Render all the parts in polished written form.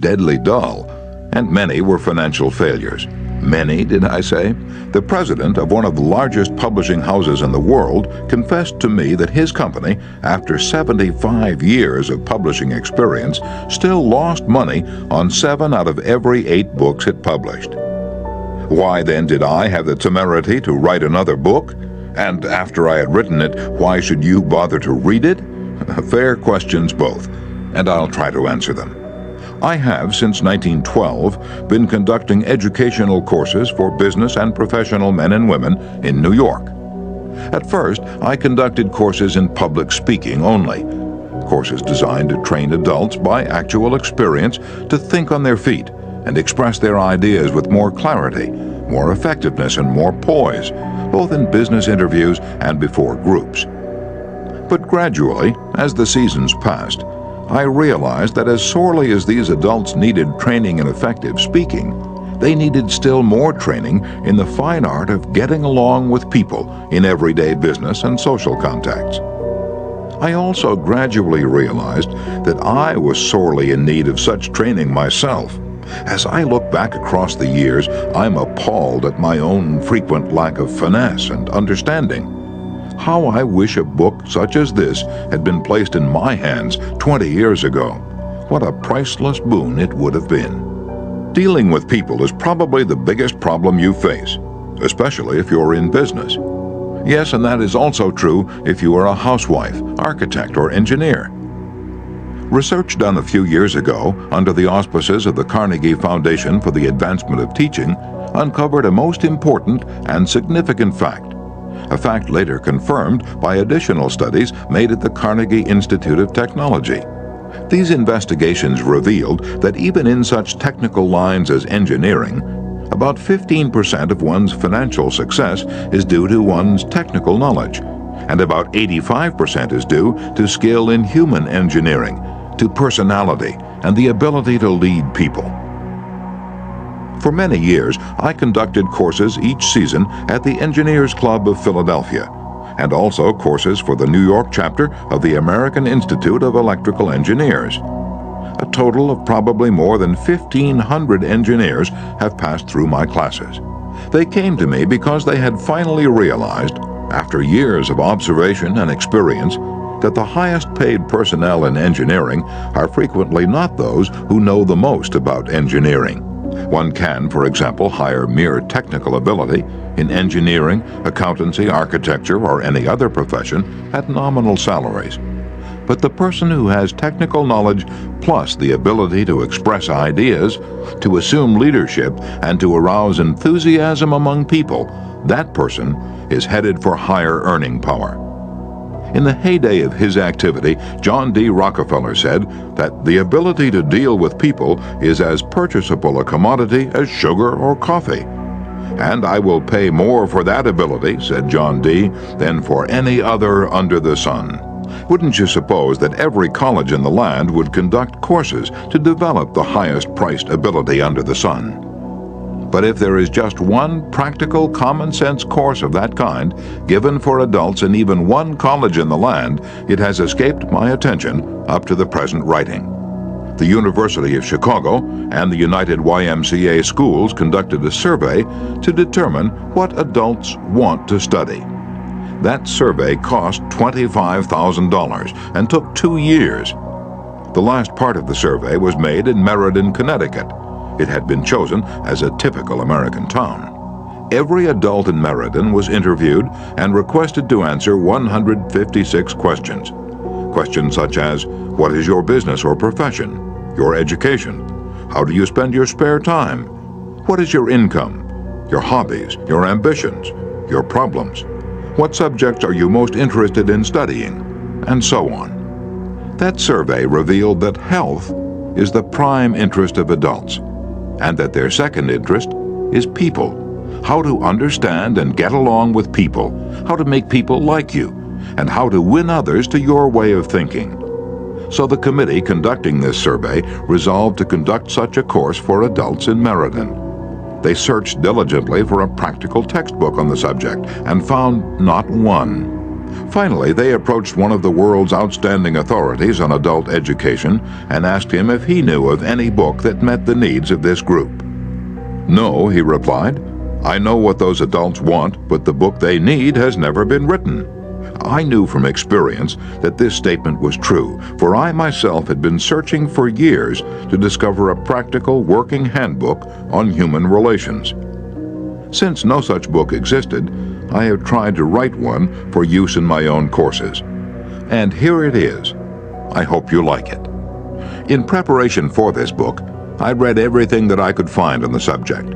deadly dull, and many were financial failures. Many, did I say? The president of one of the largest publishing houses in the world confessed to me that his company, after 75 years of publishing experience, still lost money on 7 out of every 8 books it published. Why then did I have the temerity to write another book? And after I had written it, why should you bother to read it? Fair questions both, and I'll try to answer them. I have, since 1912, been conducting educational courses for business and professional men and women in New York. At first, I conducted courses in public speaking only, courses designed to train adults by actual experience to think on their feet and express their ideas with more clarity, more effectiveness, and more poise, both in business interviews and before groups. But gradually, as the seasons passed, I realized that as sorely as these adults needed training in effective speaking, they needed still more training in the fine art of getting along with people in everyday business and social contacts. I also gradually realized that I was sorely in need of such training myself. As I look back across the years, I'm appalled at my own frequent lack of finesse and understanding. How I wish a book such as this had been placed in my hands 20 years ago. What a priceless boon it would have been. Dealing with people is probably the biggest problem you face, especially if you're in business. Yes, and that is also true if you are a housewife, architect, or engineer. Research done a few years ago under the auspices of the Carnegie Foundation for the Advancement of Teaching uncovered a most important and significant fact, a fact later confirmed by additional studies made at the Carnegie Institute of Technology. These investigations revealed that even in such technical lines as engineering, about 15% of one's financial success is due to one's technical knowledge, and about 85% is due to skill in human engineering, to personality, and the ability to lead people. For many years, I conducted courses each season at the Engineers Club of Philadelphia, and also courses for the New York chapter of the American Institute of Electrical Engineers. A total of probably more than 1,500 engineers have passed through my classes. They came to me because they had finally realized, after years of observation and experience, that the highest paid personnel in engineering are frequently not those who know the most about engineering. One can, for example, hire mere technical ability in engineering, accountancy, architecture, or any other profession at nominal salaries. But the person who has technical knowledge plus the ability to express ideas, to assume leadership, and to arouse enthusiasm among people, that person is headed for higher earning power. In the heyday of his activity, John D. Rockefeller said that the ability to deal with people is as purchasable a commodity as sugar or coffee. And I will pay more for that ability, said John D., than for any other under the sun. Wouldn't you suppose that every college in the land would conduct courses to develop the highest-priced ability under the sun? But if there is just one practical, common-sense course of that kind given for adults in even one college in the land, it has escaped my attention up to the present writing. The University of Chicago and the United YMCA schools conducted a survey to determine what adults want to study. That survey cost $25,000 and took 2 years. The last part of the survey was made in Meriden, Connecticut. It had been chosen as a typical American town. Every adult in Meriden was interviewed and requested to answer 156 questions. Questions such as, what is your business or profession? Your education? How do you spend your spare time? What is your income? Your hobbies, your ambitions, your problems? What subjects are you most interested in studying? And so on. That survey revealed that health is the prime interest of adults, and that their second interest is people. How to understand and get along with people, how to make people like you, and how to win others to your way of thinking. So the committee conducting this survey resolved to conduct such a course for adults in Meriden. They searched diligently for a practical textbook on the subject and found not one. Finally, they approached one of the world's outstanding authorities on adult education and asked him if he knew of any book that met the needs of this group. "No," he replied. "I know what those adults want, but the book they need has never been written." I knew from experience that this statement was true, for I myself had been searching for years to discover a practical working handbook on human relations. Since no such book existed, I have tried to write one for use in my own courses. And here it is. I hope you like it. In preparation for this book, I read everything that I could find on the subject.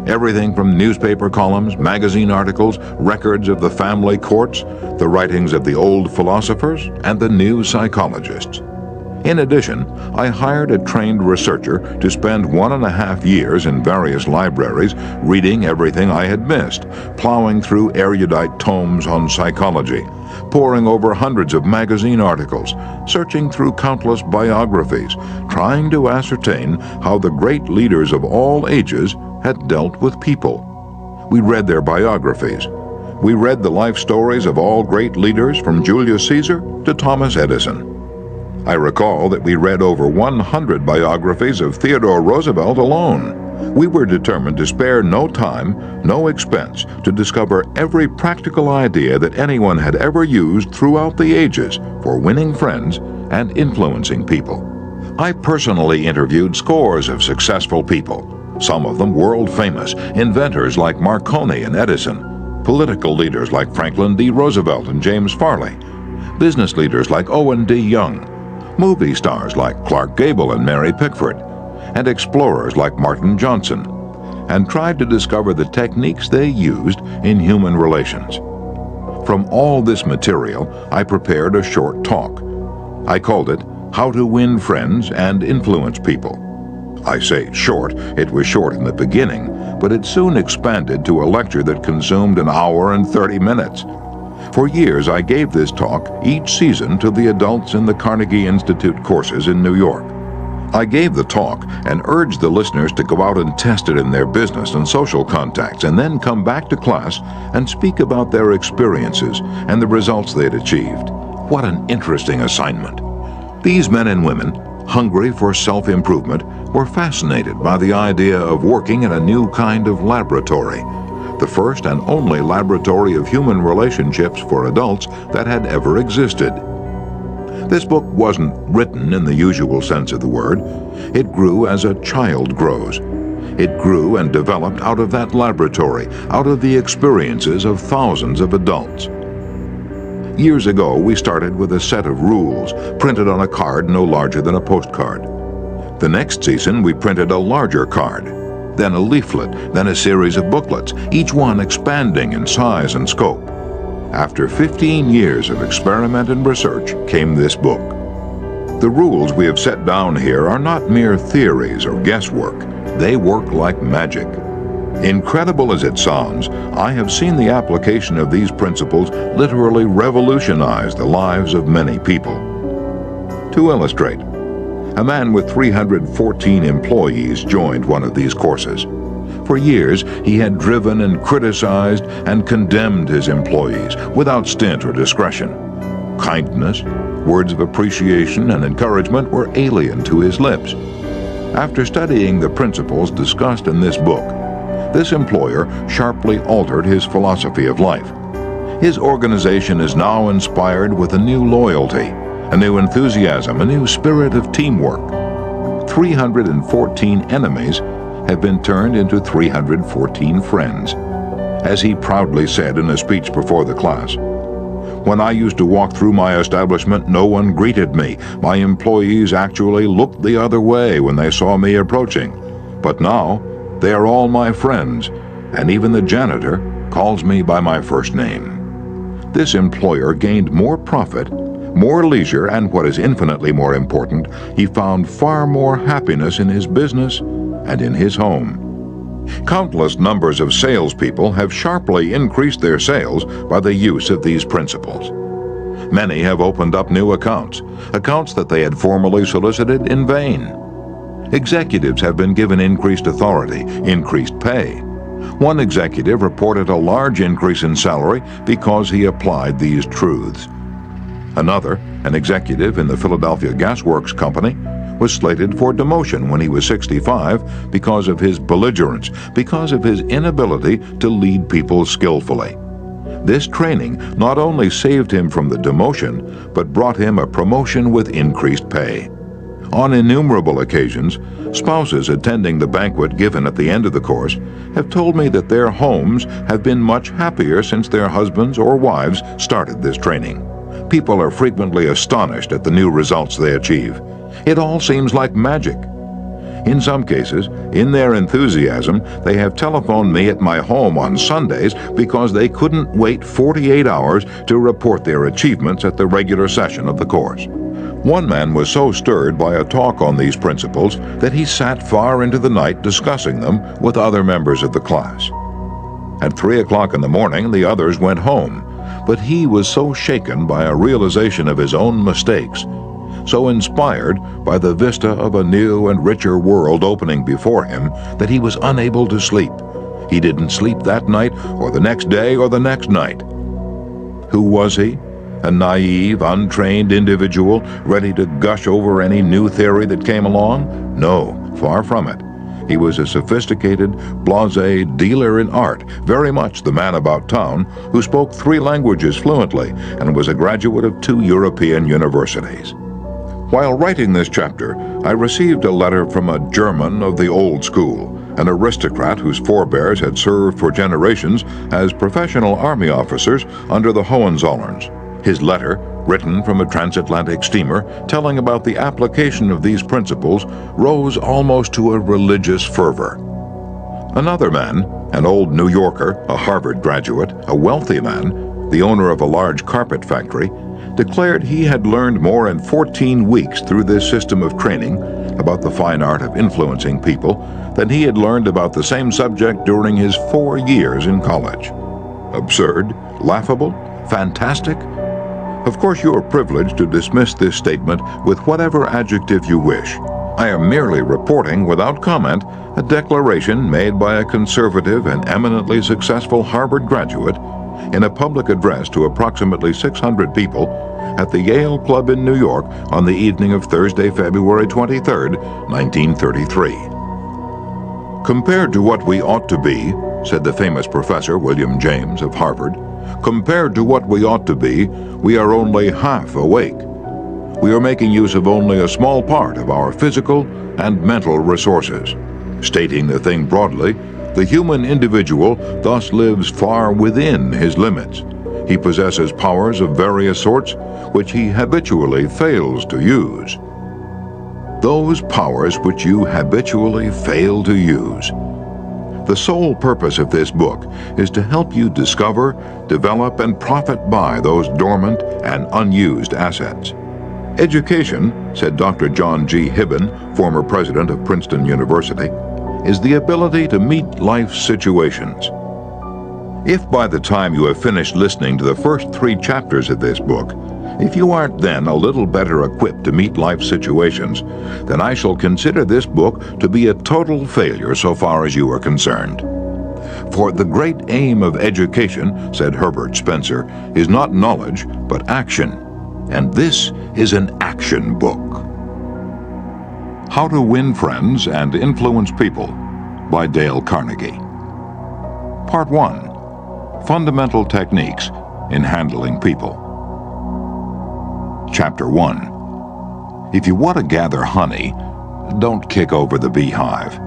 Everything from newspaper columns, magazine articles, records of the family courts, the writings of the old philosophers, and the new psychologists. In addition, I hired a trained researcher to spend 1.5 years in various libraries reading everything I had missed, plowing through erudite tomes on psychology, poring over hundreds of magazine articles, searching through countless biographies, trying to ascertain how the great leaders of all ages had dealt with people. We read their biographies. We read the life stories of all great leaders from Julius Caesar to Thomas Edison. I recall that we read over 100 biographies of Theodore Roosevelt alone. We were determined to spare no time, no expense, to discover every practical idea that anyone had ever used throughout the ages for winning friends and influencing people. I personally interviewed scores of successful people, some of them world famous, inventors like Marconi and Edison, political leaders like Franklin D. Roosevelt and James Farley, business leaders like Owen D. Young, movie stars like Clark Gable and Mary Pickford, and explorers like Martin Johnson, and tried to discover the techniques they used in human relations. From all this material, I prepared a short talk. I called it How to Win Friends and Influence People. I say short, it was short in the beginning, but it soon expanded to a lecture that consumed 1 hour and 30 minutes. For years, I gave this talk each season to the adults in the Carnegie Institute courses in New York. I gave the talk and urged the listeners to go out and test it in their business and social contacts, and then come back to class and speak about their experiences and the results they'd achieved. What an interesting assignment. These men and women, hungry for self-improvement, were fascinated by the idea of working in a new kind of laboratory, the first and only laboratory of human relationships for adults that had ever existed. This book wasn't written in the usual sense of the word. It grew as a child grows. It grew and developed out of that laboratory, out of the experiences of thousands of adults. Years ago, we started with a set of rules printed on a card no larger than a postcard. The next season, we printed a larger card, then a leaflet, then a series of booklets, each one expanding in size and scope. After 15 years of experiment and research came this book. The rules we have set down here are not mere theories or guesswork. They work like magic. Incredible as it sounds, I have seen the application of these principles literally revolutionize the lives of many people. To illustrate, a man with 314 employees joined one of these courses. For years, he had driven and criticized and condemned his employees without stint or discretion. Kindness, words of appreciation, and encouragement were alien to his lips. After studying the principles discussed in this book, this employer sharply altered his philosophy of life. His organization is now inspired with a new loyalty, a new enthusiasm, a new spirit of teamwork. 314 enemies have been turned into 314 friends. As he proudly said in a speech before the class, "When I used to walk through my establishment, no one greeted me. My employees actually looked the other way when they saw me approaching. But now, they are all my friends, and even the janitor calls me by my first name." This employer gained more profit, more leisure, and what is infinitely more important, he found far more happiness in his business and in his home. Countless numbers of salespeople have sharply increased their sales by the use of these principles. Many have opened up new accounts that they had formerly solicited in vain. Executives have been given increased authority, increased pay. One executive reported a large increase in salary because he applied these truths. Another, an executive in the Philadelphia Gas Works Company, was slated for demotion when he was 65 because of his belligerence, because of his inability to lead people skillfully. This training not only saved him from the demotion, but brought him a promotion with increased pay. On innumerable occasions, spouses attending the banquet given at the end of the course have told me that their homes have been much happier since their husbands or wives started this training. People are frequently astonished at the new results they achieve. It all seems like magic. In some cases, in their enthusiasm, they have telephoned me at my home on Sundays because they couldn't wait 48 hours to report their achievements at the regular session of the course. One man was so stirred by a talk on these principles that he sat far into the night discussing them with other members of the class. At 3 o'clock in the morning, the others went home, but he was so shaken by a realization of his own mistakes, so inspired by the vista of a new and richer world opening before him, that he was unable to sleep. He didn't sleep that night, or the next day, or the next night. Who was he? A naive, untrained individual ready to gush over any new theory that came along? No, far from it. He was a sophisticated, blasé dealer in art, very much the man about town, who spoke 3 languages fluently and was a graduate of 2 European universities. While writing this chapter, I received a letter from a German of the old school, an aristocrat whose forebears had served for generations as professional army officers under the Hohenzollerns. His letter, written from a transatlantic steamer, telling about the application of these principles, rose almost to a religious fervor. Another man, an old New Yorker, a Harvard graduate, a wealthy man, the owner of a large carpet factory, declared he had learned more in 14 weeks through this system of training about the fine art of influencing people than he had learned about the same subject during his 4 years in college. Absurd? Laughable? Fantastic? Of course, you are privileged to dismiss this statement with whatever adjective you wish. I am merely reporting without comment a declaration made by a conservative and eminently successful Harvard graduate in a public address to approximately 600 people at the Yale Club in New York on the evening of Thursday, February 23, 1933. Compared to what we ought to be, said the famous Professor William James of Harvard, compared to what we ought to be, we are only half awake. We are making use of only a small part of our physical and mental resources. Stating the thing broadly, the human individual thus lives far within his limits. He possesses powers of various sorts which he habitually fails to use. Those powers which you habitually fail to use. The sole purpose of this book is to help you discover, develop, and profit by those dormant and unused assets. Education, said Dr. John G. Hibben, former president of Princeton University, is the ability to meet life situations. If by the time you have finished listening to the first 3 chapters of this book, if you aren't then a little better equipped to meet life situations, then I shall consider this book to be a total failure so far as you are concerned. For the great aim of education, said Herbert Spencer, is not knowledge, but action. And this is an action book. How to Win Friends and Influence People by Dale Carnegie. Part 1. Fundamental Techniques in Handling People. Chapter 1. If you want to gather honey, don't kick over the beehive.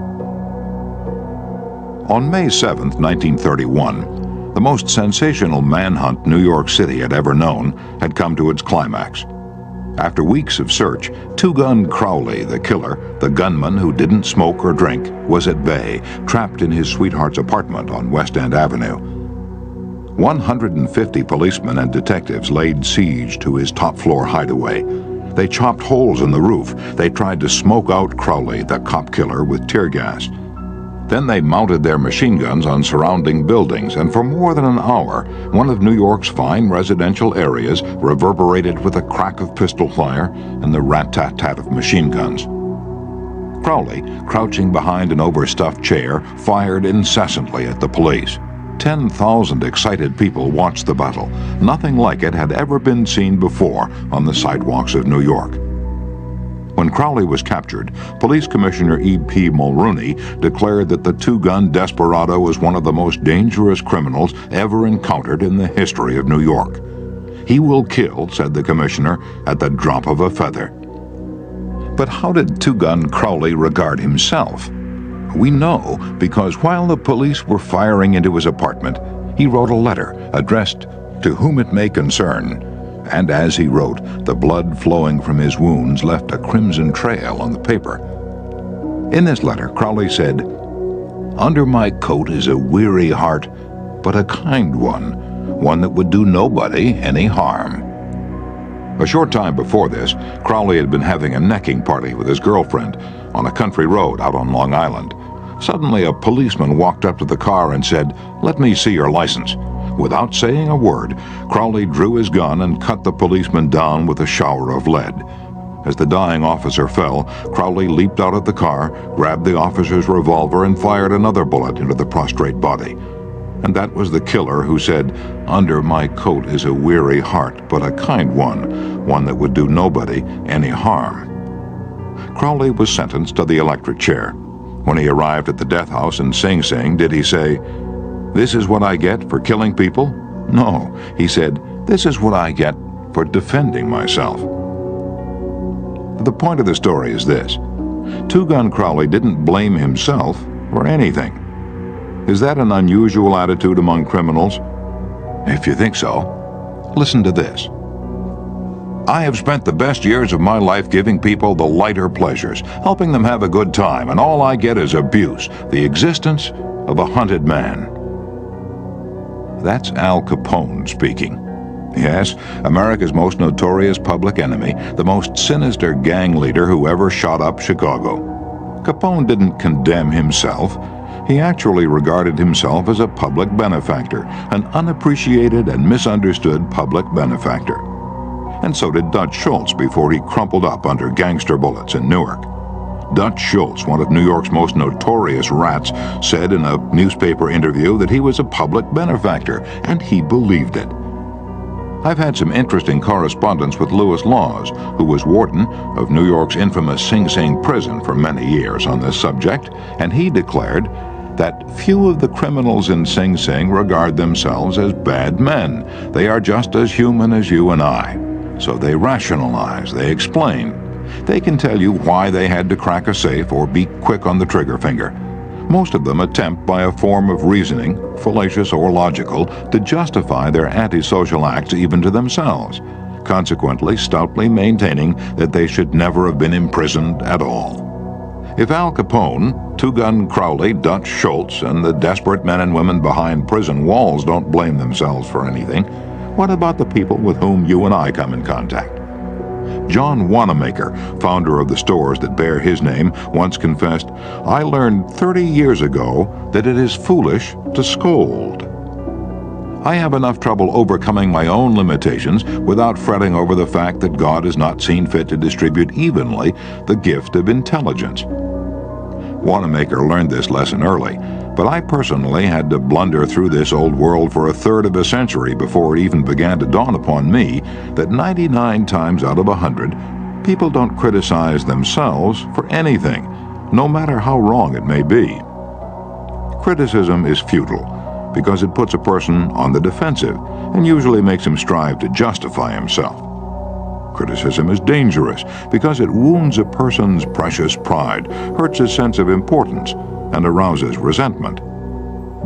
On May 7, 1931, the most sensational manhunt New York City had ever known had come to its climax. After weeks of search, Two-Gun Crowley, the killer, the gunman who didn't smoke or drink, was at bay, trapped in his sweetheart's apartment on West End Avenue. 150 policemen and detectives laid siege to his top-floor hideaway. They chopped holes in the roof. They tried to smoke out Crowley, the cop killer, with tear gas. Then they mounted their machine guns on surrounding buildings, and for more than an hour, one of New York's fine residential areas reverberated with the crack of pistol fire and the rat-tat-tat of machine guns. Crowley, crouching behind an overstuffed chair, fired incessantly at the police. 10,000 excited people watched the battle. Nothing like it had ever been seen before on the sidewalks of New York. When Crowley was captured, Police Commissioner E.P. Mulrooney declared that the two-gun desperado was one of the most dangerous criminals ever encountered in the history of New York. "He will kill," said the commissioner, "at the drop of a feather." But how did two-gun Crowley regard himself? We know because while the police were firing into his apartment, he wrote a letter addressed to whom it may concern. And as he wrote, the blood flowing from his wounds left a crimson trail on the paper. In this letter, Crowley said, "Under my coat is a weary heart, but a kind one that would do nobody any harm." A short time before this, Crowley had been having a necking party with his girlfriend on a country road out on Long Island. Suddenly, a policeman walked up to the car and said, "Let me see your license." Without saying a word, Crowley drew his gun and cut the policeman down with a shower of lead. As the dying officer fell, Crowley leaped out of the car, grabbed the officer's revolver, and fired another bullet into the prostrate body. And that was the killer who said, "Under my coat is a weary heart, but a kind one that would do nobody any harm." Crowley was sentenced to the electric chair. When he arrived at the death house in Sing Sing, did he say, "This is what I get for killing people"? No, he said, "This is what I get for defending myself." The point of the story is this. Two-Gun Crowley didn't blame himself for anything. Is that an unusual attitude among criminals? If you think so, listen to this. "I have spent the best years of my life giving people the lighter pleasures, helping them have a good time, and all I get is abuse, the existence of a hunted man." That's Al Capone speaking. Yes, America's most notorious public enemy, the most sinister gang leader who ever shot up Chicago. Capone didn't condemn himself. He actually regarded himself as a public benefactor, an unappreciated and misunderstood public benefactor. And so did Dutch Schultz before he crumpled up under gangster bullets in Newark. Dutch Schultz, one of New York's most notorious rats, said in a newspaper interview that he was a public benefactor, and he believed it. I've had some interesting correspondence with Lewis Laws, who was warden of New York's infamous Sing Sing prison for many years on this subject, and he declared that few of the criminals in Sing Sing regard themselves as bad men. They are just as human as you and I. So they rationalize, they explain. They can tell you why they had to crack a safe or be quick on the trigger finger. Most of them attempt by a form of reasoning, fallacious or logical, to justify their antisocial acts even to themselves, consequently stoutly maintaining that they should never have been imprisoned at all. If Al Capone, Two-Gun Crowley, Dutch Schultz, and the desperate men and women behind prison walls don't blame themselves for anything, what about the people with whom you and I come in contact? John Wanamaker, founder of the stores that bear his name, once confessed, "I learned 30 years ago that it is foolish to scold." I have enough trouble overcoming my own limitations without fretting over the fact that God has not seen fit to distribute evenly the gift of intelligence. Wanamaker learned this lesson early, but I personally had to blunder through this old world for a third of a century before it even began to dawn upon me that 99 times out of 100, people don't criticize themselves for anything, no matter how wrong it may be. Criticism is futile because it puts a person on the defensive and usually makes him strive to justify himself. Criticism is dangerous because it wounds a person's precious pride, hurts his sense of importance, and arouses resentment.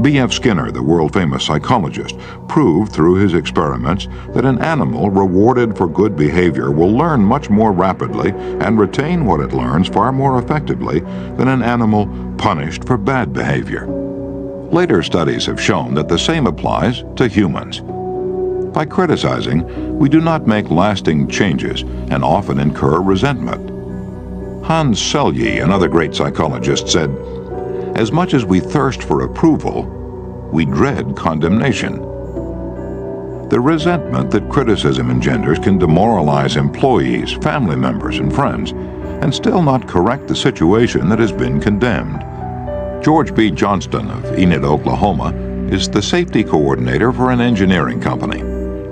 B.F. Skinner, the world-famous psychologist, proved through his experiments that an animal rewarded for good behavior will learn much more rapidly and retain what it learns far more effectively than an animal punished for bad behavior. Later studies have shown that the same applies to humans. By criticizing, we do not make lasting changes and often incur resentment. Hans Selye, another great psychologist, said, "As much as we thirst for approval, we dread condemnation." The resentment that criticism engenders can demoralize employees, family members, and friends. and still not correct the situation that has been condemned. George B. Johnston of Enid, Oklahoma, is the safety coordinator for an engineering company.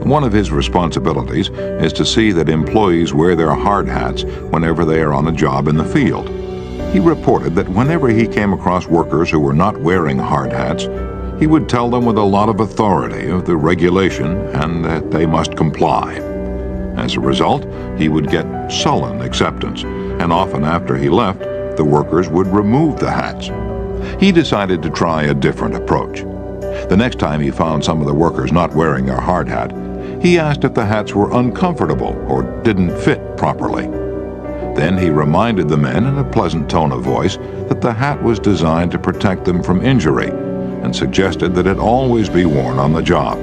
One of his responsibilities is to see that employees wear their hard hats whenever they are on a job in the field. He reported that whenever he came across workers who were not wearing hard hats, he would tell them with a lot of authority of the regulation and that they must comply. As a result, he would get sullen acceptance, and often after he left, the workers would remove the hats. He decided to try a different approach. The next time he found some of the workers not wearing their hard hat, he asked if the hats were uncomfortable or didn't fit properly. Then he reminded the men in a pleasant tone of voice that the hat was designed to protect them from injury and suggested that it always be worn on the job.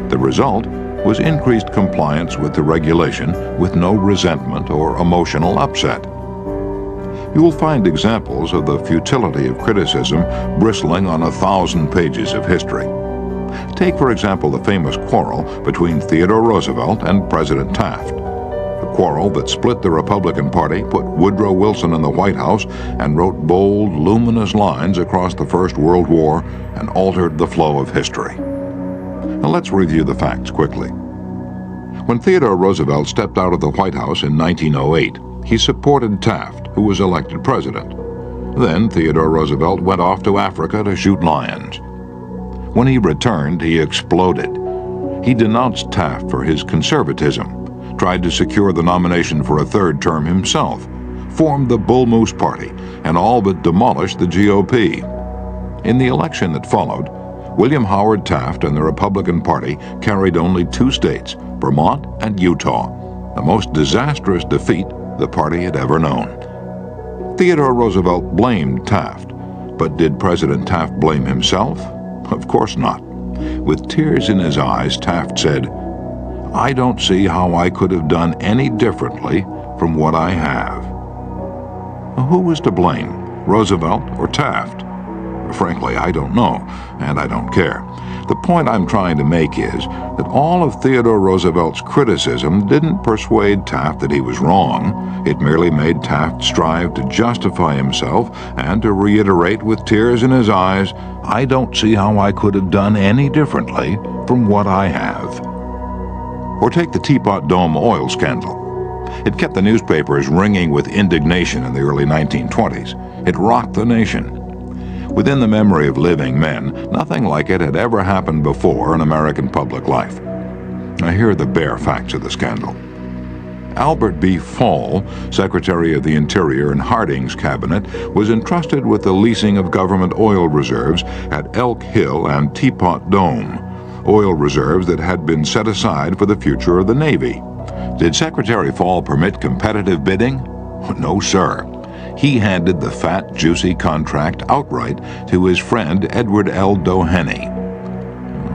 The result was increased compliance with the regulation with no resentment or emotional upset. You will find examples of the futility of criticism bristling on 1,000 pages of history. Take, for example, the famous quarrel between Theodore Roosevelt and President Taft. A quarrel that split the Republican Party, put Woodrow Wilson in the White House, and wrote bold, luminous lines across the First World War and altered the flow of history. Now let's review the facts quickly. When Theodore Roosevelt stepped out of the White House in 1908, he supported Taft, who was elected president. Then Theodore Roosevelt went off to Africa to shoot lions. When he returned, he exploded. He denounced Taft for his conservatism, tried to secure the nomination for a third term himself, formed the Bull Moose Party, and all but demolished the GOP. In the election that followed, William Howard Taft and the Republican Party carried only 2 states, Vermont and Utah, the most disastrous defeat the party had ever known. Theodore Roosevelt blamed Taft, but did President Taft blame himself? Of course not. With tears in his eyes, Taft said, "I don't see how I could have done any differently from what I have." Who was to blame, Roosevelt or Taft? Frankly, I don't know, and I don't care. The point I'm trying to make is that all of Theodore Roosevelt's criticism didn't persuade Taft that he was wrong. It merely made Taft strive to justify himself and to reiterate with tears in his eyes, "I don't see how I could have done any differently from what I have." Or take the Teapot Dome oil scandal. It kept the newspapers ringing with indignation in the early 1920s. It rocked the nation. Within the memory of living men, nothing like it had ever happened before in American public life. Now here are the bare facts of the scandal. Albert B. Fall, Secretary of the Interior in Harding's cabinet, was entrusted with the leasing of government oil reserves at Elk Hill and Teapot Dome, oil reserves that had been set aside for the future of the Navy. Did Secretary Fall permit competitive bidding? No, sir. He handed the fat, juicy contract outright to his friend Edward L. Doheny.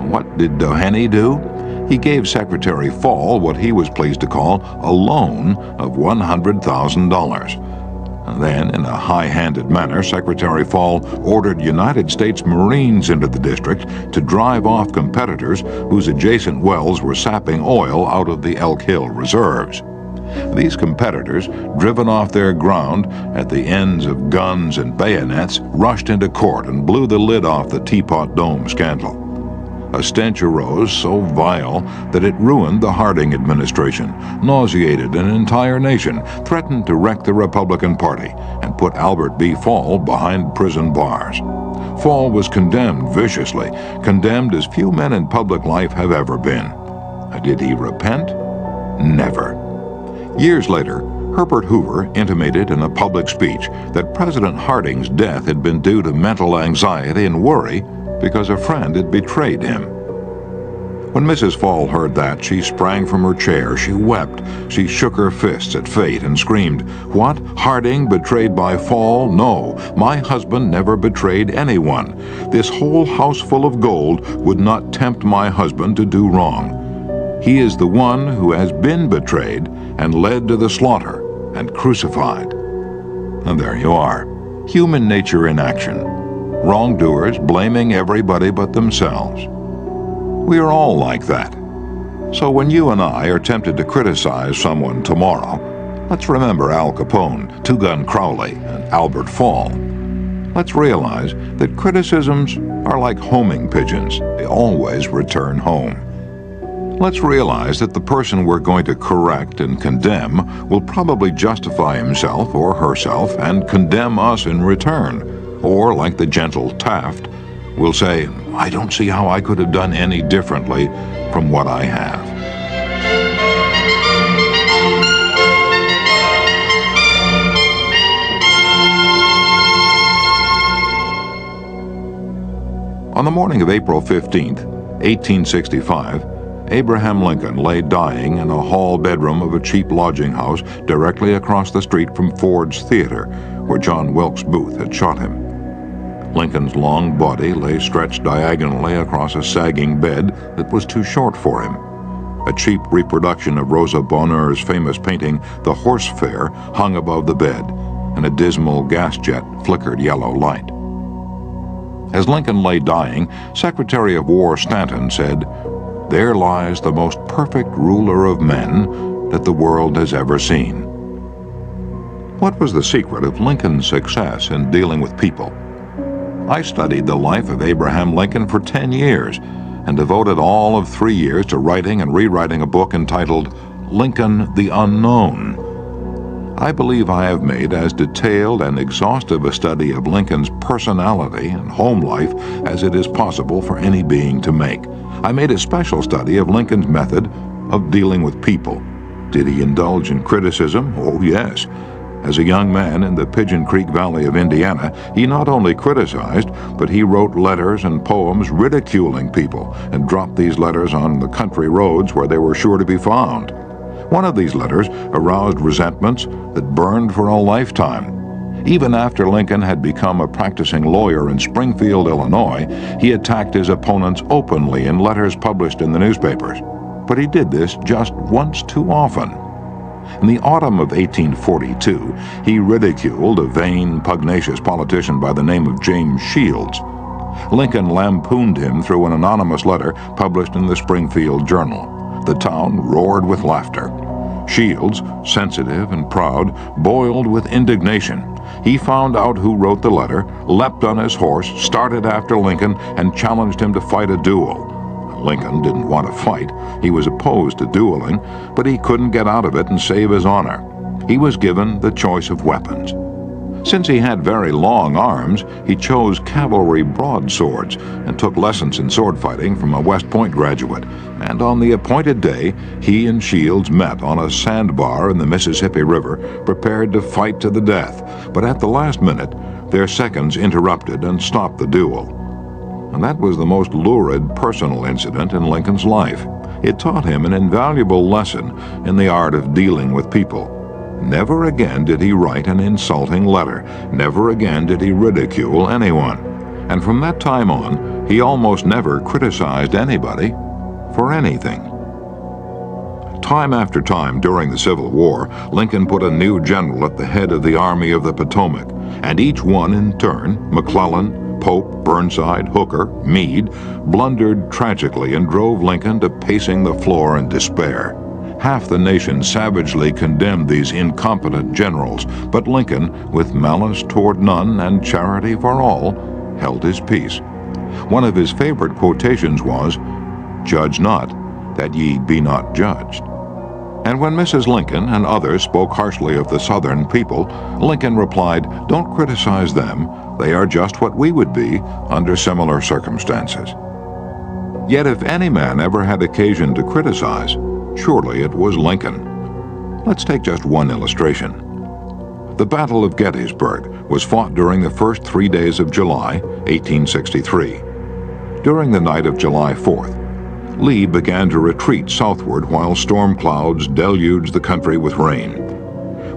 What did Doheny do? He gave Secretary Fall what he was pleased to call a loan of $100,000. Then, in a high-handed manner, Secretary Fall ordered United States Marines into the district to drive off competitors whose adjacent wells were sapping oil out of the Elk Hill reserves. These competitors, driven off their ground at the ends of guns and bayonets, rushed into court and blew the lid off the Teapot Dome scandal. A stench arose so vile that it ruined the Harding administration, nauseated an entire nation, threatened to wreck the Republican Party, and put Albert B. Fall behind prison bars. Fall was condemned viciously, condemned as few men in public life have ever been. Did he repent? Never. Years later, Herbert Hoover intimated in a public speech that President Harding's death had been due to mental anxiety and worry because a friend had betrayed him. When Mrs. Fall heard that, she sprang from her chair, she wept, she shook her fists at fate and screamed, "What? Harding betrayed by Fall? No, my husband never betrayed anyone. This whole house full of gold would not tempt my husband to do wrong. He is the one who has been betrayed and led to the slaughter and crucified." And there you are, human nature in action. Wrongdoers blaming everybody but themselves. We are all like that. So when you and I are tempted to criticize someone tomorrow, Let's remember Al Capone, Two-Gun Crowley, and Albert Fall. Let's realize that criticisms are like homing pigeons. They always return home. Let's realize that the person we're going to correct and condemn will probably justify himself or herself and condemn us in return. Or, like the gentle Taft, will say, "I don't see how I could have done any differently from what I have." On the morning of April 15th, 1865, Abraham Lincoln lay dying in a hall bedroom of a cheap lodging house directly across the street from Ford's Theater, where John Wilkes Booth had shot him. Lincoln's long body lay stretched diagonally across a sagging bed that was too short for him. A cheap reproduction of Rosa Bonheur's famous painting, The Horse Fair, hung above the bed, and a dismal gas jet flickered yellow light. As Lincoln lay dying, Secretary of War Stanton said, "There lies the most perfect ruler of men that the world has ever seen." What was the secret of Lincoln's success in dealing with people? I studied the life of Abraham Lincoln for 10 years and devoted all of 3 years to writing and rewriting a book entitled Lincoln the Unknown. I believe I have made as detailed and exhaustive a study of Lincoln's personality and home life as it is possible for any being to make. I made a special study of Lincoln's method of dealing with people. Did he indulge in criticism? Oh, yes. As a young man in the Pigeon Creek Valley of Indiana, he not only criticized, but he wrote letters and poems ridiculing people and dropped these letters on the country roads where they were sure to be found. One of these letters aroused resentments that burned for a lifetime. Even after Lincoln had become a practicing lawyer in Springfield, Illinois, he attacked his opponents openly in letters published in the newspapers. But he did this just once too often. In the autumn of 1842, he ridiculed a vain, pugnacious politician by the name of James Shields. Lincoln lampooned him through an anonymous letter published in the Springfield Journal. The town roared with laughter. Shields, sensitive and proud, boiled with indignation. He found out who wrote the letter, leapt on his horse, started after Lincoln, and challenged him to fight a duel. Lincoln didn't want to fight. He was opposed to dueling, but he couldn't get out of it and save his honor. He was given the choice of weapons. Since he had very long arms, he chose cavalry broadswords and took lessons in sword fighting from a West Point graduate. And on the appointed day, he and Shields met on a sandbar in the Mississippi River, prepared to fight to the death. But at the last minute, their seconds interrupted and stopped the duel. And that was the most lurid personal incident in Lincoln's life. It taught him an invaluable lesson in the art of dealing with people. Never again did he write an insulting letter. Never again did he ridicule anyone. And from that time on, he almost never criticized anybody for anything. Time after time during the Civil War, Lincoln put a new general at the head of the Army of the Potomac, and each one in turn, McClellan, Pope, Burnside, Hooker, Meade, blundered tragically and drove Lincoln to pacing the floor in despair. Half the nation savagely condemned these incompetent generals, but Lincoln, with malice toward none and charity for all, held his peace. One of his favorite quotations was, "Judge not, that ye be not judged." And when Mrs. Lincoln and others spoke harshly of the Southern people, Lincoln replied, "Don't criticize them. They are just what we would be under similar circumstances." Yet if any man ever had occasion to criticize, surely it was Lincoln. Let's take just one illustration. The Battle of Gettysburg was fought during the first 3 days of July, 1863. During the night of July 4th, Lee began to retreat southward while storm clouds deluged the country with rain.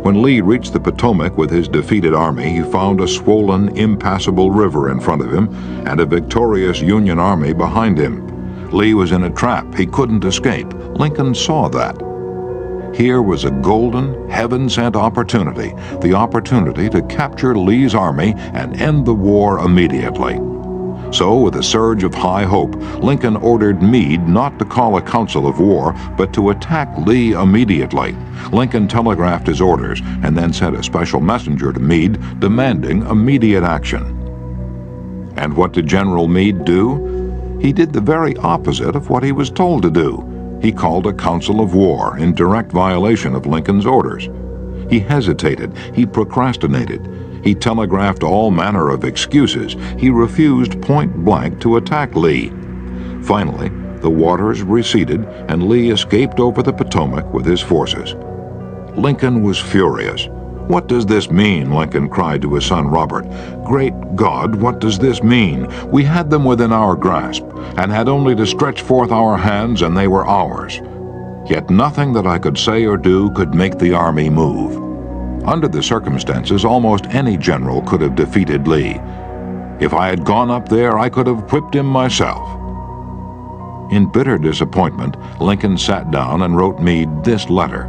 When Lee reached the Potomac with his defeated army, he found a swollen, impassable river in front of him and a victorious Union army behind him. Lee was in a trap. He couldn't escape. Lincoln saw that. Here was a golden, heaven-sent opportunity, the opportunity to capture Lee's army and end the war immediately. So, with a surge of high hope, Lincoln ordered Meade not to call a council of war, but to attack Lee immediately. Lincoln telegraphed his orders and then sent a special messenger to Meade demanding immediate action. And what did General Meade do? He did the very opposite of what he was told to do. He called a council of war in direct violation of Lincoln's orders. He hesitated. He procrastinated. He telegraphed all manner of excuses. He refused point blank to attack Lee. Finally, the waters receded and Lee escaped over the Potomac with his forces. Lincoln was furious. "What does this mean?" Lincoln cried to his son Robert. "Great God, what does this mean? We had them within our grasp, and had only to stretch forth our hands, and they were ours. Yet nothing that I could say or do could make the army move." Under the circumstances, almost any general could have defeated Lee. If I had gone up there, I could have whipped him myself. In bitter disappointment, Lincoln sat down and wrote Meade this letter.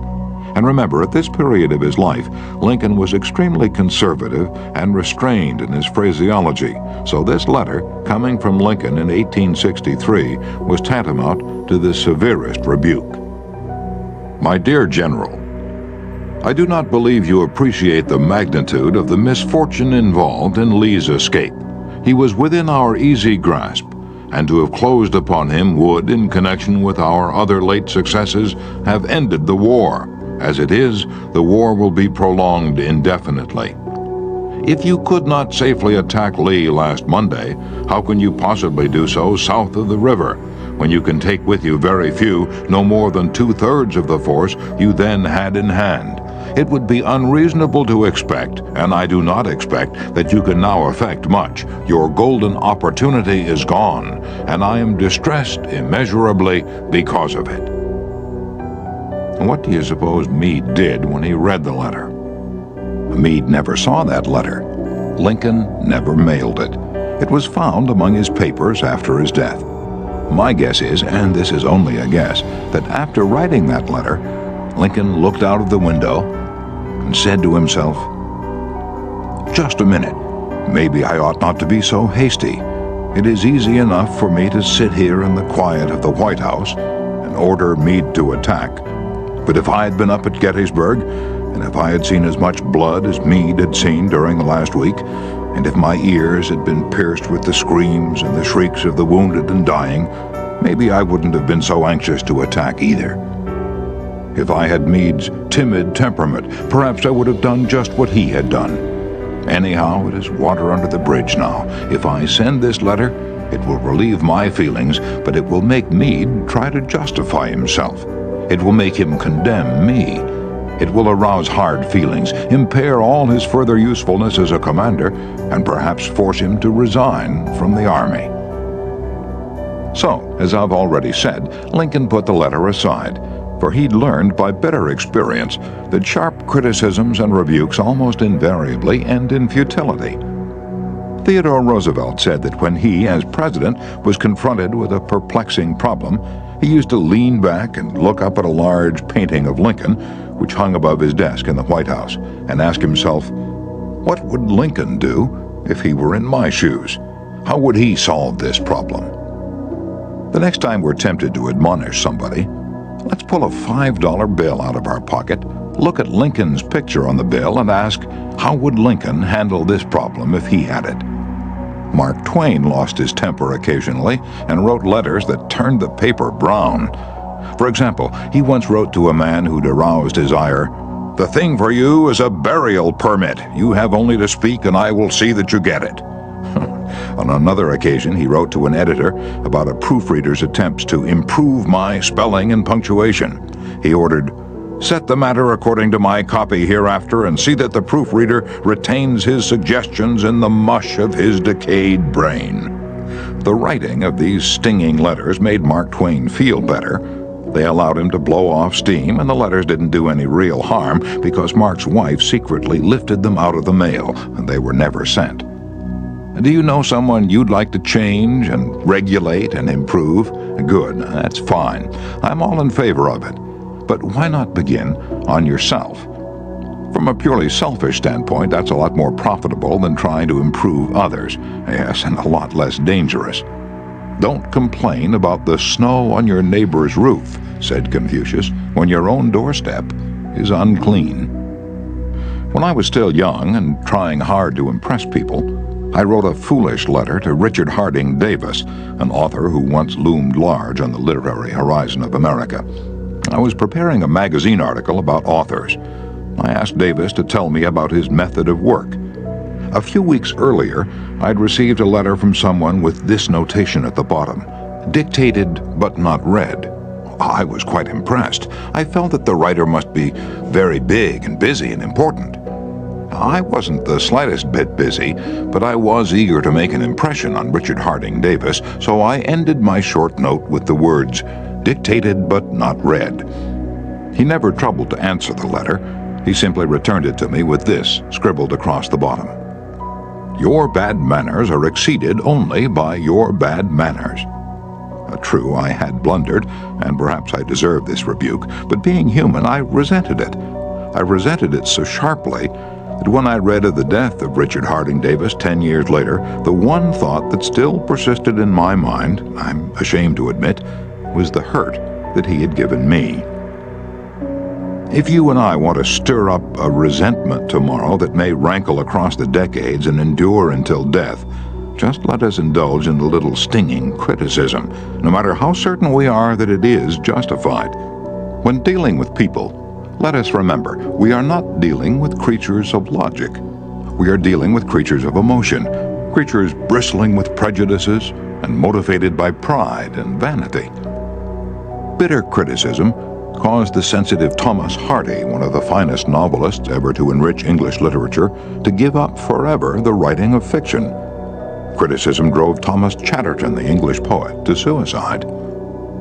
And remember, at this period of his life, Lincoln was extremely conservative and restrained in his phraseology, so this letter, coming from Lincoln in 1863, was tantamount to the severest rebuke. My dear General, I do not believe you appreciate the magnitude of the misfortune involved in Lee's escape. He was within our easy grasp, and to have closed upon him would, in connection with our other late successes, have ended the war. As it is, the war will be prolonged indefinitely. If you could not safely attack Lee last Monday, how can you possibly do so south of the river, when you can take with you very few, no more than 2/3 of the force you then had in hand? It would be unreasonable to expect, and I do not expect, that you can now effect much. Your golden opportunity is gone, and I am distressed immeasurably because of it. What do you suppose Meade did when he read the letter? Meade never saw that letter. Lincoln never mailed it. It was found among his papers after his death. My guess is, and this is only a guess, that after writing that letter, Lincoln looked out of the window and said to himself, "Just a minute. Maybe I ought not to be so hasty. It is easy enough for me to sit here in the quiet of the White House and order Meade to attack. But if I had been up at Gettysburg, and if I had seen as much blood as Meade had seen during the last week, and if my ears had been pierced with the screams and the shrieks of the wounded and dying, maybe I wouldn't have been so anxious to attack either. If I had Meade's timid temperament, perhaps I would have done just what he had done. Anyhow, it is water under the bridge now. If I send this letter, it will relieve my feelings, but it will make Meade try to justify himself. It will make him condemn me. It will arouse hard feelings, impair all his further usefulness as a commander, and perhaps force him to resign from the army." So, as I've already said, Lincoln put the letter aside, for he'd learned by bitter experience that sharp criticisms and rebukes almost invariably end in futility. Theodore Roosevelt said that when he, as president, was confronted with a perplexing problem, he used to lean back and look up at a large painting of Lincoln, which hung above his desk in the White House, and ask himself, "What would Lincoln do if he were in my shoes? How would he solve this problem?" The next time we're tempted to admonish somebody, let's pull a $5 bill out of our pocket, look at Lincoln's picture on the bill, and ask, how would Lincoln handle this problem if he had it? Mark Twain lost his temper occasionally and wrote letters that turned the paper brown. For example, he once wrote to a man who'd aroused his ire, "The thing for you is a burial permit. You have only to speak and I will see that you get it." On another occasion, he wrote to an editor about a proofreader's attempts to improve my spelling and punctuation. He ordered, "Set the matter according to my copy hereafter and see that the proofreader retains his suggestions in the mush of his decayed brain." The writing of these stinging letters made Mark Twain feel better. They allowed him to blow off steam, and the letters didn't do any real harm because Mark's wife secretly lifted them out of the mail, and they were never sent. Do you know someone you'd like to change and regulate and improve? Good, that's fine. I'm all in favor of it. But why not begin on yourself? From a purely selfish standpoint, that's a lot more profitable than trying to improve others. Yes, and a lot less dangerous. Don't complain about the snow on your neighbor's roof, said Confucius, when your own doorstep is unclean. When I was still young and trying hard to impress people, I wrote a foolish letter to Richard Harding Davis, an author who once loomed large on the literary horizon of America. I was preparing a magazine article about authors. I asked Davis to tell me about his method of work. A few weeks earlier, I'd received a letter from someone with this notation at the bottom: dictated but not read. I was quite impressed. I felt that the writer must be very big and busy and important. I wasn't the slightest bit busy, but I was eager to make an impression on Richard Harding Davis, so I ended my short note with the words, dictated but not read. He never troubled to answer the letter. He simply returned it to me with this scribbled across the bottom: your bad manners are exceeded only by your bad manners. True, I had blundered, and perhaps I deserved this rebuke, but being human, I resented it. I resented it so sharply that when I read of the death of Richard Harding Davis 10 years later, the one thought that still persisted in my mind, I'm ashamed to admit, was the hurt that he had given me. If you and I want to stir up a resentment tomorrow that may rankle across the decades and endure until death, just let us indulge in a little stinging criticism, no matter how certain we are that it is justified. When dealing with people, let us remember, we are not dealing with creatures of logic. We are dealing with creatures of emotion, creatures bristling with prejudices and motivated by pride and vanity. Bitter criticism caused the sensitive Thomas Hardy, one of the finest novelists ever to enrich English literature, to give up forever the writing of fiction. Criticism drove Thomas Chatterton, the English poet, to suicide.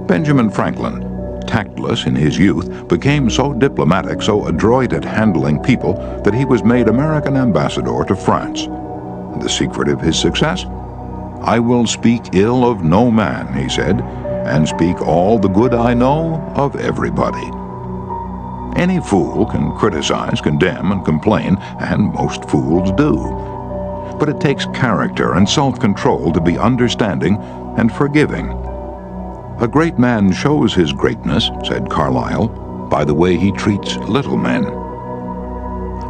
Benjamin Franklin, tactless in his youth, became so diplomatic, so adroit at handling people, that he was made American ambassador to France. The secret of his success? I will speak ill of no man, he said, and speak all the good I know of everybody. Any fool can criticize, condemn, and complain, and most fools do. But it takes character and self-control to be understanding and forgiving. A great man shows his greatness, said Carlyle, by the way he treats little men.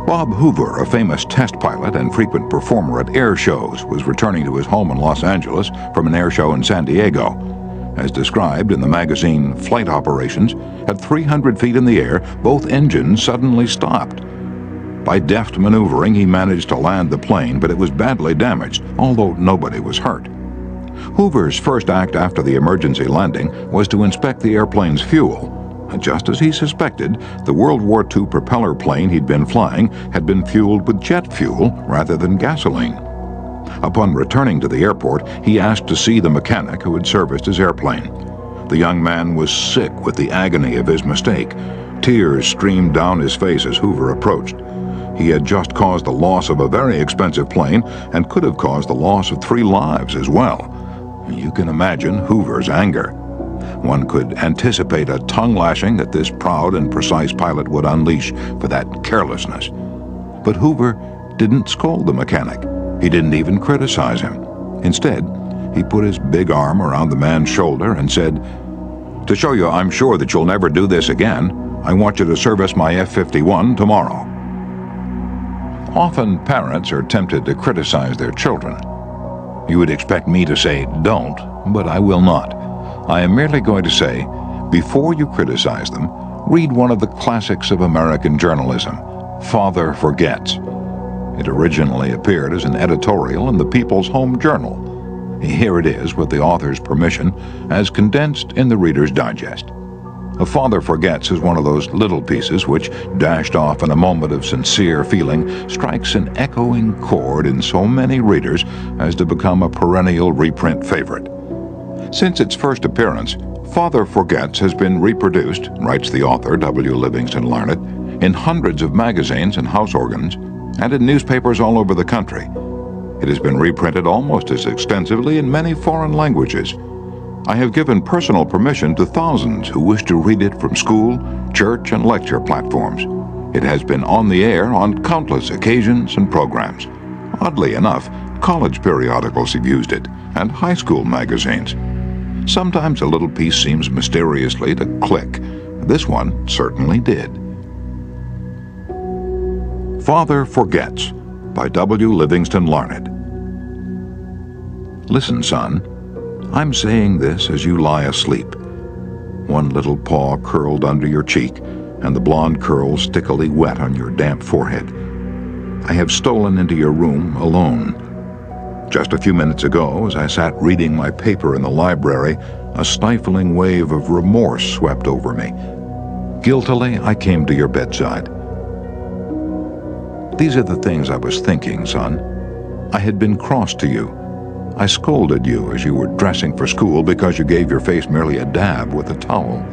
Bob Hoover, a famous test pilot and frequent performer at air shows, was returning to his home in Los Angeles from an air show in San Diego. As described in the magazine Flight Operations, at 300 feet in the air, both engines suddenly stopped. By deft maneuvering, he managed to land the plane, but it was badly damaged, although nobody was hurt. Hoover's first act after the emergency landing was to inspect the airplane's fuel. Just as he suspected, the World War II propeller plane he'd been flying had been fueled with jet fuel rather than gasoline. Upon returning to the airport, he asked to see the mechanic who had serviced his airplane. The young man was sick with the agony of his mistake. Tears streamed down his face as Hoover approached. He had just caused the loss of a very expensive plane and could have caused the loss of 3 lives as well. You can imagine Hoover's anger. One could anticipate a tongue-lashing that this proud and precise pilot would unleash for that carelessness. But Hoover didn't scold the mechanic. He didn't even criticize him. Instead, he put his big arm around the man's shoulder and said, "To show you I'm sure that you'll never do this again, I want you to service my F-51 tomorrow." Often parents are tempted to criticize their children. You would expect me to say, don't, but I will not. I am merely going to say, before you criticize them, read one of the classics of American journalism, Father Forgets. It originally appeared as an editorial in the People's Home Journal. Here it is, with the author's permission, as condensed in the Reader's Digest. A Father Forgets is one of those little pieces which, dashed off in a moment of sincere feeling, strikes an echoing chord in so many readers as to become a perennial reprint favorite. Since its first appearance, Father Forgets has been reproduced, writes the author, W. Livingston Larned, in hundreds of magazines and house organs, and in newspapers all over the country. It has been reprinted almost as extensively in many foreign languages. I have given personal permission to thousands who wish to read it from school, church, and lecture platforms. It has been on the air on countless occasions and programs. Oddly enough, college periodicals have used it, and high school magazines. Sometimes a little piece seems mysteriously to click. This one certainly did. Father Forgets by W. Livingston Larned. Listen, son. I'm saying this as you lie asleep. One little paw curled under your cheek, and the blonde curls stickily wet on your damp forehead. I have stolen into your room alone. Just a few minutes ago, as I sat reading my paper in the library, a stifling wave of remorse swept over me. Guiltily, I came to your bedside. These are the things I was thinking, son. I had been cross to you. I scolded you as you were dressing for school because you gave your face merely a dab with a towel.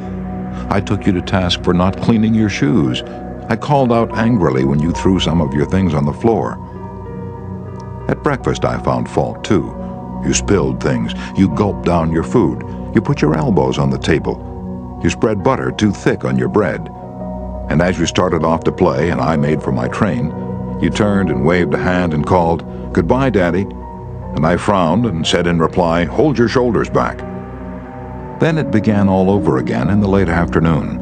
I took you to task for not cleaning your shoes. I called out angrily when you threw some of your things on the floor. At breakfast, I found fault, too. You spilled things. You gulped down your food. You put your elbows on the table. You spread butter too thick on your bread. And as you started off to play and I made for my train, you turned and waved a hand and called, "Goodbye, Daddy." And I frowned and said in reply, "Hold your shoulders back." Then it began all over again in the late afternoon.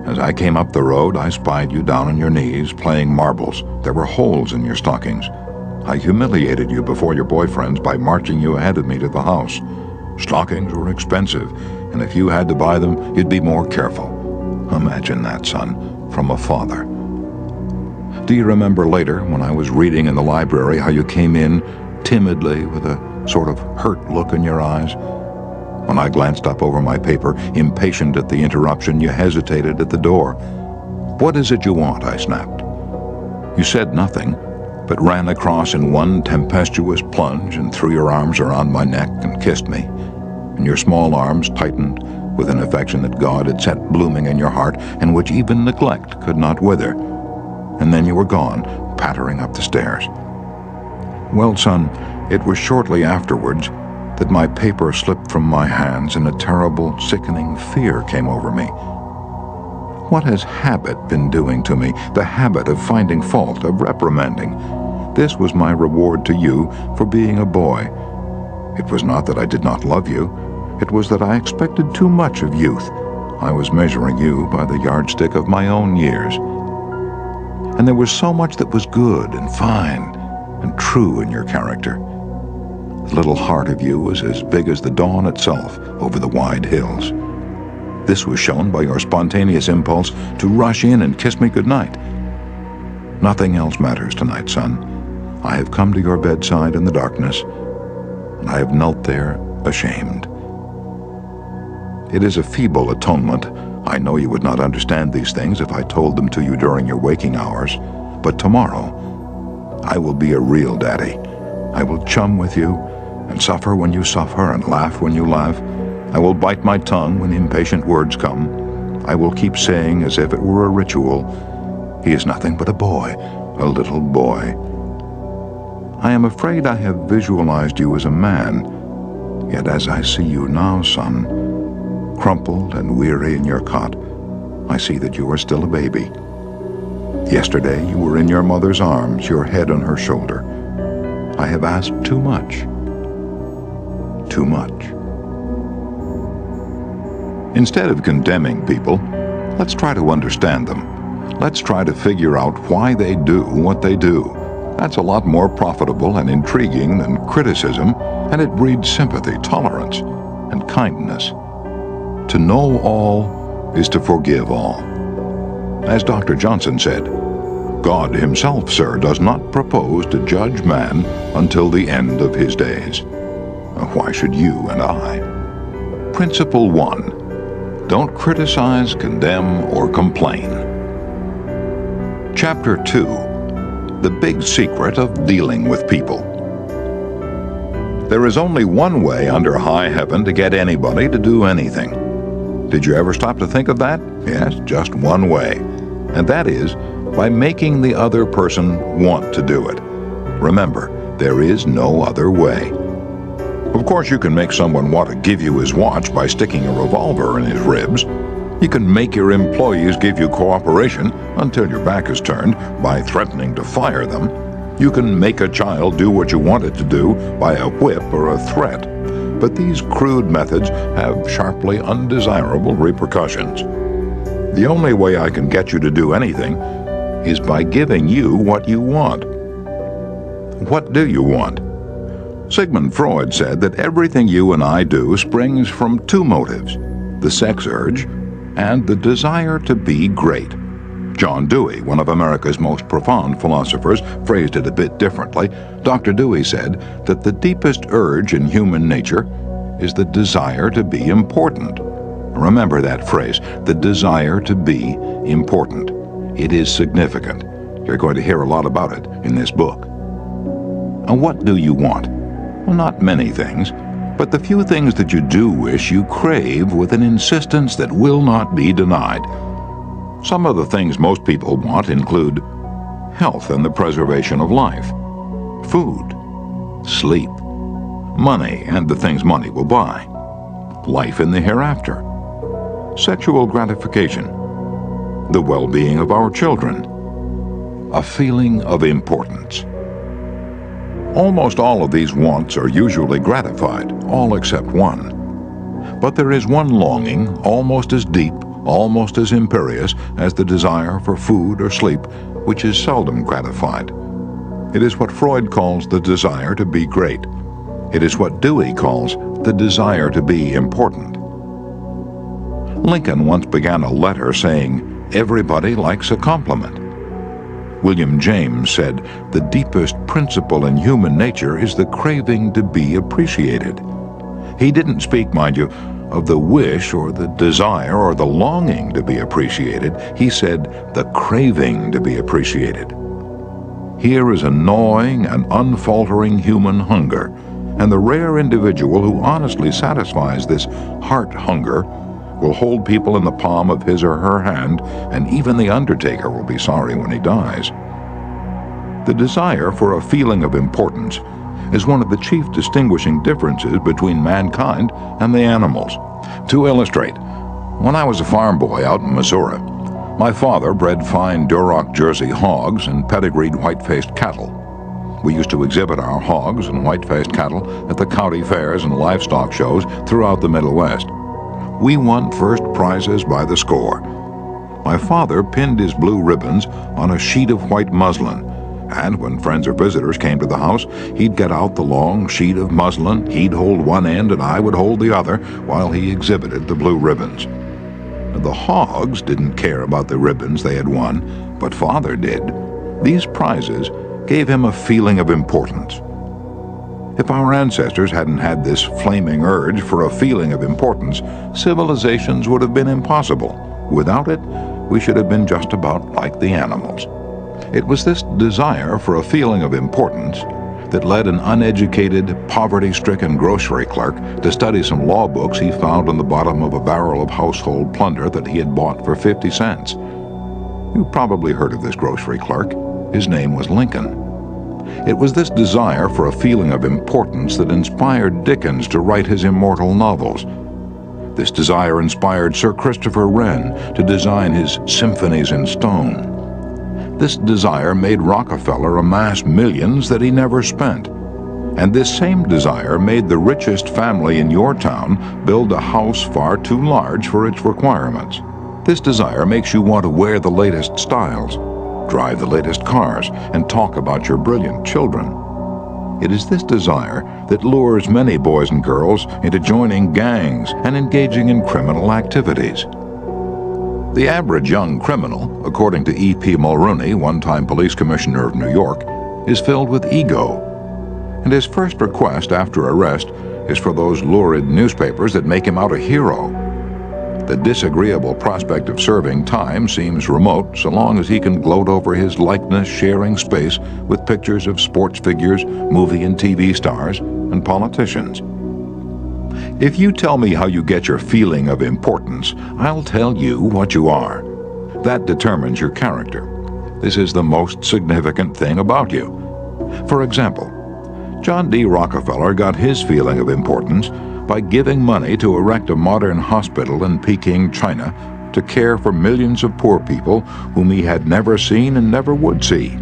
As I came up the road, I spied you down on your knees, playing marbles. There were holes in your stockings. I humiliated you before your boyfriends by marching you ahead of me to the house. Stockings were expensive, and if you had to buy them, you'd be more careful. Imagine that, son, from a father. Do you remember later, when I was reading in the library, how you came in timidly with a sort of hurt look in your eyes? When I glanced up over my paper, impatient at the interruption, you hesitated at the door. "What is it you want?" I snapped. You said nothing, but ran across in one tempestuous plunge and threw your arms around my neck and kissed me. And your small arms tightened with an affection that God had set blooming in your heart and which even neglect could not wither. And then you were gone, pattering up the stairs. Well, son, it was shortly afterwards that my paper slipped from my hands and a terrible, sickening fear came over me. What has habit been doing to me? The habit of finding fault, of reprimanding. This was my reward to you for being a boy. It was not that I did not love you. It was that I expected too much of youth. I was measuring you by the yardstick of my own years. And there was so much that was good and fine and true in your character. The little heart of you was as big as the dawn itself over the wide hills. This was shown by your spontaneous impulse to rush in and kiss me goodnight. Nothing else matters tonight, son. I have come to your bedside in the darkness, and I have knelt there ashamed. It is a feeble atonement. I know you would not understand these things if I told them to you during your waking hours, but tomorrow I will be a real daddy. I will chum with you and suffer when you suffer and laugh when you laugh. I will bite my tongue when impatient words come. I will keep saying as if it were a ritual, "He is nothing but a boy, a little boy." I am afraid I have visualized you as a man, yet as I see you now, son, crumpled and weary in your cot, I see that you are still a baby. Yesterday you were in your mother's arms, your head on her shoulder. I have asked too much. Too much. Instead of condemning people, let's try to understand them. Let's try to figure out why they do what they do. That's a lot more profitable and intriguing than criticism, and it breeds sympathy, tolerance, and kindness. To know all is to forgive all. As Dr. Johnson said, God himself, sir, does not propose to judge man until the end of his days. Why should you and I? Principle 1. Don't criticize, condemn, or complain. Chapter 2. The Big Secret of Dealing with People. There is only one way under high heaven to get anybody to do anything. Did you ever stop to think of that? Yes, just one way. And that is by making the other person want to do it. Remember, there is no other way. Of course, you can make someone want to give you his watch by sticking a revolver in his ribs. You can make your employees give you cooperation until your back is turned by threatening to fire them. You can make a child do what you want it to do by a whip or a threat. But these crude methods have sharply undesirable repercussions. The only way I can get you to do anything is by giving you what you want. What do you want? Sigmund Freud said that everything you and I do springs from two motives: the sex urge and the desire to be great. John Dewey, one of America's most profound philosophers, phrased it a bit differently. Dr. Dewey said that the deepest urge in human nature is the desire to be important. Remember that phrase, the desire to be important. It is significant. You're going to hear a lot about it in this book. And what do you want? Well, not many things, but the few things that you do wish you crave with an insistence that will not be denied. Some of the things most people want include health and the preservation of life, food, sleep, money and the things money will buy, life in the hereafter, sexual gratification, the well-being of our children, a feeling of importance. Almost all of these wants are usually gratified, all except one. But there is one longing, almost as deep, almost as imperious as the desire for food or sleep, which is seldom gratified. It is what Freud calls the desire to be great. It is what Dewey calls the desire to be important. Lincoln once began a letter saying, "Everybody likes a compliment." William James said, "The deepest principle in human nature is the craving to be appreciated." He didn't speak, mind you, of the wish or the desire or the longing to be appreciated. He said the craving to be appreciated. Here is a gnawing and unfaltering human hunger, and the rare individual who honestly satisfies this heart hunger will hold people in the palm of his or her hand, and even the undertaker will be sorry when he dies. The desire for a feeling of importance is one of the chief distinguishing differences between mankind and the animals. To illustrate, when I was a farm boy out in Missouri, my father bred fine Duroc Jersey hogs and pedigreed white-faced cattle. We used to exhibit our hogs and white-faced cattle at the county fairs and livestock shows throughout the Middle West. We won first prizes by the score. My father pinned his blue ribbons on a sheet of white muslin, and when friends or visitors came to the house, he'd get out the long sheet of muslin, he'd hold one end and I would hold the other while he exhibited the blue ribbons. The hogs didn't care about the ribbons they had won, but Father did. These prizes gave him a feeling of importance. If our ancestors hadn't had this flaming urge for a feeling of importance, civilizations would have been impossible. Without it, we should have been just about like the animals. It was this desire for a feeling of importance that led an uneducated, poverty-stricken grocery clerk to study some law books he found on the bottom of a barrel of household plunder that he had bought for 50 cents. You've probably heard of this grocery clerk. His name was Lincoln. It was this desire for a feeling of importance that inspired Dickens to write his immortal novels. This desire inspired Sir Christopher Wren to design his symphonies in stone. This desire made Rockefeller amass millions that he never spent. And this same desire made the richest family in your town build a house far too large for its requirements. This desire makes you want to wear the latest styles, drive the latest cars, and talk about your brilliant children. It is this desire that lures many boys and girls into joining gangs and engaging in criminal activities. The average young criminal, according to E.P. Mulrooney, one-time police commissioner of New York, is filled with ego. And his first request after arrest is for those lurid newspapers that make him out a hero. The disagreeable prospect of serving time seems remote so long as he can gloat over his likeness sharing space with pictures of sports figures, movie and TV stars, and politicians. If you tell me how you get your feeling of importance, I'll tell you what you are. That determines your character. This is the most significant thing about you. For example, John D. Rockefeller got his feeling of importance by giving money to erect a modern hospital in Peking, China, to care for millions of poor people whom he had never seen and never would see.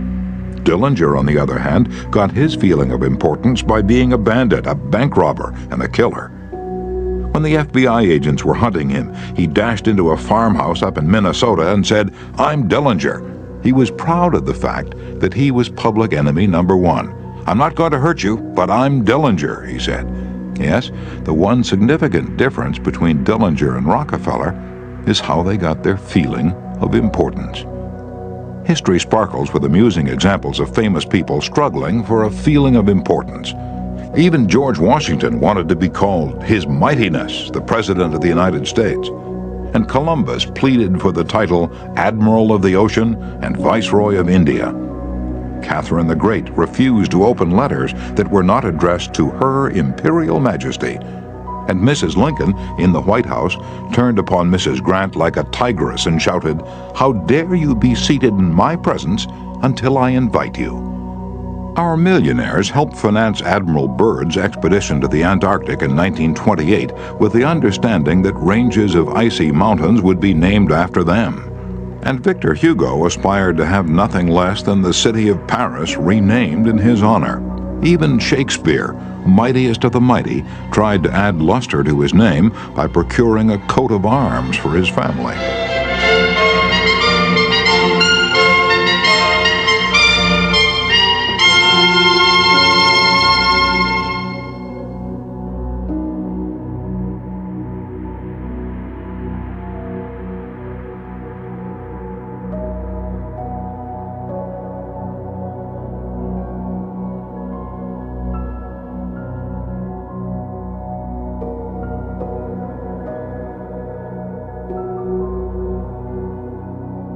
Dillinger, on the other hand, got his feeling of importance by being a bandit, a bank robber, and a killer. When the FBI agents were hunting him, he dashed into a farmhouse up in Minnesota and said, "I'm Dillinger." He was proud of the fact that he was public enemy number one. "I'm not going to hurt you, but I'm Dillinger," he said. Yes, the one significant difference between Dillinger and Rockefeller is how they got their feeling of importance. History sparkles with amusing examples of famous people struggling for a feeling of importance. Even George Washington wanted to be called His Mightiness, the President of the United States. And Columbus pleaded for the title Admiral of the Ocean and Viceroy of India. Catherine the Great refused to open letters that were not addressed to Her Imperial Majesty. And Mrs. Lincoln, in the White House, turned upon Mrs. Grant like a tigress and shouted, "How dare you be seated in my presence until I invite you?" Our millionaires helped finance Admiral Byrd's expedition to the Antarctic in 1928 with the understanding that ranges of icy mountains would be named after them. And Victor Hugo aspired to have nothing less than the city of Paris renamed in his honor. Even Shakespeare, mightiest of the mighty, tried to add luster to his name by procuring a coat of arms for his family.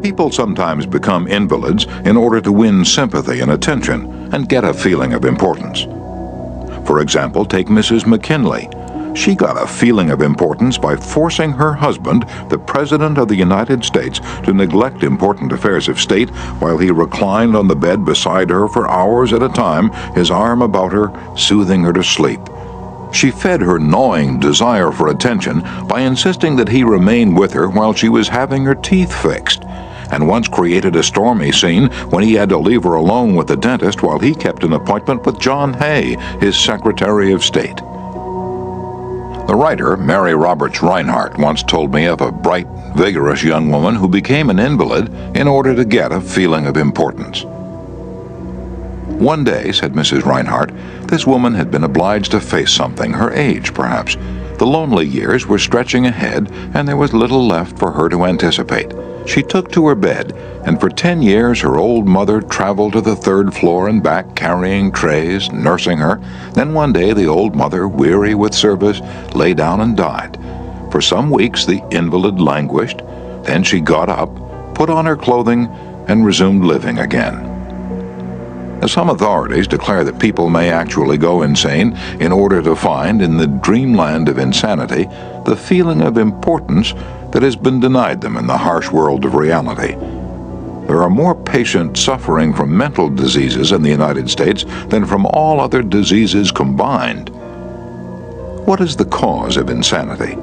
People sometimes become invalids in order to win sympathy and attention and get a feeling of importance. For example, take Mrs. McKinley. She got a feeling of importance by forcing her husband, the President of the United States, to neglect important affairs of state while he reclined on the bed beside her for hours at a time, his arm about her, soothing her to sleep. She fed her gnawing desire for attention by insisting that he remain with her while she was having her teeth fixed, and once created a stormy scene when he had to leave her alone with the dentist while he kept an appointment with John Hay, his Secretary of State. The writer, Mary Roberts Reinhardt, once told me of a bright, vigorous young woman who became an invalid in order to get a feeling of importance. "One day," said Mrs. Reinhardt, "this woman had been obliged to face something, her age perhaps. The lonely years were stretching ahead, and there was little left for her to anticipate. She took to her bed, and for 10 years her old mother traveled to the 3rd floor and back carrying trays, nursing her. Then one day the old mother, weary with service, lay down and died. For some weeks the invalid languished. Then she got up, put on her clothing, and resumed living again." Some authorities declare that people may actually go insane in order to find, in the dreamland of insanity, the feeling of importance that has been denied them in the harsh world of reality. There are more patients suffering from mental diseases in the United States than from all other diseases combined. What is the cause of insanity?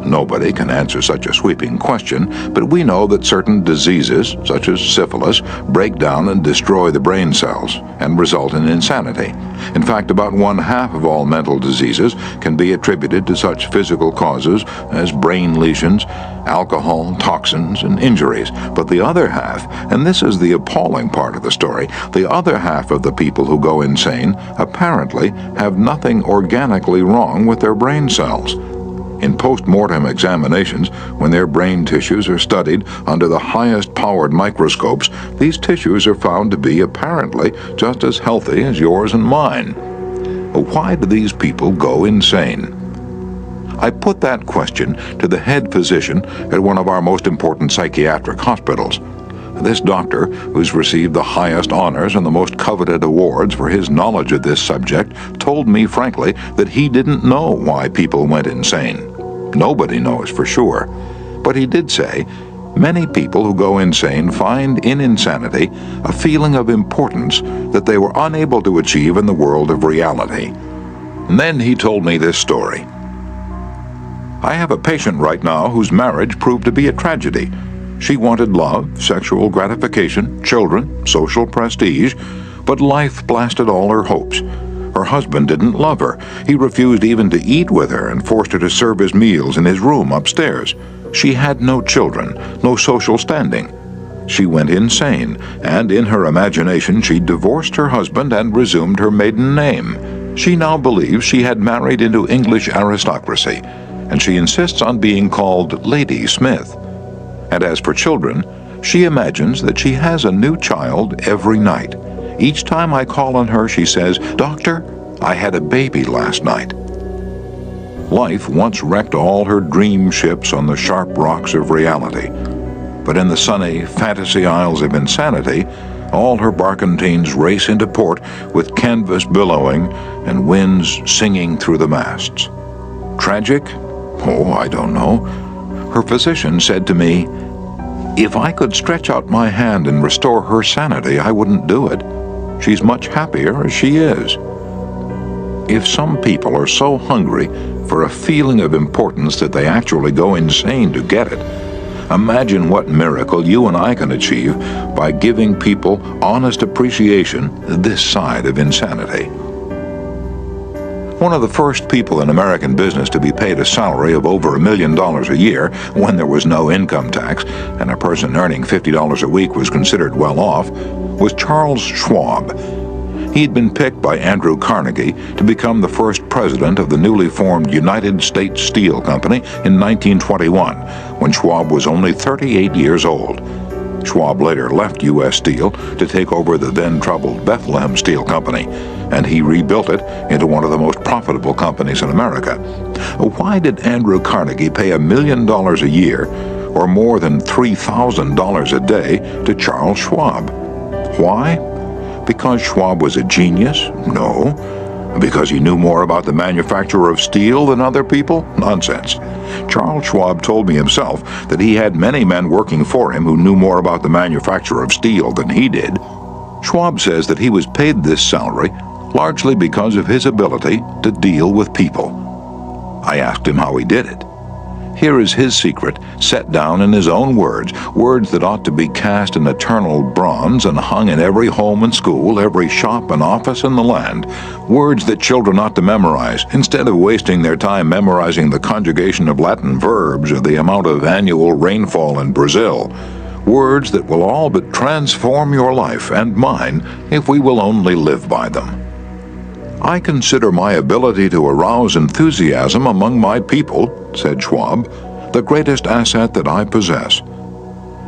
Nobody can answer such a sweeping question, but we know that certain diseases, such as syphilis, break down and destroy the brain cells and result in insanity. In fact, about 1/2 of all mental diseases can be attributed to such physical causes as brain lesions, alcohol, toxins, and injuries. But the other half, and this is the appalling part of the story, the other half of the people who go insane apparently have nothing organically wrong with their brain cells. In post-mortem examinations, when their brain tissues are studied under the highest-powered microscopes, these tissues are found to be apparently just as healthy as yours and mine. Why do these people go insane? I put that question to the head physician at one of our most important psychiatric hospitals. This doctor, who's received the highest honors and the most coveted awards for his knowledge of this subject, told me frankly that he didn't know why people went insane. Nobody knows for sure. But he did say, many people who go insane find in insanity a feeling of importance that they were unable to achieve in the world of reality. And then he told me this story. I have a patient right now whose marriage proved to be a tragedy. She wanted love, sexual gratification, children, social prestige, but life blasted all her hopes. Her husband didn't love her. He refused even to eat with her and forced her to serve his meals in his room upstairs. She had no children, no social standing. She went insane, and in her imagination she divorced her husband and resumed her maiden name. She now believes she had married into English aristocracy, and she insists on being called Lady Smith. And as for children, she imagines that she has a new child every night. Each time I call on her, she says, "Doctor, I had a baby last night." Life once wrecked all her dream ships on the sharp rocks of reality. But in the sunny fantasy isles of insanity, all her barkentines race into port with canvas billowing and winds singing through the masts. Tragic? Oh, I don't know. Her physician said to me, "If I could stretch out my hand and restore her sanity, I wouldn't do it. She's much happier as she is." If some people are so hungry for a feeling of importance that they actually go insane to get it, imagine what miracle you and I can achieve by giving people honest appreciation this side of insanity. One of the first people in American business to be paid a salary of over $1 million a year when there was no income tax and a person earning $50 a week was considered well off was Charles Schwab. He'd been picked by Andrew Carnegie to become the first president of the newly formed United States Steel Company in 1921, when Schwab was only 38 years old. Schwab later left U.S. Steel to take over the then-troubled Bethlehem Steel Company, and he rebuilt it into one of the most profitable companies in America. Why did Andrew Carnegie pay $1 million a year, or more than $3,000 a day, to Charles Schwab? Why? Because Schwab was a genius? No. Because he knew more about the manufacture of steel than other people? Nonsense. Charles Schwab told me himself that he had many men working for him who knew more about the manufacture of steel than he did. Schwab says that he was paid this salary largely because of his ability to deal with people. I asked him how he did it. Here is his secret, set down in his own words, words that ought to be cast in eternal bronze and hung in every home and school, every shop and office in the land, words that children ought to memorize, instead of wasting their time memorizing the conjugation of Latin verbs or the amount of annual rainfall in Brazil. Words that will all but transform your life and mine if we will only live by them. "I consider my ability to arouse enthusiasm among my people," said Schwab, "the greatest asset that I possess.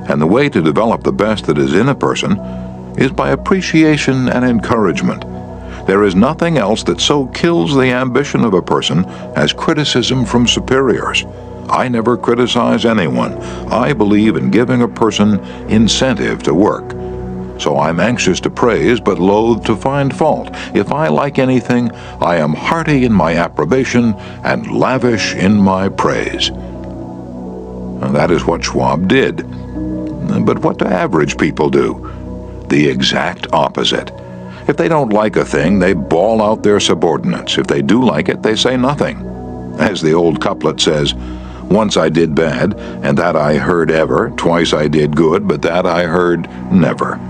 And the way to develop the best that is in a person is by appreciation and encouragement. There is nothing else that so kills the ambition of a person as criticism from superiors. I never criticize anyone. I believe in giving a person incentive to work. So I'm anxious to praise, but loath to find fault. If I like anything, I am hearty in my approbation and lavish in my praise." And that is what Schwab did. But what do average people do? The exact opposite. If they don't like a thing, they bawl out their subordinates. If they do like it, they say nothing. As the old couplet says, "Once I did bad, and that I heard ever. Twice I did good, but that I heard never."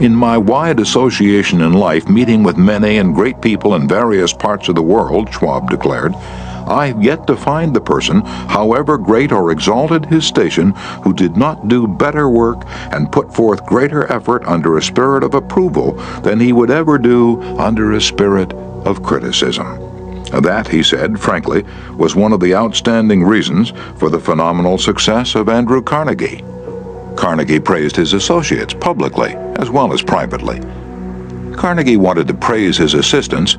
In my wide association in life, meeting with many and great people in various parts of the world, Schwab declared, I have yet to find the person, however great or exalted his station, who did not do better work and put forth greater effort under a spirit of approval than he would ever do under a spirit of criticism. That, he said, frankly, was one of the outstanding reasons for the phenomenal success of Andrew Carnegie. Carnegie praised his associates publicly as well as privately. Carnegie wanted to praise his assistants,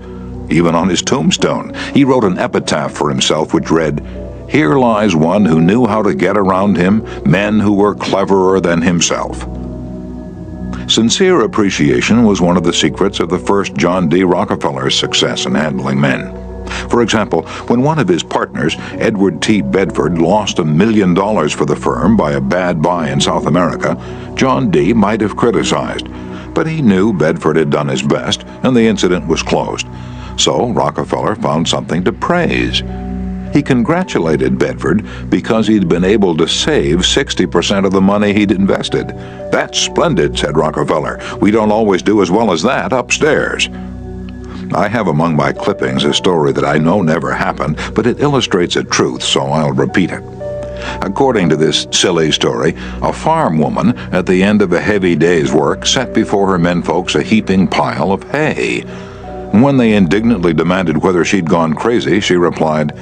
even on his tombstone. He wrote an epitaph for himself which read, "Here lies one who knew how to get around him men who were cleverer than himself." Sincere appreciation was one of the secrets of the first John D. Rockefeller's success in handling men. For example, when one of his partners, Edward T. Bedford, lost $1 million for the firm by a bad buy in South America, John D. might have criticized, but he knew Bedford had done his best and the incident was closed. So Rockefeller found something to praise. He congratulated Bedford because he'd been able to save 60% of the money he'd invested. "That's splendid," said Rockefeller. "We don't always do as well as that upstairs." I have among my clippings a story that I know never happened, but it illustrates a truth, so I'll repeat it. According to this silly story, a farm woman at the end of a heavy day's work set before her menfolks a heaping pile of hay. When they indignantly demanded whether she'd gone crazy, she replied,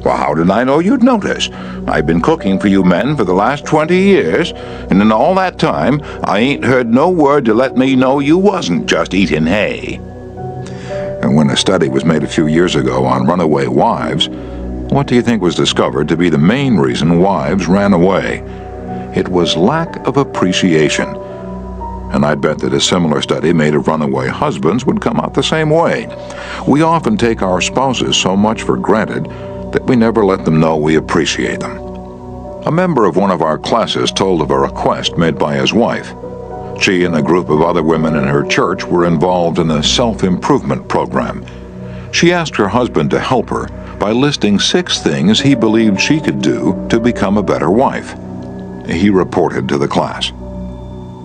"Well, how did I know you'd notice? I've been cooking for you men for the last 20 years, and in all that time, I ain't heard no word to let me know you wasn't just eating hay." And when a study was made a few years ago on runaway wives, what do you think was discovered to be the main reason wives ran away? It was lack of appreciation. And I'd bet that a similar study made of runaway husbands would come out the same way. We often take our spouses so much for granted that we never let them know we appreciate them. A member of one of our classes told of a request made by his wife. She and a group of other women in her church were involved in a self-improvement program. She asked her husband to help her by listing 6 things he believed she could do to become a better wife. He reported to the class.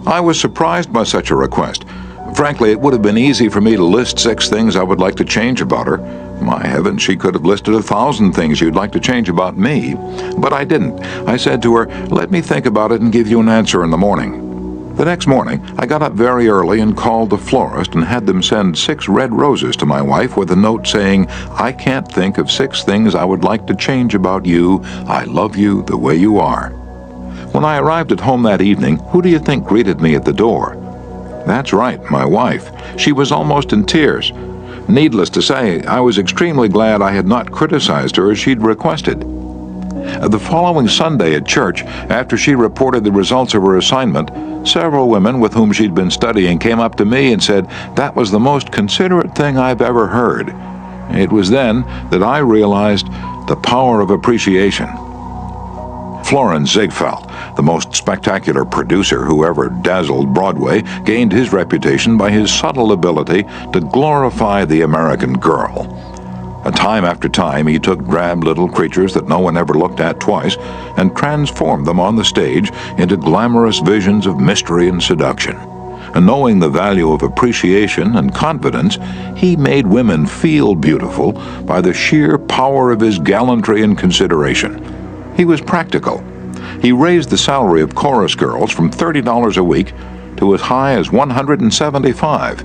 I was surprised by such a request. Frankly, it would have been easy for me to list 6 things I would like to change about her. My heavens, she could have listed 1,000 things you'd like to change about me. But I didn't. I said to her, "Let me think about it and give you an answer in the morning." The next morning, I got up very early and called the florist and had them send 6 red roses to my wife with a note saying, "I can't think of 6 things I would like to change about you. I love you the way you are." When I arrived at home that evening, who do you think greeted me at the door? That's right, my wife. She was almost in tears. Needless to say, I was extremely glad I had not criticized her as she'd requested. The following Sunday at church, after she reported the results of her assignment, several women with whom she'd been studying came up to me and said, "That was the most considerate thing I've ever heard." It was then that I realized the power of appreciation. Florin Ziegfeld, the most spectacular producer who ever dazzled Broadway, gained his reputation by his subtle ability to glorify the American girl. Time after time, he took drab little creatures that no one ever looked at twice and transformed them on the stage into glamorous visions of mystery and seduction. And knowing the value of appreciation and confidence, he made women feel beautiful by the sheer power of his gallantry and consideration. He was practical. He raised the salary of chorus girls from $30 a week to as high as $175.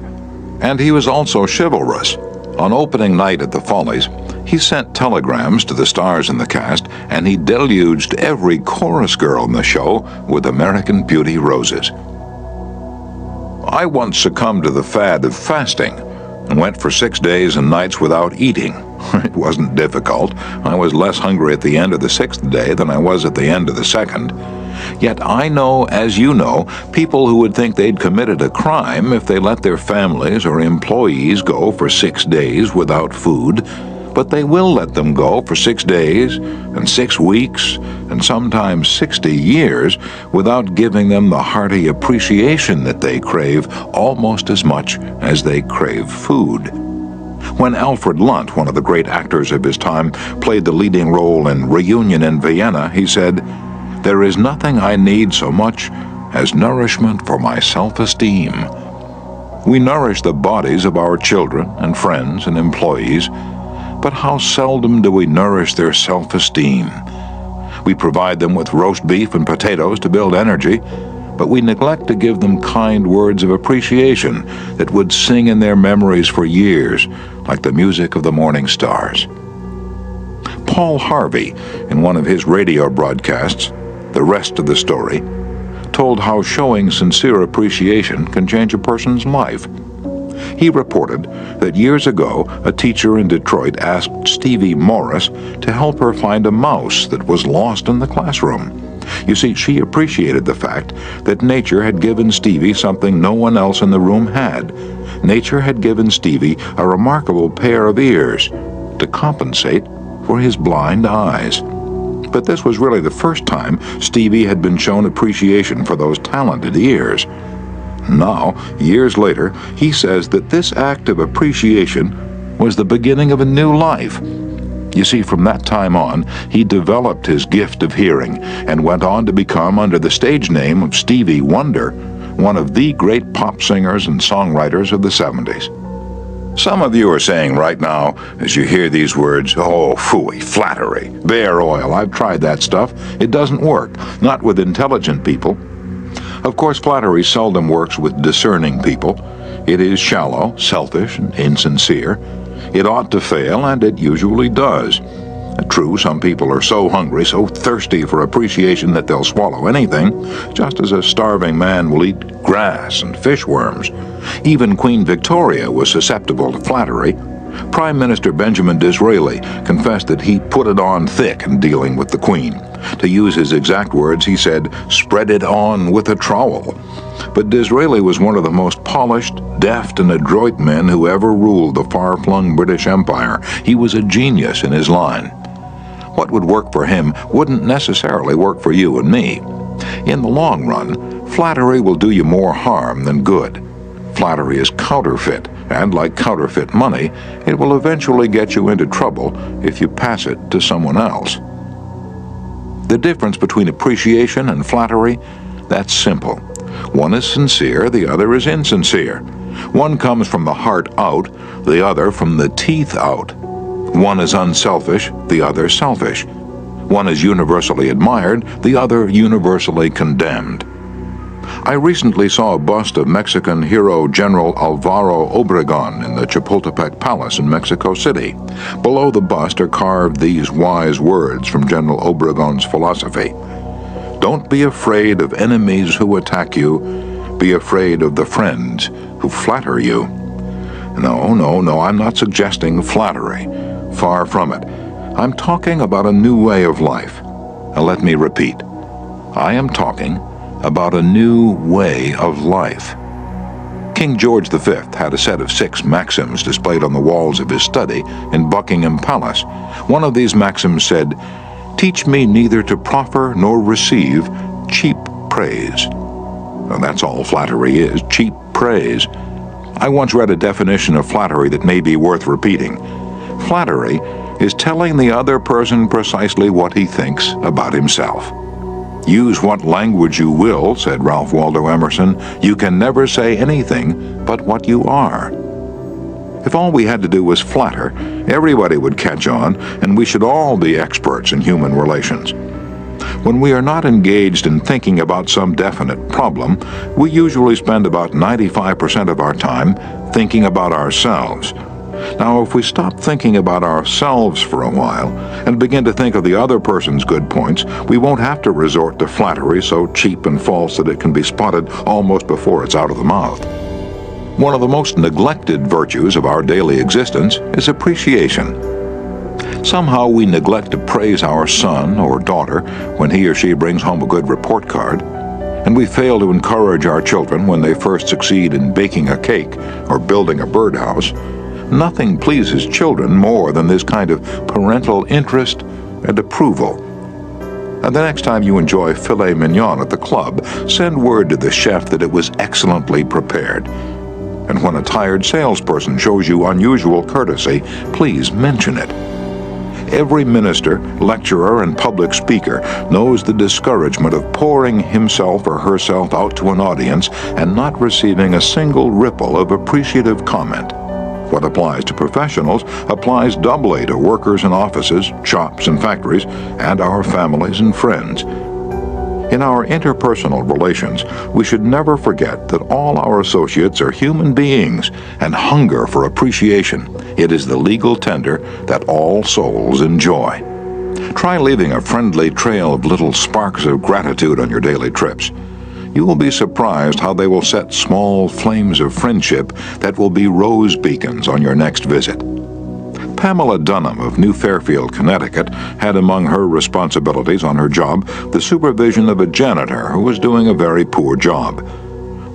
And he was also chivalrous. On opening night at the Follies, he sent telegrams to the stars in the cast, and he deluged every chorus girl in the show with American Beauty roses. I once succumbed to the fad of fasting and went for 6 days and nights without eating. It wasn't difficult. I was less hungry at the end of the 6th day than I was at the end of the 2nd. Yet I know, as you know, people who would think they'd committed a crime if they let their families or employees go for 6 days without food, but they will let them go for 6 days and 6 weeks and sometimes 60 years without giving them the hearty appreciation that they crave almost as much as they crave food. When Alfred Lunt, one of the great actors of his time, played the leading role in Reunion in Vienna, he said, "There is nothing I need so much as nourishment for my self-esteem." We nourish the bodies of our children and friends and employees, but how seldom do we nourish their self-esteem? We provide them with roast beef and potatoes to build energy, but we neglect to give them kind words of appreciation that would sing in their memories for years, like the music of the morning stars. Paul Harvey, in one of his radio broadcasts, The Rest of the Story, told how showing sincere appreciation can change a person's life. He reported that years ago, a teacher in Detroit asked Stevie Morris to help her find a mouse that was lost in the classroom. You see, she appreciated the fact that nature had given Stevie something no one else in the room had. Nature had given Stevie a remarkable pair of ears to compensate for his blind eyes. But this was really the first time Stevie had been shown appreciation for those talented ears. Now, years later, he says that this act of appreciation was the beginning of a new life. You see, from that time on, he developed his gift of hearing and went on to become, under the stage name of Stevie Wonder, one of the great pop singers and songwriters of the 70s. Some of you are saying right now, as you hear these words, "Oh, phooey, flattery, bear oil, I've tried that stuff. It doesn't work, not with intelligent people." Of course, flattery seldom works with discerning people. It is shallow, selfish, and insincere. It ought to fail, and it usually does. True, some people are so hungry, so thirsty for appreciation that they'll swallow anything, just as a starving man will eat grass and fish worms. Even Queen Victoria was susceptible to flattery. Prime Minister Benjamin Disraeli confessed that he put it on thick in dealing with the Queen. To use his exact words, he said, "Spread it on with a trowel." But Disraeli was one of the most polished, deft, and adroit men who ever ruled the far-flung British Empire. He was a genius in his line. What would work for him wouldn't necessarily work for you and me. In the long run, flattery will do you more harm than good. Flattery is counterfeit, and like counterfeit money, it will eventually get you into trouble if you pass it to someone else. The difference between appreciation and flattery, that's simple. One is sincere, the other is insincere. One comes from the heart out, the other from the teeth out. One is unselfish, the other selfish. One is universally admired, the other universally condemned. I recently saw a bust of Mexican hero General Alvaro Obregón in the Chapultepec Palace in Mexico City. Below the bust are carved these wise words from General Obregón's philosophy. "Don't be afraid of enemies who attack you. Be afraid of the friends who flatter you." No, I'm not suggesting flattery. Far from it. I'm talking about a new way of life. Now let me repeat. I am talking about a new way of life. King George V had a set of 6 maxims displayed on the walls of his study in Buckingham Palace. One of these maxims said, "Teach me neither to proffer nor receive cheap praise." Well, that's all flattery is, cheap praise. I once read a definition of flattery that may be worth repeating. Flattery is telling the other person precisely what he thinks about himself. "Use what language you will," said Ralph Waldo Emerson, "you can never say anything but what you are." If all we had to do was flatter, everybody would catch on, and we should all be experts in human relations. When we are not engaged in thinking about some definite problem, we usually spend about 95% of our time thinking about ourselves. Now, if we stop thinking about ourselves for a while and begin to think of the other person's good points, we won't have to resort to flattery so cheap and false that it can be spotted almost before it's out of the mouth. One of the most neglected virtues of our daily existence is appreciation. Somehow we neglect to praise our son or daughter when he or she brings home a good report card, and we fail to encourage our children when they first succeed in baking a cake or building a birdhouse. Nothing pleases children more than this kind of parental interest and approval. And the next time you enjoy filet mignon at the club, send word to the chef that it was excellently prepared. And when a tired salesperson shows you unusual courtesy, please mention it. Every minister, lecturer, and public speaker knows the discouragement of pouring himself or herself out to an audience and not receiving a single ripple of appreciative comment. What applies to professionals applies doubly to workers in offices, shops, and factories, and our families and friends. In our interpersonal relations, we should never forget that all our associates are human beings and hunger for appreciation. It is the legal tender that all souls enjoy. Try leaving a friendly trail of little sparks of gratitude on your daily trips. You will be surprised how they will set small flames of friendship that will be rose beacons on your next visit. Pamela Dunham of New Fairfield, Connecticut, had among her responsibilities on her job the supervision of a janitor who was doing a very poor job.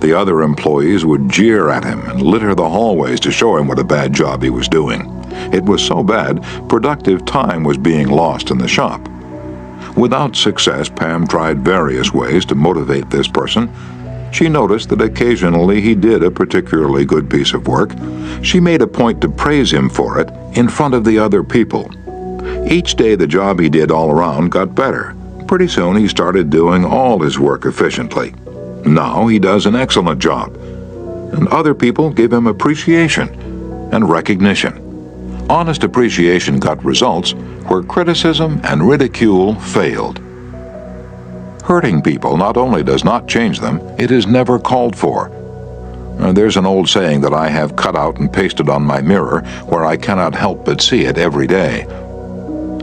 The other employees would jeer at him and litter the hallways to show him what a bad job he was doing. It was so bad, productive time was being lost in the shop. Without success, Pam tried various ways to motivate this person. She noticed that occasionally he did a particularly good piece of work. She made a point to praise him for it in front of the other people. Each day the job he did all around got better. Pretty soon he started doing all his work efficiently. Now he does an excellent job, and other people give him appreciation and recognition. Honest appreciation got results where criticism and ridicule failed. Hurting people not only does not change them, it is never called for. There's an old saying that I have cut out and pasted on my mirror where I cannot help but see it every day.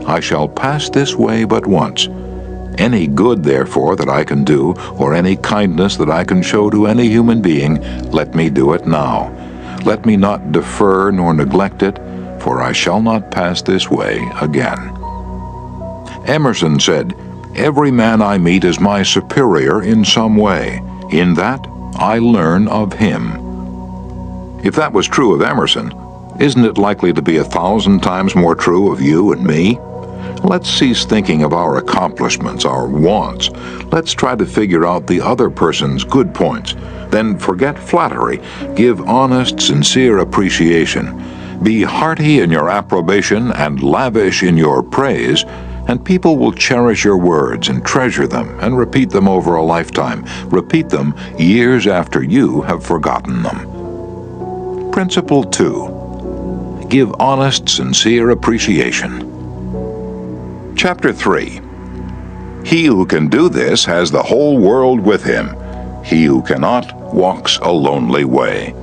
I shall pass this way but once. Any good, therefore, that I can do, or any kindness that I can show to any human being, let me do it now. Let me not defer nor neglect it, for I shall not pass this way again. Emerson said, "Every man I meet is my superior in some way. In that, I learn of him." If that was true of Emerson, isn't it likely to be 1,000 times more true of you and me? Let's cease thinking of our accomplishments, our wants. Let's try to figure out the other person's good points. Then forget flattery. Give honest, sincere appreciation. Be hearty in your approbation and lavish in your praise, and people will cherish your words and treasure them and repeat them over a lifetime. Repeat them years after you have forgotten them. Principle 2. Give honest, sincere appreciation. Chapter 3. He who can do this has the whole world with him. He who cannot walks a lonely way.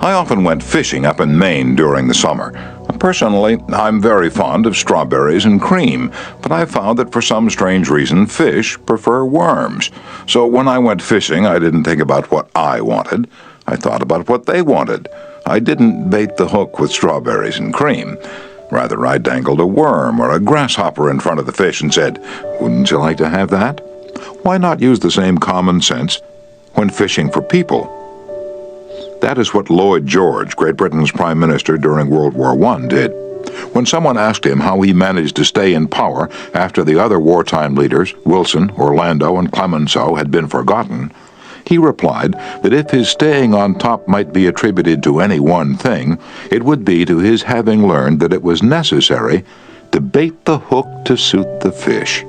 I often went fishing up in Maine during the summer. Personally, I'm very fond of strawberries and cream, but I found that for some strange reason fish prefer worms. So when I went fishing, I didn't think about what I wanted. I thought about what they wanted. I didn't bait the hook with strawberries and cream. Rather, I dangled a worm or a grasshopper in front of the fish and said, "Wouldn't you like to have that?" Why not use the same common sense when fishing for people? That is what Lloyd George, Great Britain's Prime Minister during World War I, did. When someone asked him how he managed to stay in power after the other wartime leaders, Wilson, Orlando, and Clemenceau, had been forgotten, he replied that if his staying on top might be attributed to any one thing, it would be to his having learned that it was necessary to bait the hook to suit the fish.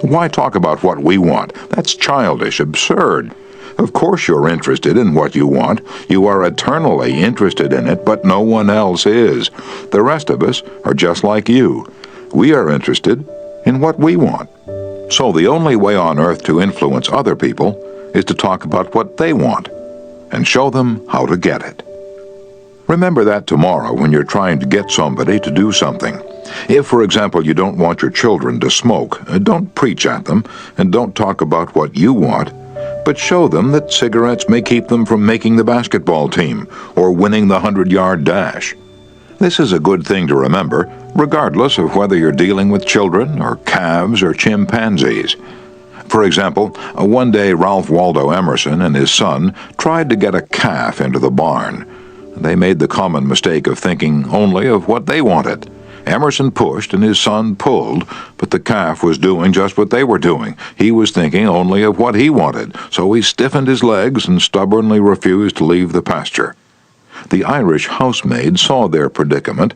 Why talk about what we want? That's childish, absurd. Of course you're interested in what you want. You are eternally interested in it, but no one else is. The rest of us are just like you. We are interested in what we want. So the only way on earth to influence other people is to talk about what they want and show them how to get it. Remember that tomorrow when you're trying to get somebody to do something. If, for example, you don't want your children to smoke, don't preach at them and don't talk about what you want, but show them that cigarettes may keep them from making the basketball team or winning the 100-yard dash. This is a good thing to remember, regardless of whether you're dealing with children or calves or chimpanzees. For example, one day Ralph Waldo Emerson and his son tried to get a calf into the barn. They made the common mistake of thinking only of what they wanted. Emerson pushed and his son pulled, but the calf was doing just what they were doing. He was thinking only of what he wanted, so he stiffened his legs and stubbornly refused to leave the pasture. The Irish housemaid saw their predicament.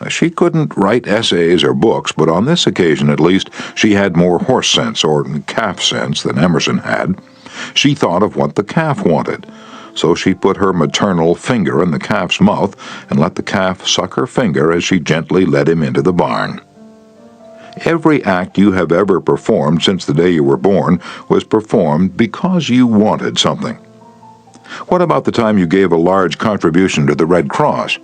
She couldn't write essays or books, but on this occasion at least she had more horse sense or calf sense than Emerson had. She thought of what the calf wanted. So she put her maternal finger in the calf's mouth and let the calf suck her finger as she gently led him into the barn. Every act you have ever performed since the day you were born was performed because you wanted something. What about the time you gave a large contribution to the Red Cross?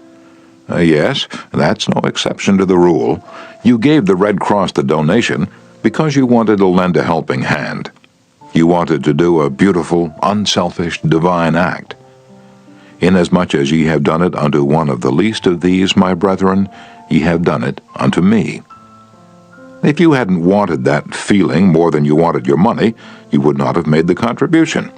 Yes, that's no exception to the rule. You gave the Red Cross the donation because you wanted to lend a helping hand. You wanted to do a beautiful, unselfish, divine act. Inasmuch as ye have done it unto one of the least of these, my brethren, ye have done it unto me. If you hadn't wanted that feeling more than you wanted your money, you would not have made the contribution.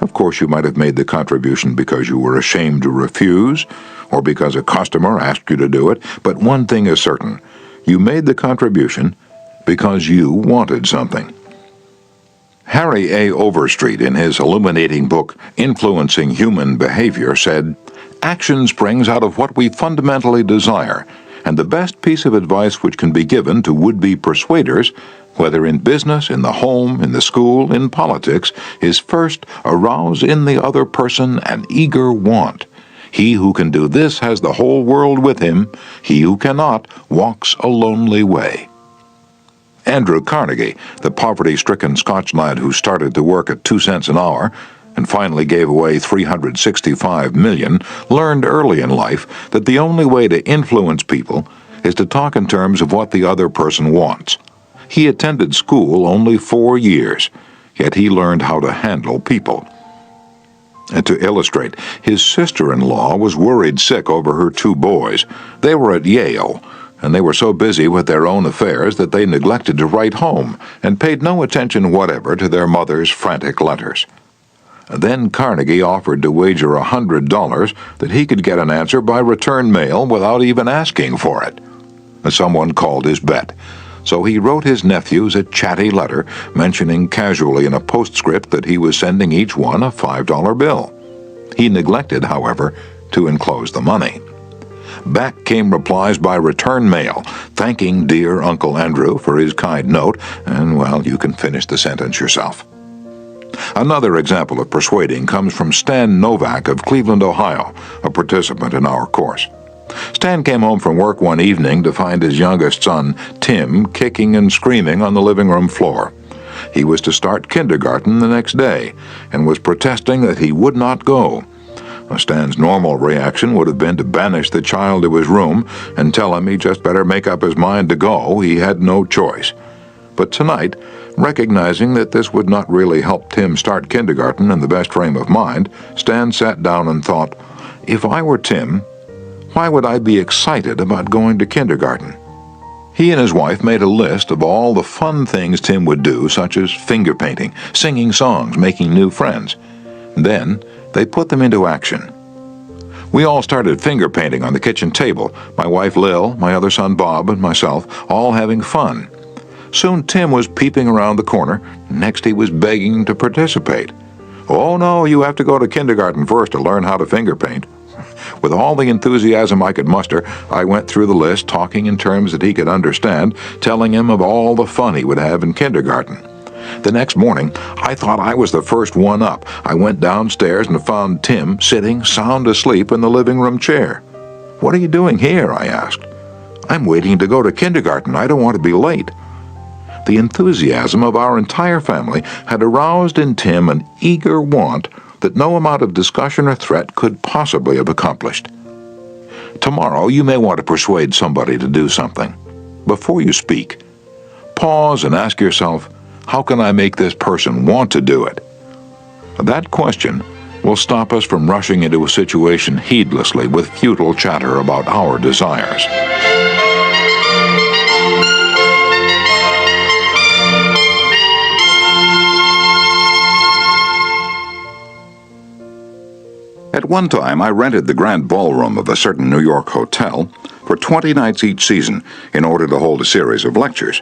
Of course, you might have made the contribution because you were ashamed to refuse, or because a customer asked you to do it, but one thing is certain. You made the contribution because you wanted something. Harry A. Overstreet, in his illuminating book, Influencing Human Behavior, said, "Action springs out of what we fundamentally desire, and the best piece of advice which can be given to would-be persuaders, whether in business, in the home, in the school, in politics, is first arouse in the other person an eager want. He who can do this has the whole world with him. He who cannot walks a lonely way. Andrew Carnegie, the poverty-stricken Scotch lad who started to work at 2 cents an hour and finally gave away $365 million, learned early in life that the only way to influence people is to talk in terms of what the other person wants. He attended school only 4 years, yet he learned how to handle people. And to illustrate, his sister-in-law was worried sick over her 2 boys. They were at Yale, and they were so busy with their own affairs that they neglected to write home and paid no attention whatever to their mother's frantic letters. Then Carnegie offered to wager $100 that he could get an answer by return mail without even asking for it. Someone called his bet, so he wrote his nephews a chatty letter mentioning casually in a postscript that he was sending each one a $5 bill. He neglected, however, to enclose the money. Back came replies by return mail, thanking dear Uncle Andrew for his kind note, and, well, you can finish the sentence yourself. Another example of persuading comes from Stan Novak of Cleveland, Ohio, a participant in our course. Stan came home from work one evening to find his youngest son, Tim, kicking and screaming on the living room floor. He was to start kindergarten the next day and was protesting that he would not go. Stan's normal reaction would have been to banish the child to his room and tell him he just better make up his mind to go. He had no choice. But tonight, recognizing that this would not really help Tim start kindergarten in the best frame of mind, Stan sat down and thought, if I were Tim, why would I be excited about going to kindergarten? He and his wife made a list of all the fun things Tim would do, such as finger painting, singing songs, making new friends. Then they put them into action. We all started finger painting on the kitchen table, my wife Lil, my other son Bob, and myself, all having fun. Soon Tim was peeping around the corner. Next he was begging to participate. Oh no, you have to go to kindergarten first to learn how to finger paint. With all the enthusiasm I could muster, I went through the list, talking in terms that he could understand, telling him of all the fun he would have in kindergarten. The next morning, I thought I was the first one up. I went downstairs and found Tim sitting sound asleep in the living room chair. "What are you doing here?" I asked. "I'm waiting to go to kindergarten. I don't want to be late." The enthusiasm of our entire family had aroused in Tim an eager want that no amount of discussion or threat could possibly have accomplished. Tomorrow you may want to persuade somebody to do something. Before you speak, pause and ask yourself, how can I make this person want to do it? That question will stop us from rushing into a situation heedlessly with futile chatter about our desires. At one time, I rented the grand ballroom of a certain New York hotel for 20 nights each season in order to hold a series of lectures.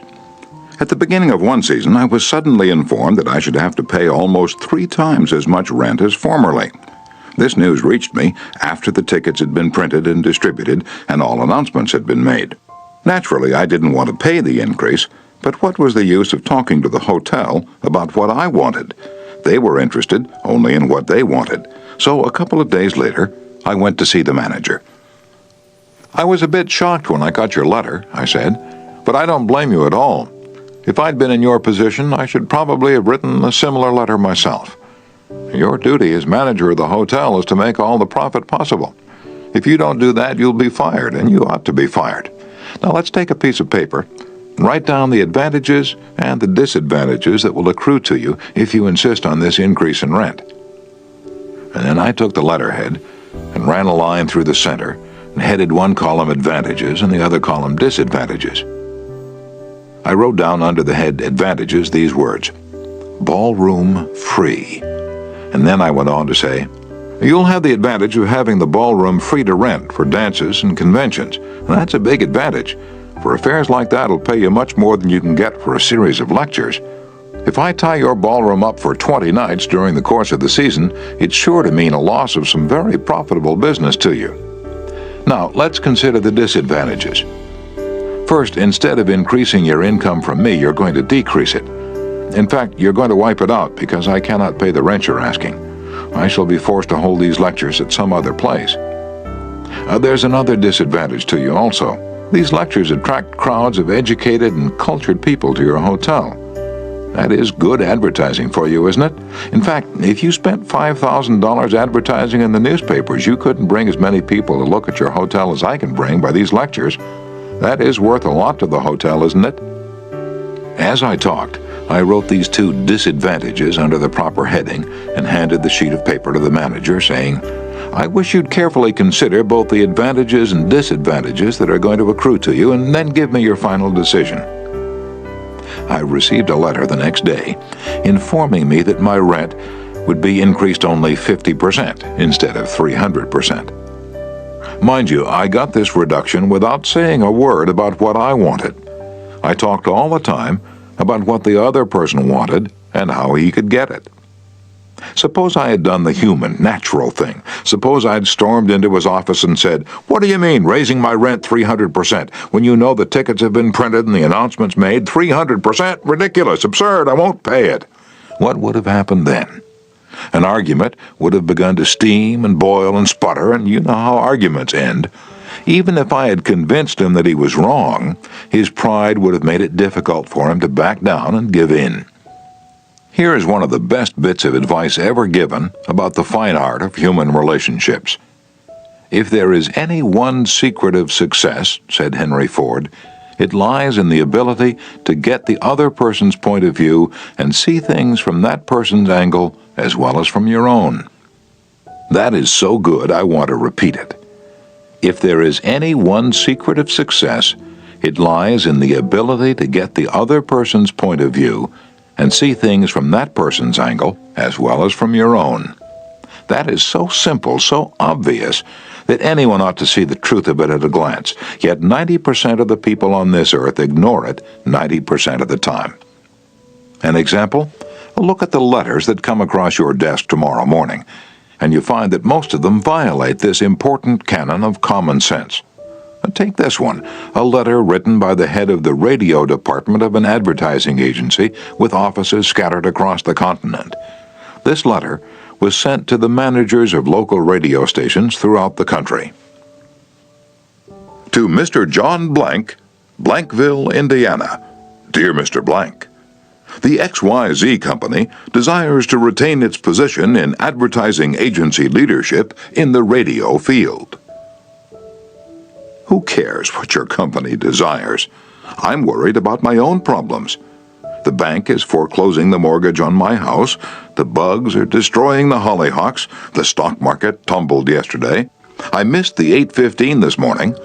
At the beginning of one season, I was suddenly informed that I should have to pay almost 3 times as much rent as formerly. This news reached me after the tickets had been printed and distributed and all announcements had been made. Naturally, I didn't want to pay the increase, but what was the use of talking to the hotel about what I wanted? They were interested only in what they wanted. So a couple of days later, I went to see the manager. "I was a bit shocked when I got your letter," I said, "but I don't blame you at all. If I'd been in your position, I should probably have written a similar letter myself. Your duty as manager of the hotel is to make all the profit possible. If you don't do that, you'll be fired, and you ought to be fired. Now let's take a piece of paper and write down the advantages and the disadvantages that will accrue to you if you insist on this increase in rent." And then I took the letterhead and ran a line through the center and headed one column advantages and the other column disadvantages. I wrote down under the head advantages these words, "Ballroom free." And then I went on to say, "You'll have the advantage of having the ballroom free to rent for dances and conventions. And that's a big advantage. For affairs like that will pay you much more than you can get for a series of lectures. If I tie your ballroom up for 20 nights during the course of the season, it's sure to mean a loss of some very profitable business to you. Now, let's consider the disadvantages. First, instead of increasing your income from me, you're going to decrease it. In fact, you're going to wipe it out because I cannot pay the rent you're asking. I shall be forced to hold these lectures at some other place. There's another disadvantage to you also. These lectures attract crowds of educated and cultured people to your hotel. That is good advertising for you, isn't it? In fact, if you spent $5,000 advertising in the newspapers, you couldn't bring as many people to look at your hotel as I can bring by these lectures. That is worth a lot to the hotel, isn't it? As I talked, I wrote these two disadvantages under the proper heading and handed the sheet of paper to the manager, saying, I wish you'd carefully consider both the advantages and disadvantages that are going to accrue to you, and then give me your final decision. I received a letter the next day informing me that my rent would be increased only 50% instead of 300%. Mind you, I got this reduction without saying a word about what I wanted. I talked all the time about what the other person wanted and how he could get it. Suppose I had done the human, natural thing. Suppose I'd stormed into his office and said, What do you mean, raising my rent 300%, when you know the tickets have been printed and the announcements made? 300%? Ridiculous, absurd, I won't pay it. What would have happened then? An argument would have begun to steam and boil and sputter, and you know how arguments end. Even if I had convinced him that he was wrong, his pride would have made it difficult for him to back down and give in. Here is one of the best bits of advice ever given about the fine art of human relationships. If there is any one secret of success, said Henry Ford, it lies in the ability to get the other person's point of view and see things from that person's angle as well as from your own. That is so good, I want to repeat it. If there is any one secret of success, it lies in the ability to get the other person's point of view and see things from that person's angle as well as from your own. That is so simple, so obvious, that anyone ought to see the truth of it at a glance, yet 90% of the people on this earth ignore it 90% of the time. An example? Look at the letters that come across your desk tomorrow morning, and you find that most of them violate this important canon of common sense. Take this one, a letter written by the head of the radio department of an advertising agency with offices scattered across the continent. This letter was sent to the managers of local radio stations throughout the country. To Mr. John Blank, Blankville, Indiana. Dear Mr. Blank, the XYZ Company desires to retain its position in advertising agency leadership in the radio field. Who cares what your company desires? I'm worried about my own problems. The bank is foreclosing the mortgage on my house. The bugs are destroying the hollyhocks. The stock market tumbled yesterday. I missed the 8:15 this morning.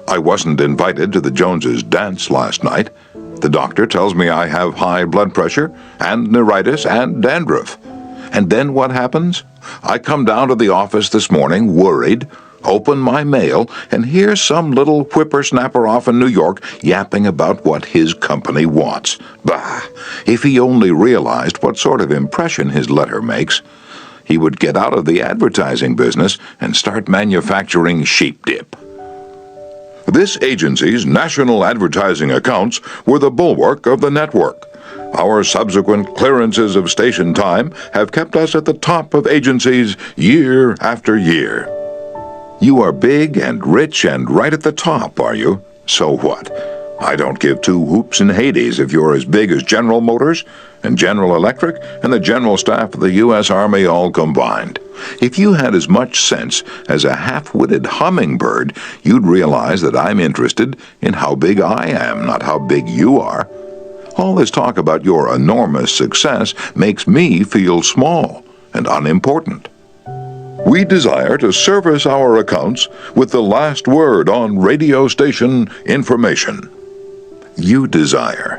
I wasn't invited to the Joneses' dance last night. The doctor tells me I have high blood pressure and neuritis and dandruff. And then what happens? I come down to the office this morning worried, open my mail, and hear some little whippersnapper off in New York yapping about what his company wants. Bah! If he only realized what sort of impression his letter makes, he would get out of the advertising business and start manufacturing sheep dip. This agency's national advertising accounts were the bulwark of the network. Our subsequent clearances of station time have kept us at the top of agencies year after year. You are big and rich and right at the top, are you? So what? I don't give two hoops in Hades if you're as big as General Motors and General Electric and the General Staff of the U.S. Army all combined. If you had as much sense as a half-witted hummingbird, you'd realize that I'm interested in how big I am, not how big you are. All this talk about your enormous success makes me feel small and unimportant. We desire to service our accounts with the last word on radio station information. You desire,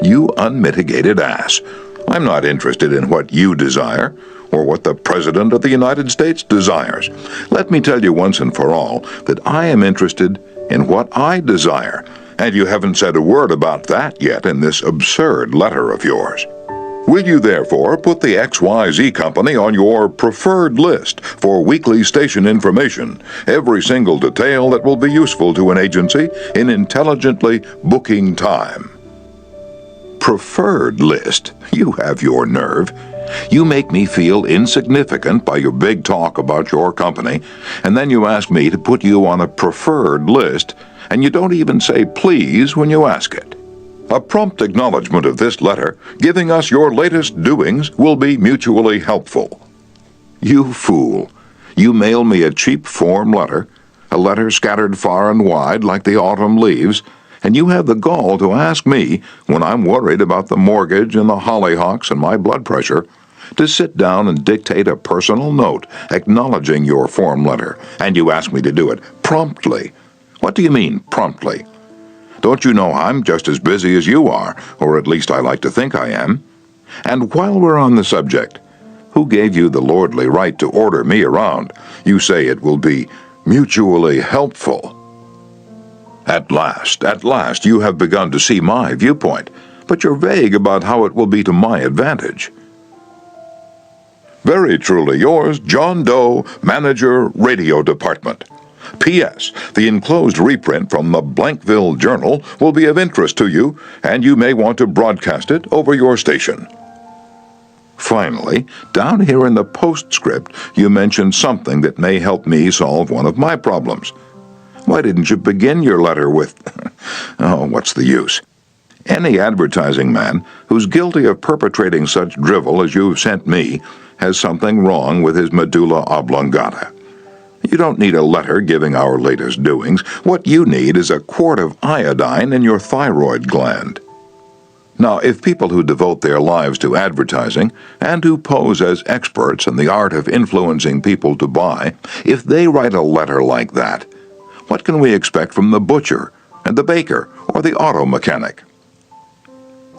you unmitigated ass. I'm not interested in what you desire or what the President of the United States desires. Let me tell you once and for all that I am interested in what I desire, and you haven't said a word about that yet in this absurd letter of yours. Will you therefore put the XYZ Company on your preferred list for weekly station information, every single detail that will be useful to an agency in intelligently booking time? Preferred list? You have your nerve. You make me feel insignificant by your big talk about your company, and then you ask me to put you on a preferred list, and you don't even say please when you ask it. A prompt acknowledgement of this letter, giving us your latest doings, will be mutually helpful. You fool. You mail me a cheap form letter, a letter scattered far and wide like the autumn leaves, and you have the gall to ask me, when I'm worried about the mortgage and the hollyhocks and my blood pressure, to sit down and dictate a personal note acknowledging your form letter, and you ask me to do it promptly. What do you mean, promptly? Don't you know I'm just as busy as you are, or at least I like to think I am? And while we're on the subject, who gave you the lordly right to order me around? You say it will be mutually helpful. At last, you have begun to see my viewpoint, but you're vague about how it will be to my advantage. Very truly yours, John Doe, Manager, Radio Department. P.S. The enclosed reprint from the Blankville Journal will be of interest to you, and you may want to broadcast it over your station. Finally, down here in the postscript, you mentioned something that may help me solve one of my problems. Why didn't you begin your letter with, oh, what's the use? Any advertising man who's guilty of perpetrating such drivel as you've sent me has something wrong with his medulla oblongata. You don't need a letter giving our latest doings. What you need is a quart of iodine in your thyroid gland. Now, if people who devote their lives to advertising and who pose as experts in the art of influencing people to buy, if they write a letter like that, what can we expect from the butcher and the baker or the auto mechanic?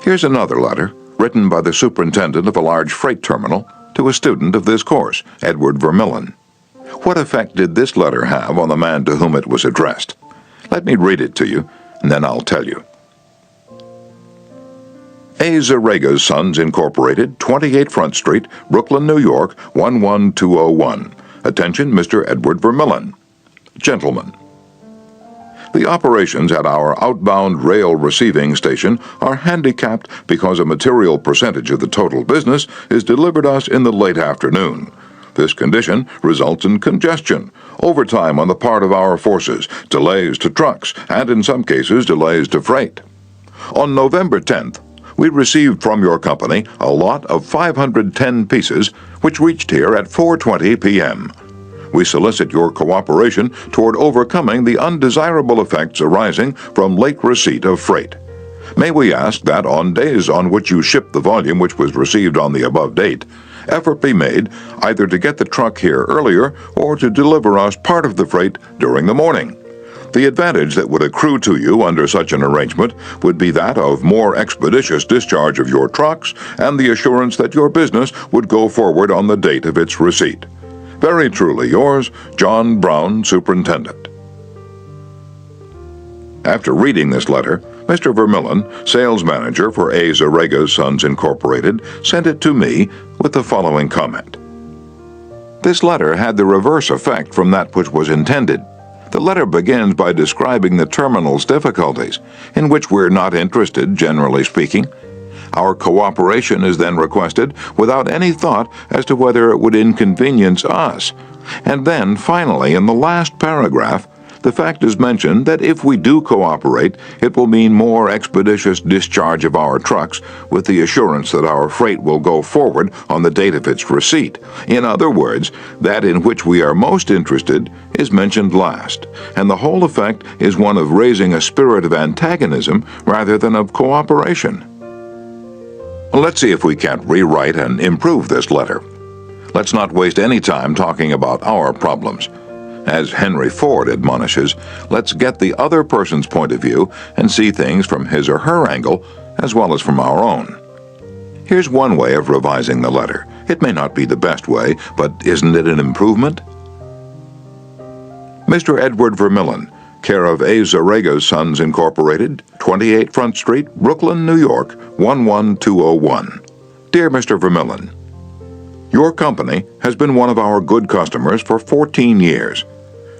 Here's another letter, written by the superintendent of a large freight terminal to a student of this course, Edward Vermillion. What effect did this letter have on the man to whom it was addressed? Let me read it to you, and then I'll tell you. A. Zarega's Sons, Incorporated, 28 Front Street, Brooklyn, New York, 11201. Attention, Mr. Edward Vermillion. Gentlemen, the operations at our outbound rail receiving station are handicapped because a material percentage of the total business is delivered us in the late afternoon. This condition results in congestion, overtime on the part of our forces, delays to trucks, and in some cases delays to freight. On November 10th, we received from your company a lot of 510 pieces, which reached here at 4:20 p.m. We solicit your cooperation toward overcoming the undesirable effects arising from late receipt of freight. May we ask that on days on which you ship the volume which was received on the above date, effort be made either to get the truck here earlier or to deliver us part of the freight during the morning. The advantage that would accrue to you under such an arrangement would be that of more expeditious discharge of your trucks and the assurance that your business would go forward on the date of its receipt. Very truly yours, John Brown, Superintendent. After reading this letter, Mr. Vermillion, sales manager for A. Zarega's Sons, Incorporated, sent it to me with the following comment. This letter had the reverse effect from that which was intended. The letter begins by describing the terminal's difficulties, in which we're not interested, generally speaking. Our cooperation is then requested without any thought as to whether it would inconvenience us. And then, finally, in the last paragraph, the fact is mentioned that if we do cooperate, it will mean more expeditious discharge of our trucks with the assurance that our freight will go forward on the date of its receipt. In other words, that in which we are most interested is mentioned last, and the whole effect is one of raising a spirit of antagonism rather than of cooperation. Let's see if we can't rewrite and improve this letter. Let's not waste any time talking about our problems. As Henry Ford admonishes, let's get the other person's point of view and see things from his or her angle as well as from our own. Here's one way of revising the letter. It may not be the best way, but isn't it an improvement? Mr. Edward Vermillion, care of A. Zarega's Sons, Incorporated, 28 Front Street, Brooklyn, New York, 11201. Dear Mr. Vermillion, your company has been one of our good customers for 14 years.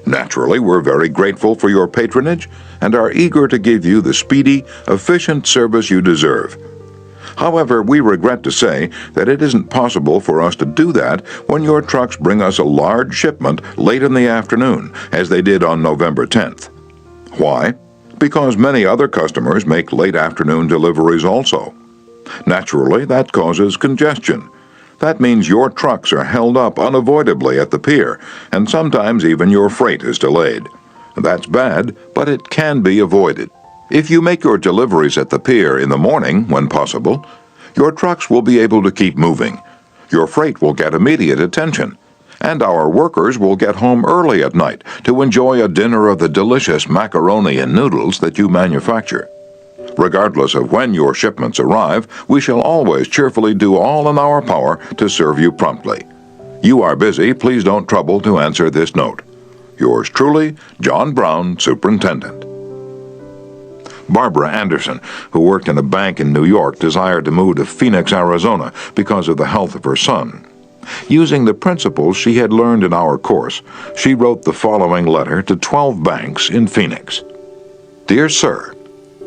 Naturally, we're very grateful for your patronage and are eager to give you the speedy, efficient service you deserve. However, we regret to say that it isn't possible for us to do that when your trucks bring us a large shipment late in the afternoon, as they did on November 10th. Why? Because many other customers make late afternoon deliveries also. Naturally, that causes congestion. That means your trucks are held up unavoidably at the pier, and sometimes even your freight is delayed. That's bad, but it can be avoided. If you make your deliveries at the pier in the morning, when possible, your trucks will be able to keep moving. Your freight will get immediate attention, and our workers will get home early at night to enjoy a dinner of the delicious macaroni and noodles that you manufacture. Regardless of when your shipments arrive, we shall always cheerfully do all in our power to serve you promptly. You are busy, please don't trouble to answer this note. Yours truly, John Brown, Superintendent. Barbara Anderson, who worked in a bank in New York, desired to move to Phoenix, Arizona because of the health of her son. Using the principles she had learned in our course, she wrote the following letter to 12 banks in Phoenix. Dear Sir,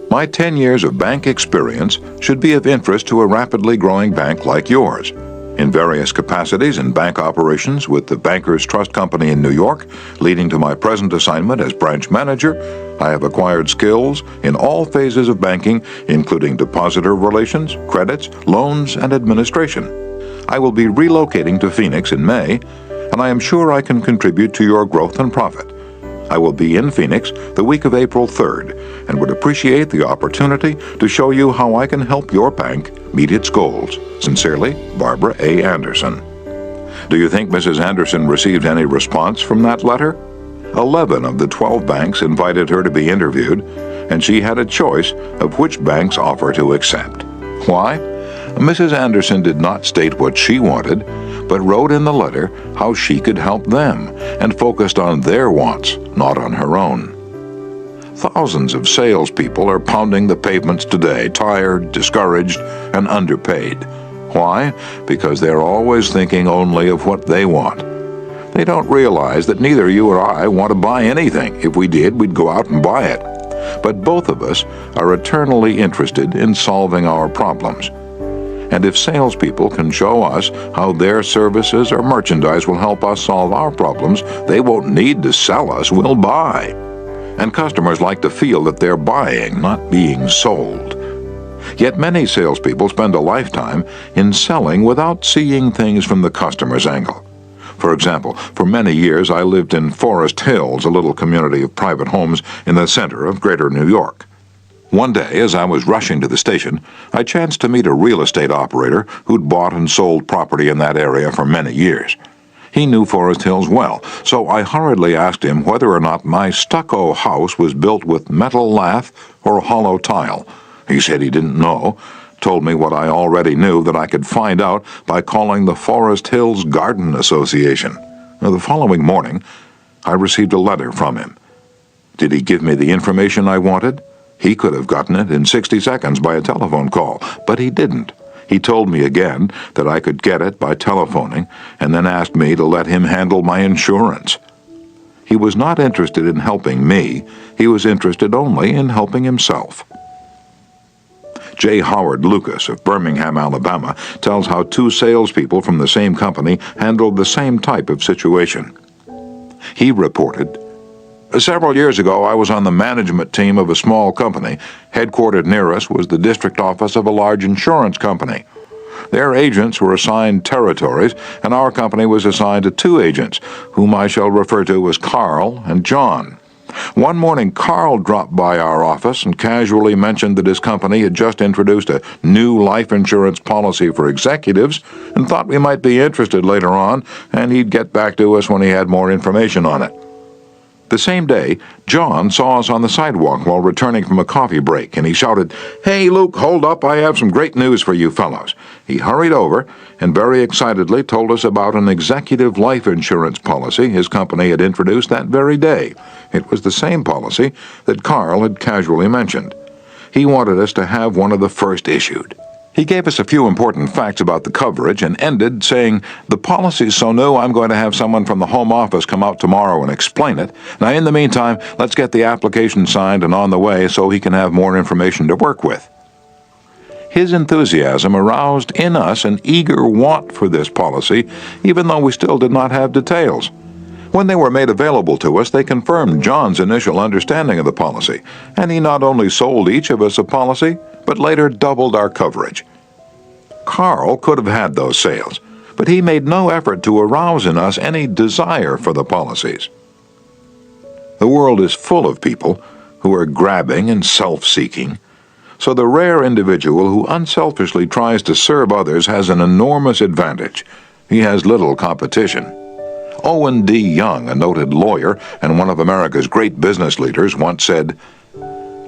my 10 years of bank experience should be of interest to a rapidly growing bank like yours. In various capacities in bank operations with the Bankers Trust Company in New York, leading to my present assignment as branch manager, I have acquired skills in all phases of banking, including depositor relations, credits, loans, and administration. I will be relocating to Phoenix in May, and I am sure I can contribute to your growth and profit. I will be in Phoenix the week of April 3rd and would appreciate the opportunity to show you how I can help your bank meet its goals. Sincerely, Barbara A. Anderson. Do you think Mrs. Anderson received any response from that letter? 11 of the 12 banks invited her to be interviewed, and she had a choice of which bank's offer to accept. Why? Mrs. Anderson did not state what she wanted, but wrote in the letter how she could help them and focused on their wants, not on her own. Thousands of salespeople are pounding the pavements today, tired, discouraged, and underpaid. Why? Because they're always thinking only of what they want. They don't realize that neither you or I want to buy anything. If we did, we'd go out and buy it. But both of us are eternally interested in solving our problems. And if salespeople can show us how their services or merchandise will help us solve our problems, they won't need to sell us, we'll buy. And customers like to feel that they're buying, not being sold. Yet many salespeople spend a lifetime in selling without seeing things from the customer's angle. For example, for many years I lived in Forest Hills, a little community of private homes in the center of Greater New York. One day, as I was rushing to the station, I chanced to meet a real estate operator who'd bought and sold property in that area for many years. He knew Forest Hills well, so I hurriedly asked him whether or not my stucco house was built with metal lath or hollow tile. He said he didn't know, told me what I already knew that I could find out by calling the Forest Hills Garden Association. The following morning, I received a letter from him. Did he give me the information I wanted? He could have gotten it in 60 seconds by a telephone call, but he didn't. He told me again that I could get it by telephoning, and then asked me to let him handle my insurance. He was not interested in helping me. He was interested only in helping himself. J. Howard Lucas of Birmingham, Alabama, tells how two salespeople from the same company handled the same type of situation. He reported, Several years ago, I was on the management team of a small company. Headquartered near us was the district office of a large insurance company. Their agents were assigned territories, and our company was assigned to two agents, whom I shall refer to as Carl and John. One morning, Carl dropped by our office and casually mentioned that his company had just introduced a new life insurance policy for executives and thought we might be interested later on, and he'd get back to us when he had more information on it. The same day, John saw us on the sidewalk while returning from a coffee break, and he shouted, "Hey, Luke, hold up, I have some great news for you fellows." He hurried over and very excitedly told us about an executive life insurance policy his company had introduced that very day. It was the same policy that Carl had casually mentioned. He wanted us to have one of the first issued. He gave us a few important facts about the coverage and ended saying, "The policy's so new I'm going to have someone from the home office come out tomorrow and explain it. Now in the meantime, let's get the application signed and on the way so he can have more information to work with." His enthusiasm aroused in us an eager want for this policy, even though we still did not have details. When they were made available to us, they confirmed John's initial understanding of the policy, and he not only sold each of us a policy, but later doubled our coverage. Carl could have had those sales, but he made no effort to arouse in us any desire for the policies. The world is full of people who are grabbing and self-seeking, so the rare individual who unselfishly tries to serve others has an enormous advantage. He has little competition. Owen D. Young, a noted lawyer and one of America's great business leaders, once said,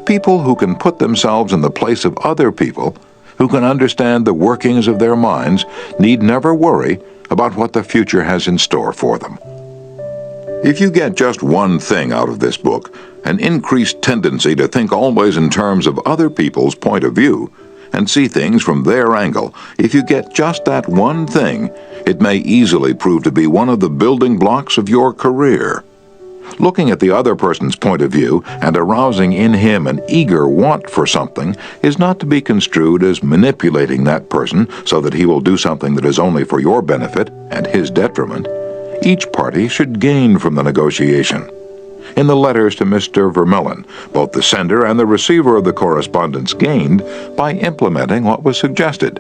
"People who can put themselves in the place of other people, who can understand the workings of their minds, need never worry about what the future has in store for them." If you get just one thing out of this book, an increased tendency to think always in terms of other people's point of view and see things from their angle, if you get just that one thing, it may easily prove to be one of the building blocks of your career. Looking at the other person's point of view and arousing in him an eager want for something is not to be construed as manipulating that person so that he will do something that is only for your benefit and his detriment. Each party should gain from the negotiation. In the letters to Mr. Vermillion, both the sender and the receiver of the correspondence gained by implementing what was suggested.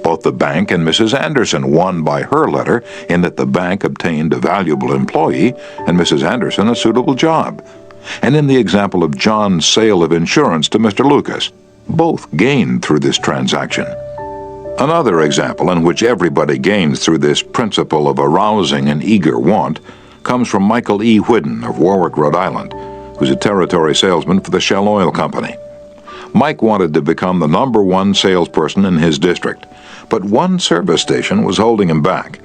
Both the bank and Mrs. Anderson won by her letter in that the bank obtained a valuable employee and Mrs. Anderson a suitable job. And in the example of John's sale of insurance to Mr. Lucas, both gained through this transaction. Another example in which everybody gains through this principle of arousing an eager want comes from Michael E. Whidden of Warwick, Rhode Island, who's a territory salesman for the Shell Oil Company. Mike wanted to become the #1 salesperson in his district, but one service station was holding him back.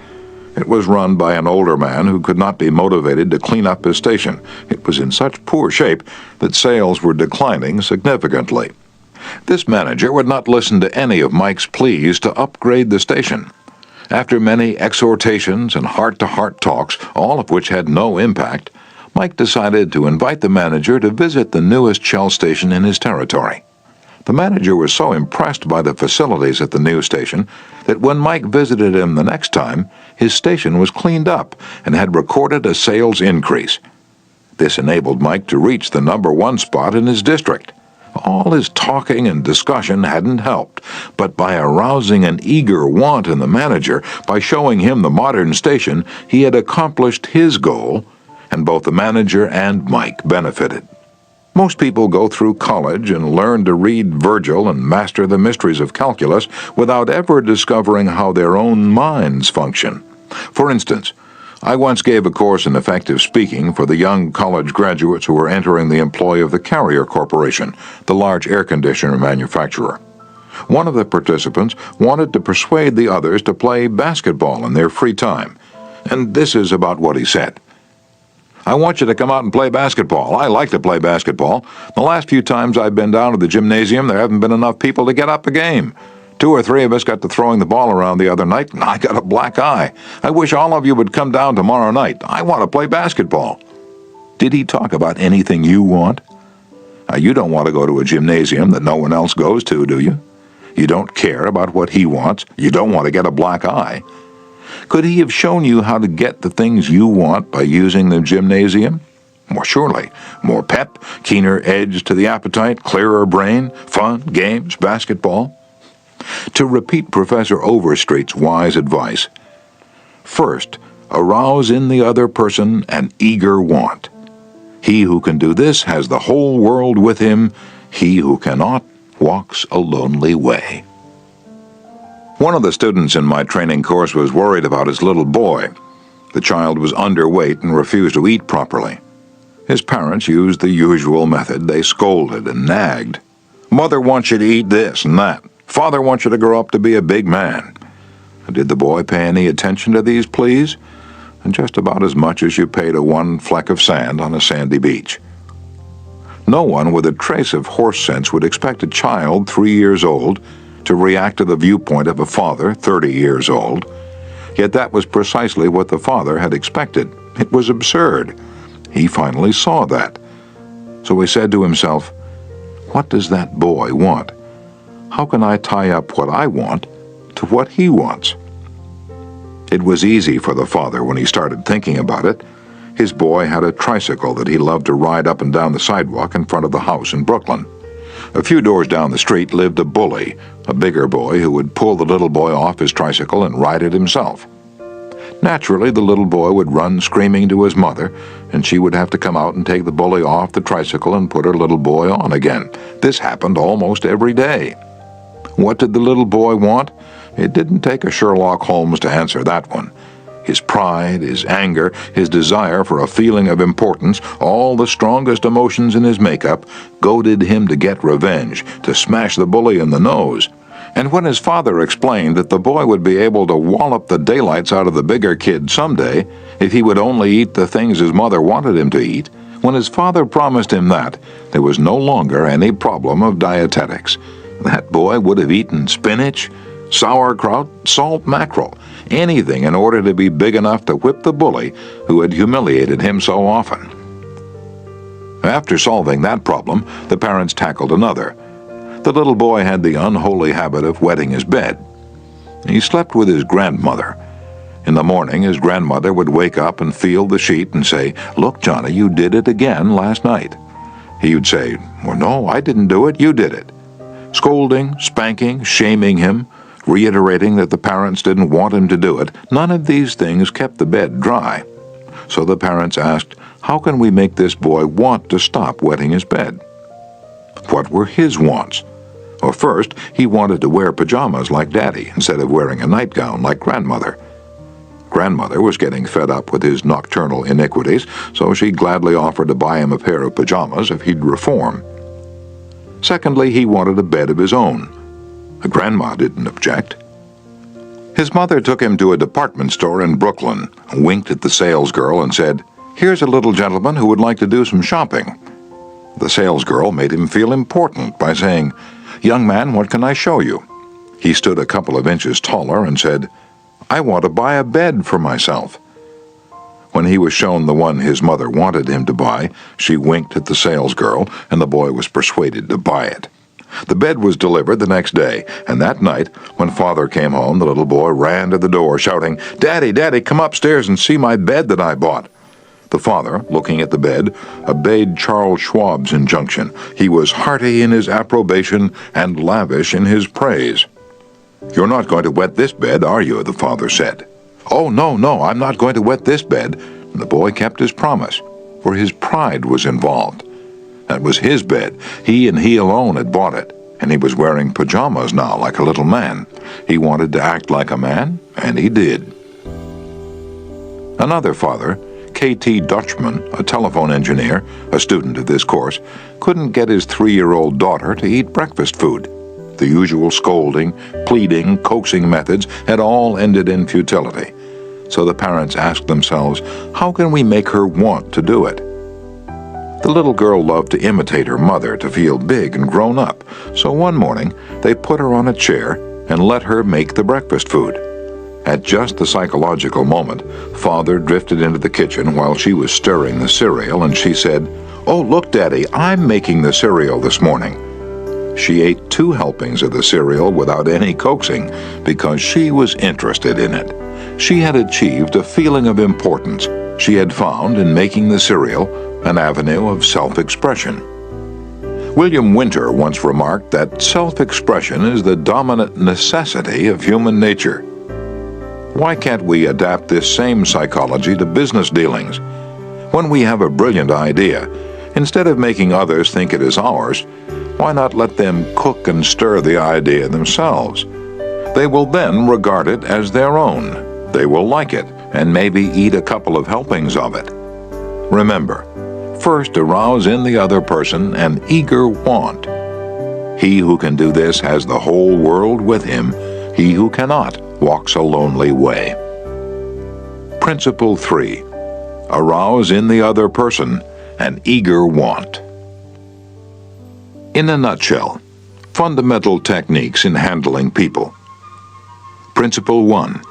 It was run by an older man who could not be motivated to clean up his station. It was in such poor shape that sales were declining significantly. This manager would not listen to any of Mike's pleas to upgrade the station. After many exhortations and heart-to-heart talks, all of which had no impact, Mike decided to invite the manager to visit the newest Shell station in his territory. The manager was so impressed by the facilities at the new station that when Mike visited him the next time, his station was cleaned up and had recorded a sales increase. This enabled Mike to reach the #1 spot in his district. All his talking and discussion hadn't helped, but by arousing an eager want in the manager, by showing him the modern station, he had accomplished his goal, and both the manager and Mike benefited. Most people go through college and learn to read Virgil and master the mysteries of calculus without ever discovering how their own minds function. For instance, I once gave a course in effective speaking for the young college graduates who were entering the employ of the Carrier Corporation, the large air conditioner manufacturer. One of the participants wanted to persuade the others to play basketball in their free time, and this is about what he said. "I want you to come out and play basketball. I like to play basketball. The last few times I've been down to the gymnasium, there haven't been enough people to get up a game. 2 or 3 of us got to throwing the ball around the other night, and I got a black eye. I wish all of you would come down tomorrow night. I want to play basketball." Did he talk about anything you want? You don't want to go to a gymnasium that no one else goes to, do you? You don't care about what he wants. You don't want to get a black eye. Could he have shown you how to get the things you want by using the gymnasium? More surely. More pep, keener edge to the appetite, clearer brain, fun, games, basketball. To repeat Professor Overstreet's wise advice, first, arouse in the other person an eager want. He who can do this has the whole world with him. He who cannot walks a lonely way. One of the students in my training course was worried about his little boy. The child was underweight and refused to eat properly. His parents used the usual method. They scolded and nagged. "Mother wants you to eat this and that. Father wants you to grow up to be a big man." Did the boy pay any attention to these pleas? Just about as much as you pay to one fleck of sand on a sandy beach. No one with a trace of horse sense would expect a child 3 years old to react to the viewpoint of a father 30 years old. Yet that was precisely what the father had expected. It was absurd. He finally saw that. So he said to himself, "What does that boy want? How can I tie up what I want to what he wants?" It was easy for the father when he started thinking about it. His boy had a tricycle that he loved to ride up and down the sidewalk in front of the house in Brooklyn. A few doors down the street lived a bully, a bigger boy who would pull the little boy off his tricycle and ride it himself. Naturally, the little boy would run screaming to his mother, and she would have to come out and take the bully off the tricycle and put her little boy on again. This happened almost every day. What did the little boy want? It didn't take a Sherlock Holmes to answer that one. His pride, his anger, his desire for a feeling of importance, all the strongest emotions in his makeup, goaded him to get revenge, to smash the bully in the nose. And when his father explained that the boy would be able to wallop the daylights out of the bigger kid someday if he would only eat the things his mother wanted him to eat, when his father promised him that, there was no longer any problem of dietetics. That boy would have eaten spinach, sauerkraut, salt mackerel, anything in order to be big enough to whip the bully who had humiliated him so often. After solving that problem, the parents tackled another. The little boy had the unholy habit of wetting his bed. He slept with his grandmother. In the morning, his grandmother would wake up and feel the sheet and say, "Look, Johnny, you did it again last night." He would say, "Well, no, I didn't do it, you did it." Scolding, spanking, shaming him, reiterating that the parents didn't want him to do it, none of these things kept the bed dry. So the parents asked, how can we make this boy want to stop wetting his bed? What were his wants? Well, first, he wanted to wear pajamas like Daddy instead of wearing a nightgown like Grandmother. Grandmother was getting fed up with his nocturnal iniquities, so she gladly offered to buy him a pair of pajamas if he'd reform. Secondly, he wanted a bed of his own. Grandma didn't object. His mother took him to a department store in Brooklyn, winked at the salesgirl, and said, "Here's a little gentleman who would like to do some shopping." The salesgirl made him feel important by saying, "Young man, what can I show you?" He stood a couple of inches taller and said, "I want to buy a bed for myself." When he was shown the one his mother wanted him to buy, she winked at the salesgirl, and the boy was persuaded to buy it. The bed was delivered the next day, and that night, when Father came home, the little boy ran to the door, shouting, "Daddy, Daddy, come upstairs and see my bed that I bought." The father, looking at the bed, obeyed Charles Schwab's injunction. He was hearty in his approbation and lavish in his praise. "You're not going to wet this bed, are you?" the father said. "Oh, no, I'm not going to wet this bed." And the boy kept his promise, for his pride was involved. That was his bed. He and he alone had bought it, and he was wearing pajamas now like a little man. He wanted to act like a man, and he did. Another father, K.T. Dutchman, a telephone engineer, a student of this course, couldn't get his 3-year-old daughter to eat breakfast food. The usual scolding, pleading, coaxing methods had all ended in futility. So the parents asked themselves, how can we make her want to do it? The little girl loved to imitate her mother to feel big and grown up, so one morning they put her on a chair and let her make the breakfast food. At just the psychological moment, Father drifted into the kitchen while she was stirring the cereal, and she said, "Oh, look, Daddy, I'm making the cereal this morning." She ate 2 helpings of the cereal without any coaxing because she was interested in it. She had achieved a feeling of importance. She had found in making the cereal an avenue of self-expression. William Winter once remarked that self-expression is the dominant necessity of human nature. Why can't we adapt this same psychology to business dealings? When we have a brilliant idea, instead of making others think it is ours, why not let them cook and stir the idea themselves? They will then regard it as their own. They will like it and maybe eat a couple of helpings of it. Remember, first arouse in the other person an eager want. He who can do this has the whole world with him. He who cannot walks a lonely way. Principle 3. Arouse in the other person an eager want. In a nutshell, Fundamental techniques in handling people. Principle 1.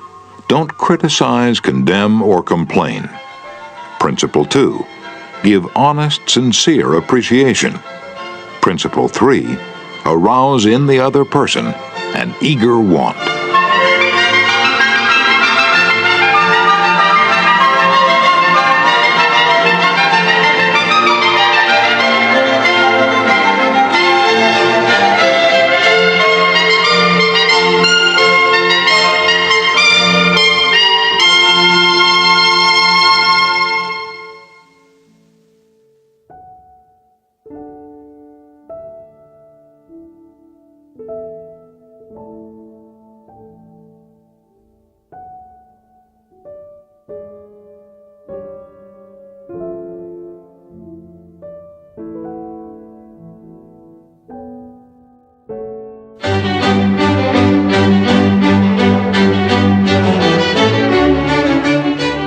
Don't criticize, condemn, or complain. Principle 2. Give honest, sincere appreciation. Principle 3. Arouse in the other person an eager want.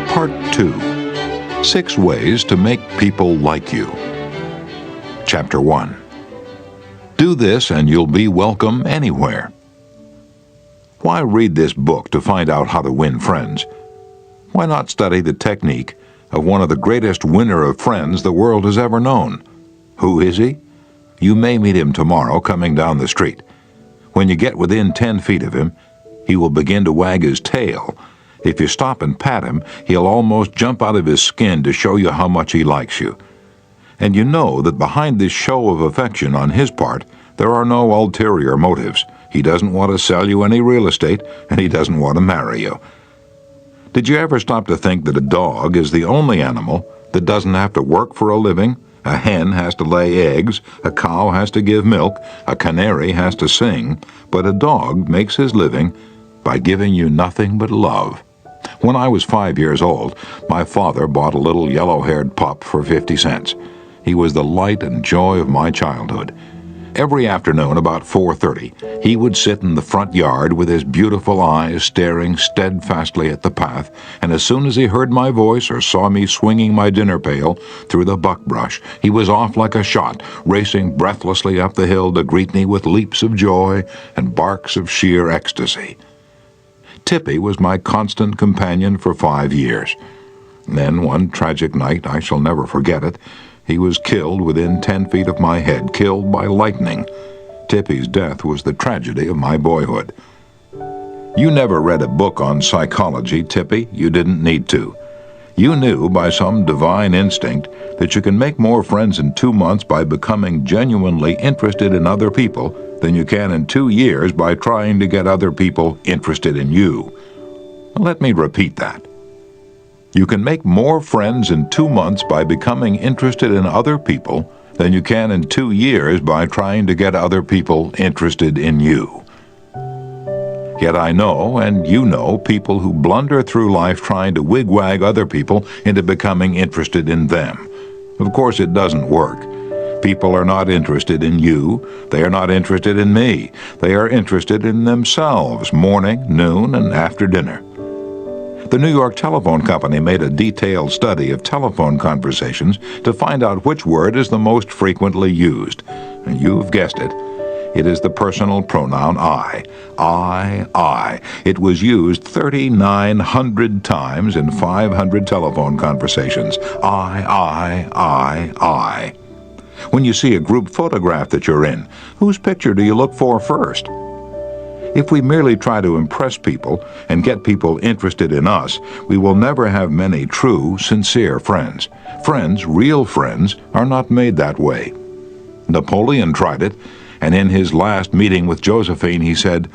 Part 2. 6 Ways to Make People Like You. Chapter 1. Do this and you'll be welcome anywhere. Why read this book to find out how to win friends? Why not study the technique of one of the greatest winner of friends the world has ever known? Who is he? You may meet him tomorrow coming down the street. When you get within 10 feet of him, he will begin to wag his tail. If you stop and pat him, he'll almost jump out of his skin to show you how much he likes you. And you know that behind this show of affection on his part, there are no ulterior motives. He doesn't want to sell you any real estate, and he doesn't want to marry you. Did you ever stop to think that a dog is the only animal that doesn't have to work for a living? A hen has to lay eggs, a cow has to give milk, a canary has to sing, but a dog makes his living by giving you nothing but love. When I was 5 years old, my father bought a little yellow-haired pup for 50 cents. He was the light and joy of my childhood. Every afternoon about 4:30, he would sit in the front yard with his beautiful eyes staring steadfastly at the path, and as soon as he heard my voice or saw me swinging my dinner pail through the buckbrush, he was off like a shot, racing breathlessly up the hill to greet me with leaps of joy and barks of sheer ecstasy. Tippy was my constant companion for 5 years. Then, one tragic night, I shall never forget it, he was killed within 10 feet of my head, killed by lightning. Tippy's death was the tragedy of my boyhood. You never read a book on psychology, Tippy. You didn't need to. You knew by some divine instinct that you can make more friends in 2 months by becoming genuinely interested in other people than you can in 2 years by trying to get other people interested in you. Let me repeat that. You can make more friends in 2 months by becoming interested in other people than you can in 2 years by trying to get other people interested in you. Yet I know, and you know, people who blunder through life trying to wigwag other people into becoming interested in them. Of course, it doesn't work. People are not interested in you. They are not interested in me. They are interested in themselves, morning, noon, and after dinner. The New York Telephone Company made a detailed study of telephone conversations to find out which word is the most frequently used. And you've guessed it. It is the personal pronoun I. I. It was used 3,900 times in 500 telephone conversations. I. When you see a group photograph that you're in, whose picture do you look for first? If we merely try to impress people and get people interested in us, we will never have many true, sincere friends. Friends, real friends, are not made that way. Napoleon tried it, and in his last meeting with Josephine, he said,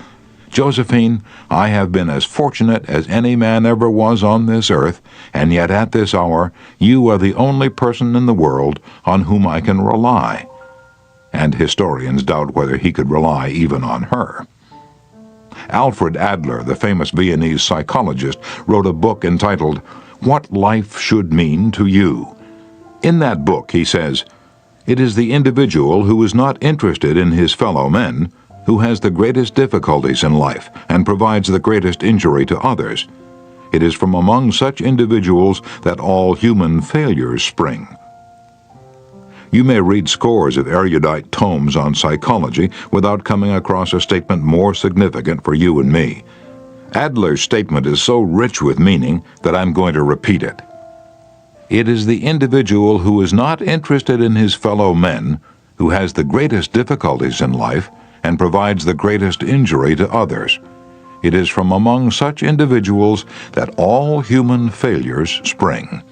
"Josephine, I have been as fortunate as any man ever was on this earth, and yet at this hour you are the only person in the world on whom I can rely." And historians doubt whether he could rely even on her. Alfred Adler, the famous Viennese psychologist, wrote a book entitled, "What Life Should Mean to You." In that book, he says, "It is the individual who is not interested in his fellow men who has the greatest difficulties in life and provides the greatest injury to others. It is from among such individuals that all human failures spring." You may read scores of erudite tomes on psychology without coming across a statement more significant for you and me. Adler's statement is so rich with meaning that I'm going to repeat it. It is the individual who is not interested in his fellow men who has the greatest difficulties in life and provides the greatest injury to others. It is from among such individuals that all human failures spring.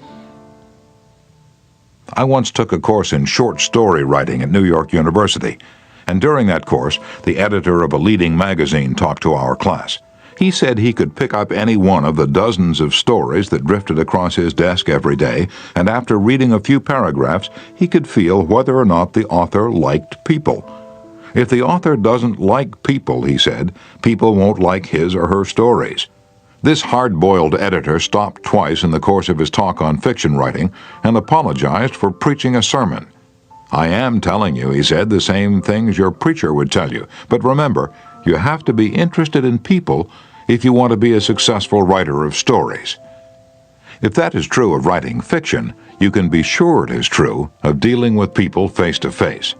I once took a course in short story writing at New York University, and during that course, the editor of a leading magazine talked to our class. He said he could pick up any one of the dozens of stories that drifted across his desk every day, and after reading a few paragraphs, he could feel whether or not the author liked people. If the author doesn't like people, he said, people won't like his or her stories. This hard-boiled editor stopped twice in the course of his talk on fiction writing and apologized for preaching a sermon. I am telling you, he said, the same things your preacher would tell you, but remember, you have to be interested in people if you want to be a successful writer of stories. If that is true of writing fiction, you can be sure it is true of dealing with people face to face.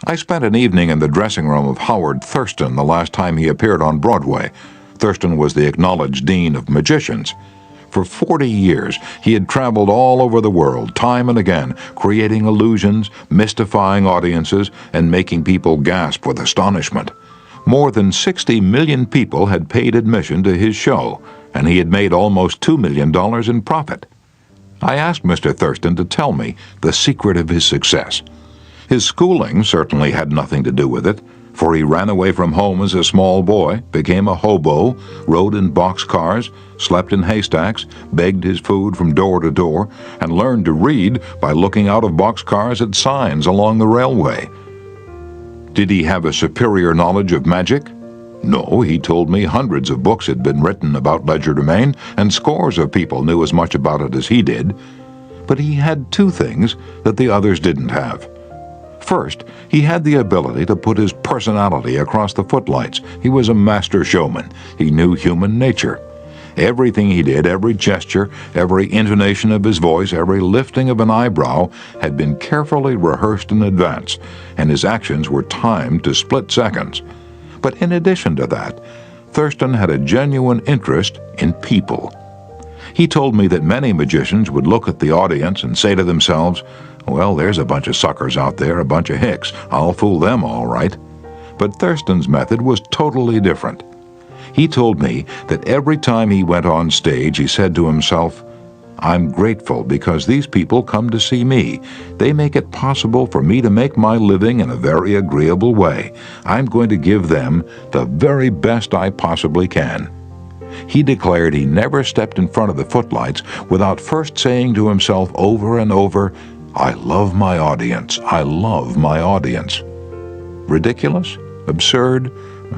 I spent an evening in the dressing room of Howard Thurston the last time he appeared on Broadway. Thurston was the acknowledged dean of magicians. For 40 years, he had traveled all over the world, time and again, creating illusions, mystifying audiences, and making people gasp with astonishment. More than 60 million people had paid admission to his show, and he had made almost $2 million in profit. I asked Mr. Thurston to tell me the secret of his success. His schooling certainly had nothing to do with it, for he ran away from home as a small boy, became a hobo, rode in boxcars, slept in haystacks, begged his food from door to door, and learned to read by looking out of boxcars at signs along the railway. Did he have a superior knowledge of magic? No, he told me hundreds of books had been written about legerdemain, and scores of people knew as much about it as he did. But he had two things that the others didn't have. First, he had the ability to put his personality across the footlights. He was a master showman. He knew human nature. Everything he did, every gesture, every intonation of his voice, every lifting of an eyebrow had been carefully rehearsed in advance, and his actions were timed to split seconds. But in addition to that, Thurston had a genuine interest in people. He told me that many magicians would look at the audience and say to themselves, "Well, there's a bunch of suckers out there, a bunch of hicks. I'll fool them all right." But Thurston's method was totally different. He told me that every time he went on stage, he said to himself, "I'm grateful because these people come to see me. They make it possible for me to make my living in a very agreeable way. I'm going to give them the very best I possibly can." He declared he never stepped in front of the footlights without first saying to himself over and over, "I love my audience. I love my audience." Ridiculous? Absurd?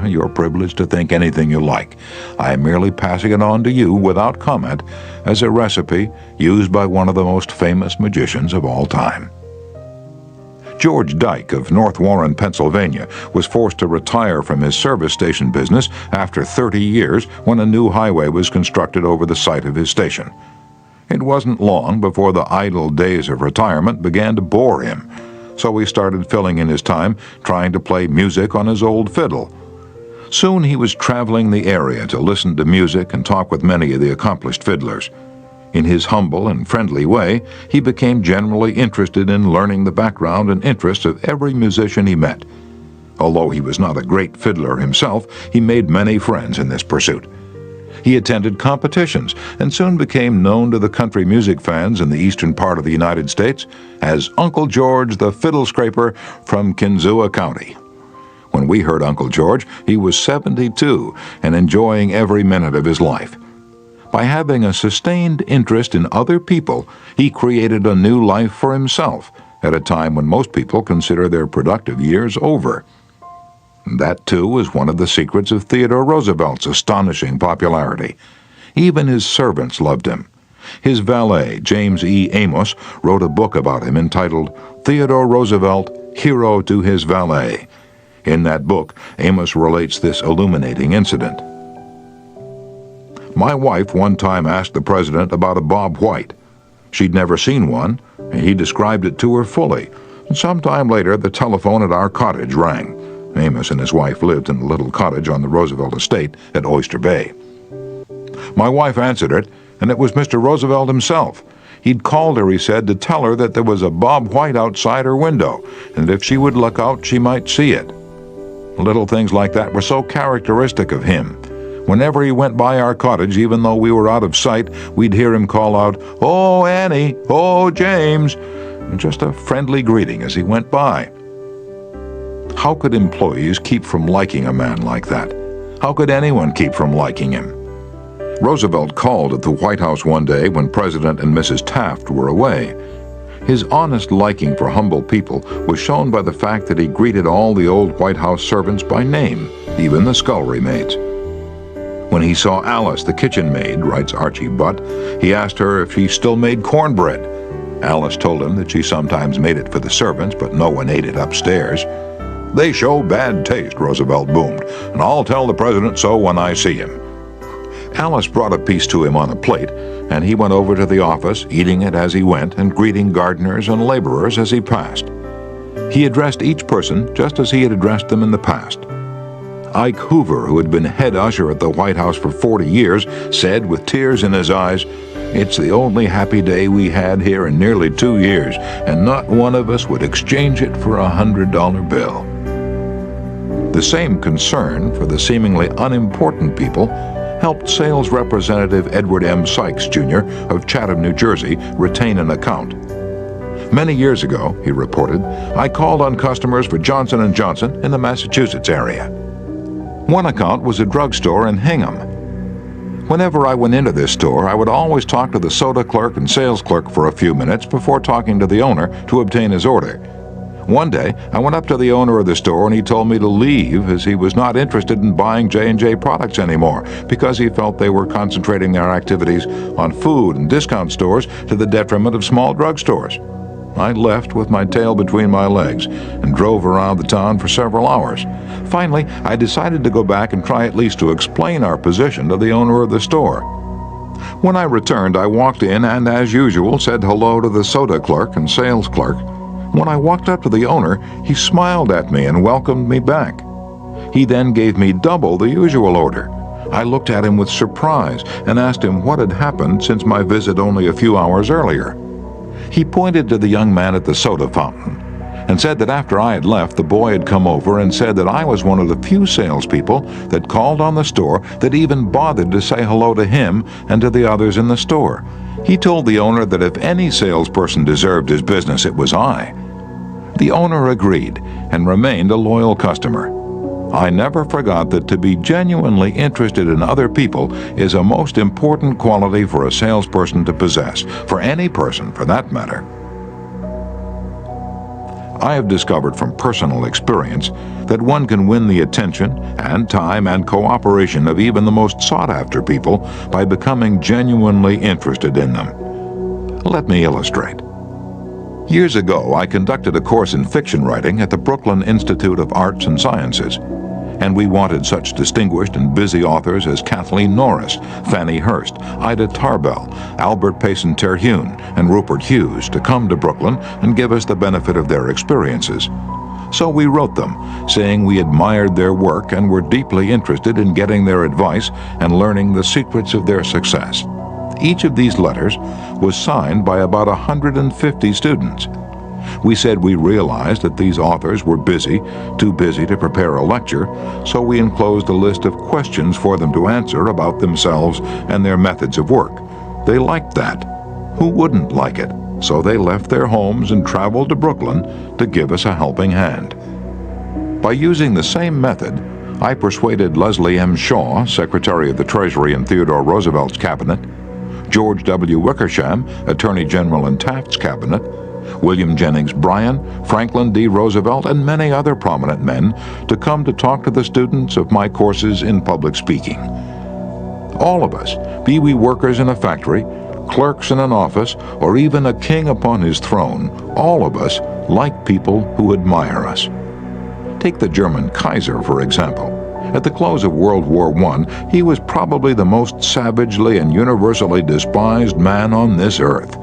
You're privileged to think anything you like. I am merely passing it on to you without comment as a recipe used by one of the most famous magicians of all time. George Dyke of North Warren, Pennsylvania, was forced to retire from his service station business after 30 years when a new highway was constructed over the site of his station. It wasn't long before the idle days of retirement began to bore him, so he started filling in his time trying to play music on his old fiddle. Soon he was traveling the area to listen to music and talk with many of the accomplished fiddlers. In his humble and friendly way, he became generally interested in learning the background and interests of every musician he met. Although he was not a great fiddler himself, he made many friends in this pursuit. He attended competitions and soon became known to the country music fans in the eastern part of the United States as Uncle George the Fiddle Scraper from Kinzua County. When we heard Uncle George, he was 72 and enjoying every minute of his life. By having a sustained interest in other people, he created a new life for himself at a time when most people consider their productive years over. That, too, was one of the secrets of Theodore Roosevelt's astonishing popularity. Even his servants loved him. His valet, James E. Amos, wrote a book about him entitled Theodore Roosevelt, Hero to His Valet. In that book, Amos relates this illuminating incident. "My wife one time asked the president about a Bob White. She'd never seen one, and he described it to her fully. Sometime later, the telephone at our cottage rang. Amos and his wife lived in a little cottage on the Roosevelt estate at Oyster Bay. My wife answered it, and it was Mr. Roosevelt himself. He'd called her, he said, to tell her that there was a Bob White outside her window, and if she would look out, she might see it. Little things like that were so characteristic of him. Whenever he went by our cottage, even though we were out of sight, we'd hear him call out, "Oh, Annie! Oh, James!" Just a friendly greeting as he went by. How could employees keep from liking a man like that? How could anyone keep from liking him? Roosevelt called at the White House one day when President and Mrs. Taft were away. His honest liking for humble people was shown by the fact that he greeted all the old White House servants by name, even the scullery maids. When he saw Alice, the kitchen maid, writes Archie Butt, he asked her if she still made cornbread. Alice told him that she sometimes made it for the servants, but no one ate it upstairs. "They show bad taste," Roosevelt boomed, "and I'll tell the president so when I see him." Alice brought a piece to him on a plate, and he went over to the office, eating it as he went and greeting gardeners and laborers as he passed. He addressed each person just as he had addressed them in the past. Ike Hoover, who had been head usher at the White House for 40 years, said with tears in his eyes, "It's the only happy day we had here in nearly 2 years, and not one of us would exchange it for a $100 bill." The same concern for the seemingly unimportant people helped sales representative Edward M. Sykes, Jr. of Chatham, New Jersey, retain an account. "Many years ago," he reported, "I called on customers for Johnson & Johnson in the Massachusetts area. One account was a drugstore in Hingham. Whenever I went into this store, I would always talk to the soda clerk and sales clerk for a few minutes before talking to the owner to obtain his order. One day, I went up to the owner of the store and he told me to leave as he was not interested in buying J&J products anymore because he felt they were concentrating their activities on food and discount stores to the detriment of small drugstores. I left with my tail between my legs and drove around the town for several hours. Finally, I decided to go back and try at least to explain our position to the owner of the store. When I returned, I walked in and, as usual, said hello to the soda clerk and sales clerk. When I walked up to the owner, he smiled at me and welcomed me back. He then gave me double the usual order. I looked at him with surprise and asked him what had happened since my visit only a few hours earlier. He pointed to the young man at the soda fountain and said that after I had left, the boy had come over and said that I was one of the few salespeople that called on the store that even bothered to say hello to him and to the others in the store. He told the owner that if any salesperson deserved his business, it was I. The owner agreed and remained a loyal customer. I never forgot that to be genuinely interested in other people is a most important quality for a salesperson to possess, for any person for that matter. I have discovered from personal experience that one can win the attention and time and cooperation of even the most sought-after people by becoming genuinely interested in them. Let me illustrate. Years ago, I conducted a course in fiction writing at the Brooklyn Institute of Arts and Sciences, and we wanted such distinguished and busy authors as Kathleen Norris, Fannie Hurst, Ida Tarbell, Albert Payson Terhune, and Rupert Hughes to come to Brooklyn and give us the benefit of their experiences. So we wrote them, saying we admired their work and were deeply interested in getting their advice and learning the secrets of their success. Each of these letters was signed by about 150 students. We said we realized that these authors were busy, too busy to prepare a lecture, so we enclosed a list of questions for them to answer about themselves and their methods of work. They liked that. Who wouldn't like it? So they left their homes and traveled to Brooklyn to give us a helping hand. By using the same method, I persuaded Leslie M. Shaw, Secretary of the Treasury in Theodore Roosevelt's cabinet, George W. Wickersham, Attorney General in Taft's cabinet, William Jennings Bryan, Franklin D. Roosevelt, and many other prominent men to come to talk to the students of my courses in public speaking. All of us, be we workers in a factory, clerks in an office, or even a king upon his throne, all of us like people who admire us. Take the German Kaiser, for example. At the close of World War I, he was probably the most savagely and universally despised man on this earth.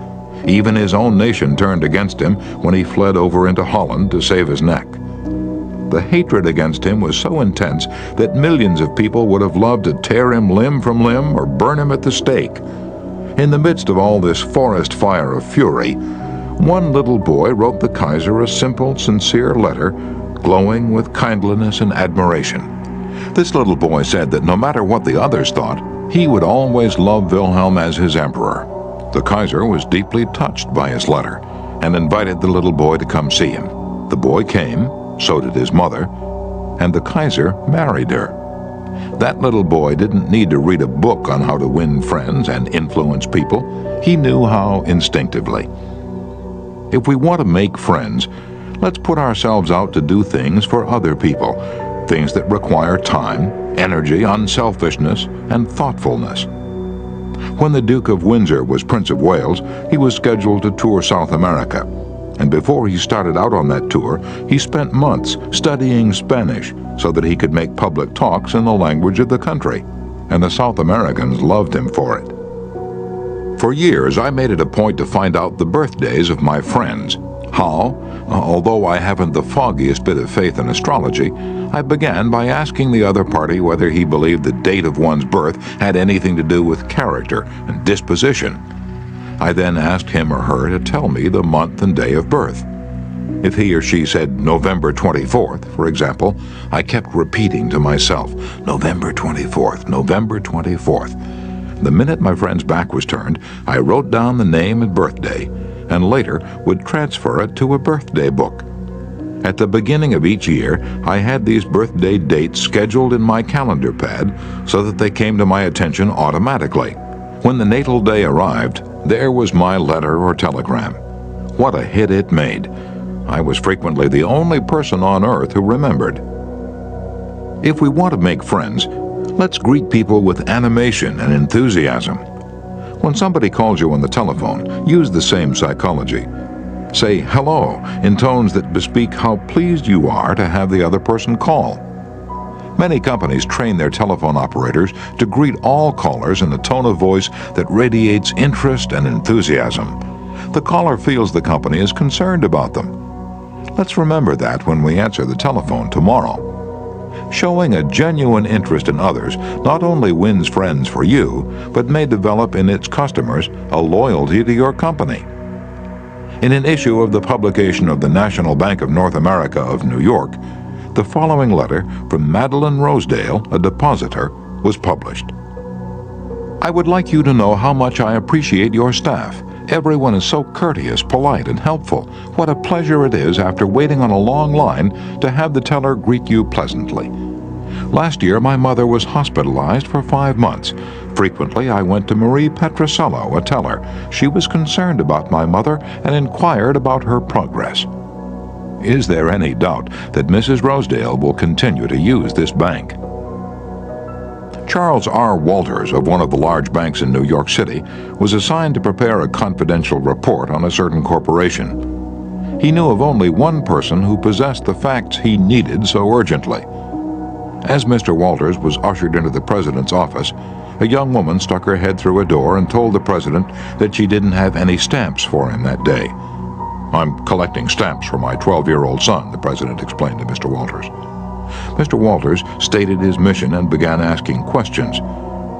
Even his own nation turned against him when he fled over into Holland to save his neck. The hatred against him was so intense that millions of people would have loved to tear him limb from limb or burn him at the stake. In the midst of all this forest fire of fury, one little boy wrote the Kaiser a simple, sincere letter, glowing with kindliness and admiration. This little boy said that no matter what the others thought, he would always love Wilhelm as his emperor. The Kaiser was deeply touched by his letter and invited the little boy to come see him. The boy came, so did his mother, and the Kaiser married her. That little boy didn't need to read a book on how to win friends and influence people. He knew how instinctively. If we want to make friends, let's put ourselves out to do things for other people, things that require time, energy, unselfishness, and thoughtfulness. When the Duke of Windsor was Prince of Wales, he was scheduled to tour South America. And before he started out on that tour, he spent months studying Spanish so that he could make public talks in the language of the country. And the South Americans loved him for it. For years, I made it a point to find out the birthdays of my friends. How? Although I haven't the foggiest bit of faith in astrology, I began by asking the other party whether he believed the date of one's birth had anything to do with character and disposition. I then asked him or her to tell me the month and day of birth. If he or she said November 24th, for example, I kept repeating to myself, November 24th, November 24th. The minute my friend's back was turned, I wrote down the name and birthday, and later would transfer it to a birthday book. At the beginning of each year, I had these birthday dates scheduled in my calendar pad so that they came to my attention automatically. When the natal day arrived, there was my letter or telegram. What a hit it made. I was frequently the only person on earth who remembered. If we want to make friends, let's greet people with animation and enthusiasm. When somebody calls you on the telephone, use the same psychology. Say hello in tones that bespeak how pleased you are to have the other person call. Many companies train their telephone operators to greet all callers in a tone of voice that radiates interest and enthusiasm. The caller feels the company is concerned about them. Let's remember that when we answer the telephone tomorrow. Showing a genuine interest in others not only wins friends for you, but may develop in its customers a loyalty to your company. In an issue of the publication of the National Bank of North America of New York, the following letter from Madeline Rosedale, a depositor, was published. I would like you to know how much I appreciate your staff. Everyone is so courteous, polite, and helpful. What a pleasure it is, after waiting on a long line, to have the teller greet you pleasantly. Last year, my mother was hospitalized for 5 months. Frequently, I went to Marie Petrosello, a teller. She was concerned about my mother and inquired about her progress. Is there any doubt that Mrs. Rosedale will continue to use this bank? Charles R. Walters of one of the large banks in New York City was assigned to prepare a confidential report on a certain corporation. He knew of only one person who possessed the facts he needed so urgently. As Mr. Walters was ushered into the president's office, a young woman stuck her head through a door and told the president that she didn't have any stamps for him that day. I'm collecting stamps for my 12-year-old son, the president explained to Mr. Walters. Mr. Walters stated his mission and began asking questions.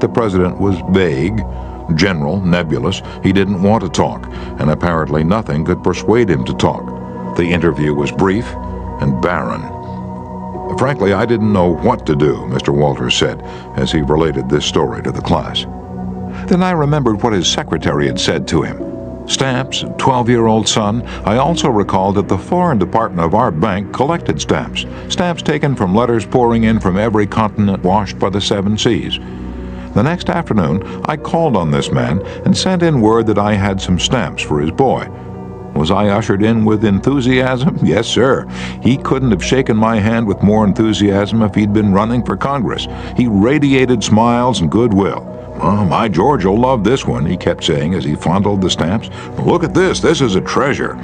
The president was vague, general, nebulous. He didn't want to talk, and apparently nothing could persuade him to talk. The interview was brief and barren. Frankly, I didn't know what to do, Mr. Walters said, as he related this story to the class. Then I remembered what his secretary had said to him. Stamps, 12-year-old son. I also recalled that the foreign department of our bank collected stamps. Stamps taken from letters pouring in from every continent washed by the 7 seas. The next afternoon, I called on this man and sent in word that I had some stamps for his boy. Was I ushered in with enthusiasm? Yes, sir. He couldn't have shaken my hand with more enthusiasm if he'd been running for Congress. He radiated smiles and goodwill. Oh, my George will love this one, he kept saying as he fondled the stamps. Look at this is a treasure.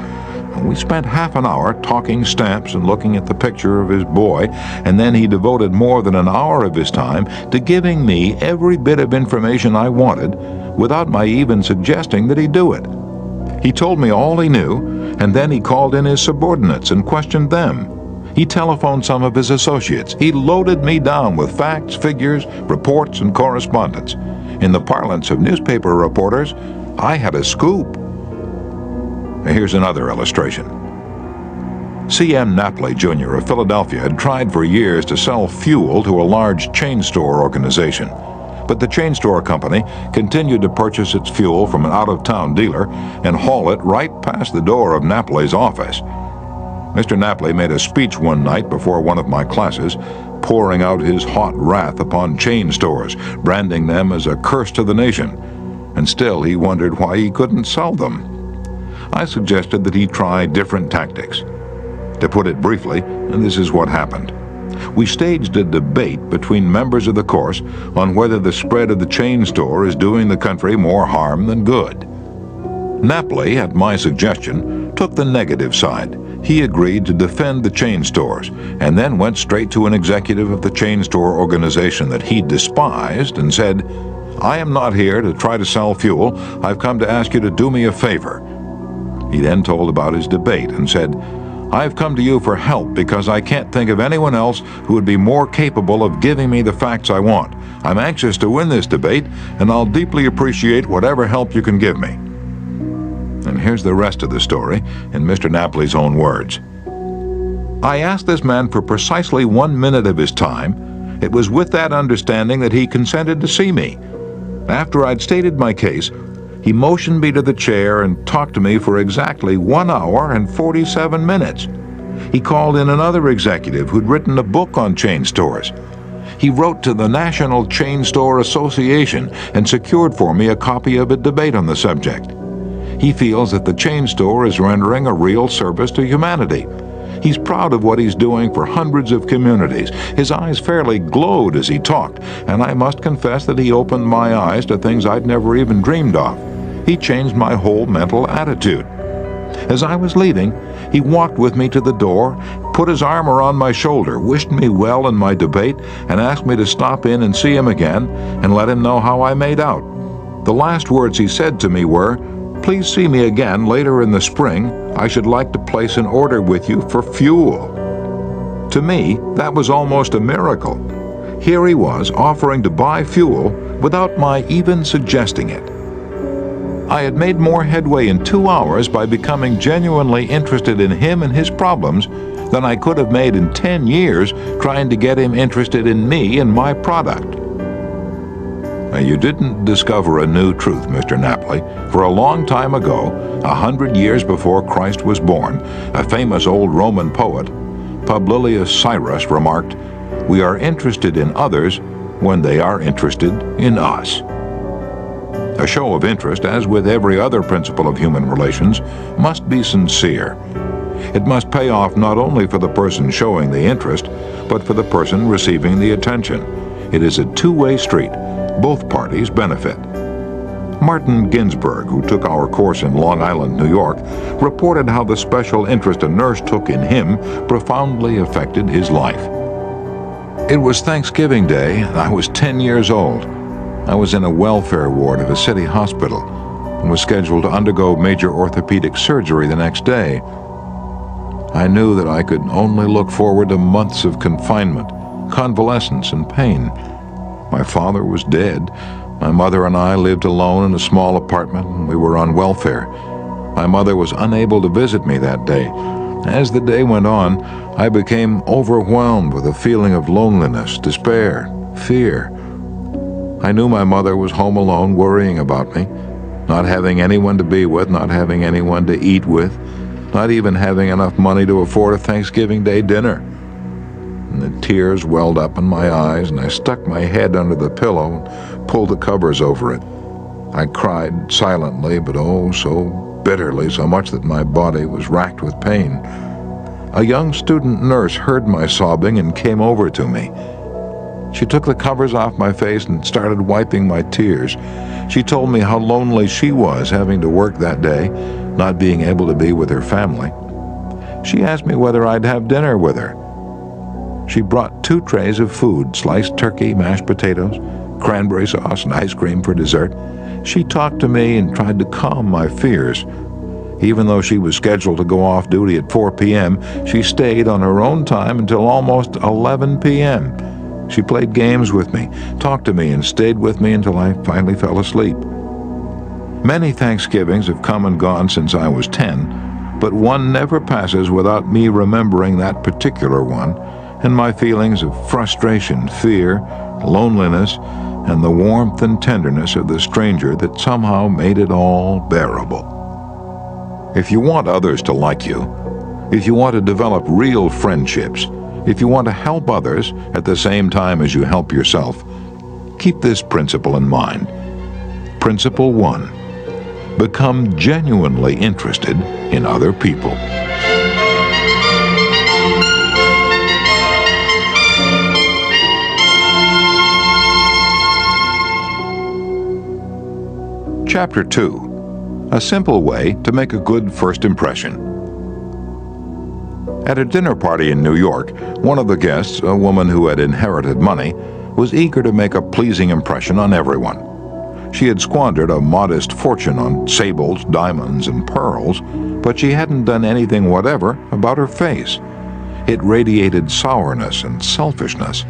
We spent half an hour talking stamps and looking at the picture of his boy, and then he devoted more than an hour of his time to giving me every bit of information I wanted without my even suggesting that he do it. He told me all he knew, and then he called in his subordinates and questioned them. He telephoned some of his associates. He loaded me down with facts, figures, reports, and correspondence. In the parlance of newspaper reporters, I had a scoop. Here's another illustration. C.M. Napoli, Jr. of Philadelphia had tried for years to sell fuel to a large chain store organization. But the chain store company continued to purchase its fuel from an out-of-town dealer and haul it right past the door of Napoli's office. Mr. Napoli made a speech one night before one of my classes, pouring out his hot wrath upon chain stores, branding them as a curse to the nation. And still he wondered why he couldn't sell them. I suggested that he try different tactics. To put it briefly, this is what happened. We staged a debate between members of the course on whether the spread of the chain store is doing the country more harm than good. Napoli, at my suggestion, took the negative side. He agreed to defend the chain stores, and then went straight to an executive of the chain store organization that he despised and said, "I am not here to try to sell fuel. I've come to ask you to do me a favor." He then told about his debate and said, "I've come to you for help because I can't think of anyone else who would be more capable of giving me the facts I want. I'm anxious to win this debate, and I'll deeply appreciate whatever help you can give me." And here's the rest of the story in Mr. Napoli's own words. "I asked this man for precisely 1 minute of his time. It was with that understanding that he consented to see me. After I'd stated my case, he motioned me to the chair and talked to me for exactly 1 hour and 47 minutes. He called in another executive who'd written a book on chain stores. He wrote to the National Chain Store Association and secured for me a copy of a debate on the subject. He feels that the chain store is rendering a real service to humanity. He's proud of what he's doing for hundreds of communities. His eyes fairly glowed as he talked, and I must confess that he opened my eyes to things I'd never even dreamed of. He changed my whole mental attitude. As I was leaving, he walked with me to the door, put his arm around my shoulder, wished me well in my debate, and asked me to stop in and see him again and let him know how I made out. The last words he said to me were, 'Please see me again later in the spring. I should like to place an order with you for fuel.' To me, that was almost a miracle. Here he was offering to buy fuel without my even suggesting it. I had made more headway in 2 hours by becoming genuinely interested in him and his problems than I could have made in 10 years trying to get him interested in me and my product." You didn't discover a new truth, Mr. Napoli. For a long time ago, 100 years before Christ was born, a famous old Roman poet, Publilius Cyrus, remarked, "We are interested in others when they are interested in us." A show of interest, as with every other principle of human relations, must be sincere. It must pay off not only for the person showing the interest, but for the person receiving the attention. It is a two-way street. Both parties benefit. Martin Ginsburg, who took our course in Long Island, New York, reported how the special interest a nurse took in him profoundly affected his life. "It was Thanksgiving Day, and I was 10 years old. I was in a welfare ward of a city hospital and was scheduled to undergo major orthopedic surgery the next day. I knew that I could only look forward to months of confinement, convalescence, and pain. My father was dead. My mother and I lived alone in a small apartment, and we were on welfare. My mother was unable to visit me that day. As the day went on, I became overwhelmed with a feeling of loneliness, despair, fear. I knew my mother was home alone, worrying about me, not having anyone to be with, not having anyone to eat with, not even having enough money to afford a Thanksgiving Day dinner. And the tears welled up in my eyes, and I stuck my head under the pillow and pulled the covers over it. I cried silently, but oh, so bitterly, so much that my body was racked with pain. A young student nurse heard my sobbing and came over to me. She took the covers off my face and started wiping my tears. She told me how lonely she was having to work that day, not being able to be with her family. She asked me whether I'd have dinner with her. She brought 2 trays of food, sliced turkey, mashed potatoes, cranberry sauce, and ice cream for dessert. She talked to me and tried to calm my fears. Even though she was scheduled to go off duty at 4 p.m., she stayed on her own time until almost 11 p.m. She played games with me, talked to me, and stayed with me until I finally fell asleep. Many Thanksgivings have come and gone since I was 10, but one never passes without me remembering that particular one and my feelings of frustration, fear, loneliness, and the warmth and tenderness of the stranger that somehow made it all bearable. If you want others to like you, if you want to develop real friendships, if you want to help others at the same time as you help yourself, keep this principle in mind. Principle 1. Become genuinely interested in other people. Chapter 2. A simple way to make a good first impression. At a dinner party in New York, one of the guests, a woman who had inherited money, was eager to make a pleasing impression on everyone. She had squandered a modest fortune on sables, diamonds, and pearls, but she hadn't done anything whatever about her face. It radiated sourness and selfishness.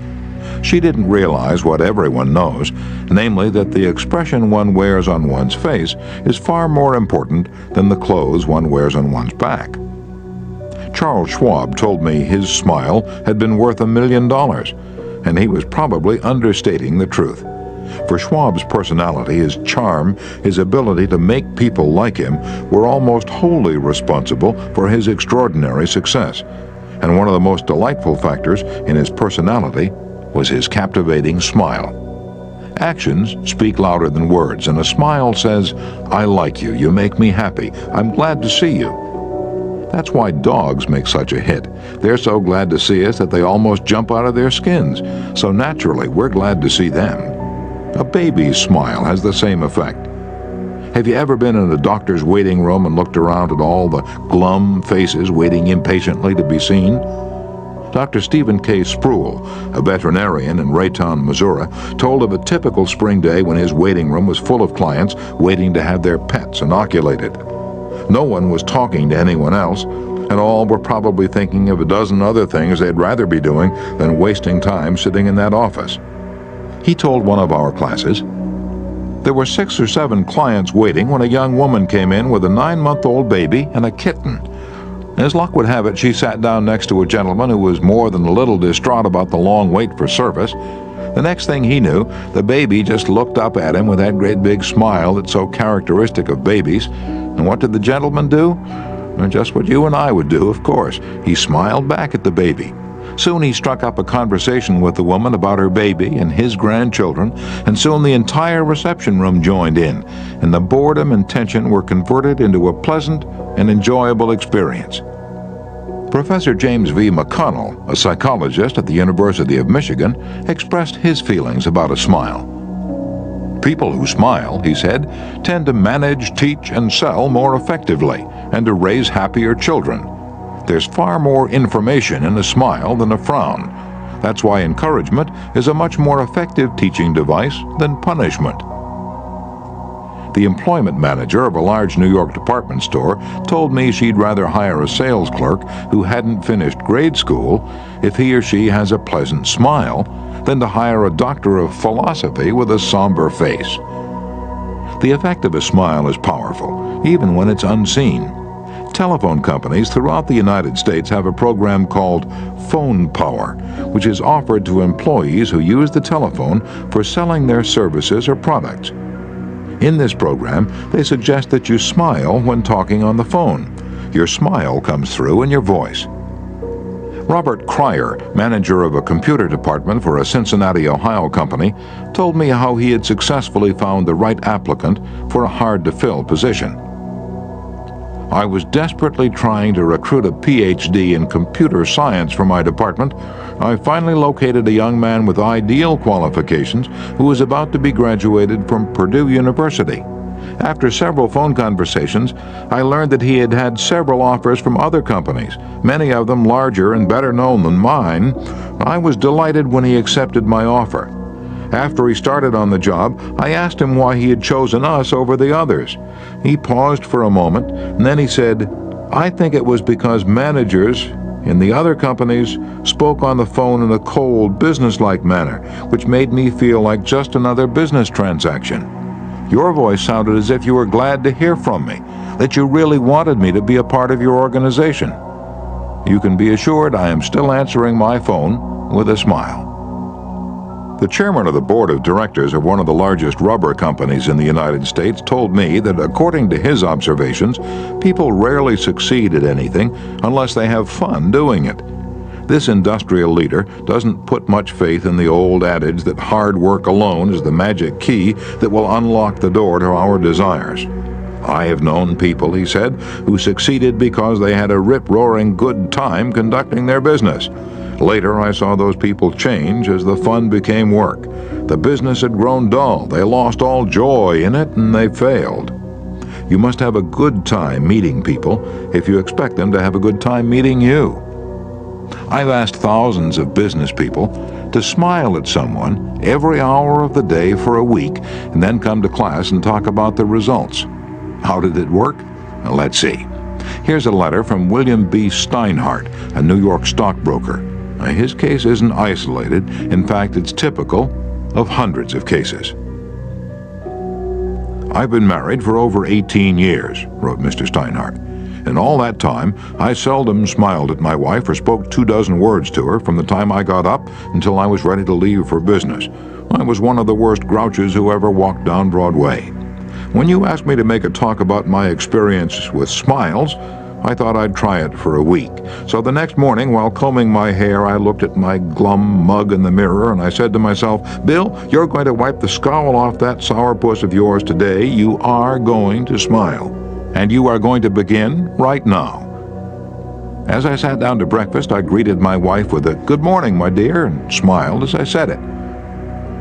She didn't realize what everyone knows, namely that the expression one wears on one's face is far more important than the clothes one wears on one's back. Charles Schwab told me his smile had been worth $1 million, and he was probably understating the truth. For Schwab's personality, his charm, his ability to make people like him were almost wholly responsible for his extraordinary success, and one of the most delightful factors in his personality was his captivating smile. Actions speak louder than words, and a smile says, "I like you, you make me happy, I'm glad to see you." That's why dogs make such a hit. They're so glad to see us that they almost jump out of their skins, so naturally we're glad to see them. A baby's smile has the same effect. Have you ever been in a doctor's waiting room and looked around at all the glum faces waiting impatiently to be seen? Dr. Stephen K. Spruill, a veterinarian in Raytown, Missouri, told of a typical spring day when his waiting room was full of clients waiting to have their pets inoculated. No one was talking to anyone else, and all were probably thinking of a dozen other things they'd rather be doing than wasting time sitting in that office. He told one of our classes, "There were 6 or 7 clients waiting when a young woman came in with a 9-month-old baby and a kitten. As luck would have it, she sat down next to a gentleman who was more than a little distraught about the long wait for service. The next thing he knew, the baby just looked up at him with that great big smile that's so characteristic of babies. And what did the gentleman do? Just what you and I would do, of course. He smiled back at the baby. Soon he struck up a conversation with the woman about her baby and his grandchildren, and soon the entire reception room joined in, and the boredom and tension were converted into a pleasant and enjoyable experience." Professor James V. McConnell, a psychologist at the University of Michigan, expressed his feelings about a smile. "People who smile," he said, "tend to manage, teach, and sell more effectively, and to raise happier children. There's far more information in a smile than a frown. That's why encouragement is a much more effective teaching device than punishment." The employment manager of a large New York department store told me she'd rather hire a sales clerk who hadn't finished grade school if he or she has a pleasant smile than to hire a doctor of philosophy with a somber face. The effect of a smile is powerful, even when it's unseen. Telephone companies throughout the United States have a program called Phone Power, which is offered to employees who use the telephone for selling their services or products. In this program, they suggest that you smile when talking on the phone. Your smile comes through in your voice. Robert Cryer, manager of a computer department for a Cincinnati, Ohio company, told me how he had successfully found the right applicant for a hard-to-fill position. "I was desperately trying to recruit a PhD in computer science for my department. I finally located a young man with ideal qualifications who was about to be graduated from Purdue University. After several phone conversations, I learned that he had had several offers from other companies, many of them larger and better known than mine. I was delighted when he accepted my offer. After he started on the job, I asked him why he had chosen us over the others. He paused for a moment, and then he said, "I think it was because managers in the other companies spoke on the phone in a cold, businesslike manner, which made me feel like just another business transaction. Your voice sounded as if you were glad to hear from me, that you really wanted me to be a part of your organization. You can be assured I am still answering my phone with a smile." The chairman of the board of directors of one of the largest rubber companies in the United States told me that, according to his observations, people rarely succeed at anything unless they have fun doing it. This industrial leader doesn't put much faith in the old adage that hard work alone is the magic key that will unlock the door to our desires. "I have known people," he said, "who succeeded because they had a rip-roaring good time conducting their business. Later, I saw those people change as the fun became work. The business had grown dull, they lost all joy in it, and they failed." You must have a good time meeting people if you expect them to have a good time meeting you. I've asked thousands of business people to smile at someone every hour of the day for a week and then come to class and talk about the results. How did it work? Well, let's see. Here's a letter from William B. Steinhardt, a New York stockbroker. His case isn't isolated. In fact, it's typical of hundreds of cases. "I've been married for over 18 years, wrote Mr. Steinhardt. "In all that time, I seldom smiled at my wife or spoke 24 words to her from the time I got up until I was ready to leave for business. I was one of the worst grouches who ever walked down Broadway. When you asked me to make a talk about my experience with smiles, I thought I'd try it for a week. So the next morning, while combing my hair, I looked at my glum mug in the mirror and I said to myself, 'Bill, you're going to wipe the scowl off that sourpuss of yours today. You are going to smile. And you are going to begin right now.' As I sat down to breakfast, I greeted my wife with a 'Good morning, my dear,' and smiled as I said it.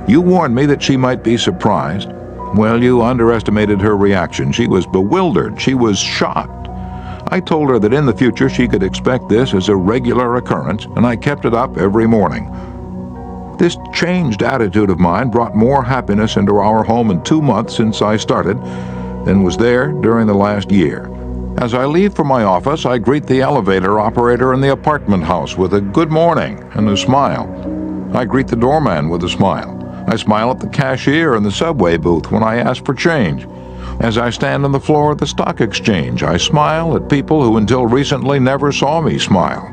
You warned me that she might be surprised. Well, you underestimated her reaction. She was bewildered. She was shocked. I told her that in the future she could expect this as a regular occurrence, and I kept it up every morning. This changed attitude of mine brought more happiness into our home in 2 months since I started than was there during the last year. As I leave for my office, I greet the elevator operator in the apartment house with a 'good morning' and a smile. I greet the doorman with a smile. I smile at the cashier in the subway booth when I ask for change. As I stand on the floor of the stock exchange, I smile at people who until recently never saw me smile.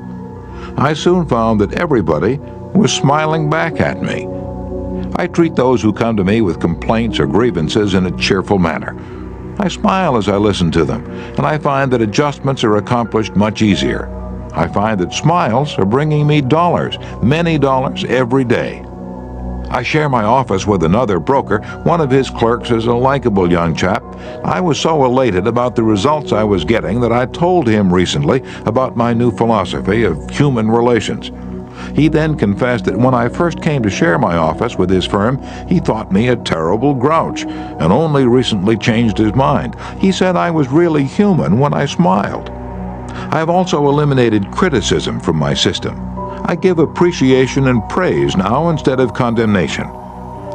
I soon found that everybody was smiling back at me. I treat those who come to me with complaints or grievances in a cheerful manner. I smile as I listen to them, and I find that adjustments are accomplished much easier. I find that smiles are bringing me dollars, many dollars every day. I share my office with another broker. One of his clerks is a likable young chap. I was so elated about the results I was getting that I told him recently about my new philosophy of human relations. He then confessed that when I first came to share my office with his firm, he thought me a terrible grouch, and only recently changed his mind. He said I was really human when I smiled. I have also eliminated criticism from my system. I give appreciation and praise now instead of condemnation.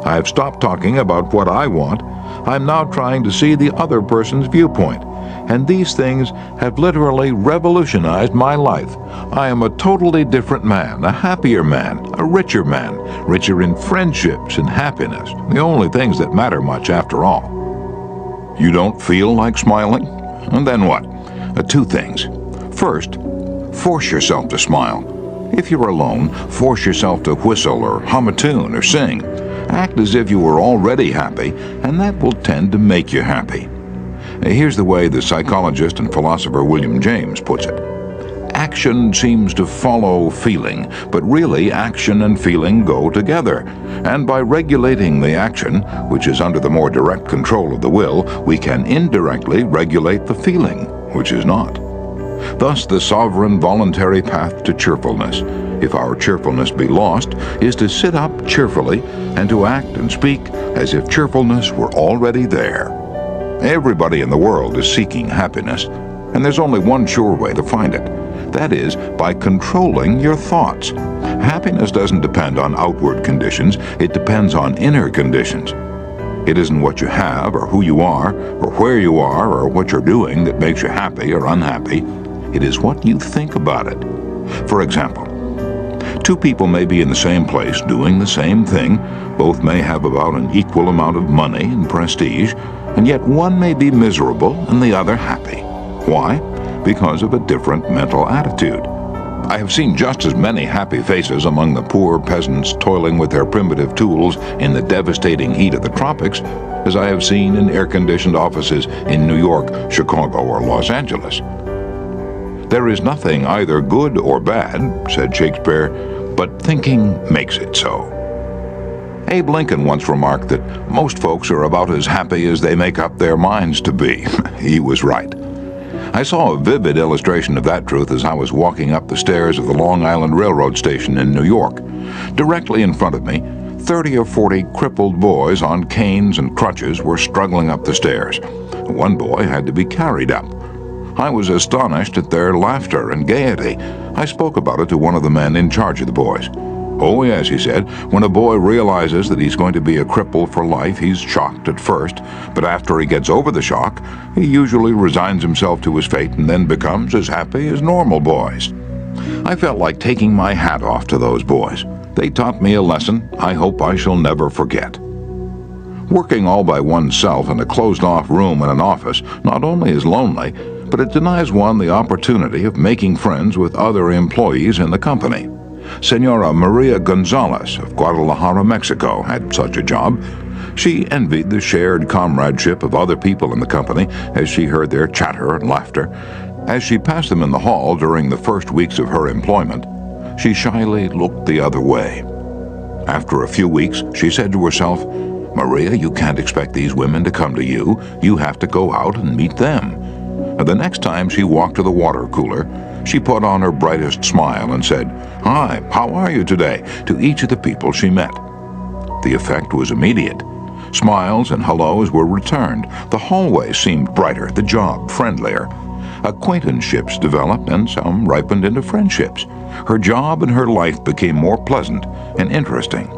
I have stopped talking about what I want. I'm now trying to see the other person's viewpoint. And these things have literally revolutionized my life. I am a totally different man, a happier man, a richer man, richer in friendships and happiness, the only things that matter much after all. You don't feel like smiling? And then what? 2 things. First, force yourself to smile. If you're alone, force yourself to whistle or hum a tune or sing. Act as if you were already happy, and that will tend to make you happy. Here's the way the psychologist and philosopher William James puts it. Action seems to follow feeling, but really action and feeling go together. And by regulating the action, which is under the more direct control of the will, we can indirectly regulate the feeling, which is not. Thus, the sovereign voluntary path to cheerfulness, if our cheerfulness be lost, is to sit up cheerfully and to act and speak as if cheerfulness were already there. Everybody in the world is seeking happiness, and there's only one sure way to find it. That is, by controlling your thoughts. Happiness doesn't depend on outward conditions, it depends on inner conditions. It isn't what you have, or who you are, or where you are, or what you're doing that makes you happy or unhappy. It is what you think about it. For example, two people may be in the same place doing the same thing. Both may have about an equal amount of money and prestige, and yet one may be miserable and the other happy. Why? Because of a different mental attitude. I have seen just as many happy faces among the poor peasants toiling with their primitive tools in the devastating heat of the tropics as I have seen in air-conditioned offices in New York, Chicago, or Los Angeles. There is nothing either good or bad, said Shakespeare, but thinking makes it so. Abe Lincoln once remarked that most folks are about as happy as they make up their minds to be. He was right. I saw a vivid illustration of that truth as I was walking up the stairs of the Long Island Railroad station in New York. Directly in front of me, 30 or 40 crippled boys on canes and crutches were struggling up the stairs. One boy had to be carried up. I was astonished at their laughter and gaiety. I spoke about it to one of the men in charge of the boys. "Oh yes," he said, "when a boy realizes that he's going to be a cripple for life, he's shocked at first, but after he gets over the shock, he usually resigns himself to his fate and then becomes as happy as normal boys." I felt like taking my hat off to those boys. They taught me a lesson I hope I shall never forget. Working all by oneself in a closed-off room in an office not only is lonely, but it denies one the opportunity of making friends with other employees in the company. Senora Maria Gonzalez of Guadalajara, Mexico, had such a job. She envied the shared comradeship of other people in the company as she heard their chatter and laughter. As she passed them in the hall during the first weeks of her employment, she shyly looked the other way. After a few weeks, she said to herself, "Maria, you can't expect these women to come to you. You have to go out and meet them." The next time she walked to the water cooler, she put on her brightest smile and said, "Hi, how are you today?" to each of the people she met. The effect was immediate. Smiles and hellos were returned. The hallway seemed brighter, the job friendlier. Acquaintanceships developed, and some ripened into friendships. Her job and her life became more pleasant and interesting.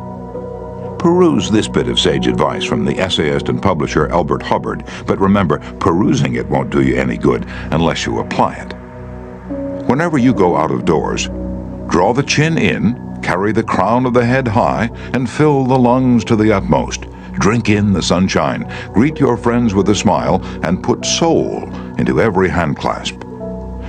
Peruse this bit of sage advice from the essayist and publisher Elbert Hubbard, but remember, perusing it won't do you any good unless you apply it. Whenever you go out of doors, draw the chin in, carry the crown of the head high, and fill the lungs to the utmost. Drink in the sunshine, greet your friends with a smile, and put soul into every handclasp.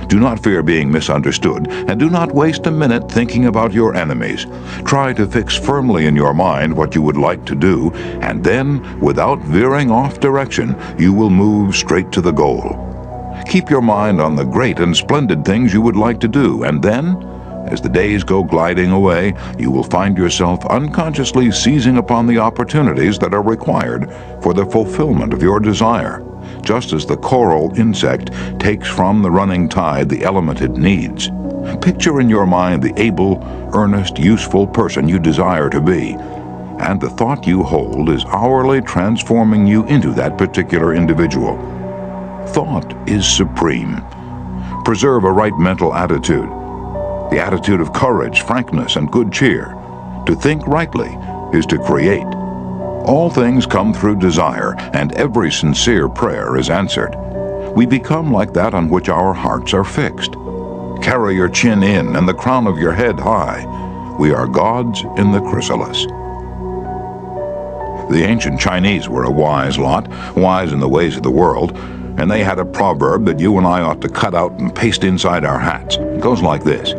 Do not fear being misunderstood, and do not waste a minute thinking about your enemies. Try to fix firmly in your mind what you would like to do, and then, without veering off direction, you will move straight to the goal. Keep your mind on the great and splendid things you would like to do, and then, as the days go gliding away, you will find yourself unconsciously seizing upon the opportunities that are required for the fulfillment of your desire, just as the coral insect takes from the running tide the element it needs. Picture in your mind the able, earnest, useful person you desire to be, and the thought you hold is hourly transforming you into that particular individual. Thought is supreme. Preserve a right mental attitude, the attitude of courage, frankness, and good cheer. To think rightly is to create. All things come through desire, and every sincere prayer is answered. We become like that on which our hearts are fixed. Carry your chin in and the crown of your head high. We are gods in the chrysalis. The ancient Chinese were a wise lot, wise in the ways of the world, and they had a proverb that you and I ought to cut out and paste inside our hats. It goes like this: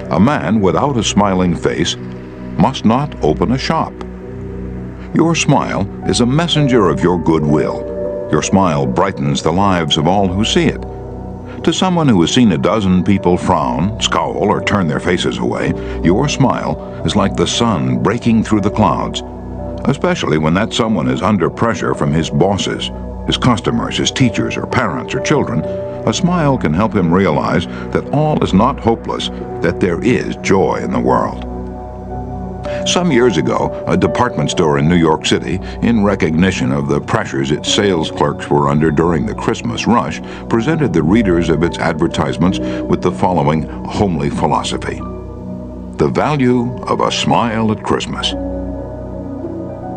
a man without a smiling face must not open a shop. Your smile is a messenger of your goodwill. Your smile brightens the lives of all who see it. To someone who has seen a dozen people frown, scowl, or turn their faces away, your smile is like the sun breaking through the clouds, especially when that someone is under pressure from his bosses, his customers, his teachers, or parents, or children. A smile can help him realize that all is not hopeless, that there is joy in the world. Some years ago, a department store in New York City, in recognition of the pressures its sales clerks were under during the Christmas rush, presented the readers of its advertisements with the following homely philosophy: The value of a smile at Christmas.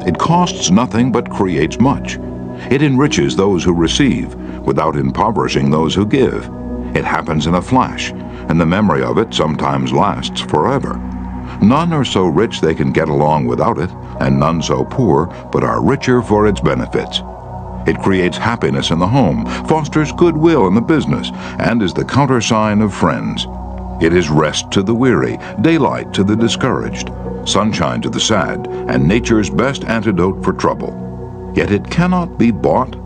It costs nothing but creates much. It enriches those who receive without impoverishing those who give. It happens in a flash, and the memory of it sometimes lasts forever. None are so rich they can get along without it, and none so poor but are richer for its benefits. It creates happiness in the home, fosters goodwill in the business, and is the countersign of friends. It is rest to the weary, daylight to the discouraged, sunshine to the sad, and nature's best antidote for trouble. Yet it cannot be bought,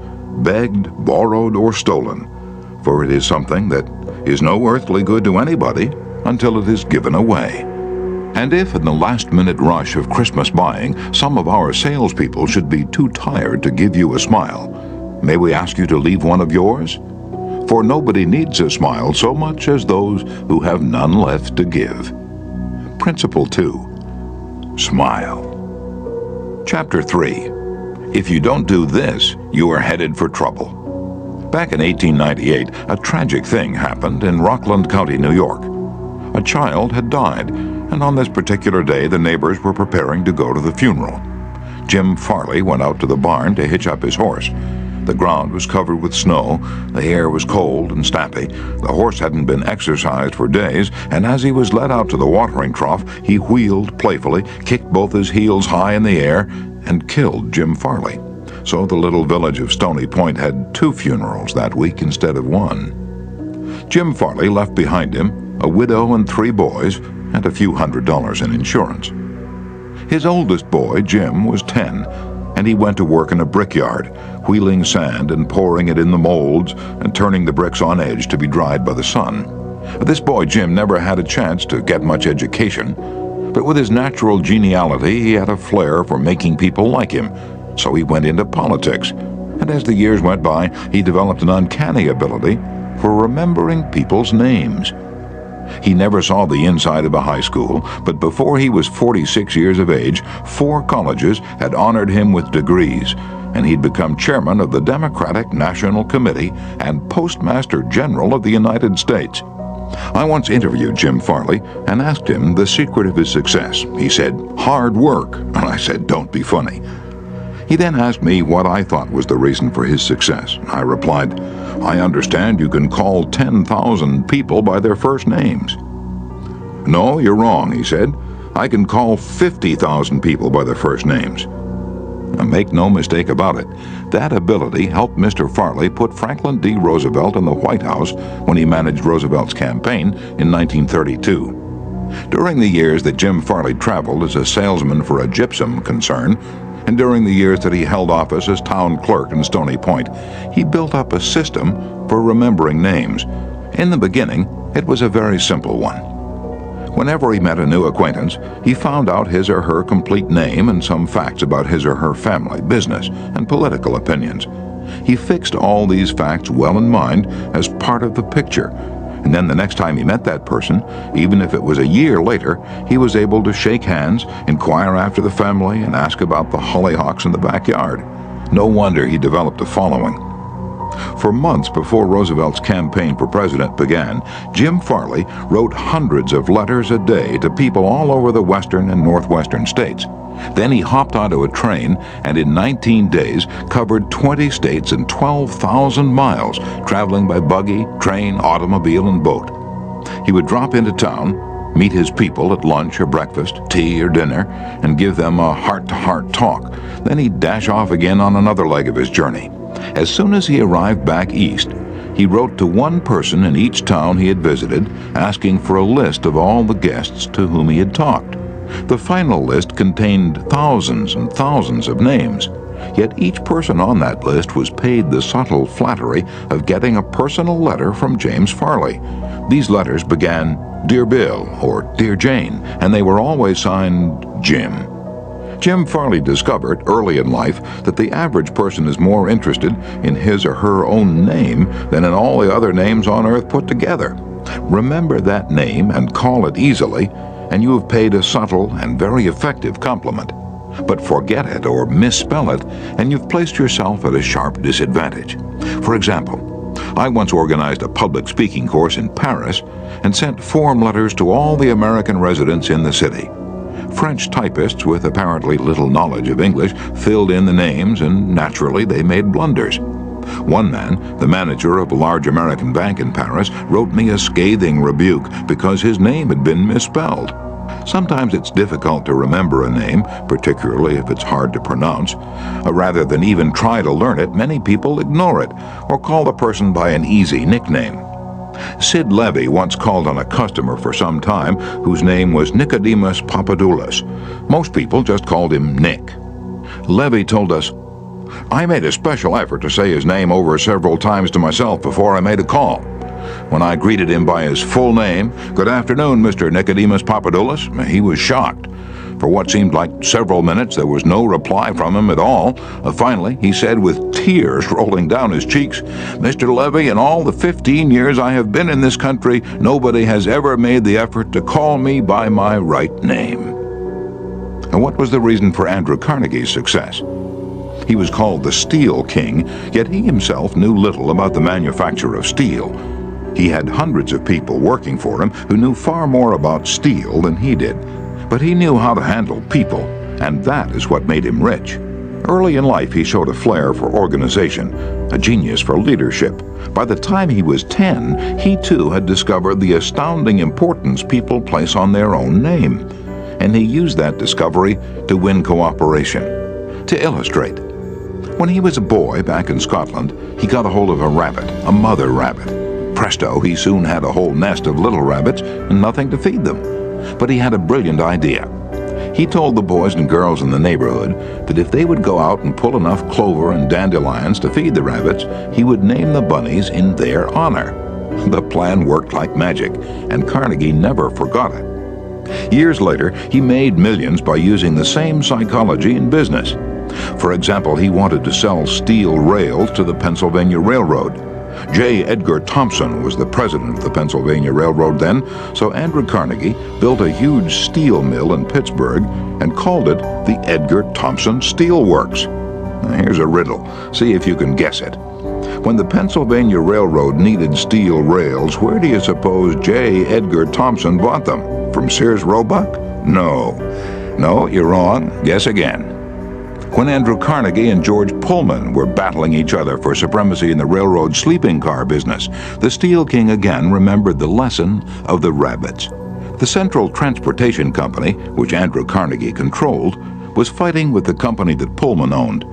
begged, borrowed, or stolen, for it is something that is no earthly good to anybody until it is given away. And if in the last-minute rush of Christmas buying, some of our salespeople should be too tired to give you a smile, may we ask you to leave one of yours? For nobody needs a smile so much as those who have none left to give. Principle 2. Smile. Chapter 3. If you don't do this, you are headed for trouble. Back in 1898, a tragic thing happened in Rockland County, New York. A child had died, and on this particular day the neighbors were preparing to go to the funeral. Jim Farley went out to the barn to hitch up his horse. The ground was covered with snow, the air was cold and stampy, the horse hadn't been exercised for days, and as he was led out to the watering trough, he wheeled playfully, kicked both his heels high in the air, and killed Jim Farley. So the little village of Stony Point had 2 funerals that week instead of 1. Jim Farley left behind him a widow and 3 boys, and a few $100s in insurance. His oldest boy, Jim, was 10, and he went to work in a brickyard, wheeling sand and pouring it in the molds and turning the bricks on edge to be dried by the sun. This boy, Jim, never had a chance to get much education, but with his natural geniality, he had a flair for making people like him, so he went into politics, and as the years went by, he developed an uncanny ability for remembering people's names. He never saw the inside of a high school, but before he was 46 years of age, 4 colleges had honored him with degrees, and he'd become chairman of the Democratic National Committee and Postmaster General of the United States. I once interviewed Jim Farley and asked him the secret of his success. He said, "Hard work," and I said, "Don't be funny." He then asked me what I thought was the reason for his success. I replied, "I understand you can call 10,000 people by their first names." "No, you're wrong," he said. "I can call 50,000 people by their first names." Now, make no mistake about it, that ability helped Mr. Farley put Franklin D. Roosevelt in the White House when he managed Roosevelt's campaign in 1932. During the years that Jim Farley traveled as a salesman for a gypsum concern, and during the years that he held office as town clerk in Stony Point, he built up a system for remembering names. In the beginning, it was a very simple one. Whenever he met a new acquaintance, he found out his or her complete name and some facts about his or her family, business, and political opinions. He fixed all these facts well in mind as part of the picture, and then the next time he met that person, even if it was a year later, he was able to shake hands, inquire after the family, and ask about the hollyhocks in the backyard. No wonder he developed a following. For months before Roosevelt's campaign for president began, Jim Farley wrote hundreds of letters a day to people all over the western and northwestern states. Then he hopped onto a train and in 19 days covered 20 states and 12,000 miles, traveling by buggy, train, automobile, and boat. He would drop into town, meet his people at lunch or breakfast, tea or dinner, and give them a heart-to-heart talk. Then he'd dash off again on another leg of his journey. As soon as he arrived back east, he wrote to one person in each town he had visited, asking for a list of all the guests to whom he had talked. The final list contained thousands and thousands of names, yet each person on that list was paid the subtle flattery of getting a personal letter from James Farley. These letters began, "Dear Bill," or "Dear Jane," and they were always signed Jim. Jim Farley discovered early in life that the average person is more interested in his or her own name than in all the other names on earth put together. Remember that name and call it easily, and you have paid a subtle and very effective compliment. But forget it or misspell it, and you've placed yourself at a sharp disadvantage. For example, I once organized a public speaking course in Paris and sent form letters to all the American residents in the city. French typists with apparently little knowledge of English filled in the names, and naturally they made blunders. One man, the manager of a large American bank in Paris, wrote me a scathing rebuke because his name had been misspelled. Sometimes it's difficult to remember a name, particularly if it's hard to pronounce. Rather than even try to learn it, many people ignore it or call the person by an easy nickname. Sid Levy once called on a customer for some time whose name was Nicodemus Papadoulas. Most people just called him Nick. Levy told us, "I made a special effort to say his name over several times to myself before I made a call. When I greeted him by his full name, 'Good afternoon, Mr. Nicodemus Papadoulas,' he was shocked. For what seemed like several minutes, there was no reply from him at all. Finally, he said with tears rolling down his cheeks, 'Mr. Levy, in all the 15 years I have been in this country, nobody has ever made the effort to call me by my right name.'" And what was the reason for Andrew Carnegie's success? He was called the Steel King, yet he himself knew little about the manufacture of steel. He had hundreds of people working for him who knew far more about steel than he did. But he knew how to handle people, and that is what made him rich. Early in life, he showed a flair for organization, a genius for leadership. By the time he was 10, he too had discovered the astounding importance people place on their own name. And he used that discovery to win cooperation. To illustrate, when he was a boy back in Scotland, he got a hold of a rabbit, a mother rabbit. Presto, he soon had a whole nest of little rabbits and nothing to feed them. But he had a brilliant idea. He told the boys and girls in the neighborhood that if they would go out and pull enough clover and dandelions to feed the rabbits, he would name the bunnies in their honor. The plan worked like magic, and Carnegie never forgot it. Years later, he made millions by using the same psychology in business. For example, he wanted to sell steel rails to the Pennsylvania Railroad. J. Edgar Thompson was the president of the Pennsylvania Railroad then, so Andrew Carnegie built a huge steel mill in Pittsburgh and called it the Edgar Thompson Steel Works. Now, here's a riddle. See if you can guess it. When the Pennsylvania Railroad needed steel rails, where do you suppose J. Edgar Thompson bought them? From Sears Roebuck? No, you're wrong. Guess again. When Andrew Carnegie and George Pullman were battling each other for supremacy in the railroad sleeping car business, the Steel King again remembered the lesson of the rabbits. The Central Transportation Company, which Andrew Carnegie controlled, was fighting with the company that Pullman owned.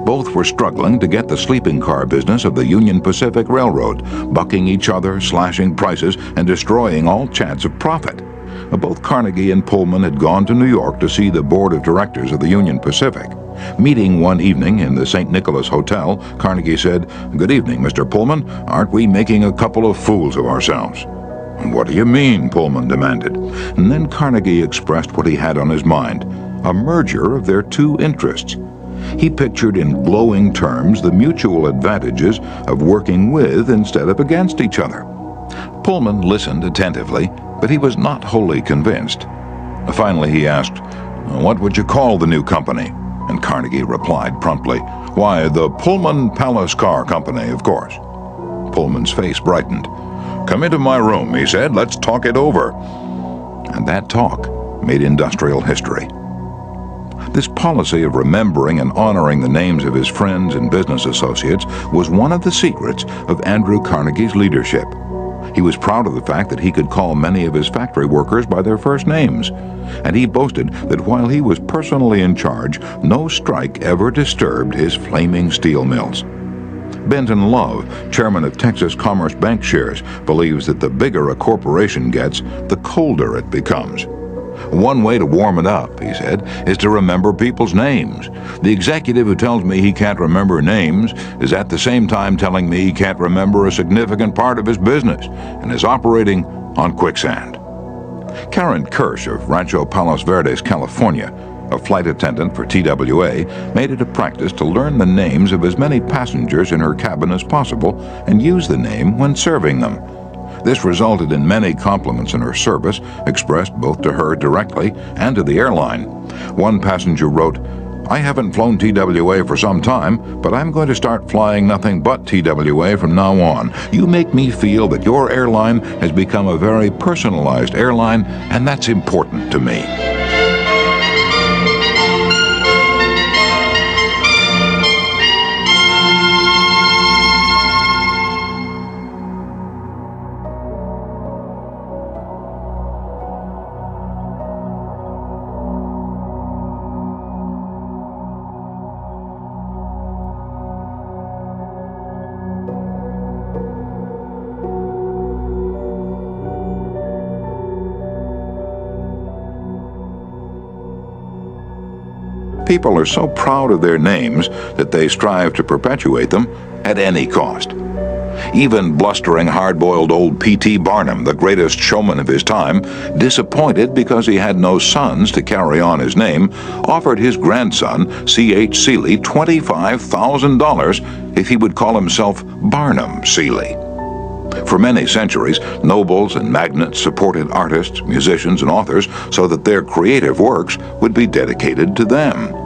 Both were struggling to get the sleeping car business of the Union Pacific Railroad, bucking each other, slashing prices, and destroying all chance of profit. Both Carnegie and Pullman had gone to New York to see the board of directors of the Union Pacific. Meeting one evening in the St. Nicholas Hotel, Carnegie said, "Good evening, Mr. Pullman. Aren't we making a couple of fools of ourselves?" "What do you mean?" Pullman demanded. And then Carnegie expressed what he had on his mind, a merger of their two interests. He pictured in glowing terms the mutual advantages of working with instead of against each other. Pullman listened attentively, but he was not wholly convinced. Finally he asked, "What would you call the new company?" And Carnegie replied promptly, "Why, the Pullman Palace Car Company, of course." Pullman's face brightened. "Come into my room," he said. "Let's talk it over." And that talk made industrial history. This policy of remembering and honoring the names of his friends and business associates was one of the secrets of Andrew Carnegie's leadership. He was proud of the fact that he could call many of his factory workers by their first names, and he boasted that while he was personally in charge, no strike ever disturbed his flaming steel mills. Benton Love, chairman of Texas Commerce Bank Shares, believes that the bigger a corporation gets, the colder it becomes. "One way to warm it up," he said, "is to remember people's names. The executive who tells me he can't remember names is at the same time telling me he can't remember a significant part of his business and is operating on quicksand." Karen Kirsch of Rancho Palos Verdes, California, a flight attendant for TWA, made it a practice to learn the names of as many passengers in her cabin as possible and use the name when serving them. This resulted in many compliments in her service, expressed both to her directly and to the airline. One passenger wrote, I haven't flown TWA for some time, but I'm going to start flying nothing but TWA from now on. You make me feel that your airline has become a very personalized airline, and that's important to me. People are so proud of their names that they strive to perpetuate them at any cost. Even blustering, hard-boiled old P.T. Barnum, the greatest showman of his time, disappointed because he had no sons to carry on his name, offered his grandson, C.H. Seeley, $25,000 if he would call himself Barnum Seeley. For many centuries, nobles and magnates supported artists, musicians, and authors so that their creative works would be dedicated to them.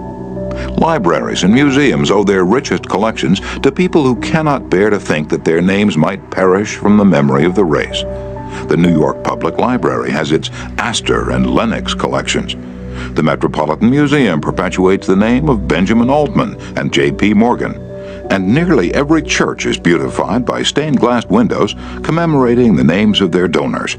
Libraries and museums owe their richest collections to people who cannot bear to think that their names might perish from the memory of the race. The New York Public Library has its Astor and Lenox collections. The Metropolitan Museum perpetuates the name of Benjamin Altman and J.P. Morgan. And nearly every church is beautified by stained-glass windows commemorating the names of their donors.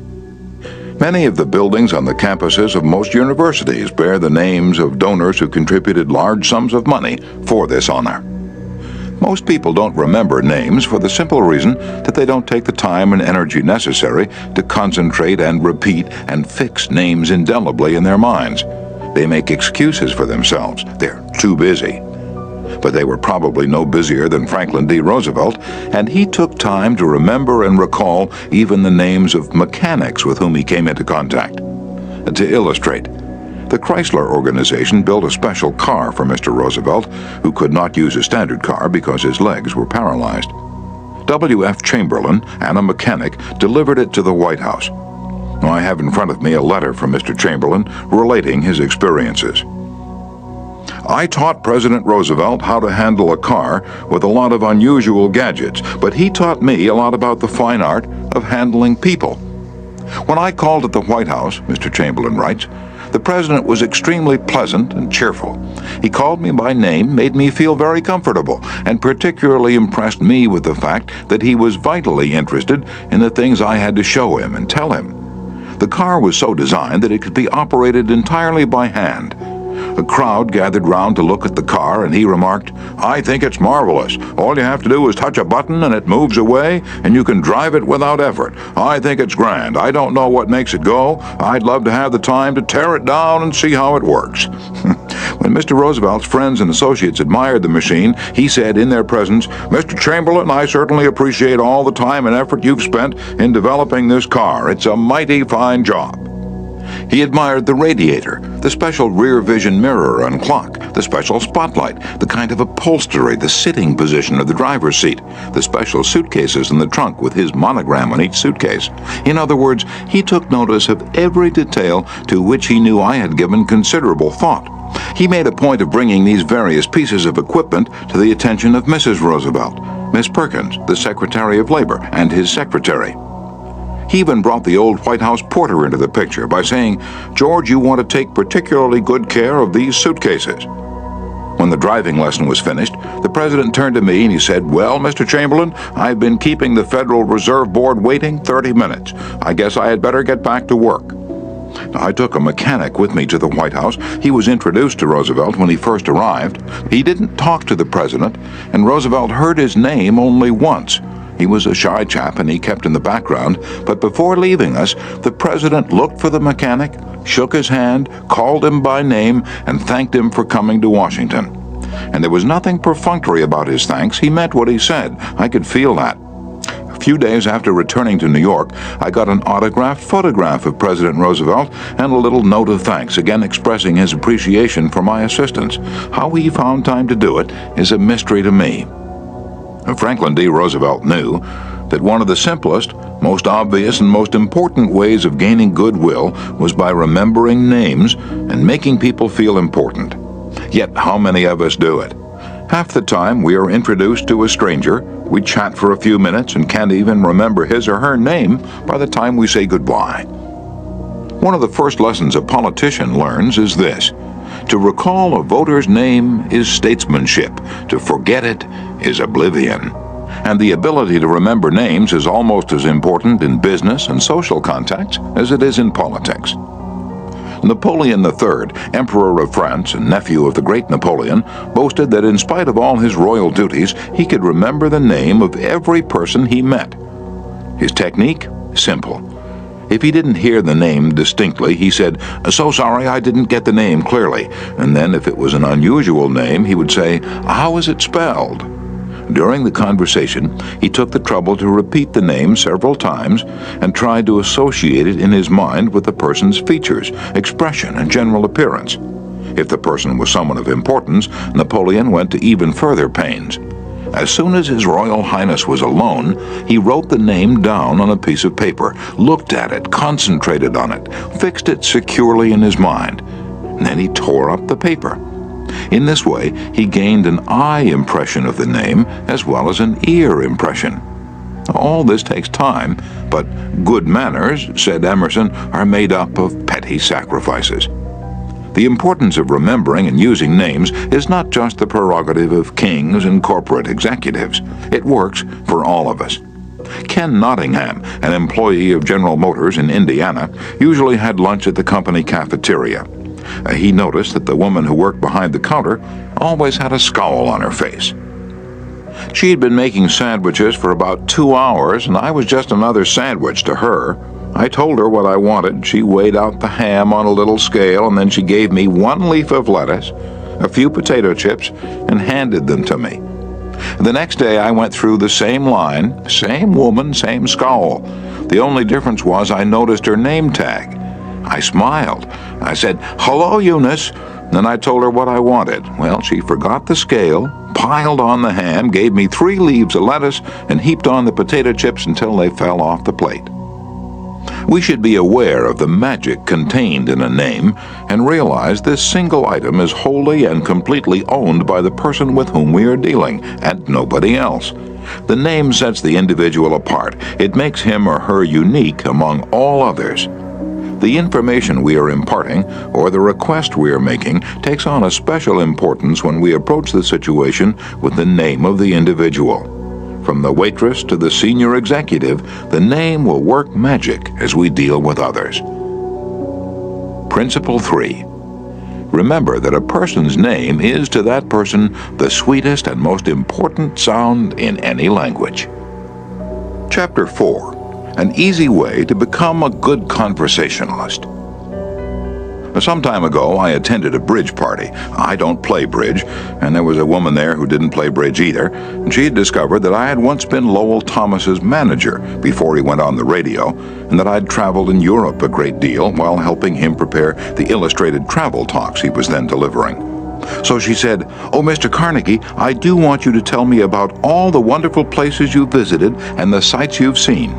Many of the buildings on the campuses of most universities bear the names of donors who contributed large sums of money for this honor. Most people don't remember names for the simple reason that they don't take the time and energy necessary to concentrate and repeat and fix names indelibly in their minds. They make excuses for themselves. They're too busy. But they were probably no busier than Franklin D. Roosevelt, and he took time to remember and recall even the names of mechanics with whom he came into contact. To illustrate, the Chrysler organization built a special car for Mr. Roosevelt, who could not use a standard car because his legs were paralyzed. W.F. Chamberlain and a mechanic delivered it to the White House. I have in front of me a letter from Mr. Chamberlain relating his experiences. I taught President Roosevelt how to handle a car with a lot of unusual gadgets, but he taught me a lot about the fine art of handling people. When I called at the White House, Mr. Chamberlain writes, the president was extremely pleasant and cheerful. He called me by name, made me feel very comfortable, and particularly impressed me with the fact that he was vitally interested in the things I had to show him and tell him. The car was so designed that it could be operated entirely by hand. A crowd gathered round to look at the car, and he remarked, I think it's marvelous. All you have to do is touch a button and it moves away, and you can drive it without effort. I think it's grand. I don't know what makes it go. I'd love to have the time to tear it down and see how it works. When Mr. Roosevelt's friends and associates admired the machine, he said in their presence, Mr. Chamberlain, I certainly appreciate all the time and effort you've spent in developing this car. It's a mighty fine job. He admired the radiator, the special rear vision mirror and clock, the special spotlight, the kind of upholstery, the sitting position of the driver's seat, the special suitcases in the trunk with his monogram on each suitcase. In other words, he took notice of every detail to which he knew I had given considerable thought. He made a point of bringing these various pieces of equipment to the attention of Mrs. Roosevelt, Miss Perkins, the Secretary of Labor, and his secretary. He even brought the old White House porter into the picture by saying, George, you want to take particularly good care of these suitcases. When the driving lesson was finished, the president turned to me and he said, Well, Mr. Chamberlain, I've been keeping the Federal Reserve Board waiting 30 minutes. I guess I had better get back to work. Now, I took a mechanic with me to the White House. He was introduced to Roosevelt when he first arrived. He didn't talk to the president, and Roosevelt heard his name only once. He was a shy chap and he kept in the background, but before leaving us, the president looked for the mechanic, shook his hand, called him by name, and thanked him for coming to Washington. And there was nothing perfunctory about his thanks. He meant what he said. I could feel that. A few days after returning to New York, I got an autographed photograph of President Roosevelt and a little note of thanks, again expressing his appreciation for my assistance. How he found time to do it is a mystery to me. Franklin D. Roosevelt knew that one of the simplest, most obvious, and most important ways of gaining goodwill was by remembering names and making people feel important. Yet how many of us do it? Half the time we are introduced to a stranger, we chat for a few minutes and can't even remember his or her name by the time we say goodbye. One of the first lessons a politician learns is this: to recall a voter's name is statesmanship, to forget it is oblivion. And the ability to remember names is almost as important in business and social contexts as it is in politics. Napoleon III, Emperor of France and nephew of the great Napoleon, boasted that in spite of all his royal duties, he could remember the name of every person he met. His technique? Simple. If he didn't hear the name distinctly, he said, "So sorry, I didn't get the name clearly." And then if it was an unusual name, he would say, "How is it spelled?" During the conversation, he took the trouble to repeat the name several times and tried to associate it in his mind with the person's features, expression, and general appearance. If the person was someone of importance, Napoleon went to even further pains. As soon as His Royal Highness was alone, he wrote the name down on a piece of paper, looked at it, concentrated on it, fixed it securely in his mind, and then he tore up the paper. In this way, he gained an eye impression of the name as well as an ear impression. All this takes time, but good manners, said Emerson, are made up of petty sacrifices. The importance of remembering and using names is not just the prerogative of kings and corporate executives. It works for all of us. Ken Nottingham, an employee of General Motors in Indiana, usually had lunch at the company cafeteria. He noticed that the woman who worked behind the counter always had a scowl on her face. She had been making sandwiches for about 2 hours, and I was just another sandwich to her. I told her what I wanted. She weighed out the ham on a little scale, and then she gave me 1 leaf of lettuce, a few potato chips, and handed them to me. The next day I went through the same line, same woman, same scowl. The only difference was I noticed her name tag. I smiled. I said, "Hello, Eunice." Then I told her what I wanted. Well, she forgot the scale, piled on the ham, gave me 3 leaves of lettuce, and heaped on the potato chips until they fell off the plate. We should be aware of the magic contained in a name and realize this single item is wholly and completely owned by the person with whom we are dealing, and nobody else. The name sets the individual apart. It makes him or her unique among all others. The information we are imparting, or the request we are making, takes on a special importance when we approach the situation with the name of the individual. From the waitress to the senior executive, the name will work magic as we deal with others. Principle 3. Remember that a person's name is to that person the sweetest and most important sound in any language. Chapter 4. An easy way to become a good conversationalist. Some time ago, I attended a bridge party. I don't play bridge, and there was a woman there who didn't play bridge either, and she had discovered that I had once been Lowell Thomas's manager before he went on the radio, and that I'd traveled in Europe a great deal while helping him prepare the illustrated travel talks he was then delivering. So she said, "Oh, Mr. Carnegie, I do want you to tell me about all the wonderful places you visited and the sights you've seen."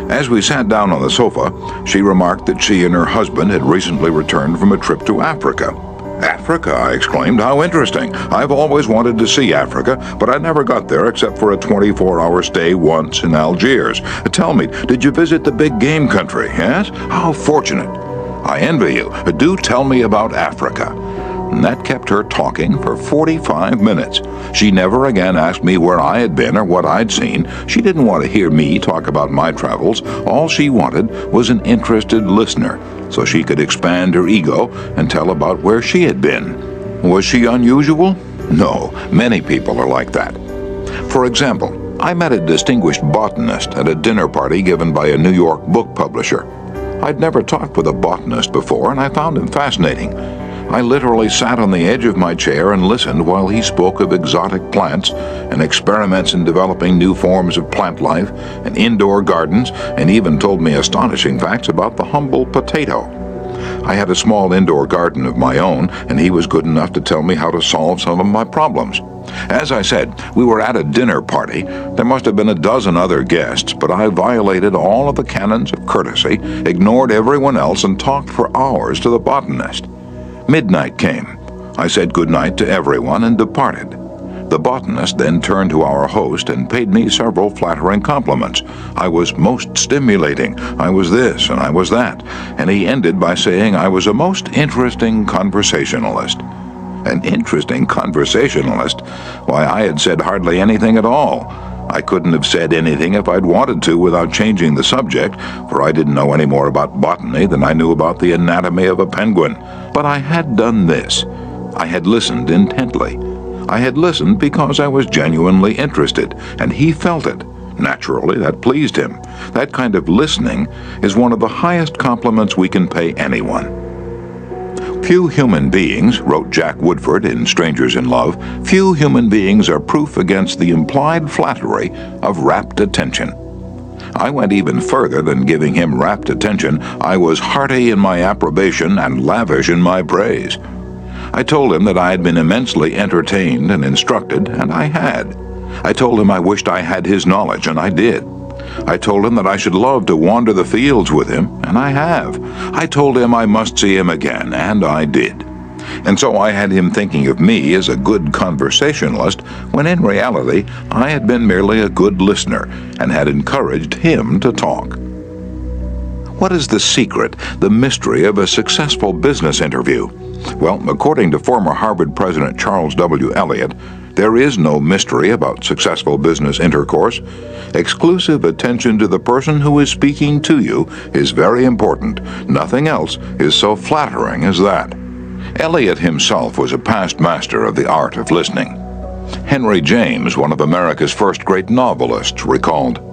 As we sat down on the sofa, she remarked that she and her husband had recently returned from a trip to Africa. "Africa?" I exclaimed. "How interesting. I've always wanted to see Africa, but I never got there except for a 24-hour stay once in Algiers. Tell me, did you visit the big game country, yes? How fortunate. I envy you. Do tell me about Africa." And that kept her talking for 45 minutes. She never again asked me where I had been or what I'd seen. She didn't want to hear me talk about my travels. All she wanted was an interested listener, so she could expand her ego and tell about where she had been. Was she unusual? No, many people are like that. For example, I met a distinguished botanist at a dinner party given by a New York book publisher. I'd never talked with a botanist before, and I found him fascinating. I literally sat on the edge of my chair and listened while he spoke of exotic plants and experiments in developing new forms of plant life and indoor gardens, and even told me astonishing facts about the humble potato. I had a small indoor garden of my own, and he was good enough to tell me how to solve some of my problems. As I said, we were at a dinner party. There must have been a dozen other guests, but I violated all of the canons of courtesy, ignored everyone else, and talked for hours to the botanist. Midnight came. I said good night to everyone and departed. The botanist then turned to our host and paid me several flattering compliments. I was most stimulating, I was this and I was that, and he ended by saying I was a most interesting conversationalist. An interesting conversationalist? Why, I had said hardly anything at all. I couldn't have said anything if I'd wanted to without changing the subject, for I didn't know any more about botany than I knew about the anatomy of a penguin. But I had done this. I had listened intently. I had listened because I was genuinely interested, and he felt it. Naturally, that pleased him. That kind of listening is one of the highest compliments we can pay anyone. Few human beings, wrote Jack Woodford in Strangers in Love, few human beings are proof against the implied flattery of rapt attention. I went even further than giving him rapt attention. I was hearty in my approbation and lavish in my praise. I told him that I had been immensely entertained and instructed, and I had. I told him I wished I had his knowledge, and I did. I told him that I should love to wander the fields with him, and I have. I told him I must see him again, and I did. And so I had him thinking of me as a good conversationalist, when in reality I had been merely a good listener, and had encouraged him to talk. What is the secret, the mystery of a successful business interview? Well, according to former Harvard President Charles W. Eliot, there is no mystery about successful business intercourse. Exclusive attention to the person who is speaking to you is very important. Nothing else is so flattering as that. Eliot himself was a past master of the art of listening. Henry James, one of America's first great novelists, recalled,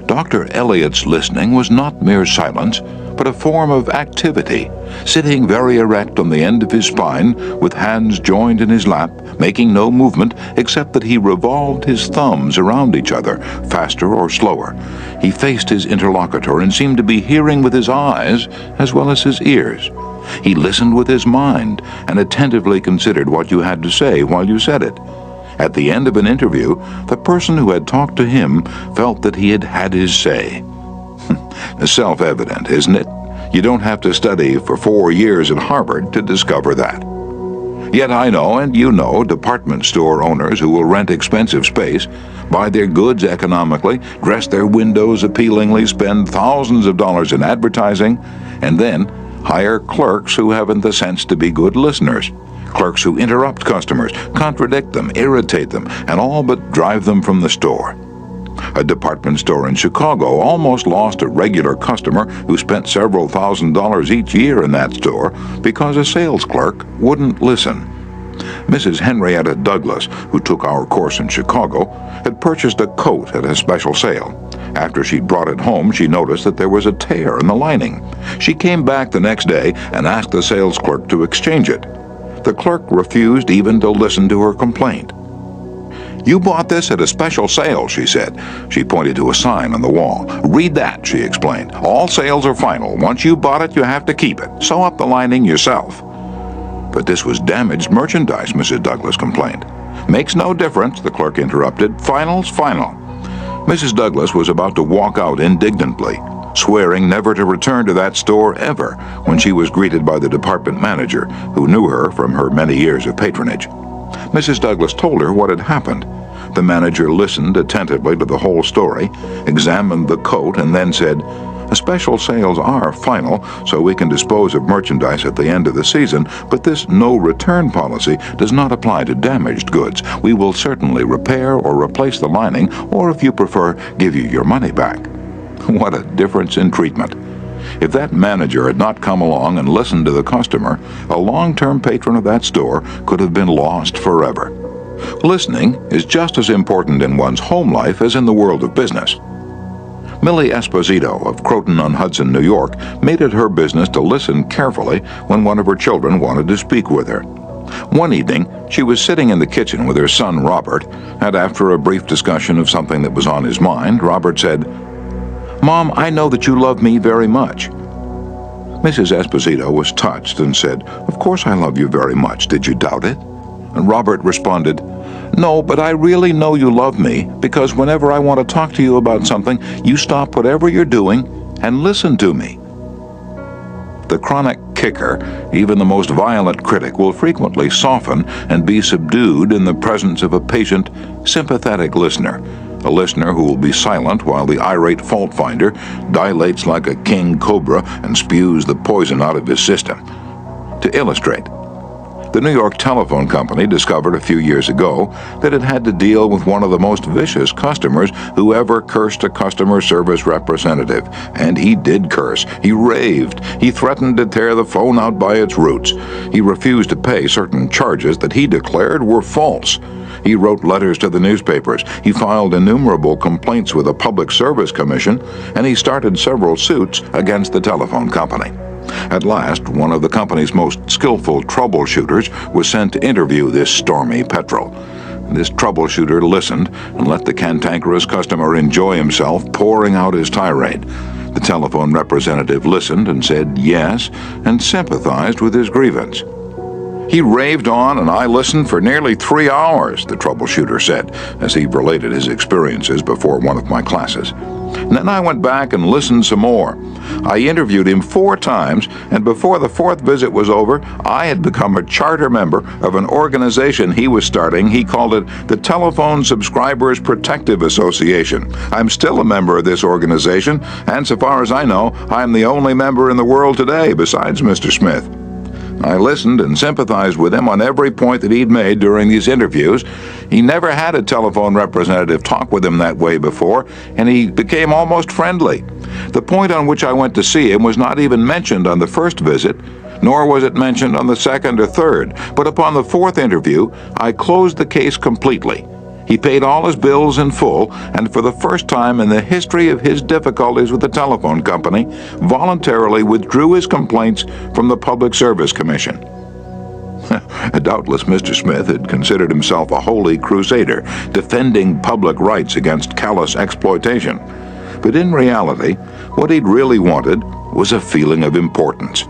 Dr. Eliot's listening was not mere silence, but a form of activity, sitting very erect on the end of his spine, with hands joined in his lap, making no movement except that he revolved his thumbs around each other, faster or slower. He faced his interlocutor and seemed to be hearing with his eyes as well as his ears. He listened with his mind and attentively considered what you had to say while you said it. At the end of an interview, the person who had talked to him felt that he had had his say. Self-evident, isn't it? You don't have to study for 4 years at Harvard to discover that. Yet I know, and you know, department store owners who will rent expensive space, buy their goods economically, dress their windows appealingly, spend thousands of dollars in advertising, and then hire clerks who haven't the sense to be good listeners. Clerks who interrupt customers, contradict them, irritate them, and all but drive them from the store. A department store in Chicago almost lost a regular customer who spent several $1,000s each year in that store because a sales clerk wouldn't listen. Mrs. Henrietta Douglas, who took our course in Chicago, had purchased a coat at a special sale. After she brought it home, she noticed that there was a tear in the lining. She came back the next day and asked the sales clerk to exchange it. The clerk refused even to listen to her complaint. "You bought this at a special sale," she said. She pointed to a sign on the wall. "Read that," she explained. "All sales are final. Once you bought it, you have to keep it. Sew up the lining yourself." "But this was damaged merchandise," Mrs. Douglas complained. "Makes no difference," the clerk interrupted. "Final's final." Mrs. Douglas was about to walk out indignantly, swearing never to return to that store ever, when she was greeted by the department manager, who knew her from her many years of patronage. Mrs. Douglas told her what had happened. The manager listened attentively to the whole story, examined the coat, and then said, "Special sales are final, so we can dispose of merchandise at the end of the season, but this no-return policy does not apply to damaged goods. We will certainly repair or replace the lining, or if you prefer, give you your money back." What a difference in treatment. If that manager had not come along and listened to the customer, a long-term patron of that store could have been lost forever. Listening is just as important in one's home life as in the world of business. Millie Esposito of Croton-on-Hudson, New York, made it her business to listen carefully when one of her children wanted to speak with her. One evening, she was sitting in the kitchen with her son Robert, and after a brief discussion of something that was on his mind, Robert said, "Mom, I know that you love me very much." Mrs. Esposito was touched and said, "Of course I love you very much. Did you doubt it?" And Robert responded, "No, but I really know you love me, because whenever I want to talk to you about something, you stop whatever you're doing and listen to me." the chronic kicker, even the most violent critic will frequently soften and be subdued in the presence of a patient, sympathetic listener, a listener who will be silent while the irate fault finder dilates like a king cobra and spews the poison out of his system. To illustrate, the New York Telephone Company discovered a few years ago that it had to deal with one of the most vicious customers who ever cursed a customer service representative. And he did curse. He raved. He threatened to tear the phone out by its roots. He refused to pay certain charges that he declared were false. He wrote letters to the newspapers. He filed innumerable complaints with the Public Service Commission, and he started several suits against the telephone company. At last, one of the company's most skillful troubleshooters was sent to interview this stormy petrel. This troubleshooter listened and let the cantankerous customer enjoy himself pouring out his tirade. The telephone representative listened and said yes and sympathized with his grievance. He raved on, and I listened for nearly 3 hours, the troubleshooter said, as he related his experiences before one of my classes. And then I went back and listened some more. I interviewed him 4 times, and before the 4th visit was over, I had become a charter member of an organization he was starting. He called it the Telephone Subscribers Protective Association. I'm still a member of this organization, and so far as I know, I'm the only member in the world today besides Mr. Smith. I listened and sympathized with him on every point that he'd made during these interviews. He never had a telephone representative talk with him that way before, and he became almost friendly. The point on which I went to see him was not even mentioned on the first visit, nor was it mentioned on the second or third, but upon the 4th interview, I closed the case completely. He paid all his bills in full, and for the first time in the history of his difficulties with the telephone company, voluntarily withdrew his complaints from the Public Service Commission. Doubtless Mr. Smith had considered himself a holy crusader, defending public rights against callous exploitation. But in reality, what he'd really wanted was a feeling of importance.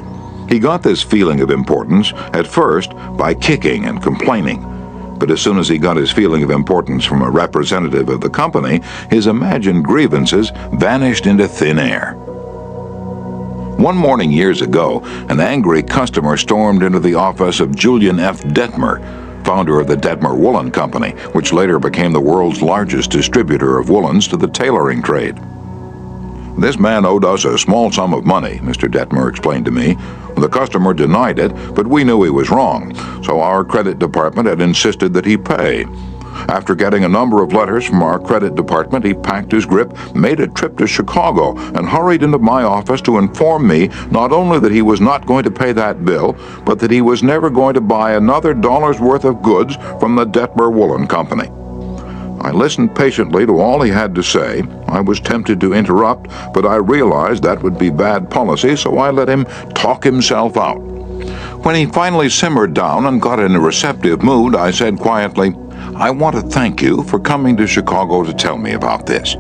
He got this feeling of importance, at first, by kicking and complaining. But as soon as he got his feeling of importance from a representative of the company, his imagined grievances vanished into thin air. One morning years ago, an angry customer stormed into the office of Julian F. Detmer, founder of the Detmer Woolen Company, which later became the world's largest distributor of woolens to the tailoring trade. This man owed us a small sum of money, Mr. Detmer explained to me. The customer denied it, but we knew he was wrong, so our credit department had insisted that he pay. After getting a number of letters from our credit department, he packed his grip, made a trip to Chicago, and hurried into my office to inform me not only that he was not going to pay that bill, but that he was never going to buy another dollar's worth of goods from the Detmer Woolen Company. I listened patiently to all he had to say. I was tempted to interrupt, but I realized that would be bad policy, so I let him talk himself out. When he finally simmered down and got in a receptive mood, I said quietly, "I want to thank you for coming to Chicago to tell me about this.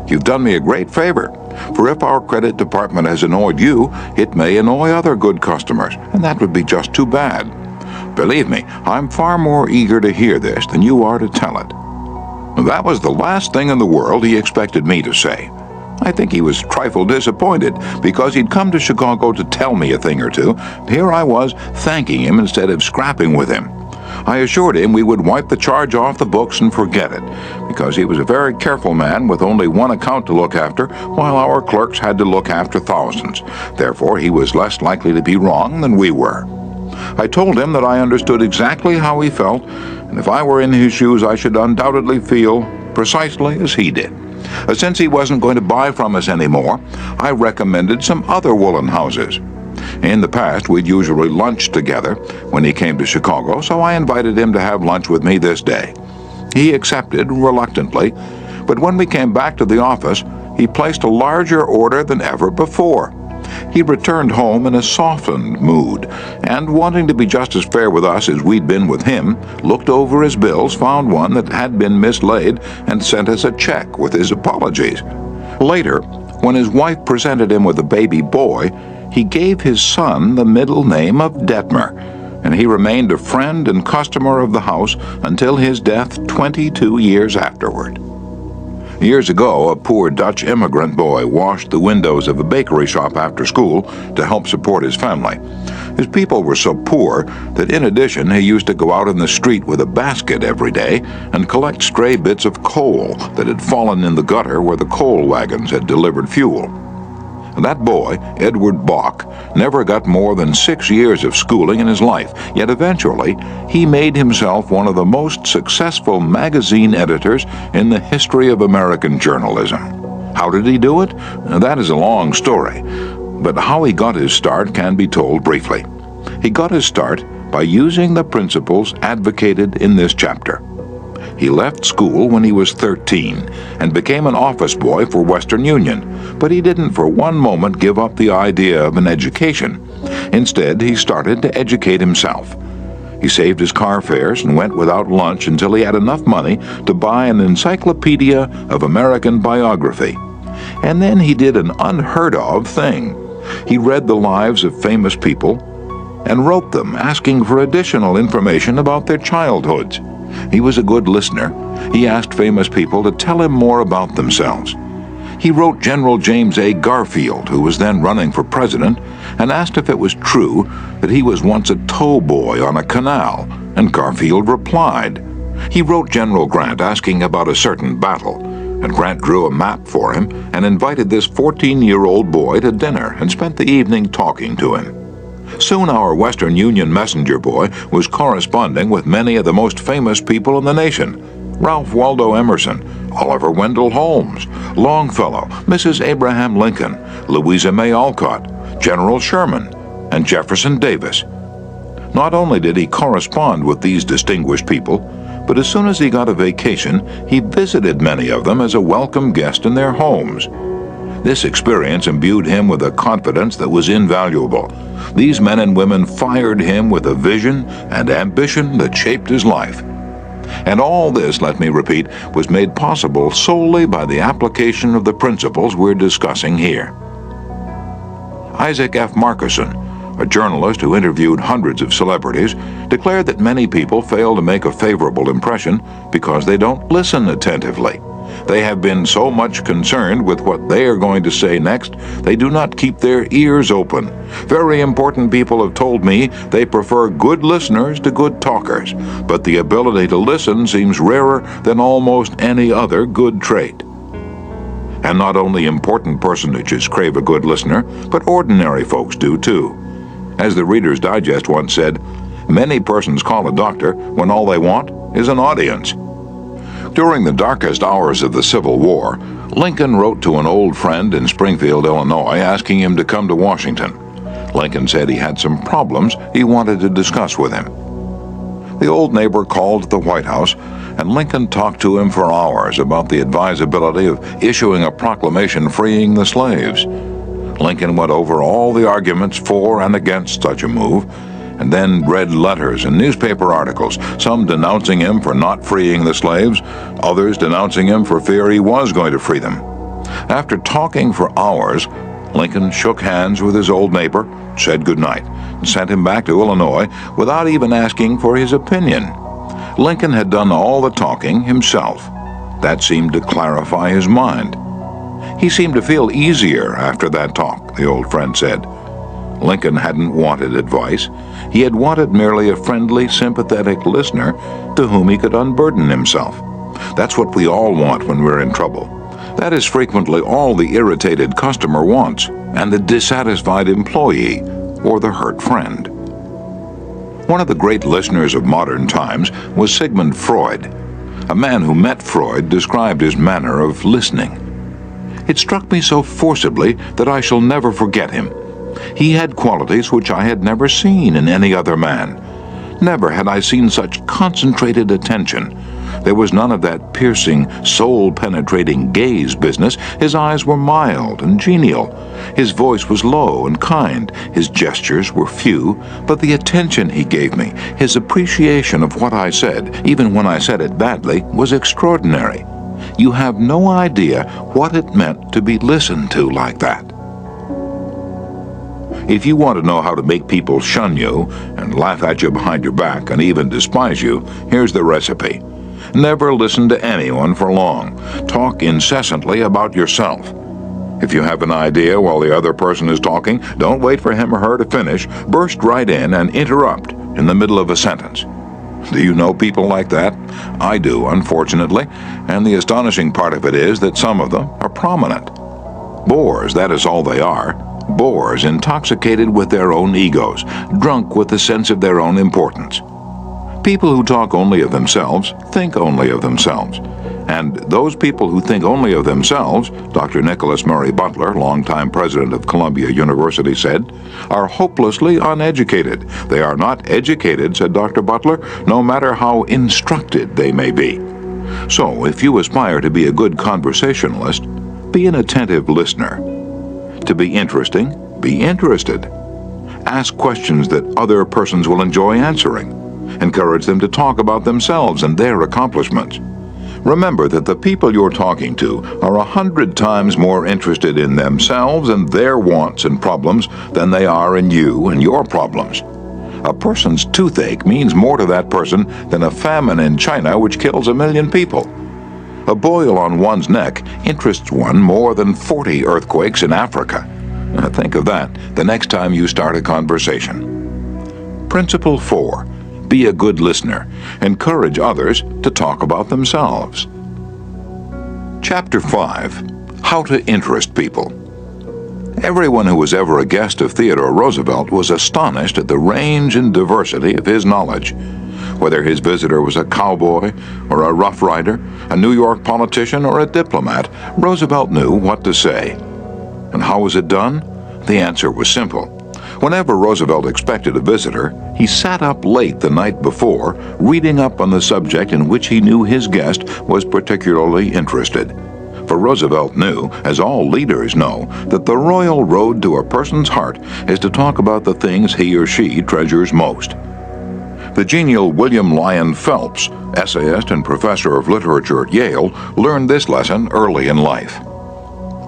You've done me a great favor, for if our credit department has annoyed you, it may annoy other good customers, and that would be just too bad. Believe me, I'm far more eager to hear this than you are to tell it." That was the last thing in the world he expected me to say. I think he was a trifle disappointed, because he'd come to Chicago to tell me a thing or two. Here I was, thanking him instead of scrapping with him. I assured him we would wipe the charge off the books and forget it, because he was a very careful man with only one account to look after, while our clerks had to look after thousands. Therefore, he was less likely to be wrong than we were. I told him that I understood exactly how he felt, and if I were in his shoes, I should undoubtedly feel precisely as he did. Since he wasn't going to buy from us anymore, I recommended some other woolen houses. In the past, we'd usually lunched together when he came to Chicago, so I invited him to have lunch with me this day. He accepted reluctantly, but when we came back to the office, he placed a larger order than ever before. He returned home in a softened mood, and wanting to be just as fair with us as we'd been with him, looked over his bills, found one that had been mislaid, and sent us a check with his apologies. Later, when his wife presented him with a baby boy, he gave his son the middle name of Detmer, and he remained a friend and customer of the house until his death 22 years afterward. Years ago, a poor Dutch immigrant boy washed the windows of a bakery shop after school to help support his family. His people were so poor that in addition he used to go out in the street with a basket every day and collect stray bits of coal that had fallen in the gutter where the coal wagons had delivered fuel. That boy, Edward Bach, never got more than 6 years of schooling in his life, yet eventually he made himself one of the most successful magazine editors in the history of American journalism. How did he do it? That is a long story, but how he got his start can be told briefly. He got his start by using the principles advocated in this chapter. He left school when he was 13 and became an office boy for Western Union, but he didn't for one moment give up the idea of an education. Instead, he started to educate himself. He saved his car fares and went without lunch until he had enough money to buy an encyclopedia of American biography. And then he did an unheard of thing. He read the lives of famous people and wrote them, asking for additional information about their childhoods. He was a good listener. He asked famous people to tell him more about themselves. He wrote General James A. Garfield, who was then running for president, and asked if it was true that he was once a tow boy on a canal, and Garfield replied. He wrote General Grant asking about a certain battle, and Grant drew a map for him and invited this 14-year-old boy to dinner and spent the evening talking to him. Soon our Western Union messenger boy was corresponding with many of the most famous people in the nation: Ralph Waldo Emerson, Oliver Wendell Holmes, Longfellow, Mrs. Abraham Lincoln, Louisa May Alcott, General Sherman, and Jefferson Davis. Not only did he correspond with these distinguished people, but as soon as he got a vacation, he visited many of them as a welcome guest in their homes. This experience imbued him with a confidence that was invaluable. These men and women fired him with a vision and ambition that shaped his life. And all this, let me repeat, was made possible solely by the application of the principles we're discussing here. Isaac F. Marcusson, a journalist who interviewed hundreds of celebrities, declared that many people fail to make a favorable impression because they don't listen attentively. They have been so much concerned with what they are going to say next, they do not keep their ears open. Very important people have told me they prefer good listeners to good talkers, but the ability to listen seems rarer than almost any other good trait. And not only important personages crave a good listener, but ordinary folks do too. As the Reader's Digest once said, many persons call a doctor when all they want is an audience. During the darkest hours of the Civil War, Lincoln wrote to an old friend in Springfield, Illinois, asking him to come to Washington. Lincoln said he had some problems he wanted to discuss with him. The old neighbor called at the White House, and Lincoln talked to him for hours about the advisability of issuing a proclamation freeing the slaves. Lincoln went over all the arguments for and against such a move, and then read letters and newspaper articles, some denouncing him for not freeing the slaves, others denouncing him for fear he was going to free them. After talking for hours, Lincoln shook hands with his old neighbor, said goodnight, and sent him back to Illinois without even asking for his opinion. Lincoln had done all the talking himself. That seemed to clarify his mind. He seemed to feel easier after that talk, the old friend said. Lincoln hadn't wanted advice. He had wanted merely a friendly, sympathetic listener to whom he could unburden himself. That's what we all want when we're in trouble. That is frequently all the irritated customer wants, and the dissatisfied employee, or the hurt friend. One of the great listeners of modern times was Sigmund Freud. A man who met Freud described his manner of listening. It struck me so forcibly that I shall never forget him. He had qualities which I had never seen in any other man. Never had I seen such concentrated attention. There was none of that piercing, soul-penetrating gaze business. His eyes were mild and genial. His voice was low and kind. His gestures were few, but the attention he gave me, his appreciation of what I said, even when I said it badly, was extraordinary. You have no idea what it meant to be listened to like that. If you want to know how to make people shun you and laugh at you behind your back and even despise you, here's the recipe. Never listen to anyone for long. Talk incessantly about yourself. If you have an idea while the other person is talking, don't wait for him or her to finish. Burst right in and interrupt in the middle of a sentence. Do you know people like that? I do, unfortunately, and the astonishing part of it is that some of them are prominent. Bores, that is all they are. Bores, intoxicated with their own egos, drunk with the sense of their own importance. People who talk only of themselves think only of themselves. And those people who think only of themselves, Dr. Nicholas Murray Butler, longtime president of Columbia University, said, are hopelessly uneducated. They are not educated, said Dr. Butler, no matter how instructed they may be. So, if you aspire to be a good conversationalist, be an attentive listener. To be interesting, be interested. Ask questions that other persons will enjoy answering. Encourage them to talk about themselves and their accomplishments. Remember that the people you're talking to are 100 times more interested in themselves and their wants and problems than they are in you and your problems. A person's toothache means more to that person than a famine in China which kills 1 million people. A boil on one's neck interests one more than 40 earthquakes in Africa. Now think of that the next time you start a conversation. Principle 4. Be a good listener. Encourage others to talk about themselves. Chapter 5. How to Interest People. Everyone who was ever a guest of Theodore Roosevelt was astonished at the range and diversity of his knowledge. Whether his visitor was a cowboy or a rough rider, a New York politician or a diplomat, Roosevelt knew what to say. And how was it done? The answer was simple. Whenever Roosevelt expected a visitor, he sat up late the night before, reading up on the subject in which he knew his guest was particularly interested. For Roosevelt knew, as all leaders know, that the royal road to a person's heart is to talk about the things he or she treasures most. The genial William Lyon Phelps, essayist and professor of literature at Yale, learned this lesson early in life.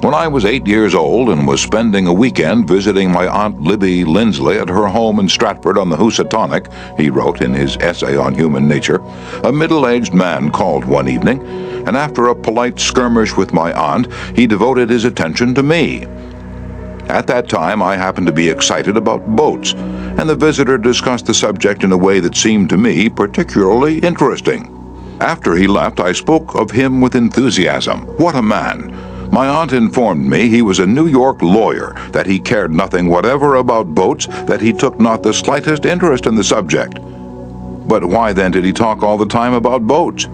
When I was 8 years old and was spending a weekend visiting my Aunt Libby Lindsley at her home in Stratford on the Housatonic, he wrote in his essay on human nature, a middle-aged man called one evening, and after a polite skirmish with my aunt, he devoted his attention to me. At that time, I happened to be excited about boats, and the visitor discussed the subject in a way that seemed to me particularly interesting. After he left, I spoke of him with enthusiasm. What a man! My aunt informed me he was a New York lawyer, that he cared nothing whatever about boats, that he took not the slightest interest in the subject. But why then did he talk all the time about boats?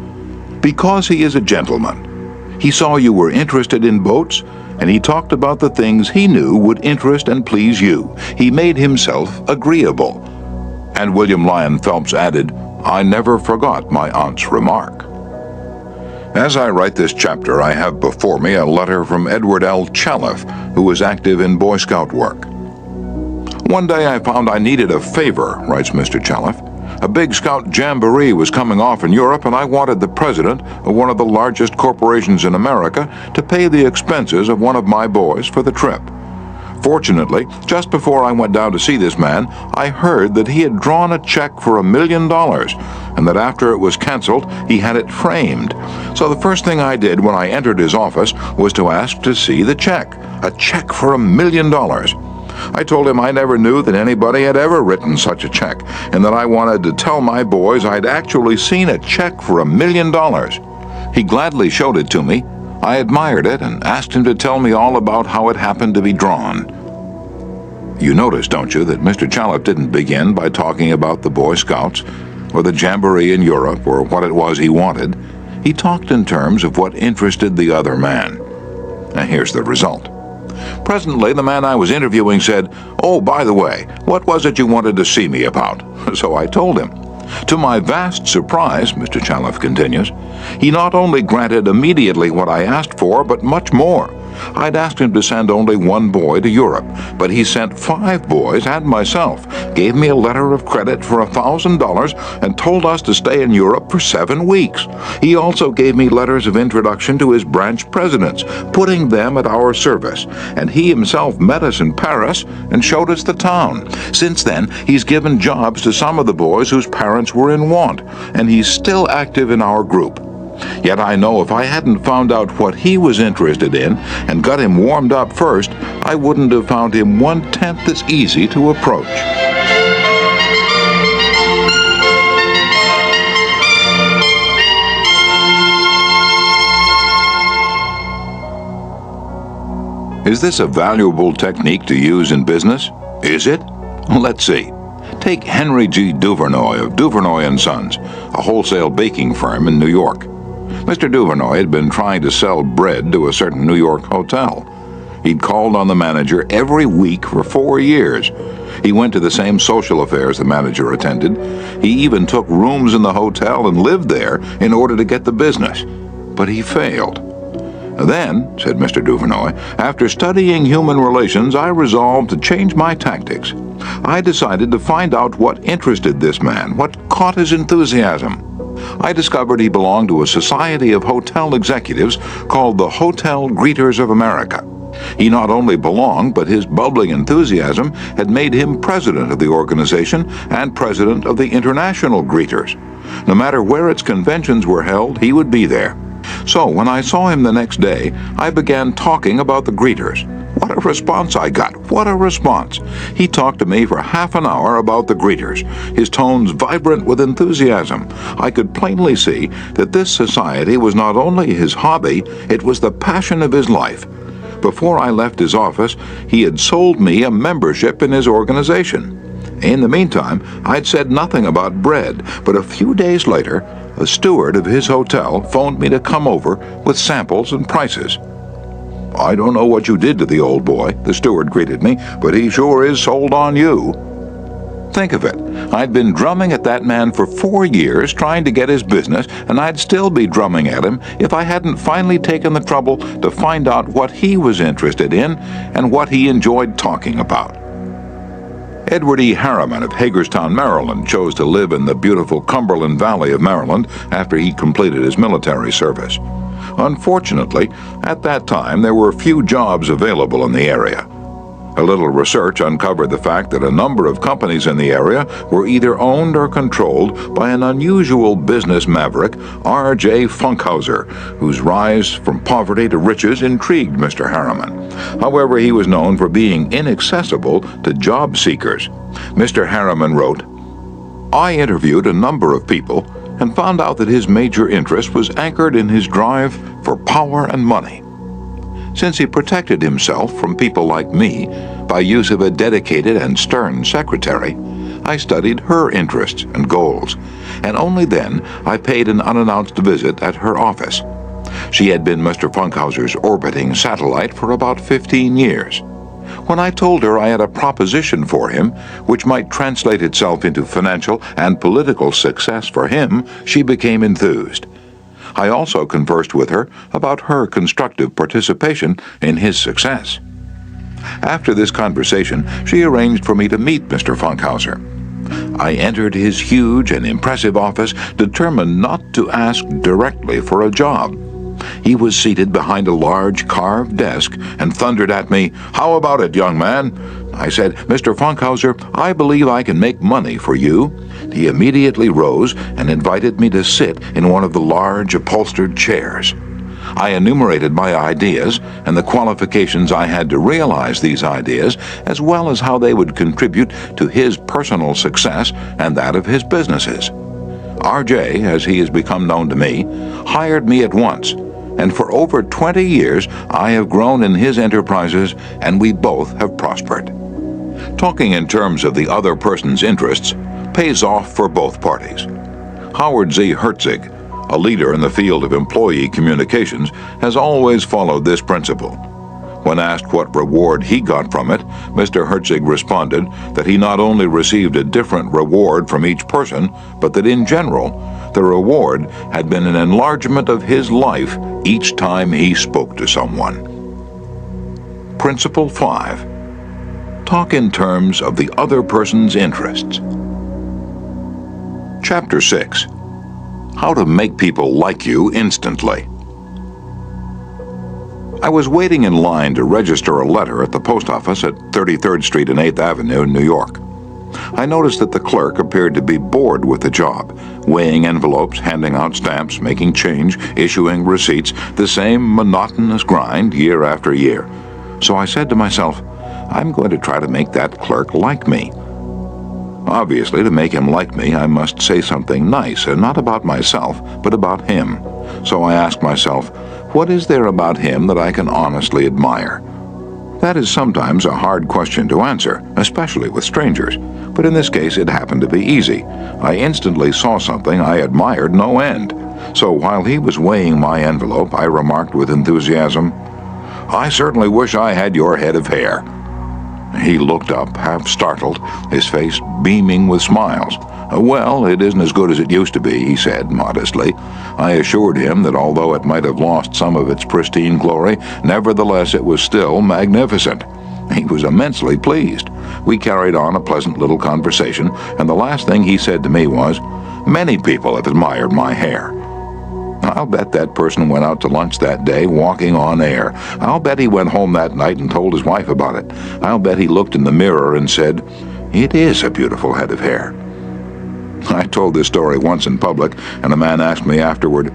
Because he is a gentleman. He saw you were interested in boats, and he talked about the things he knew would interest and please you. He made himself agreeable. And William Lyon Phelps added, I never forgot my aunt's remark. As I write this chapter, I have before me a letter from Edward L. Chalif, who was active in Boy Scout work. One day I found I needed a favor, writes Mr. Chalif. A big Scout jamboree was coming off in Europe, and I wanted the president of one of the largest corporations in America to pay the expenses of one of my boys for the trip. Fortunately, just before I went down to see this man, I heard that he had drawn a check for $1 million, and that after it was canceled, he had it framed. So the first thing I did when I entered his office was to ask to see the check. A check for $1 million. I told him I never knew that anybody had ever written such a check, and that I wanted to tell my boys I'd actually seen a check for $1 million. He gladly showed it to me. I admired it and asked him to tell me all about how it happened to be drawn. You notice, don't you, that Mr. Chalif didn't begin by talking about the Boy Scouts, or the jamboree in Europe, or what it was he wanted. He talked in terms of what interested the other man. And here's the result. Presently, the man I was interviewing said, "Oh, by the way, what was it you wanted to see me about?" So I told him. To my vast surprise, Mr. Chalif continues, he not only granted immediately what I asked for, but much more. I'd asked him to send only one boy to Europe, but he sent 5 boys and myself, gave me a letter of credit for $1,000, and told us to stay in Europe for 7 weeks. He also gave me letters of introduction to his branch presidents, putting them at our service, and he himself met us in Paris and showed us the town. Since then, he's given jobs to some of the boys whose parents were in want, and he's still active in our group. Yet I know if I hadn't found out what he was interested in and got him warmed up first, I wouldn't have found him 1/10 as easy to approach. Is this a valuable technique to use in business? Is it? Let's see. Take Henry G. Duvernoy of Duvernoy & Sons, a wholesale baking firm in New York. Mr. Duvernoy had been trying to sell bread to a certain New York hotel. He'd called on the manager every week for 4 years. He went to the same social affairs the manager attended. He even took rooms in the hotel and lived there in order to get the business. But he failed. Then, said Mr. Duvernoy, after studying human relations, I resolved to change my tactics. I decided to find out what interested this man, what caught his enthusiasm. I discovered he belonged to a society of hotel executives called the Hotel Greeters of America. He not only belonged, but his bubbling enthusiasm had made him president of the organization and president of the International Greeters. No matter where its conventions were held, he would be there. So when I saw him the next day, I began talking about the greeters. What a response I got! What a response! He talked to me for half an hour about the greeters, his tones vibrant with enthusiasm. I could plainly see that this society was not only his hobby, it was the passion of his life. Before I left his office, he had sold me a membership in his organization. In the meantime, I'd said nothing about bread, but a few days later, a steward of his hotel phoned me to come over with samples and prices. "I don't know what you did to the old boy," the steward greeted me, "but he sure is sold on you." Think of it. I'd been drumming at that man for 4 years trying to get his business, and I'd still be drumming at him if I hadn't finally taken the trouble to find out what he was interested in and what he enjoyed talking about. Edward E. Harriman of Hagerstown, Maryland, chose to live in the beautiful Cumberland Valley of Maryland after he completed his military service. Unfortunately, at that time there were few jobs available in the area. A little research uncovered the fact that a number of companies in the area were either owned or controlled by an unusual business maverick, R.J. Funkhauser, whose rise from poverty to riches intrigued Mr. Harriman. However, he was known for being inaccessible to job seekers. Mr. Harriman wrote, "I interviewed a number of people and found out that his major interest was anchored in his drive for power and money. Since he protected himself from people like me by use of a dedicated and stern secretary, I studied her interests and goals, and only then I paid an unannounced visit at her office. She had been Mr. Funkhauser's orbiting satellite for about 15 years. When I told her I had a proposition for him, which might translate itself into financial and political success for him, she became enthused. I also conversed with her about her constructive participation in his success. After this conversation, she arranged for me to meet Mr. Funkhauser. I entered his huge and impressive office, determined not to ask directly for a job. He was seated behind a large carved desk and thundered at me, "How about it, young man?" I said, "Mr. Funkhauser, I believe I can make money for you." He immediately rose and invited me to sit in one of the large upholstered chairs. I enumerated my ideas and the qualifications I had to realize these ideas, as well as how they would contribute to his personal success and that of his businesses. R.J., as he has become known to me, hired me at once, and for over 20 years I have grown in his enterprises, and we both have prospered. Talking in terms of the other person's interests pays off for both parties. Howard Z. Herzig, a leader in the field of employee communications, has always followed this principle. When asked what reward he got from it, Mr. Herzig responded that he not only received a different reward from each person, but that in general, the reward had been an enlargement of his life each time he spoke to someone. Principle 5. Talk in terms of the other person's interests. Chapter 6. How to make people like you instantly. I was waiting in line to register a letter at the post office at 33rd Street and 8th Avenue in New York. I noticed that the clerk appeared to be bored with the job, weighing envelopes, handing out stamps, making change, issuing receipts, the same monotonous grind year after year. So I said to myself, I'm going to try to make that clerk like me. Obviously, to make him like me, I must say something nice, and not about myself, but about him. So I asked myself, what is there about him that I can honestly admire? That is sometimes a hard question to answer, especially with strangers, but in this case it happened to be easy. I instantly saw something I admired no end. So while he was weighing my envelope, I remarked with enthusiasm, I certainly wish I had your head of hair. He looked up, half startled, his face beaming with smiles. Well, it isn't as good as it used to be, he said modestly. I assured him that although it might have lost some of its pristine glory, nevertheless it was still magnificent. He was immensely pleased. We carried on a pleasant little conversation, and the last thing he said to me was, many people have admired my hair. I'll bet that person went out to lunch that day walking on air. I'll bet he went home that night and told his wife about it. I'll bet he looked in the mirror and said, it is a beautiful head of hair. I told this story once in public, and a man asked me afterward,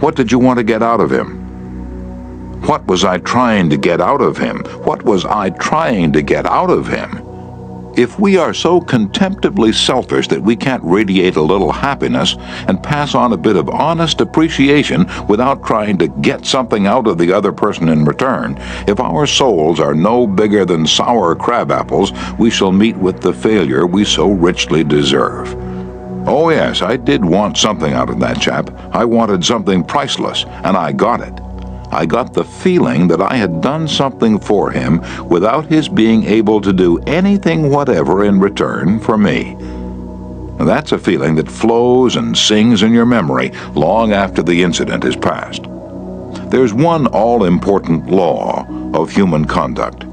what did you want to get out of him? What was I trying to get out of him? What was I trying to get out of him? If we are so contemptibly selfish that we can't radiate a little happiness and pass on a bit of honest appreciation without trying to get something out of the other person in return, if our souls are no bigger than sour crab apples, we shall meet with the failure we so richly deserve. Oh yes, I did want something out of that chap. I wanted something priceless, and I got it. I got the feeling that I had done something for him without his being able to do anything whatever in return for me. That's a feeling that flows and sings in your memory long after the incident is past. There's one all-important law of human conduct.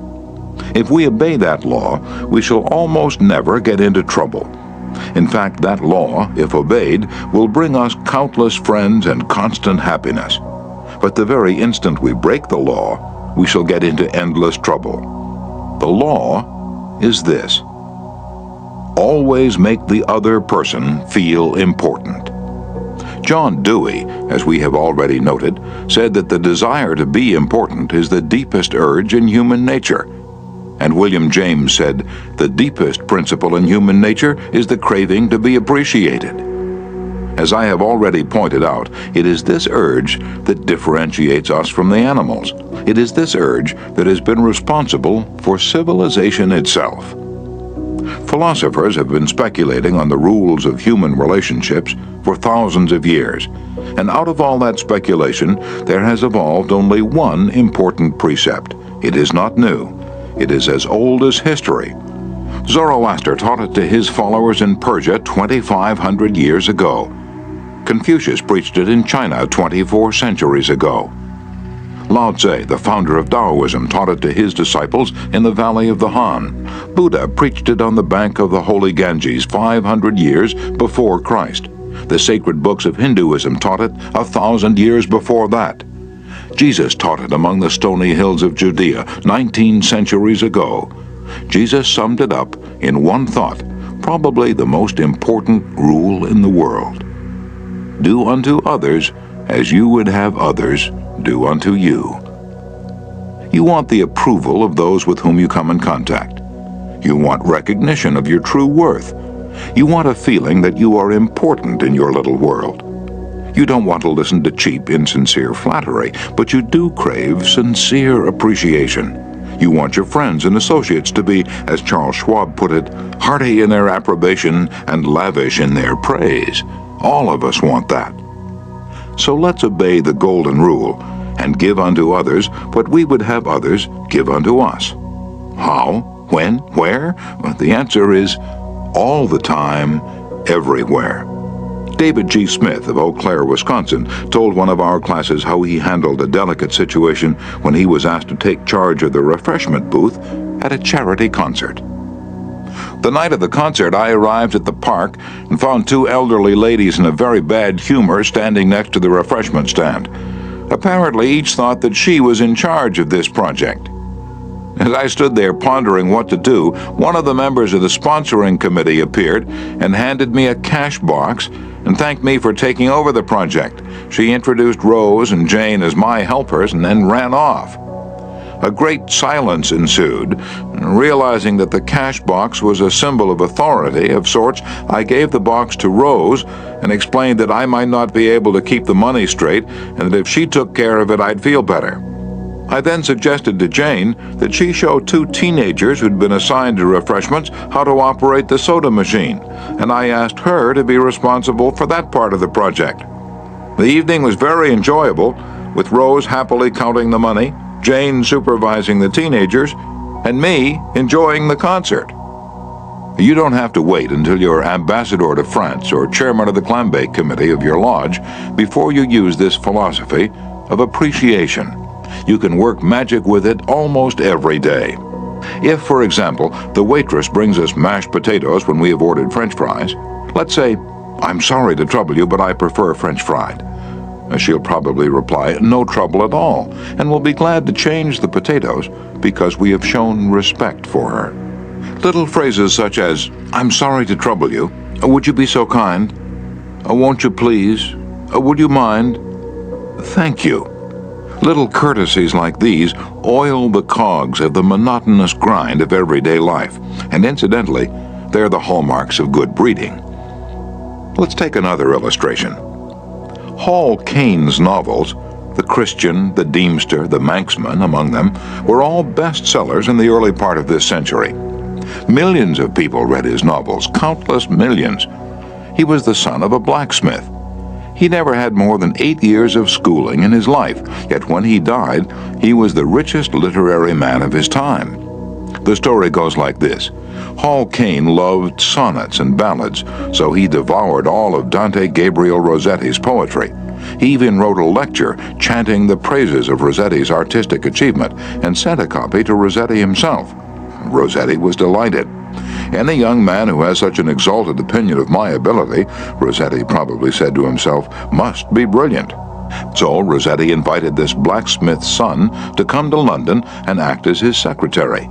If we obey that law, we shall almost never get into trouble. In fact, that law, if obeyed, will bring us countless friends and constant happiness. But the very instant we break the law, we shall get into endless trouble. The law is this: always make the other person feel important. John Dewey, as we have already noted, said that the desire to be important is the deepest urge in human nature. And William James said, the deepest principle in human nature is the craving to be appreciated. As I have already pointed out, it is this urge that differentiates us from the animals. It is this urge that has been responsible for civilization itself. Philosophers have been speculating on the rules of human relationships for thousands of years, and out of all that speculation, there has evolved only one important precept. It is not new. It is as old as history. Zoroaster taught it to his followers in Persia 2,500 years ago. Confucius preached it in China 24 centuries ago. Lao Tse, the founder of Taoism, taught it to his disciples in the valley of the Han. Buddha preached it on the bank of the holy Ganges 500 years before Christ. The sacred books of Hinduism taught it 1,000 years before that. Jesus taught it among the stony hills of Judea 19 centuries ago. Jesus summed it up in one thought, probably the most important rule in the world. Do unto others as you would have others do unto you. You want the approval of those with whom you come in contact. You want recognition of your true worth. You want a feeling that you are important in your little world. You don't want to listen to cheap, insincere flattery, but you do crave sincere appreciation. You want your friends and associates to be, as Charles Schwab put it, hearty in their approbation and lavish in their praise. All of us want that. So let's obey the golden rule and give unto others what we would have others give unto us. How? When? Where? Well, the answer is all the time, everywhere. David G. Smith of Eau Claire, Wisconsin, told one of our classes how he handled a delicate situation when he was asked to take charge of the refreshment booth at a charity concert. The night of the concert, I arrived at the park and found two elderly ladies in a very bad humor standing next to the refreshment stand. Apparently, each thought that she was in charge of this project. As I stood there pondering what to do, one of the members of the sponsoring committee appeared and handed me a cash box and thanked me for taking over the project. She introduced Rose and Jane as my helpers and then ran off. A great silence ensued, and realizing that the cash box was a symbol of authority of sorts, I gave the box to Rose and explained that I might not be able to keep the money straight and that if she took care of it, I'd feel better. I then suggested to Jane that she show two teenagers who'd been assigned to refreshments how to operate the soda machine, and I asked her to be responsible for that part of the project. The evening was very enjoyable, with Rose happily counting the money, Jane supervising the teenagers, and me enjoying the concert. You don't have to wait until you're ambassador to France or chairman of the Clambake committee of your lodge before you use this philosophy of appreciation. You can work magic with it almost every day. If, for example, the waitress brings us mashed potatoes when we have ordered French fries, let's say, "I'm sorry to trouble you, but I prefer French fried." She'll probably reply, "No trouble at all," and will be glad to change the potatoes because we have shown respect for her. Little phrases such as, "I'm sorry to trouble you," "Would you be so kind?" "Won't you please?" "Would you mind?" "Thank you." Little courtesies like these oil the cogs of the monotonous grind of everyday life, and incidentally, they're the hallmarks of good breeding. Let's take another illustration. Hall Caine's novels, The Christian, The Deemster, The Manxman among them, were all bestsellers in the early part of this century. Millions of people read his novels, countless millions. He was the son of a blacksmith. He never had more than 8 years of schooling in his life, yet when he died, he was the richest literary man of his time. The story goes like this. Hall Caine loved sonnets and ballads, so he devoured all of Dante Gabriel Rossetti's poetry. He even wrote a lecture chanting the praises of Rossetti's artistic achievement and sent a copy to Rossetti himself. Rossetti was delighted. "Any young man who has such an exalted opinion of my ability," Rossetti probably said to himself, "must be brilliant." So Rossetti invited this blacksmith's son to come to London and act as his secretary.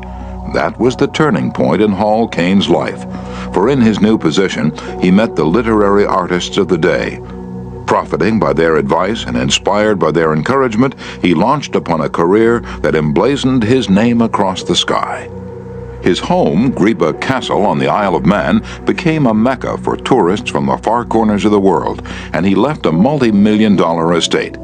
That was the turning point in Hall Caine's life, for in his new position he met the literary artists of the day. Profiting by their advice and inspired by their encouragement, he launched upon a career that emblazoned his name across the sky. His home, Greeba Castle on the Isle of Man, became a mecca for tourists from the far corners of the world, and he left a multi-million-dollar estate.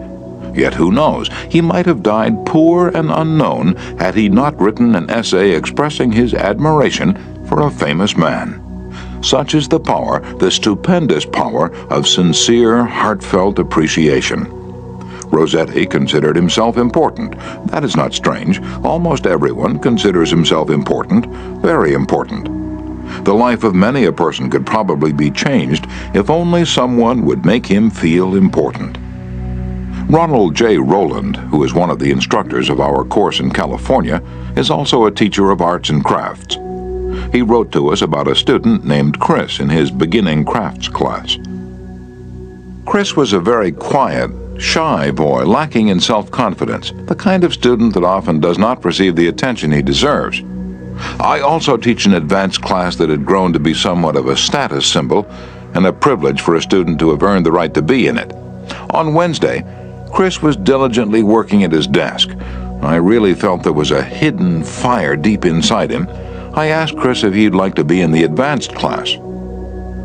Yet who knows, he might have died poor and unknown had he not written an essay expressing his admiration for a famous man. Such is the power, the stupendous power, of sincere, heartfelt appreciation. Rossetti considered himself important. That is not strange. Almost everyone considers himself important, very important. The life of many a person could probably be changed if only someone would make him feel important. Ronald J. Rowland, who is one of the instructors of our course in California, is also a teacher of arts and crafts. He wrote to us about a student named Chris in his beginning crafts class. Chris was a very quiet, shy boy, lacking in self-confidence, the kind of student that often does not receive the attention he deserves. I also teach an advanced class that had grown to be somewhat of a status symbol and a privilege for a student to have earned the right to be in it. On Wednesday, Chris was diligently working at his desk. I really felt there was a hidden fire deep inside him. I asked Chris if he'd like to be in the advanced class.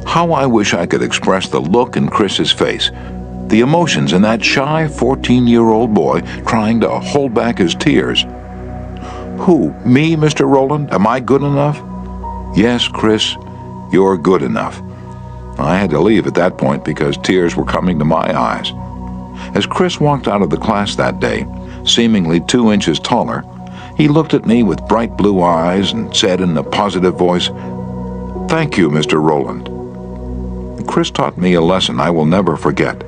How I wish I could express the look in Chris's face, the emotions in that shy 14-year-old boy trying to hold back his tears. "Who, me, Mr. Rowland? Am I good enough?" "Yes, Chris, you're good enough." I had to leave at that point because tears were coming to my eyes. As Chris walked out of the class that day, seemingly 2 inches taller, he looked at me with bright blue eyes and said in a positive voice, "Thank you, Mr. Rowland." Chris taught me a lesson I will never forget.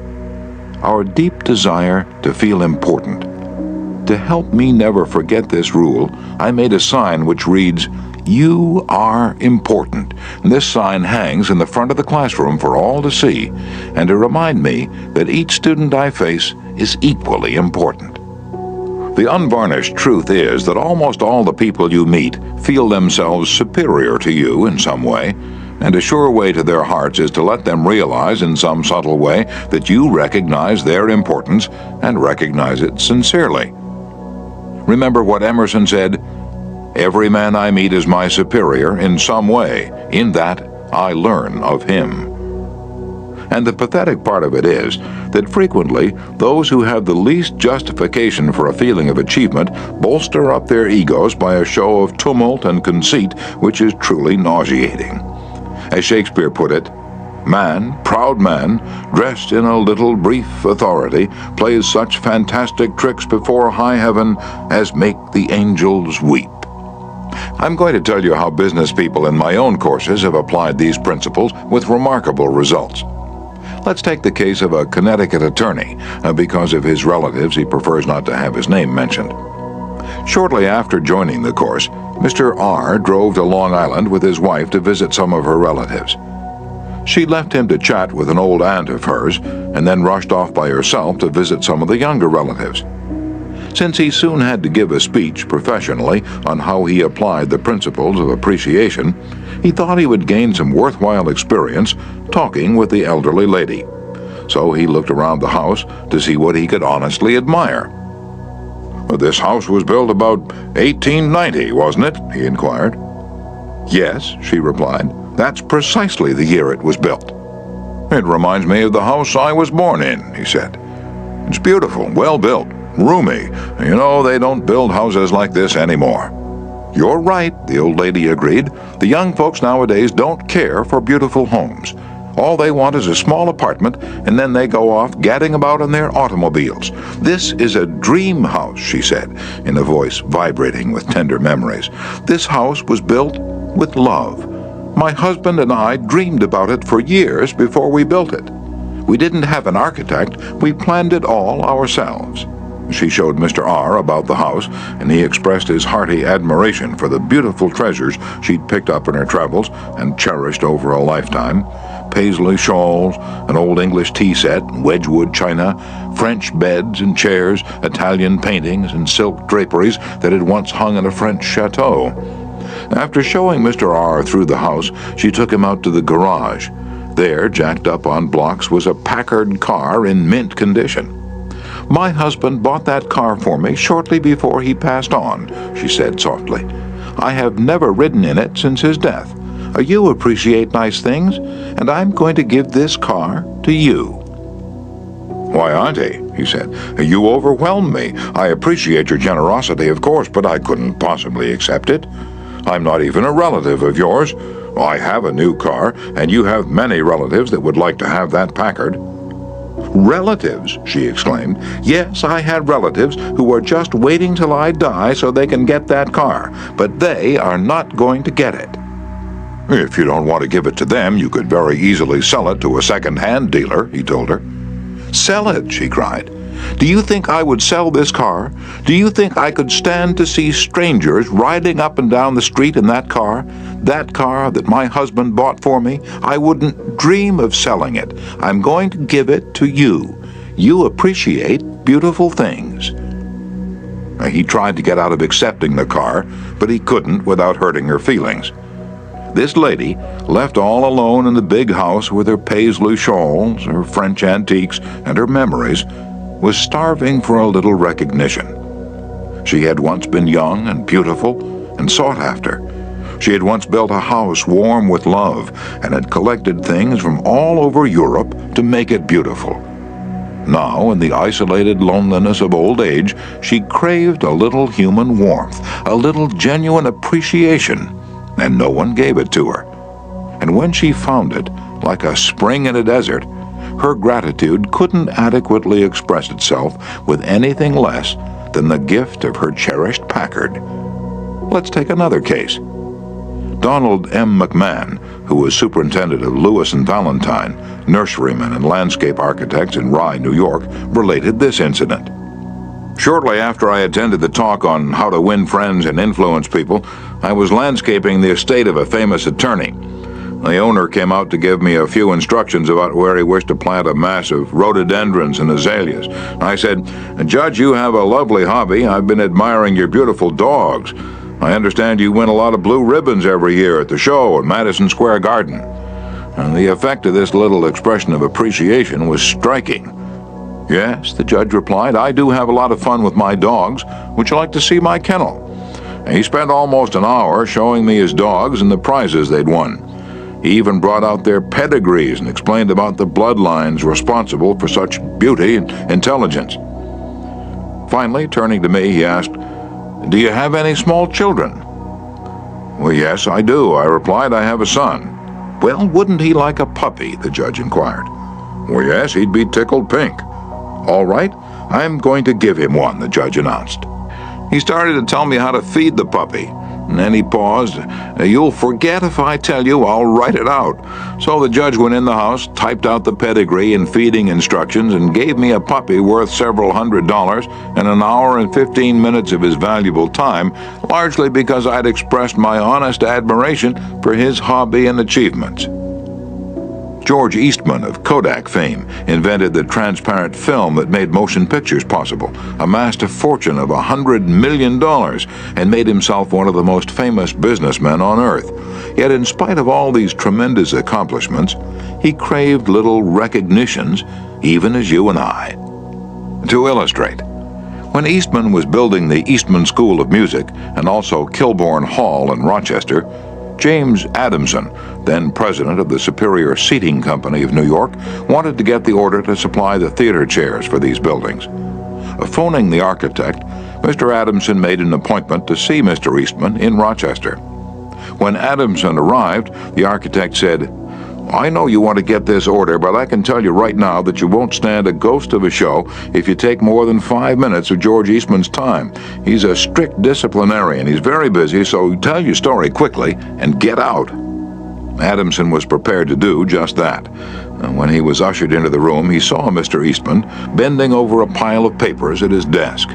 Our deep desire to feel important. To help me never forget this rule, I made a sign which reads, "You are important." And this sign hangs in the front of the classroom for all to see, and to remind me that each student I face is equally important. The unvarnished truth is that almost all the people you meet feel themselves superior to you in some way, and a sure way to their hearts is to let them realize in some subtle way that you recognize their importance and recognize it sincerely. Remember what Emerson said, "Every man I meet is my superior in some way. In that I learn of him." And the pathetic part of it is that frequently those who have the least justification for a feeling of achievement bolster up their egos by a show of tumult and conceit which is truly nauseating. As Shakespeare put it, "Man, proud man, dressed in a little brief authority, plays such fantastic tricks before high heaven as make the angels weep." I'm going to tell you how business people in my own courses have applied these principles with remarkable results. Let's take the case of a Connecticut attorney. Because of his relatives, he prefers not to have his name mentioned. Shortly after joining the course, Mr. R. drove to Long Island with his wife to visit some of her relatives. She left him to chat with an old aunt of hers, and then rushed off by herself to visit some of the younger relatives. Since he soon had to give a speech professionally on how he applied the principles of appreciation, he thought he would gain some worthwhile experience talking with the elderly lady. So he looked around the house to see what he could honestly admire. "This house was built about 1890, wasn't it?" he inquired. "Yes," she replied. "That's precisely the year it was built." "It reminds me of the house I was born in," he said. "It's beautiful, well built, roomy. You know, they don't build houses like this anymore." "You're right," the old lady agreed. "The young folks nowadays don't care for beautiful homes. All they want is a small apartment, and then they go off gadding about in their automobiles. This is a dream house," she said, in a voice vibrating with tender memories. "This house was built with love. My husband and I dreamed about it for years before we built it. We didn't have an architect, we planned it all ourselves." She showed Mr. R. about the house, and he expressed his hearty admiration for the beautiful treasures she'd picked up in her travels and cherished over a lifetime. Paisley shawls, an old English tea set, Wedgwood china, French beds and chairs, Italian paintings, and silk draperies that had once hung in a French chateau. After showing Mr. R. through the house, she took him out to the garage. There, jacked up on blocks, was a Packard car in mint condition. "My husband bought that car for me shortly before he passed on," she said softly. "I have never ridden in it since his death. You appreciate nice things, and I'm going to give this car to you." "Why, Auntie," he said, "you overwhelm me. I appreciate your generosity, of course, but I couldn't possibly accept it. I'm not even a relative of yours. I have a new car, and you have many relatives that would like to have that Packard." "Relatives?" she exclaimed. "Yes, I had relatives who are just waiting till I die so they can get that car, but they are not going to get it." "If you don't want to give it to them, you could very easily sell it to a second-hand dealer," he told her. "Sell it?" she cried. "Do you think I would sell this car? Do you think I could stand to see strangers riding up and down the street in that car? That car that my husband bought for me? I wouldn't dream of selling it. I'm going to give it to you. You appreciate beautiful things." He tried to get out of accepting the car, but he couldn't without hurting her feelings. This lady, left all alone in the big house with her Paisley shawls, her French antiques, and her memories, was starving for a little recognition. She had once been young and beautiful and sought after. She had once built a house warm with love and had collected things from all over Europe to make it beautiful. Now, in the isolated loneliness of old age, she craved a little human warmth, a little genuine appreciation, and no one gave it to her. And when she found it, like a spring in a desert, her gratitude couldn't adequately express itself with anything less than the gift of her cherished Packard. Let's take another case. Donald M. McMahon, who was superintendent of Lewis and Valentine, nurserymen and landscape architects in Rye, New York, related this incident. Shortly after I attended the talk on how to win friends and influence people, I was landscaping the estate of a famous attorney. The owner came out to give me a few instructions about where he wished to plant a mass of rhododendrons and azaleas. I said, "Judge, you have a lovely hobby. I've been admiring your beautiful dogs. I understand you win a lot of blue ribbons every year at the show at Madison Square Garden." And the effect of this little expression of appreciation was striking. "Yes," the judge replied, "I do have a lot of fun with my dogs. Would you like to see my kennel?" And he spent almost an hour showing me his dogs and the prizes they'd won. He even brought out their pedigrees and explained about the bloodlines responsible for such beauty and intelligence. Finally, turning to me, he asked, "Do you have any small children?" "Well, yes, I do," I replied. "I have a son." "Well, wouldn't he like a puppy?" the judge inquired. "Well, yes, he'd be tickled pink." "All right, I'm going to give him one," the judge announced. He started to tell me how to feed the puppy, and then he paused. "You'll forget if I tell you, I'll write it out." So the judge went in the house, typed out the pedigree and feeding instructions, and gave me a puppy worth several $100 and an hour and 15 minutes of his valuable time, largely because I'd expressed my honest admiration for his hobby and achievements. George Eastman of Kodak fame invented the transparent film that made motion pictures possible, amassed a fortune of $100 million, and made himself one of the most famous businessmen on earth. Yet in spite of all these tremendous accomplishments, he craved little recognitions, even as you and I. To illustrate, when Eastman was building the Eastman School of Music and also Kilbourne Hall in Rochester, James Adamson, then president of the Superior Seating Company of New York, wanted to get the order to supply the theater chairs for these buildings. Phoning the architect, Mr. Adamson made an appointment to see Mr. Eastman in Rochester. When Adamson arrived, the architect said, "I know you want to get this order, but I can tell you right now that you won't stand a ghost of a show if you take more than 5 minutes of George Eastman's time. He's a strict disciplinarian. He's very busy, so tell your story quickly and get out." Adamson was prepared to do just that. When he was ushered into the room, he saw Mr. Eastman bending over a pile of papers at his desk.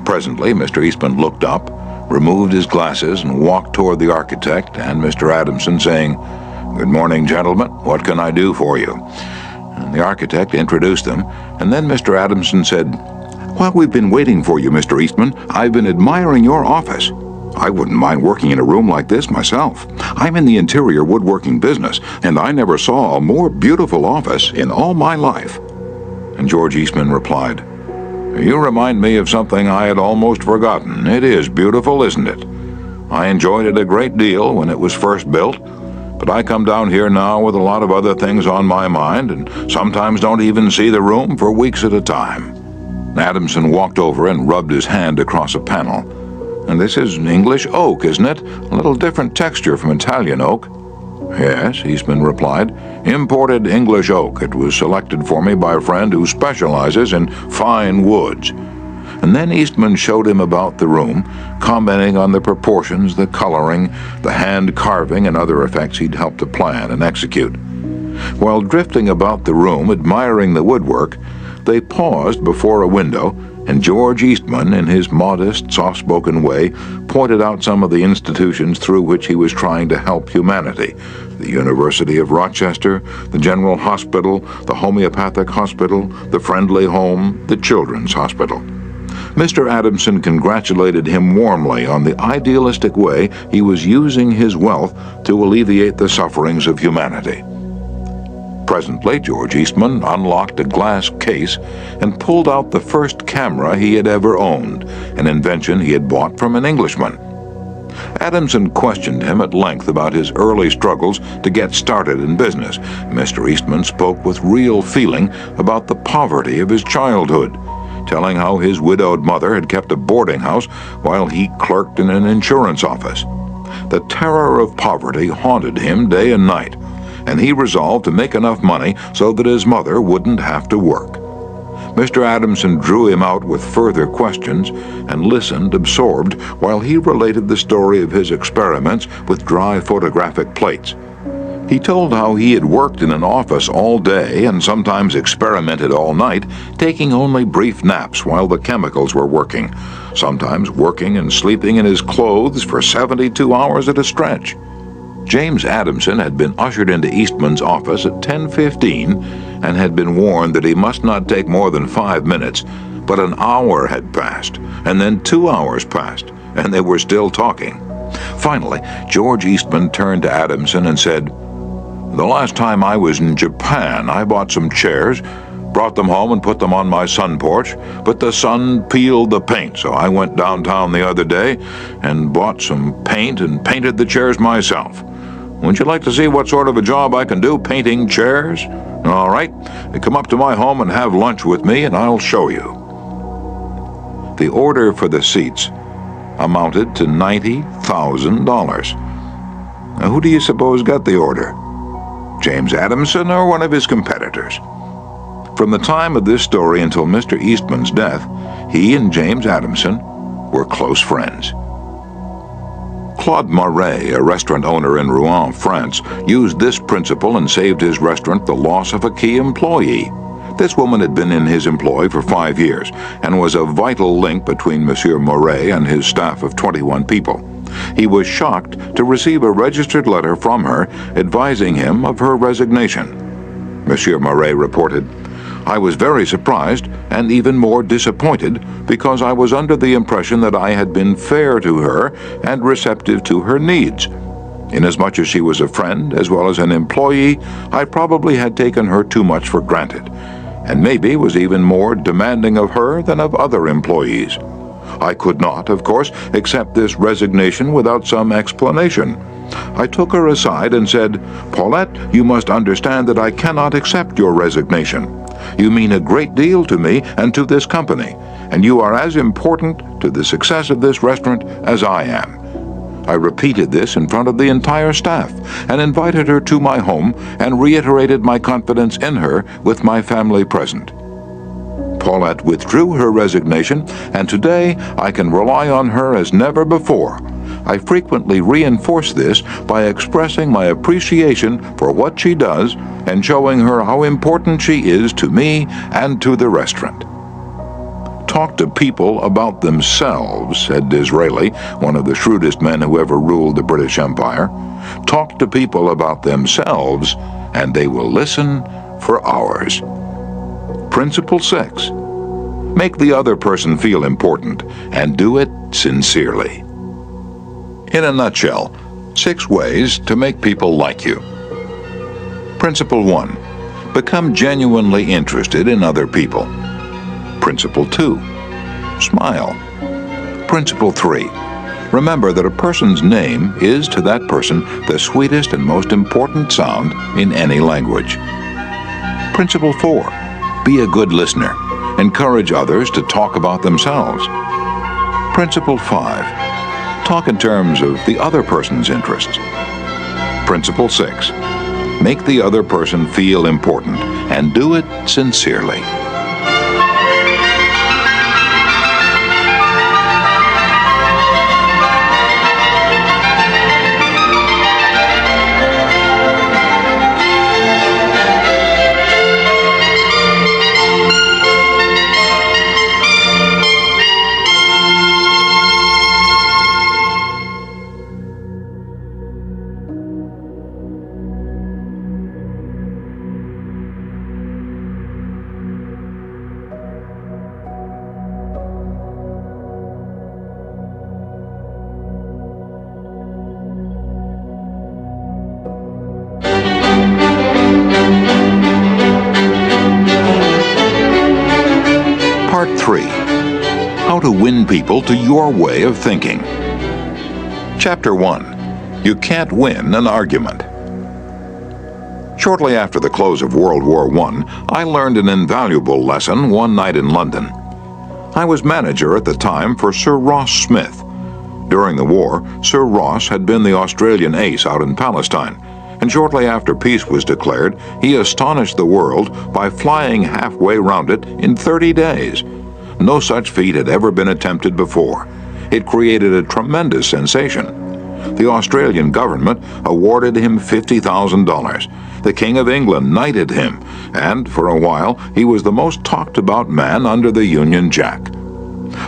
Presently, Mr. Eastman looked up, removed his glasses, and walked toward the architect and Mr. Adamson, saying, "Good morning, gentlemen. What can I do for you?" And the architect introduced them, and then Mr. Adamson said, "While we've been waiting for you, Mr. Eastman, I've been admiring your office. I wouldn't mind working in a room like this myself. I'm in the interior woodworking business, and I never saw a more beautiful office in all my life." And George Eastman replied, "You remind me of something I had almost forgotten. It is beautiful, isn't it? I enjoyed it a great deal when it was first built, but I come down here now with a lot of other things on my mind, and sometimes don't even see the room for weeks at a time." Adamson walked over and rubbed his hand across a panel. "And this is English oak, isn't it? A little different texture from Italian oak." "Yes," Eastman replied. "Imported English oak. It was selected for me by a friend who specializes in fine woods." And then Eastman showed him about the room, commenting on the proportions, the coloring, the hand carving, and other effects he'd helped to plan and execute. While drifting about the room, admiring the woodwork, they paused before a window, and George Eastman, in his modest, soft-spoken way, pointed out some of the institutions through which he was trying to help humanity: the University of Rochester, the General Hospital, the Homeopathic Hospital, the Friendly Home, the Children's Hospital. Mr. Adamson congratulated him warmly on the idealistic way he was using his wealth to alleviate the sufferings of humanity. Presently, George Eastman unlocked a glass case and pulled out the first camera he had ever owned, an invention he had bought from an Englishman. Adamson questioned him at length about his early struggles to get started in business. Mr. Eastman spoke with real feeling about the poverty of his childhood, telling how his widowed mother had kept a boarding house while he clerked in an insurance office. The terror of poverty haunted him day and night, and he resolved to make enough money so that his mother wouldn't have to work. Mr. Adamson drew him out with further questions and listened absorbed while he related the story of his experiments with dry photographic plates. He told how he had worked in an office all day and sometimes experimented all night, taking only brief naps while the chemicals were working, sometimes working and sleeping in his clothes for 72 hours at a stretch. James Adamson had been ushered into Eastman's office at 10:15 and had been warned that he must not take more than 5 minutes, but an hour had passed, and then 2 hours passed, and they were still talking. Finally, George Eastman turned to Adamson and said, "The last time I was in Japan, I bought some chairs, brought them home and put them on my sun porch, but the sun peeled the paint, so I went downtown the other day and bought some paint and painted the chairs myself. Wouldn't you like to see what sort of a job I can do painting chairs? All right, come up to my home and have lunch with me and I'll show you." The order for the seats amounted to $90,000. Now, who do you suppose got the order? James Adamson or one of his competitors? From the time of this story until Mr. Eastman's death, he and James Adamson were close friends. Claude Marais, a restaurant owner in Rouen, France, used this principle and saved his restaurant the loss of a key employee. This woman had been in his employ for 5 years and was a vital link between Monsieur Marais and his staff of 21 people. He was shocked to receive a registered letter from her advising him of her resignation. Monsieur Marais reported, "I was very surprised and even more disappointed because I was under the impression that I had been fair to her and receptive to her needs. Inasmuch as she was a friend as well as an employee, I probably had taken her too much for granted, and maybe was even more demanding of her than of other employees. I could not, of course, accept this resignation without some explanation. I took her aside and said, 'Paulette, you must understand that I cannot accept your resignation. You mean a great deal to me and to this company, and you are as important to the success of this restaurant as I am.' I repeated this in front of the entire staff and invited her to my home and reiterated my confidence in her with my family present. Paulette withdrew her resignation, and today I can rely on her as never before. I frequently reinforce this by expressing my appreciation for what she does and showing her how important she is to me and to the restaurant." "Talk to people about themselves," said Disraeli, one of the shrewdest men who ever ruled the British Empire. "Talk to people about themselves, and they will listen for hours." Principle 6. Make the other person feel important, and do it sincerely. In a nutshell, 6 ways to make people like you. Principle 1. Become genuinely interested in other people. Principle 2. Smile. Principle 3. Remember that a person's name is to that person the sweetest and most important sound in any language. Principle 4. Be a good listener. Encourage others to talk about themselves. Principle 5. Talk in terms of the other person's interests. Principle 6. Make the other person feel important, and do it sincerely. Part 3. How to win people to your way of thinking. Chapter 1. You can't win an argument. Shortly after the close of World War I, I learned an invaluable lesson one night in London. I was manager at the time for Sir Ross Smith. During the war, Sir Ross had been the Australian ace out in Palestine, and shortly after peace was declared, he astonished the world by flying halfway round it in 30 days. No such feat had ever been attempted before. It created a tremendous sensation. The Australian government awarded him $50,000. The King of England knighted him, and for a while he was the most talked about man under the Union Jack.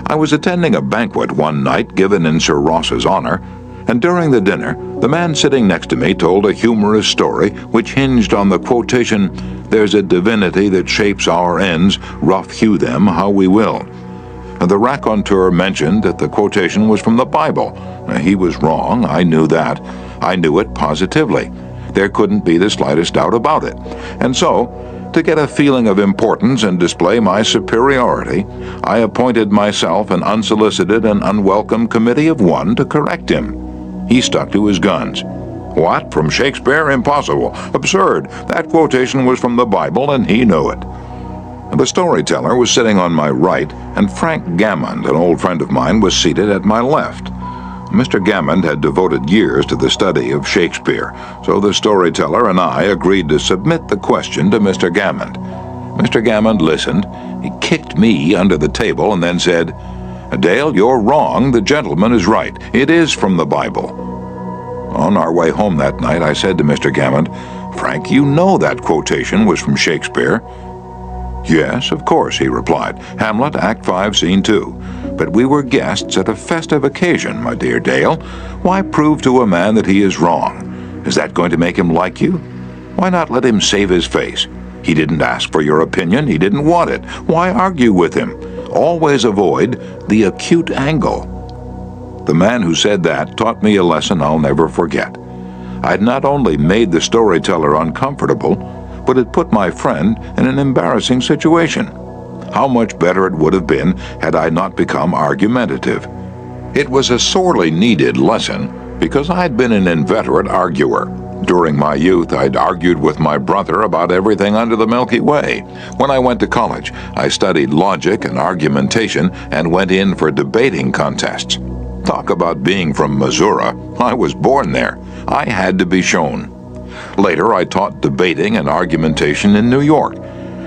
I was attending a banquet one night given in Sir Ross's honor, and during the dinner, the man sitting next to me told a humorous story which hinged on the quotation, "There's a divinity that shapes our ends, rough hew them how we will." The raconteur mentioned that the quotation was from the Bible. He was wrong, I knew that. I knew it positively. There couldn't be the slightest doubt about it. And so, to get a feeling of importance and display my superiority, I appointed myself an unsolicited and unwelcome committee of one to correct him. He stuck to his guns. What? From Shakespeare? Impossible. Absurd. That quotation was from the Bible, and he knew it. The storyteller was sitting on my right, and Frank Gammond, an old friend of mine, was seated at my left. Mr. Gammond had devoted years to the study of Shakespeare, so the storyteller and I agreed to submit the question to Mr. Gammond. Mr. Gammond listened. He kicked me under the table and then said, "Dale, you're wrong. The gentleman is right. It is from the Bible." On our way home that night, I said to Mr. Gammond, "Frank, you know that quotation was from Shakespeare." "Yes, of course," he replied. "Hamlet, Act 5, Scene 2. But we were guests at a festive occasion, my dear Dale. Why prove to a man that he is wrong? Is that going to make him like you? Why not let him save his face? He didn't ask for your opinion. He didn't want it. Why argue with him? Always avoid the acute angle." The man who said that taught me a lesson I'll never forget. I'd not only made the storyteller uncomfortable, but it put my friend in an embarrassing situation. How much better it would have been had I not become argumentative. It was a sorely needed lesson because I'd been an inveterate arguer. During my youth, I'd argued with my brother about everything under the Milky Way. When I went to college, I studied logic and argumentation and went in for debating contests. Talk about being from Missouri. I was born there. I had to be shown. Later, I taught debating and argumentation in New York,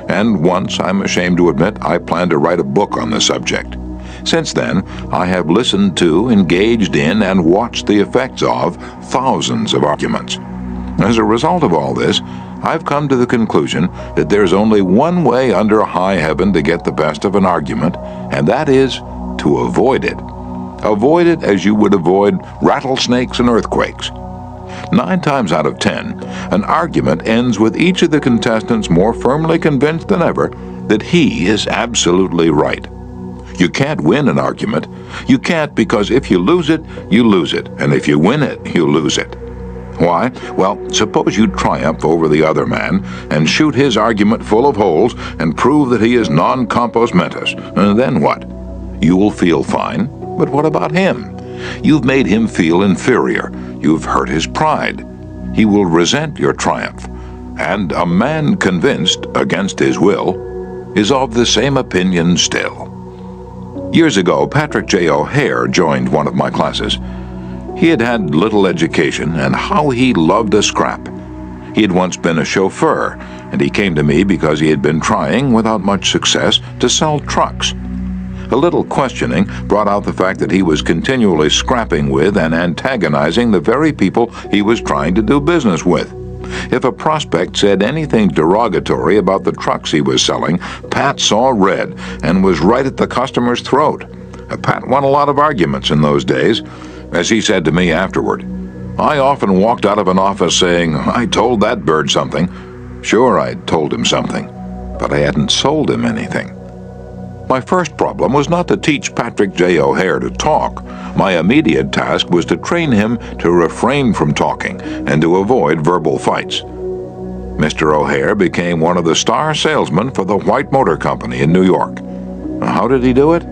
and once, I'm ashamed to admit, I plan to write a book on the subject. Since then, I have listened to, engaged in, and watched the effects of thousands of arguments. As a result of all this, I've come to the conclusion that there's only one way under high heaven to get the best of an argument, and that is to avoid it. Avoid it as you would avoid rattlesnakes and earthquakes. 9 times out of 10, an argument ends with each of the contestants more firmly convinced than ever that he is absolutely right. You can't win an argument. You can't, because if you lose it, you lose it, and if you win it, you lose it. Why? Well, suppose you triumph over the other man and shoot his argument full of holes and prove that he is non compos mentis. Then what? You'll feel fine, but what about him? You've made him feel inferior. You've hurt his pride. He will resent your triumph. And a man convinced, against his will, is of the same opinion still. Years ago, Patrick J. O'Hare joined one of my classes. He had had little education, and how he loved a scrap. He had once been a chauffeur, and he came to me because he had been trying, without much success, to sell trucks. A little questioning brought out the fact that he was continually scrapping with and antagonizing the very people he was trying to do business with. If a prospect said anything derogatory about the trucks he was selling, Pat saw red and was right at the customer's throat. Pat won a lot of arguments in those days. As he said to me afterward, "I often walked out of an office saying, 'I told that bird something.' Sure, I'd told him something, but I hadn't sold him anything." My first problem was not to teach Patrick J. O'Hare to talk. My immediate task was to train him to refrain from talking and to avoid verbal fights. Mr. O'Hare became one of the star salesmen for the White Motor Company in New York. How did he do it?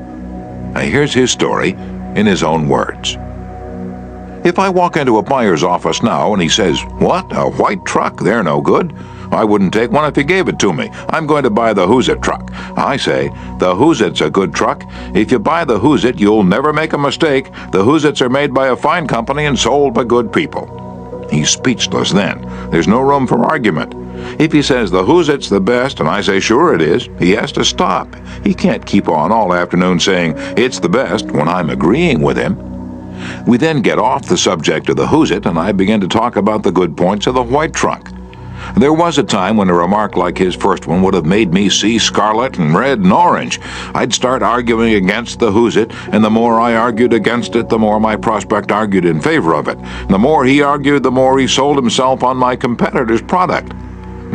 Here's his story in his own words. If I walk into a buyer's office now and he says, "What, a white truck? They're no good. I wouldn't take one if you gave it to me. I'm going to buy the Who's It truck." I say, "The Who's It's a good truck. If you buy the Who's It, you'll never make a mistake. The Who's It's are made by a fine company and sold by good people." He's speechless then. There's no room for argument. If he says the who's it's the best, and I say sure it is, he has to stop. He can't keep on all afternoon saying it's the best when I'm agreeing with him. We then get off the subject of the who's it, and I begin to talk about the good points of the white trunk. There was a time when a remark like his first one would have made me see scarlet and red and orange. I'd start arguing against the who's it, and the more I argued against it, the more my prospect argued in favor of it. And the more he argued, the more he sold himself on my competitor's product.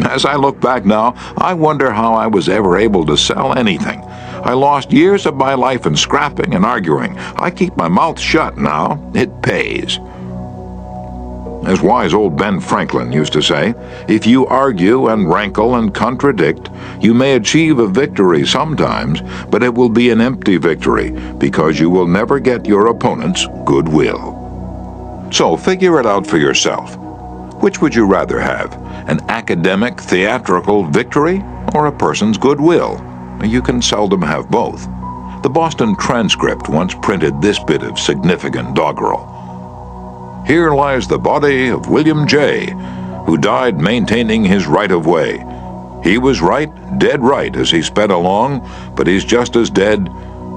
As I look back now, I wonder how I was ever able to sell anything. I lost years of my life in scrapping and arguing. I keep my mouth shut now. It pays. As wise old Ben Franklin used to say, if you argue and rankle and contradict, you may achieve a victory sometimes, but it will be an empty victory because you will never get your opponent's goodwill. So figure it out for yourself. Which would you rather have, an academic, theatrical victory or a person's goodwill? You can seldom have both. The Boston Transcript once printed this bit of significant doggerel. Here lies the body of William J., who died maintaining his right-of-way. He was right, dead right as he sped along, but he's just as dead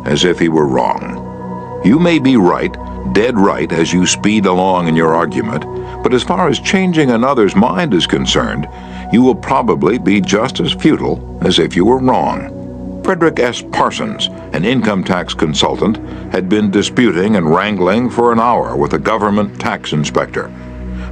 as if he were wrong. You may be right, dead right as you speed along in your argument, but as far as changing another's mind is concerned, you will probably be just as futile as if you were wrong. Frederick S. Parsons, an income tax consultant, had been disputing and wrangling for an hour with a government tax inspector.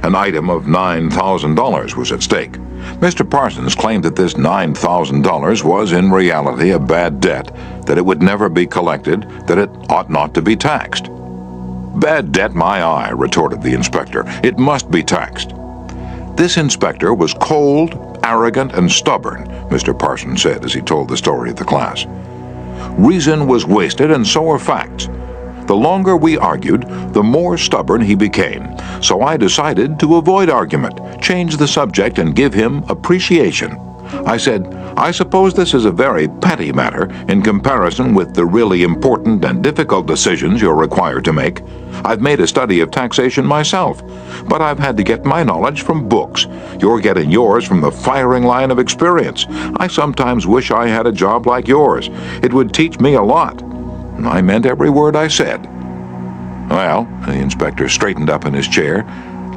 An item of $9,000 was at stake. Mr. Parsons claimed that this $9,000 was in reality a bad debt, that it would never be collected, that it ought not to be taxed. "Bad debt, my eye," retorted the inspector. "It must be taxed." This inspector was cold, arrogant, and stubborn, Mr. Parsons said as he told the story of the class. Reason was wasted, and so were facts. The longer we argued, the more stubborn he became, so I decided to avoid argument, change the subject, and give him appreciation. I said, "I suppose this is a very petty matter in comparison with the really important and difficult decisions you're required to make. I've made a study of taxation myself, but I've had to get my knowledge from books. You're getting yours from the firing line of experience. I sometimes wish I had a job like yours. It would teach me a lot." And I meant every word I said. Well, the inspector straightened up in his chair,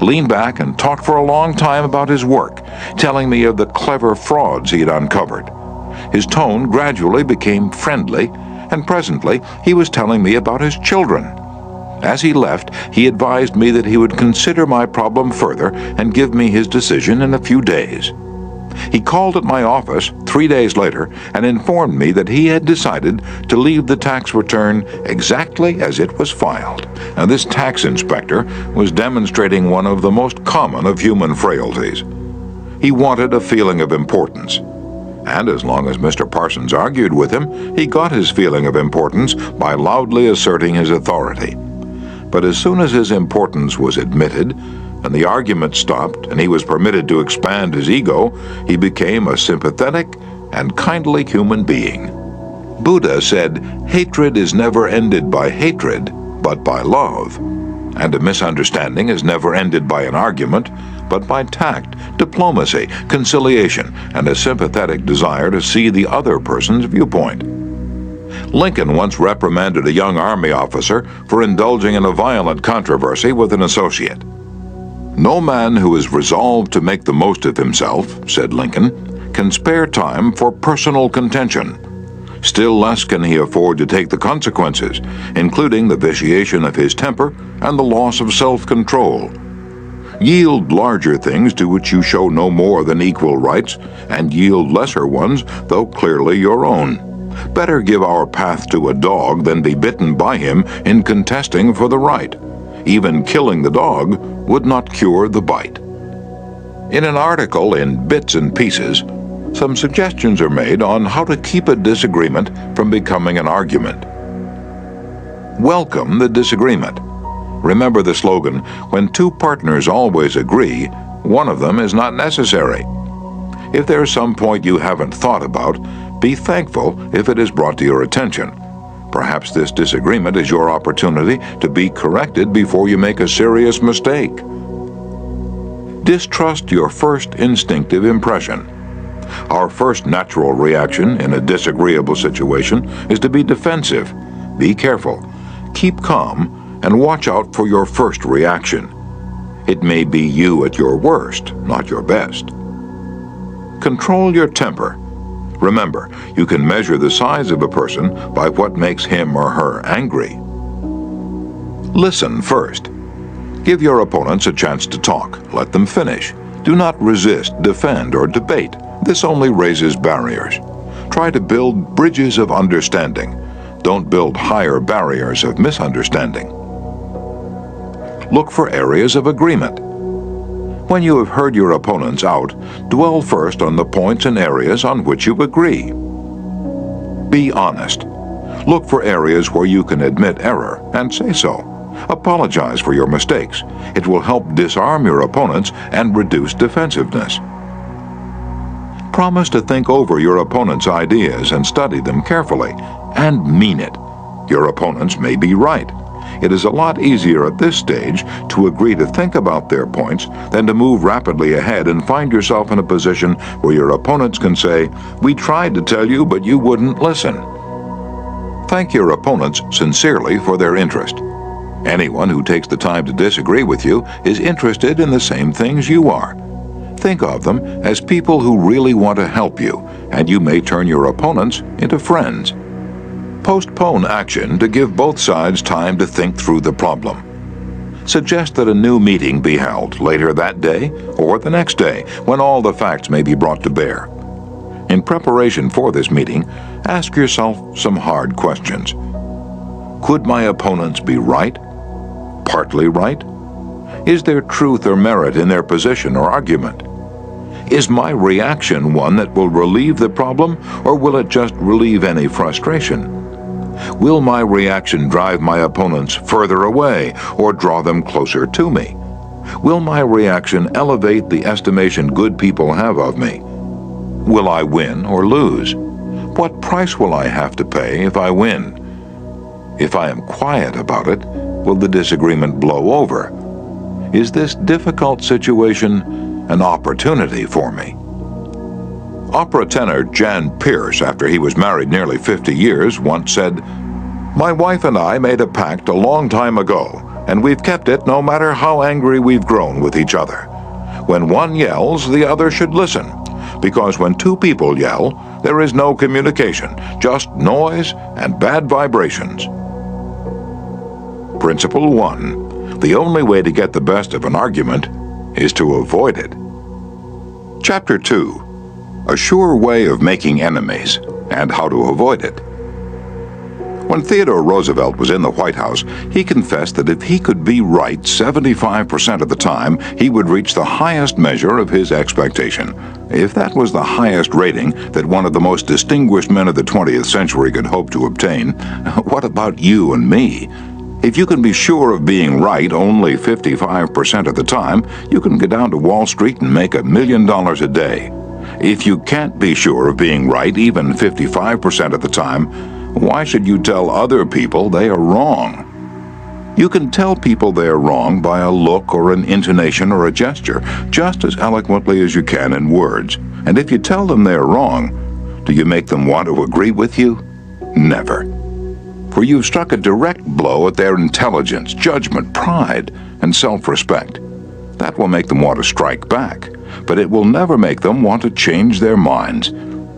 leaned back, and talked for a long time about his work, telling me of the clever frauds he had uncovered. His tone gradually became friendly, and presently he was telling me about his children. As he left, he advised me that he would consider my problem further and give me his decision in a few days. He called at my office 3 days later and informed me that he had decided to leave the tax return exactly as it was filed. Now, this tax inspector was demonstrating one of the most common of human frailties. He wanted a feeling of importance. And as long as Mr. Parsons argued with him, he got his feeling of importance by loudly asserting his authority. But as soon as his importance was admitted, and the argument stopped, and he was permitted to expand his ego, he became a sympathetic and kindly human being. Buddha said, "Hatred is never ended by hatred, but by love. And a misunderstanding is never ended by an argument, but by tact, diplomacy, conciliation, and a sympathetic desire to see the other person's viewpoint." Lincoln once reprimanded a young Army officer for indulging in a violent controversy with an associate. "No man who is resolved to make the most of himself," said Lincoln, "can spare time for personal contention. Still less can he afford to take the consequences, including the vitiation of his temper and the loss of self-control. Yield larger things to which you show no more than equal rights, and yield lesser ones, though clearly your own. Better give our path to a dog than be bitten by him in contesting for the right. Even killing the dog would not cure the bite." In an article in Bits and Pieces, some suggestions are made on how to keep a disagreement from becoming an argument. Welcome the disagreement. Remember the slogan, "When two partners always agree, one of them is not necessary." If there's some point you haven't thought about, be thankful if it is brought to your attention. Perhaps this disagreement is your opportunity to be corrected before you make a serious mistake. Distrust your first instinctive impression. Our first natural reaction in a disagreeable situation is to be defensive. Be careful. Keep calm and watch out for your first reaction. It may be you at your worst, not your best. Control your temper. Remember, you can measure the size of a person by what makes him or her angry. Listen first. Give your opponents a chance to talk. Let them finish. Do not resist, defend, or debate. This only raises barriers. Try to build bridges of understanding. Don't build higher barriers of misunderstanding. Look for areas of agreement. When you have heard your opponents out, dwell first on the points and areas on which you agree. Be honest. Look for areas where you can admit error and say so. Apologize for your mistakes. It will help disarm your opponents and reduce defensiveness. Promise to think over your opponent's ideas and study them carefully, and mean it. Your opponents may be right. It is a lot easier at this stage to agree to think about their points than to move rapidly ahead and find yourself in a position where your opponents can say, "We tried to tell you, but you wouldn't listen." Thank your opponents sincerely for their interest. Anyone who takes the time to disagree with you is interested in the same things you are. Think of them as people who really want to help you, and you may turn your opponents into friends. Postpone action to give both sides time to think through the problem. Suggest that a new meeting be held later that day or the next day when all the facts may be brought to bear. In preparation for this meeting, ask yourself some hard questions. Could my opponents be right? Partly right? Is there truth or merit in their position or argument? Is my reaction one that will relieve the problem, or will it just relieve any frustration? Will my reaction drive my opponents further away or draw them closer to me? Will my reaction elevate the estimation good people have of me? Will I win or lose? What price will I have to pay if I win? If I am quiet about it, will the disagreement blow over? Is this difficult situation an opportunity for me? Opera tenor Jan Pearce, after he was married nearly 50 years, once said, "My wife and I made a pact a long time ago, and we've kept it no matter how angry we've grown with each other. When one yells, the other should listen, because when two people yell, there is no communication, just noise and bad vibrations." Principle 1. The only way to get the best of an argument is to avoid it. Chapter 2. A sure way of making enemies and how to avoid it. When Theodore Roosevelt was in the White House, he confessed that if he could be right 75% of the time, he would reach the highest measure of his expectation. If that was the highest rating that one of the most distinguished men of the 20th century could hope to obtain, what about you and me? If you can be sure of being right only 55% of the time, you can go down to Wall Street and make $1 million a day. If you can't be sure of being right even 55% of the time, why should you tell other people they are wrong? You can tell people they are wrong by a look or an intonation or a gesture, just as eloquently as you can in words. And if you tell them they are wrong, do you make them want to agree with you? Never. For you've struck a direct blow at their intelligence, judgment, pride, and self-respect. That will make them want to strike back, but it will never make them want to change their minds.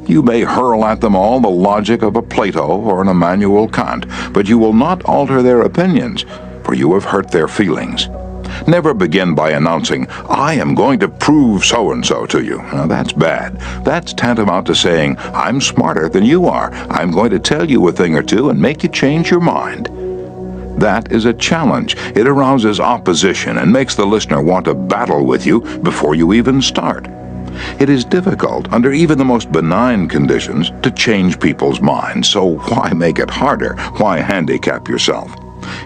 You may hurl at them all the logic of a Plato or an Immanuel Kant, but you will not alter their opinions, for you have hurt their feelings. Never begin by announcing, "I am going to prove so-and-so to you." Now, that's bad. That's tantamount to saying, "I'm smarter than you are. I'm going to tell you a thing or two and make you change your mind." That is a challenge. It arouses opposition and makes the listener want to battle with you before you even start. It is difficult, under even the most benign conditions, to change people's minds, so why make it harder? Why handicap yourself?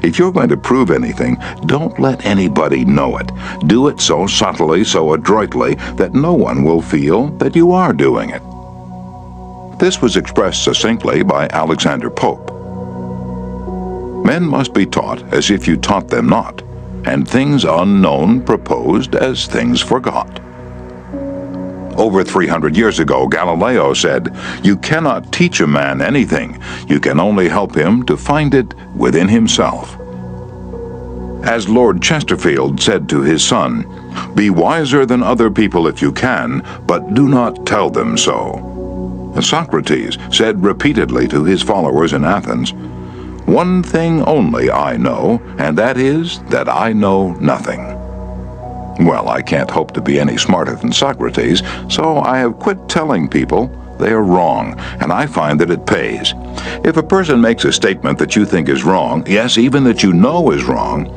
If you're going to prove anything, don't let anybody know it. Do it so subtly, so adroitly, that no one will feel that you are doing it. This was expressed succinctly by Alexander Pope. Men must be taught as if you taught them not. and things unknown proposed as things forgot. Over 300 years ago, Galileo said, "You cannot teach a man anything. You can only help him to find it within himself." As Lord Chesterfield said to his son, "Be wiser than other people if you can, but do not tell them so." Socrates said repeatedly to his followers in Athens, "One thing only I know, and that is that I know nothing." Well, I can't hope to be any smarter than Socrates, so I have quit telling people they are wrong, and I find that it pays. If a person makes a statement that you think is wrong, yes, even that you know is wrong,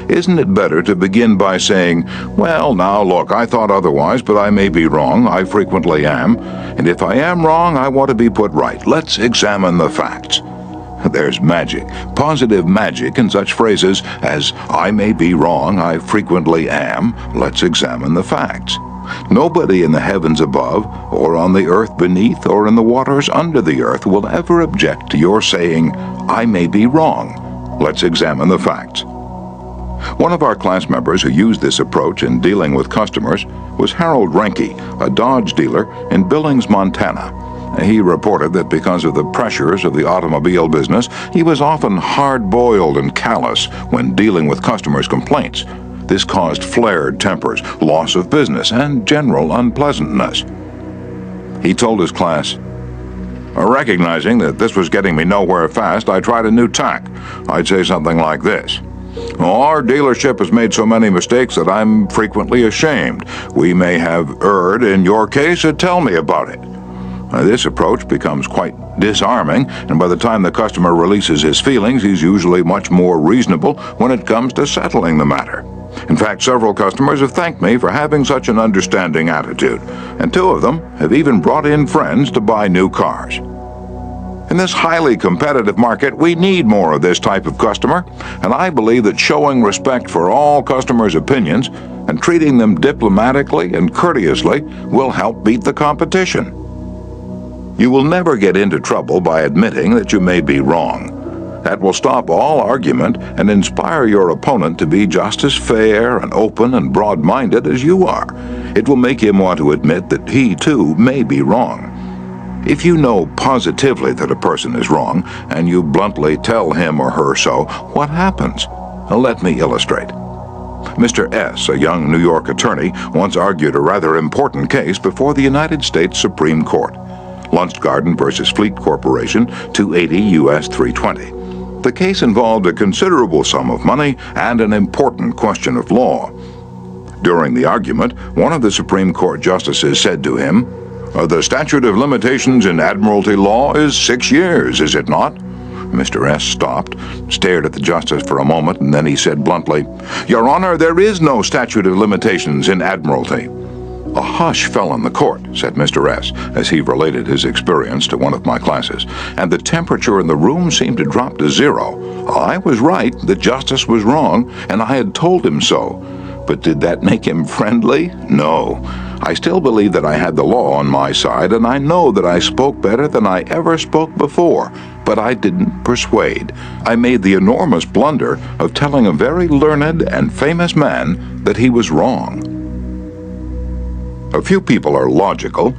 isn't it better to begin by saying, "Well, now look, I thought otherwise, but I may be wrong. I frequently am. And if I am wrong, I want to be put right. Let's examine the facts." There's magic, positive magic in such phrases as, "I may be wrong, I frequently am. Let's examine the facts." Nobody in the heavens above, or on the earth beneath, or in the waters under the earth will ever object to your saying, "I may be wrong. Let's examine the facts." One of our class members who used this approach in dealing with customers was Harold Renke, a Dodge dealer in Billings, Montana. He reported that because of the pressures of the automobile business, he was often hard-boiled and callous when dealing with customers' complaints. This caused flared tempers, loss of business, and general unpleasantness. He told his class, "Recognizing that this was getting me nowhere fast, I tried a new tack. I'd say something like this. Our dealership has made so many mistakes that I'm frequently ashamed. We may have erred in your case, so tell me about it." This approach becomes quite disarming, and by the time the customer releases his feelings, he's usually much more reasonable when it comes to settling the matter. In fact, several customers have thanked me for having such an understanding attitude, and 2 of them have even brought in friends to buy new cars. In this highly competitive market, we need more of this type of customer, and I believe that showing respect for all customers' opinions and treating them diplomatically and courteously will help beat the competition. You will never get into trouble by admitting that you may be wrong. That will stop all argument and inspire your opponent to be just as fair and open and broad-minded as you are. It will make him want to admit that he, too, may be wrong. If you know positively that a person is wrong, and you bluntly tell him or her so, what happens? Let me illustrate. Mr. S., a young New York attorney, once argued a rather important case before the United States Supreme Court. Lunchgarden versus Fleet Corporation, 280 U.S. 320. The case involved a considerable sum of money and an important question of law. During the argument, one of the Supreme Court justices said to him, "The statute of limitations in admiralty law is 6 years, is it not?" Mr. S. stopped, stared at the justice for a moment, and then he said bluntly, "Your Honor, there is no statute of limitations in admiralty." A hush fell on the court, said Mr. S., as he related his experience to one of my classes, and the temperature in the room seemed to drop to 0. I was right, the justice was wrong, and I had told him so. But did that make him friendly? No. I still believe that I had the law on my side, and I know that I spoke better than I ever spoke before, but I didn't persuade. I made the enormous blunder of telling a very learned and famous man that he was wrong. A few people are logical.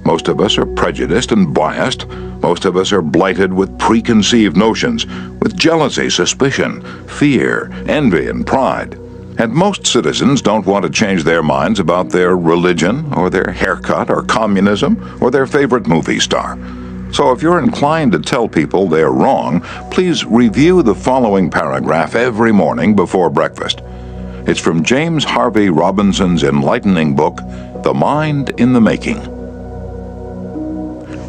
Most of us are prejudiced and biased. Most of us are blighted with preconceived notions, with jealousy, suspicion, fear, envy, and pride. And most citizens don't want to change their minds about their religion, or their haircut, or communism, or their favorite movie star. So if you're inclined to tell people they're wrong, please review the following paragraph every morning before breakfast. It's from James Harvey Robinson's enlightening book, The Mind in the Making.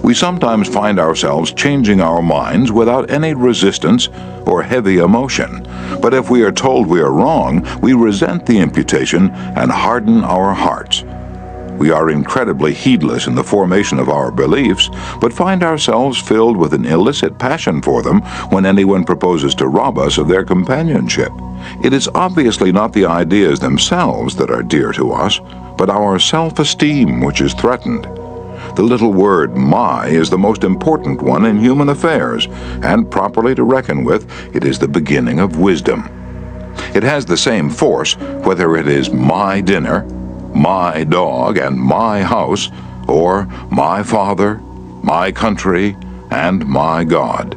We sometimes find ourselves changing our minds without any resistance or heavy emotion. But if we are told we are wrong, we resent the imputation and harden our hearts. We are incredibly heedless in the formation of our beliefs, but find ourselves filled with an illicit passion for them when anyone proposes to rob us of their companionship. It is obviously not the ideas themselves that are dear to us, but our self-esteem which is threatened. The little word "my" is the most important one in human affairs, and properly to reckon with, it is the beginning of wisdom. It has the same force whether it is my dinner, my dog, and my house, or my father, my country, and my God.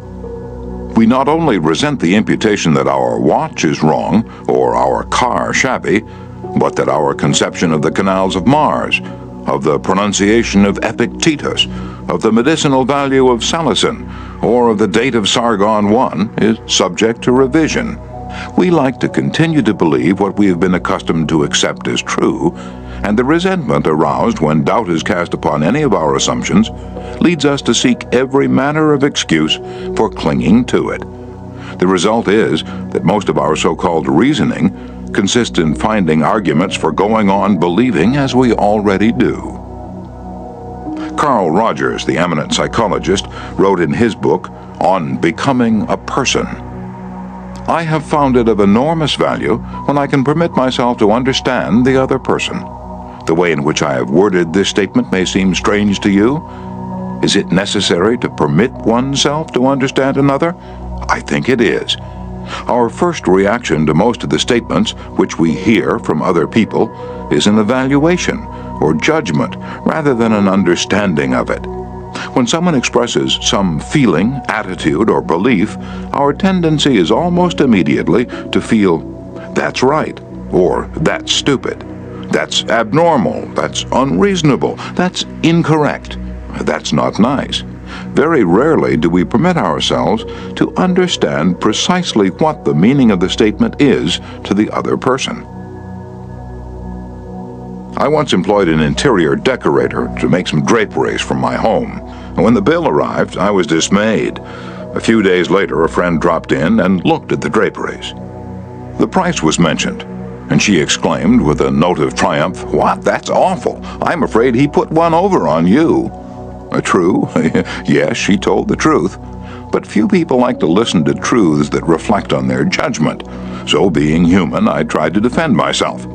We not only resent the imputation that our watch is wrong or our car shabby, but that our conception of the canals of Mars, of the pronunciation of Epictetus, of the medicinal value of salicin, or of the date of Sargon I is subject to revision. We like to continue to believe what we have been accustomed to accept as true, and the resentment aroused when doubt is cast upon any of our assumptions leads us to seek every manner of excuse for clinging to it. The result is that most of our so-called reasoning consists in finding arguments for going on believing as we already do. Carl Rogers, the eminent psychologist, wrote in his book On Becoming a Person, "I have found it of enormous value when I can permit myself to understand the other person." The way in which I have worded this statement may seem strange to you. Is it necessary to permit oneself to understand another? I think it is. Our first reaction to most of the statements which we hear from other people is an evaluation or judgment rather than an understanding of it. When someone expresses some feeling, attitude, or belief, our tendency is almost immediately to feel, "That's right," or "That's stupid," "That's abnormal," "That's unreasonable," "That's incorrect," "That's not nice." Very rarely do we permit ourselves to understand precisely what the meaning of the statement is to the other person. I once employed an interior decorator to make some draperies for my home. When the bill arrived, I was dismayed. A few days later, a friend dropped in and looked at the draperies. The price was mentioned, and she exclaimed with a note of triumph, "What? That's awful. I'm afraid he put one over on you." True, yes, she told the truth, but few people like to listen to truths that reflect on their judgment. So, being human, I tried to defend myself.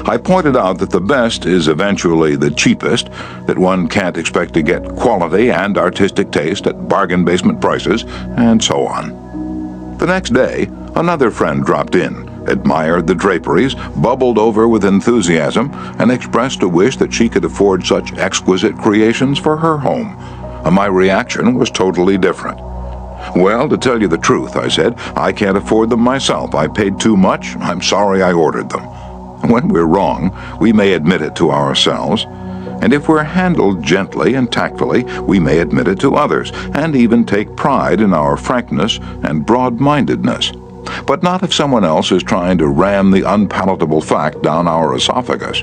I pointed out that the best is eventually the cheapest, that one can't expect to get quality and artistic taste at bargain basement prices, and so on. The next day, another friend dropped in, admired the draperies, bubbled over with enthusiasm, and expressed a wish that she could afford such exquisite creations for her home. My reaction was totally different. "Well, to tell you the truth," I said, "I can't afford them myself. I paid too much. I'm sorry I ordered them." When we're wrong, we may admit it to ourselves, and if we're handled gently and tactfully, we may admit it to others, and even take pride in our frankness and broad-mindedness. But not if someone else is trying to ram the unpalatable fact down our esophagus.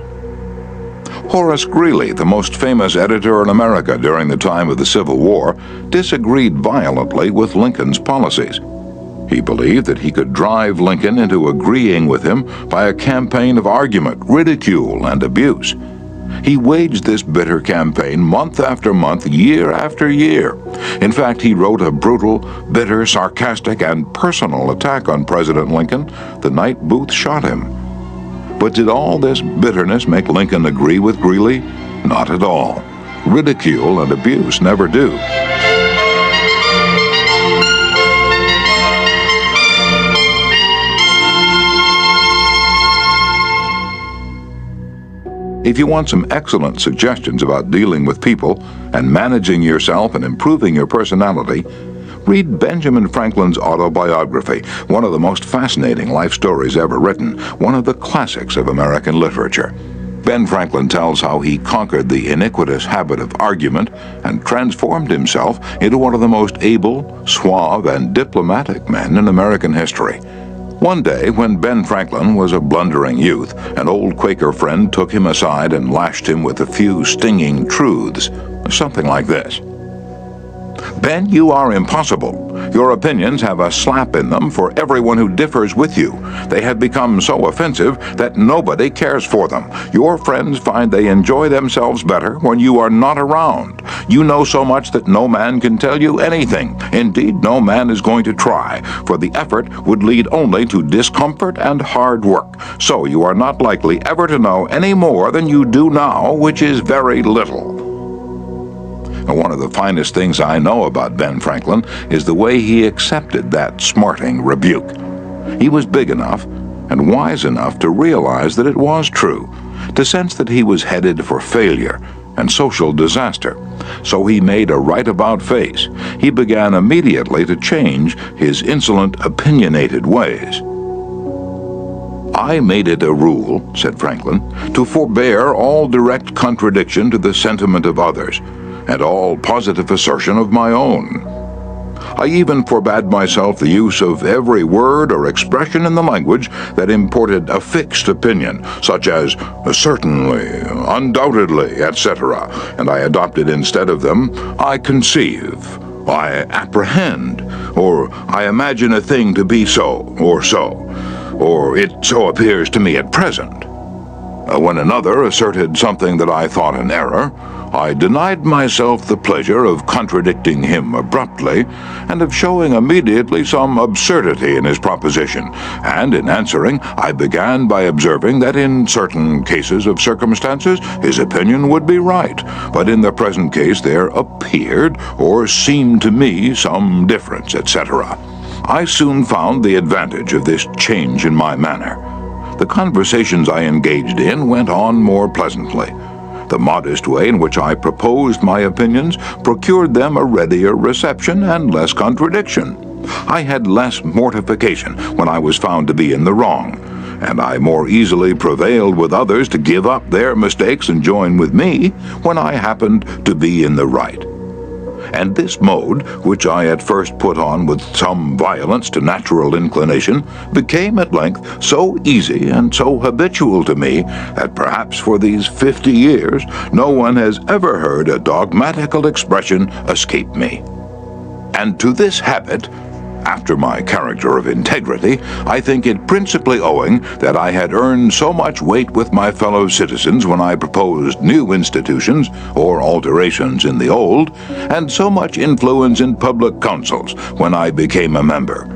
Horace Greeley, the most famous editor in America during the time of the Civil War, disagreed violently with Lincoln's policies. He believed that he could drive Lincoln into agreeing with him by a campaign of argument, ridicule, and abuse. He waged this bitter campaign month after month, year after year. In fact, he wrote a brutal, bitter, sarcastic, and personal attack on President Lincoln the night Booth shot him. But did all this bitterness make Lincoln agree with Greeley? Not at all. Ridicule and abuse never do. If you want some excellent suggestions about dealing with people and managing yourself and improving your personality, read Benjamin Franklin's autobiography, one of the most fascinating life stories ever written, one of the classics of American literature. Ben Franklin tells how he conquered the iniquitous habit of argument and transformed himself into one of the most able, suave, and diplomatic men in American history. One day, when Ben Franklin was a blundering youth, an old Quaker friend took him aside and lashed him with a few stinging truths, something like this. "Ben, you are impossible. Your opinions have a slap in them for everyone who differs with you. They have become so offensive that nobody cares for them. Your friends find they enjoy themselves better when you are not around. You know so much that no man can tell you anything. Indeed, no man is going to try, for the effort would lead only to discomfort and hard work. So you are not likely ever to know any more than you do now, which is very little." One of the finest things I know about Ben Franklin is the way he accepted that smarting rebuke. He was big enough, and wise enough to realize that it was true, to sense that he was headed for failure and social disaster. So he made a right-about face. He began immediately to change his insolent, opinionated ways. "I made it a rule," said Franklin, "to forbear all direct contradiction to the sentiment of others, and all positive assertion of my own. I even forbade myself the use of every word or expression in the language that imported a fixed opinion, such as certainly, undoubtedly, etc., and I adopted instead of them, I conceive, I apprehend, or I imagine a thing to be so, or it so appears to me at present. When another asserted something that I thought an error, I denied myself the pleasure of contradicting him abruptly, and of showing immediately some absurdity in his proposition, and in answering, I began by observing that in certain cases of circumstances his opinion would be right, but in the present case there appeared or seemed to me some difference, etc. I soon found the advantage of this change in my manner. The conversations I engaged in went on more pleasantly. The modest way in which I proposed my opinions procured them a readier reception and less contradiction. I had less mortification when I was found to be in the wrong, and I more easily prevailed with others to give up their mistakes and join with me when I happened to be in the right. And this mode, which I at first put on with some violence to natural inclination, became at length so easy and so habitual to me that perhaps for these 50 years no one has ever heard a dogmatical expression escape me. And to this habit, after my character of integrity, I think it principally owing that I had earned so much weight with my fellow citizens when I proposed new institutions or alterations in the old, and so much influence in public councils when I became a member.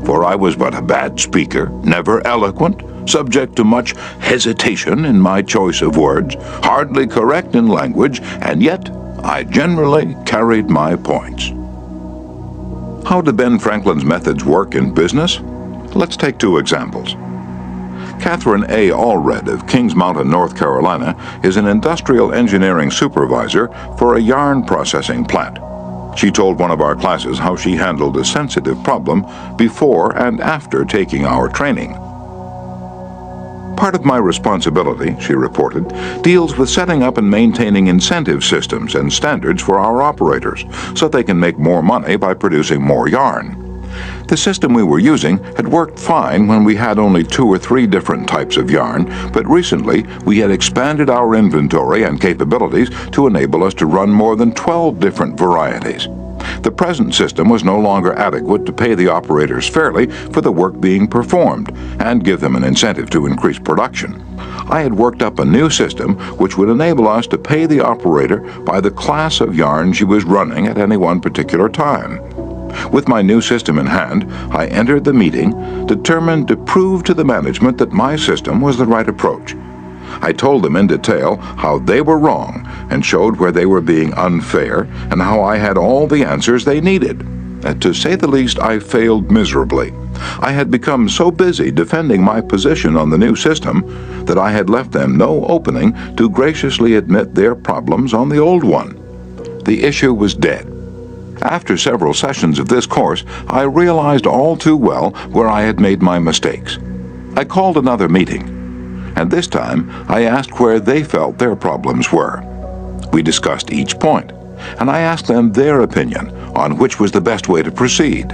For I was but a bad speaker, never eloquent, subject to much hesitation in my choice of words, hardly correct in language, and yet I generally carried my points. How do Ben Franklin's methods work in business? Let's take two examples. Catherine A. Allred of Kings Mountain, North Carolina, is an industrial engineering supervisor for a yarn processing plant. She told one of our classes how she handled a sensitive problem before and after taking our training. Part of my responsibility, she reported, deals with setting up and maintaining incentive systems and standards for our operators so they can make more money by producing more yarn. The system we were using had worked fine when we had only 2 or 3 different types of yarn, but recently we had expanded our inventory and capabilities to enable us to run more than 12 different varieties. The present system was no longer adequate to pay the operators fairly for the work being performed and give them an incentive to increase production. I had worked up a new system which would enable us to pay the operator by the class of yarn she was running at any one particular time. With my new system in hand, I entered the meeting, determined to prove to the management that my system was the right approach. I told them in detail how they were wrong and showed where they were being unfair and how I had all the answers they needed. To say the least, I failed miserably. I had become so busy defending my position on the new system that I had left them no opening to graciously admit their problems on the old one. The issue was dead. After several sessions of this course, I realized all too well where I had made my mistakes. I called another meeting, and this time I asked where they felt their problems were. We discussed each point, and I asked them their opinion on which was the best way to proceed.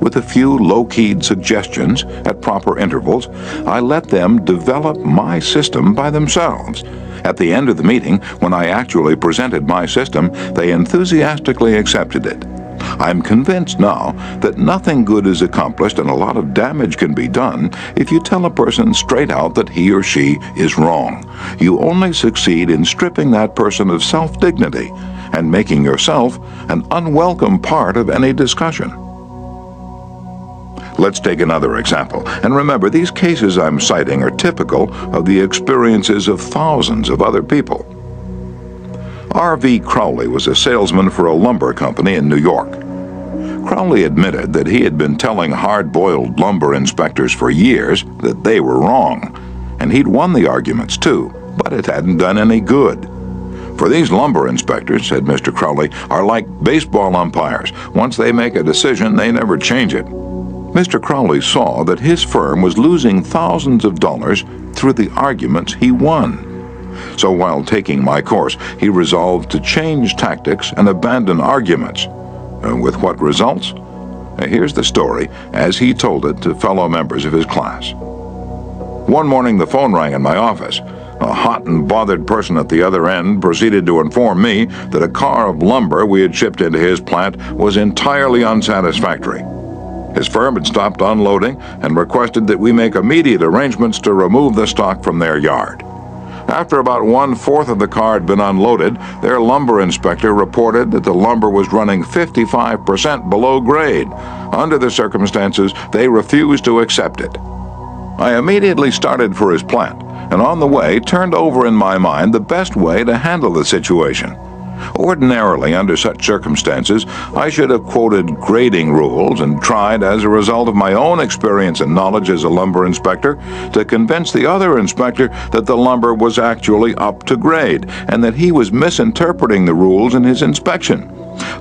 With a few low-keyed suggestions at proper intervals, I let them develop my system by themselves. At the end of the meeting, when I actually presented my system, they enthusiastically accepted it. I'm convinced now that nothing good is accomplished and a lot of damage can be done if you tell a person straight out that he or she is wrong. You only succeed in stripping that person of self-dignity and making yourself an unwelcome part of any discussion. Let's take another example, and remember, these cases I'm citing are typical of the experiences of thousands of other people. R.V. Crowley was a salesman for a lumber company in New York. Crowley admitted that he had been telling hard-boiled lumber inspectors for years that they were wrong, and he'd won the arguments too, but it hadn't done any good. For these lumber inspectors, said Mr. Crowley, are like baseball umpires. Once they make a decision, they never change it. Mr. Crowley saw that his firm was losing thousands of dollars through the arguments he won. So while taking my course, he resolved to change tactics and abandon arguments. With what results? Here's the story as he told it to fellow members of his class. One morning the phone rang in my office. A hot and bothered person at the other end proceeded to inform me that a car of lumber we had shipped into his plant was entirely unsatisfactory. His firm had stopped unloading and requested that we make immediate arrangements to remove the stock from their yard. After about 1/4 of the car had been unloaded, their lumber inspector reported that the lumber was running 55% below grade. Under the circumstances, they refused to accept it. I immediately started for his plant, and on the way turned over in my mind the best way to handle the situation. Ordinarily, under such circumstances, I should have quoted grading rules and tried, as a result of my own experience and knowledge as a lumber inspector, to convince the other inspector that the lumber was actually up to grade and that he was misinterpreting the rules in his inspection.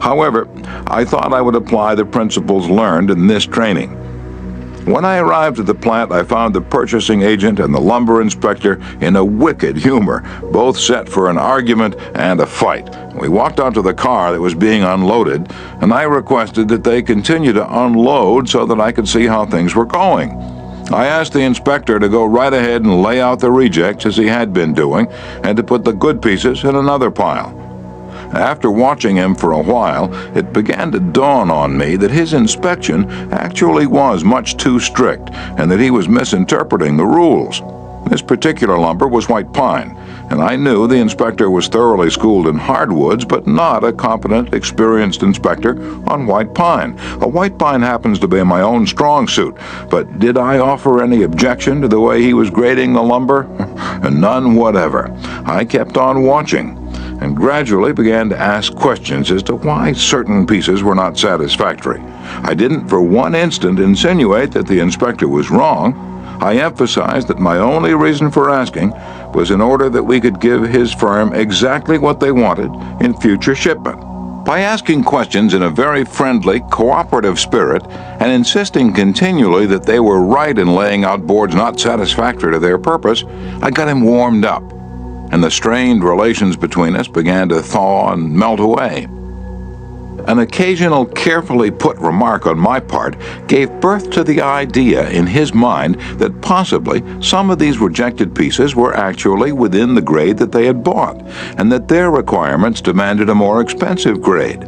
However, I thought I would apply the principles learned in this training. When I arrived at the plant, I found the purchasing agent and the lumber inspector in a wicked humor, both set for an argument and a fight. We walked onto the car that was being unloaded, and I requested that they continue to unload so that I could see how things were going. I asked the inspector to go right ahead and lay out the rejects as he had been doing, and to put the good pieces in another pile. After watching him for a while, it began to dawn on me that his inspection actually was much too strict and that he was misinterpreting the rules. This particular lumber was white pine, and I knew the inspector was thoroughly schooled in hardwoods, but not a competent, experienced inspector on white pine. A white pine happens to be my own strong suit, but did I offer any objection to the way he was grading the lumber? None whatever. I kept on watching, and gradually began to ask questions as to why certain pieces were not satisfactory. I didn't for one instant insinuate that the inspector was wrong. I emphasized that my only reason for asking was in order that we could give his firm exactly what they wanted in future shipment. By asking questions in a very friendly, cooperative spirit and insisting continually that they were right in laying out boards not satisfactory to their purpose, I got him warmed up, and the strained relations between us began to thaw and melt away. An occasional carefully put remark on my part gave birth to the idea in his mind that possibly some of these rejected pieces were actually within the grade that they had bought, and that their requirements demanded a more expensive grade.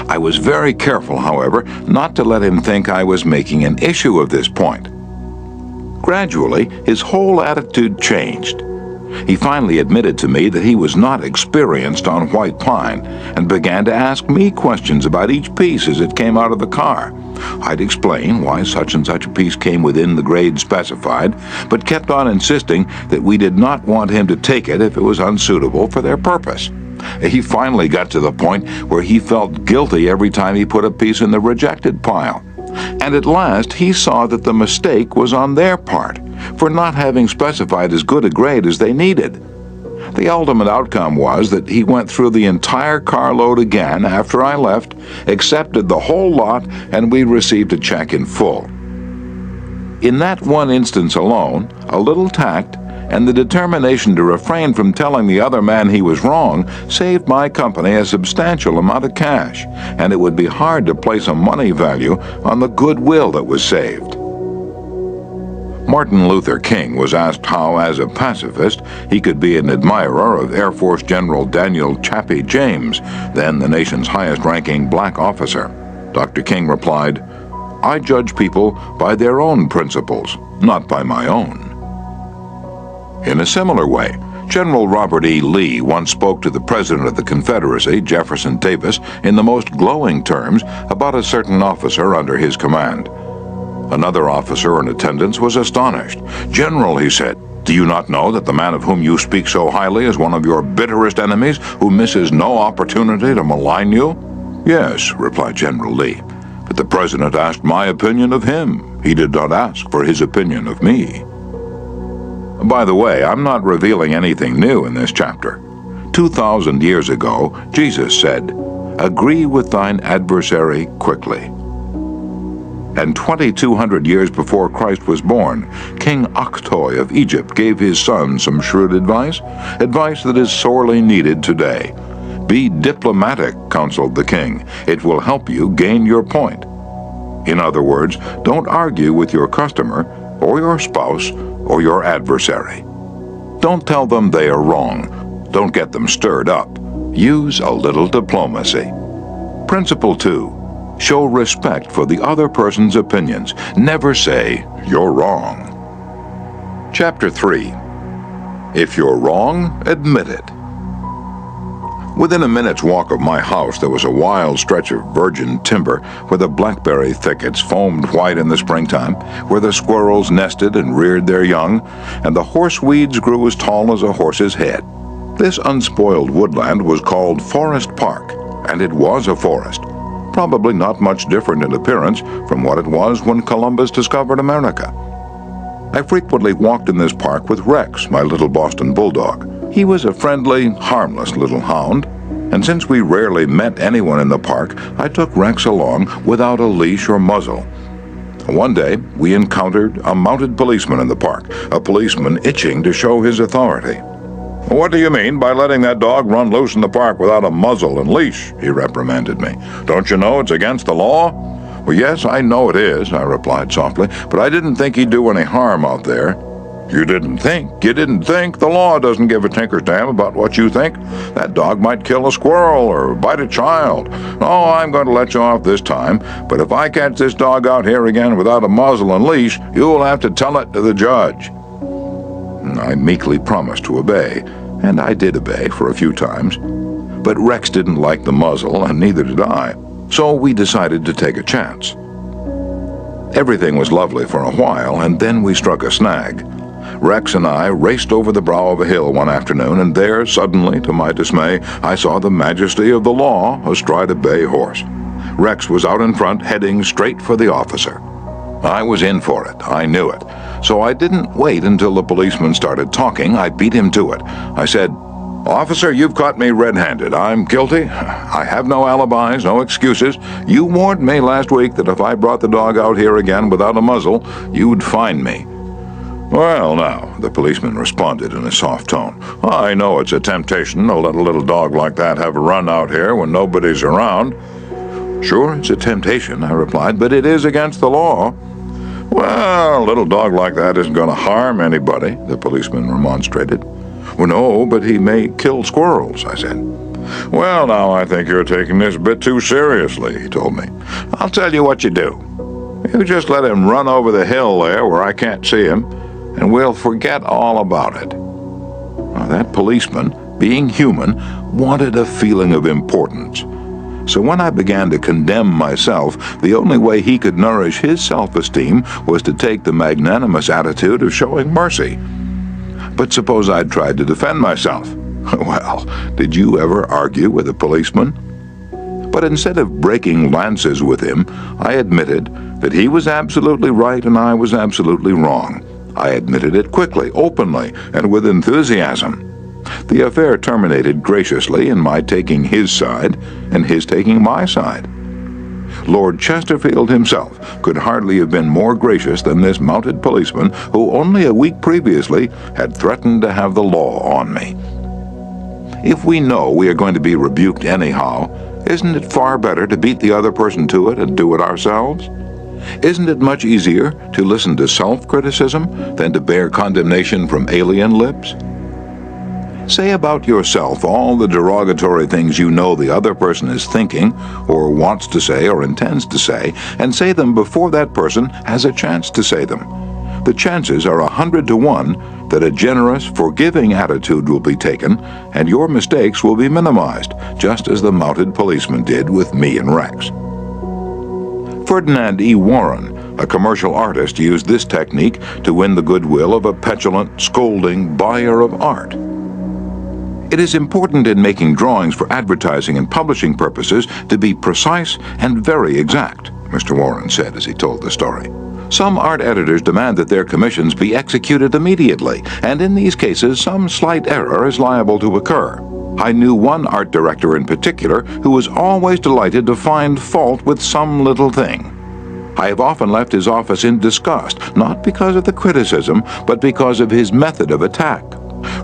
I was very careful, however, not to let him think I was making an issue of this point. Gradually, his whole attitude changed. He finally admitted to me that he was not experienced on white pine and began to ask me questions about each piece as it came out of the car. I'd explain why such and such a piece came within the grade specified, but kept on insisting that we did not want him to take it if it was unsuitable for their purpose. He finally got to the point where he felt guilty every time he put a piece in the rejected pile. And at last he saw that the mistake was on their part for not having specified as good a grade as they needed. The ultimate outcome was that he went through the entire carload again after I left, accepted the whole lot, and we received a check in full. In that one instance alone, a little tact and the determination to refrain from telling the other man he was wrong saved my company a substantial amount of cash, and it would be hard to place a money value on the goodwill that was saved. Martin Luther King was asked how, as a pacifist, he could be an admirer of Air Force General Daniel "Chappie" James, then the nation's highest-ranking black officer. Dr. King replied, "I judge people by their own principles, not by my own." In a similar way, General Robert E. Lee once spoke to the President of the Confederacy, Jefferson Davis, in the most glowing terms about a certain officer under his command. Another officer in attendance was astonished. "General," he said, "do you not know that the man of whom you speak so highly is one of your bitterest enemies who misses no opportunity to malign you?" "Yes," replied General Lee, But the president asked my opinion of him. He did not ask for his opinion of me. By the way, I'm not revealing anything new in this chapter. 2,000 years ago, Jesus said, "Agree with thine adversary quickly." And 2,200 years before Christ was born, King Akhtoi of Egypt gave his son some shrewd advice that is sorely needed today. "Be diplomatic," counseled the king. "It will help you gain your point." In other words, don't argue with your customer, or your spouse, or your adversary. Don't tell them they are wrong. Don't get them stirred up. Use a little diplomacy. Principle 2. Show respect for the other person's opinions. Never say, "You're wrong." Chapter 3. If you're wrong, admit it. Within a minute's walk of my house, there was a wild stretch of virgin timber where the blackberry thickets foamed white in the springtime, where the squirrels nested and reared their young, and the horseweeds grew as tall as a horse's head. This unspoiled woodland was called Forest Park, and it was a forest, probably not much different in appearance from what it was when Columbus discovered America. I frequently walked in this park with Rex, my little Boston bulldog. He was a friendly, harmless little hound, and since we rarely met anyone in the park, I took Rex along without a leash or muzzle. One day, we encountered a mounted policeman in the park, a policeman itching to show his authority. "What do you mean by letting that dog run loose in the park without a muzzle and leash?" he reprimanded me. "Don't you know it's against the law?" "Well, yes, I know it is," I replied softly, "but I didn't think he'd do any harm out there." "You didn't think? You didn't think? The law doesn't give a tinker's damn about what you think. That dog might kill a squirrel or bite a child. Oh, I'm going to let you off this time, but if I catch this dog out here again without a muzzle and leash, you'll have to tell it to the judge." I meekly promised to obey, and I did obey for a few times. But Rex didn't like the muzzle, and neither did I, so we decided to take a chance. Everything was lovely for a while, and then we struck a snag. Rex and I raced over the brow of a hill one afternoon, and there, suddenly, to my dismay, I saw the majesty of the law astride a bay horse. Rex was out in front, heading straight for the officer. I was in for it. I knew it. So I didn't wait until the policeman started talking. I beat him to it. I said, "Officer, you've caught me red-handed. I'm guilty. I have no alibis, no excuses. You warned me last week that if I brought the dog out here again without a muzzle, you'd fine me." "Well, now," the policeman responded in a soft tone, "I know it's a temptation to let a little dog like that have a run out here when nobody's around." "Sure, it's a temptation," I replied, "but it is against the law." "Well, a little dog like that isn't going to harm anybody," the policeman remonstrated. "Well, no, but he may kill squirrels," I said. "Well, now, I think you're taking this a bit too seriously," he told me. "I'll tell you what you do. You just let him run over the hill there where I can't see him, and we'll forget all about it." Now, that policeman, being human, wanted a feeling of importance. So when I began to condemn myself, the only way he could nourish his self-esteem was to take the magnanimous attitude of showing mercy. But suppose I'd tried to defend myself. Well, did you ever argue with a policeman? But instead of breaking lances with him, I admitted that he was absolutely right and I was absolutely wrong. I admitted it quickly, openly, and with enthusiasm. The affair terminated graciously in my taking his side and his taking my side. Lord Chesterfield himself could hardly have been more gracious than this mounted policeman who only a week previously had threatened to have the law on me. If we know we are going to be rebuked anyhow, isn't it far better to beat the other person to it and do it ourselves? Isn't it much easier to listen to self-criticism than to bear condemnation from alien lips? Say about yourself all the derogatory things you know the other person is thinking, or wants to say, or intends to say, and say them before that person has a chance to say them. The chances are 100 to 1 that a generous, forgiving attitude will be taken, and your mistakes will be minimized, just as the mounted policeman did with me and Rex. Ferdinand E. Warren, a commercial artist, used this technique to win the goodwill of a petulant, scolding buyer of art. It is important in making drawings for advertising and publishing purposes to be precise and very exact. Mr. Warren said as he told the story. Some art editors demand that their commissions be executed immediately, and in these cases some slight error is liable to occur. I knew one art director in particular who was always delighted to find fault with some little thing. I have often left his office in disgust, not because of the criticism, but because of his method of attack.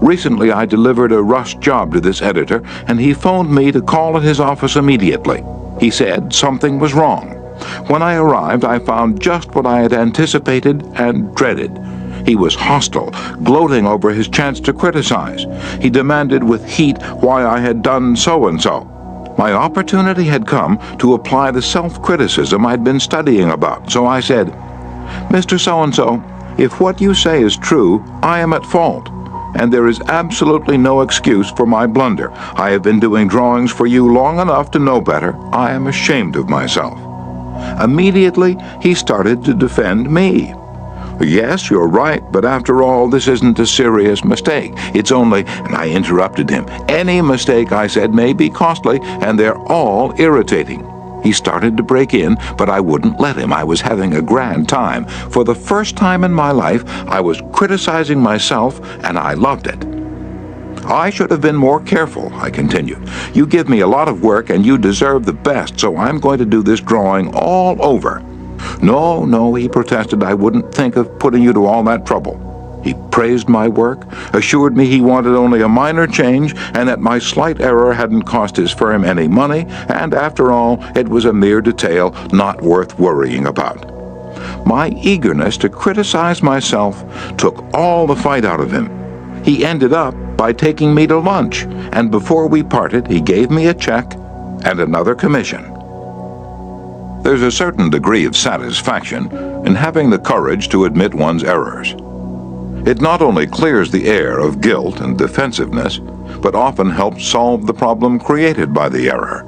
Recently, I delivered a rush job to this editor, and he phoned me to call at his office immediately. He said something was wrong. When I arrived, I found just what I had anticipated and dreaded. He was hostile, gloating over his chance to criticize. He demanded with heat why I had done so-and-so. My opportunity had come to apply the self-criticism I'd been studying about, so I said, "Mr. So-and-so, if what you say is true, I am at fault, and there is absolutely no excuse for my blunder. I have been doing drawings for you long enough to know better. I am ashamed of myself." Immediately, he started to defend me. "Yes, you're right, but after all, this isn't a serious mistake. It's only," and I interrupted him, "any mistake," I said, "may be costly, and they're all irritating." He started to break in, but I wouldn't let him. I was having a grand time. For the first time in my life, I was criticizing myself, and I loved it. "I should have been more careful," I continued. "You give me a lot of work, and you deserve the best, so I'm going to do this drawing all over." No, he protested. "I wouldn't think of putting you to all that trouble." He praised my work, assured me he wanted only a minor change, and that my slight error hadn't cost his firm any money, and after all, it was a mere detail not worth worrying about. My eagerness to criticize myself took all the fight out of him. He ended up by taking me to lunch, and before we parted, he gave me a check and another commission. There's a certain degree of satisfaction in having the courage to admit one's errors. It not only clears the air of guilt and defensiveness, but often helps solve the problem created by the error.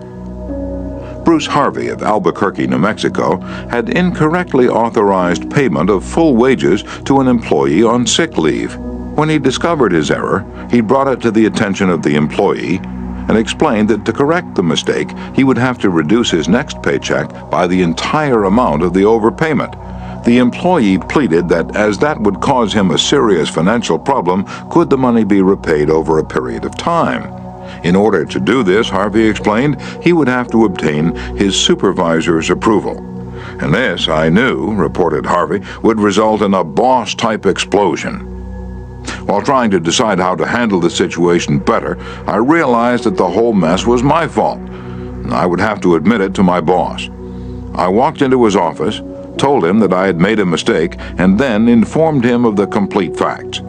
Bruce Harvey of Albuquerque, New Mexico, had incorrectly authorized payment of full wages to an employee on sick leave. When he discovered his error, he brought it to the attention of the employee and explained that to correct the mistake, he would have to reduce his next paycheck by the entire amount of the overpayment. The employee pleaded that as that would cause him a serious financial problem, could the money be repaid over a period of time? In order to do this, Harvey explained, he would have to obtain his supervisor's approval. And this, I knew, reported Harvey, would result in a boss-type explosion. While trying to decide how to handle the situation better, I realized that the whole mess was my fault. I would have to admit it to my boss. I walked into his office, told him that I had made a mistake, and then informed him of the complete facts.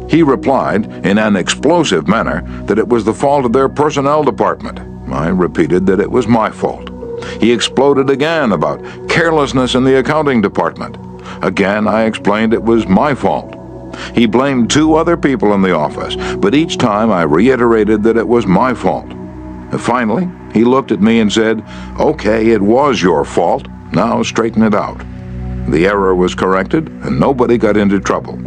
He replied, in an explosive manner, that it was the fault of their personnel department. I repeated that it was my fault. He exploded again about carelessness in the accounting department. Again, I explained it was my fault. He blamed 2 other people in the office, but each time I reiterated that it was my fault. Finally, he looked at me and said, "Okay, it was your fault. Now straighten it out." The error was corrected, and nobody got into trouble.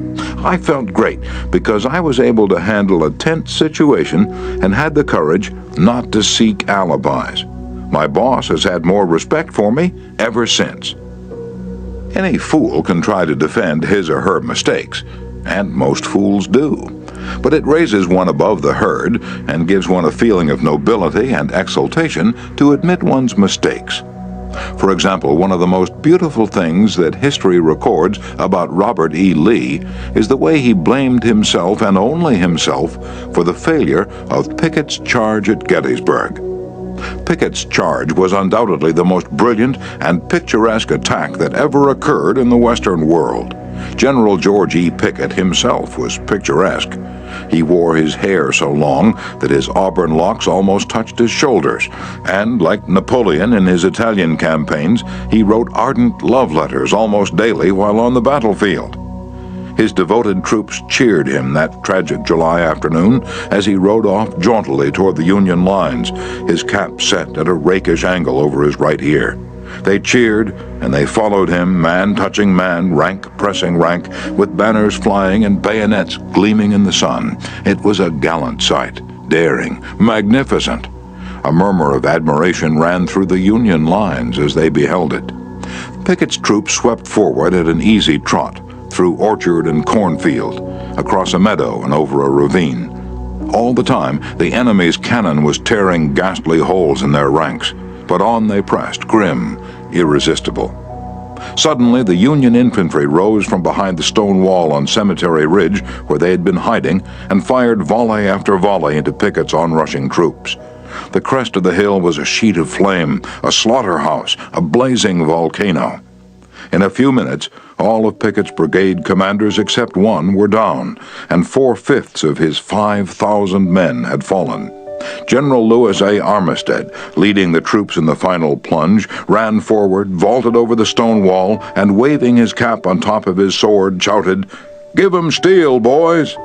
I felt great because I was able to handle a tense situation and had the courage not to seek alibis. My boss has had more respect for me ever since. Any fool can try to defend his or her mistakes, and most fools do. But it raises one above the herd and gives one a feeling of nobility and exultation to admit one's mistakes. For example, one of the most beautiful things that history records about Robert E. Lee is the way he blamed himself and only himself for the failure of Pickett's charge at Gettysburg. Pickett's charge was undoubtedly the most brilliant and picturesque attack that ever occurred in the Western world. General George E. Pickett himself was picturesque. He wore his hair so long that his auburn locks almost touched his shoulders, and, like Napoleon in his Italian campaigns, he wrote ardent love letters almost daily while on the battlefield. His devoted troops cheered him that tragic July afternoon as he rode off jauntily toward the Union lines, his cap set at a rakish angle over his right ear. They cheered, and they followed him, man touching man, rank pressing rank, with banners flying and bayonets gleaming in the sun. It was a gallant sight, daring, magnificent. A murmur of admiration ran through the Union lines as they beheld it. Pickett's troops swept forward at an easy trot, through orchard and cornfield, across a meadow and over a ravine. All the time, the enemy's cannon was tearing ghastly holes in their ranks, but on they pressed, grim, irresistible. Suddenly, the Union infantry rose from behind the stone wall on Cemetery Ridge, where they had been hiding, and fired volley after volley into Pickett's onrushing troops. The crest of the hill was a sheet of flame, a slaughterhouse, a blazing volcano. In a few minutes, all of Pickett's brigade commanders except one were down, and 4/5 of his 5,000 men had fallen. General Lewis A. Armistead, leading the troops in the final plunge, ran forward, vaulted over the stone wall, and waving his cap on top of his sword, shouted, "Give 'em steel, boys!"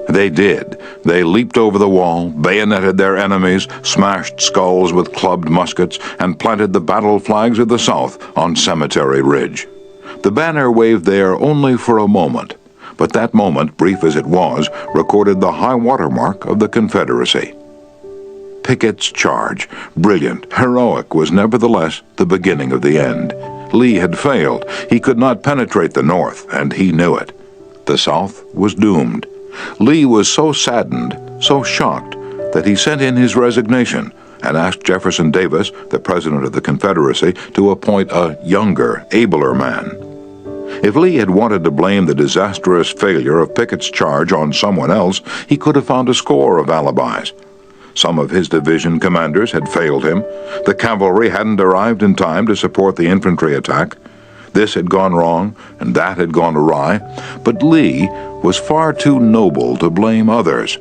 They did. They leaped over the wall, bayoneted their enemies, smashed skulls with clubbed muskets, and planted the battle flags of the South on Cemetery Ridge. The banner waved there only for a moment, but that moment, brief as it was, recorded the high watermark of the Confederacy. Pickett's charge, brilliant, heroic, was nevertheless the beginning of the end. Lee had failed. He could not penetrate the North, and he knew it. The South was doomed. Lee was so saddened, so shocked, that he sent in his resignation and asked Jefferson Davis, the President of the Confederacy, to appoint a younger, abler man. If Lee had wanted to blame the disastrous failure of Pickett's charge on someone else, he could have found a score of alibis. Some of his division commanders had failed him. The cavalry hadn't arrived in time to support the infantry attack. This had gone wrong, and that had gone awry. But Lee was far too noble to blame others.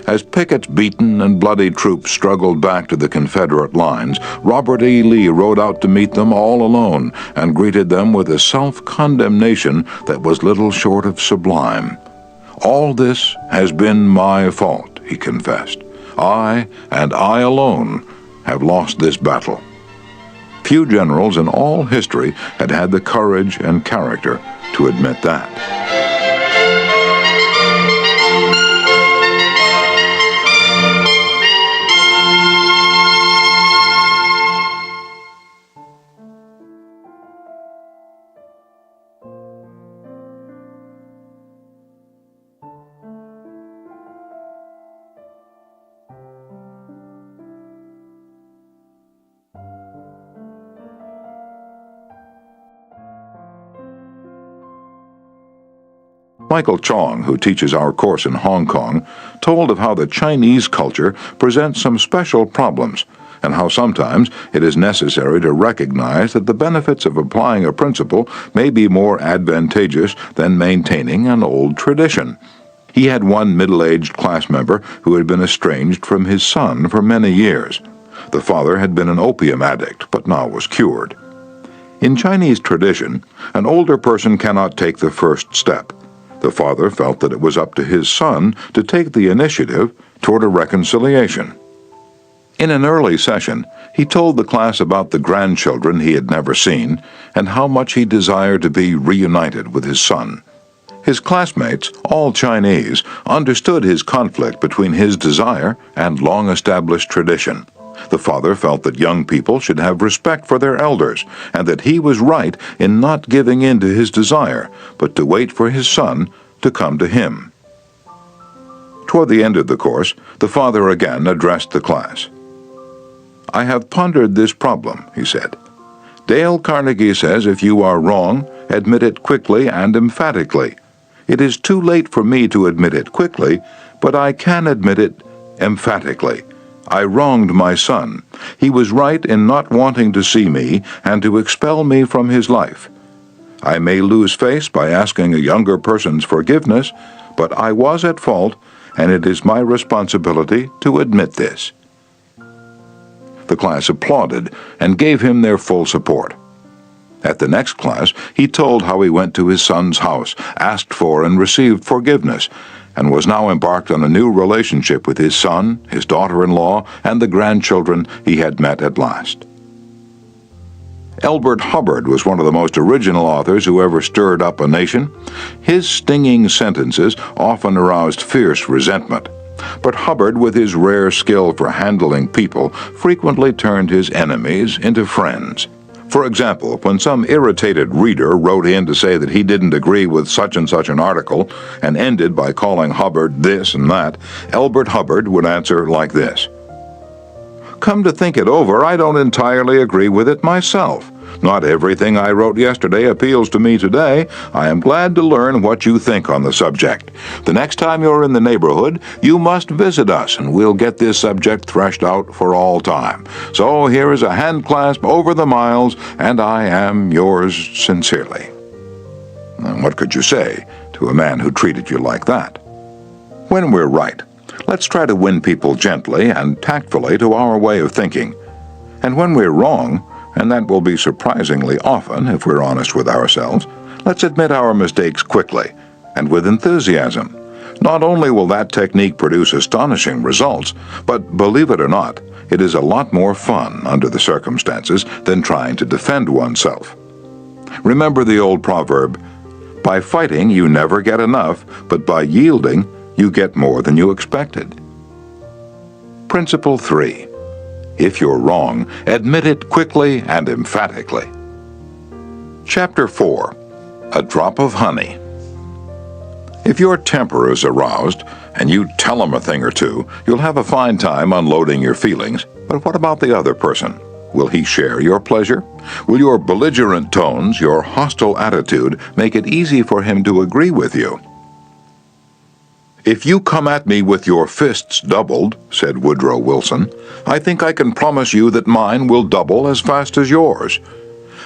As Pickett's beaten and bloody troops struggled back to the Confederate lines, Robert E. Lee rode out to meet them all alone and greeted them with a self-condemnation that was little short of sublime. "All this has been my fault," he confessed. "I, and I alone, have lost this battle." Few generals in all history had had the courage and character to admit that. Michael Chong, who teaches our course in Hong Kong, told of how the Chinese culture presents some special problems, and how sometimes it is necessary to recognize that the benefits of applying a principle may be more advantageous than maintaining an old tradition. He had one middle-aged class member who had been estranged from his son for many years. The father had been an opium addict, but now was cured. In Chinese tradition, an older person cannot take the first step. The father felt that it was up to his son to take the initiative toward a reconciliation. In an early session, he told the class about the grandchildren he had never seen and how much he desired to be reunited with his son. His classmates, all Chinese, understood his conflict between his desire and long-established tradition. The father felt that young people should have respect for their elders, and that he was right in not giving in to his desire, but to wait for his son to come to him. Toward the end of the course, the father again addressed the class. "I have pondered this problem," he said. "Dale Carnegie says if you are wrong, admit it quickly and emphatically. It is too late for me to admit it quickly, but I can admit it emphatically. I wronged my son. He was right in not wanting to see me and to expel me from his life. I may lose face by asking a younger person's forgiveness, but I was at fault, and it is my responsibility to admit this." The class applauded and gave him their full support. At the next class, he told how he went to his son's house, asked for and received forgiveness, and was now embarked on a new relationship with his son, his daughter-in-law, and the grandchildren he had met at last. Elbert Hubbard was one of the most original authors who ever stirred up a nation. His stinging sentences often aroused fierce resentment, but Hubbard, with his rare skill for handling people, frequently turned his enemies into friends. For example, when some irritated reader wrote in to say that he didn't agree with such and such an article and ended by calling Hubbard this and that, Elbert Hubbard would answer like this: "Come to think it over, I don't entirely agree with it myself. Not everything I wrote yesterday appeals to me today. I am glad to learn what you think on the subject. The next time you're in the neighborhood, you must visit us, and we'll get this subject threshed out for all time. So here is a hand clasp over the miles, and I am yours sincerely." And what could you say to a man who treated you like that? When we're right, let's try to win people gently and tactfully to our way of thinking. And when we're wrong, and that will be surprisingly often if we're honest with ourselves, let's admit our mistakes quickly and with enthusiasm. Not only will that technique produce astonishing results, but believe it or not, it is a lot more fun under the circumstances than trying to defend oneself. Remember the old proverb, "By fighting you never get enough, but by yielding you get more than you expected." Principle 3. If you're wrong, admit it quickly and emphatically. Chapter 4. A Drop of Honey. If your temper is aroused and you tell them a thing or two, you'll have a fine time unloading your feelings. But what about the other person? Will he share your pleasure? Will your belligerent tones, your hostile attitude, make it easy for him to agree with you? "If you come at me with your fists doubled," said Woodrow Wilson, "I think I can promise you that mine will double as fast as yours.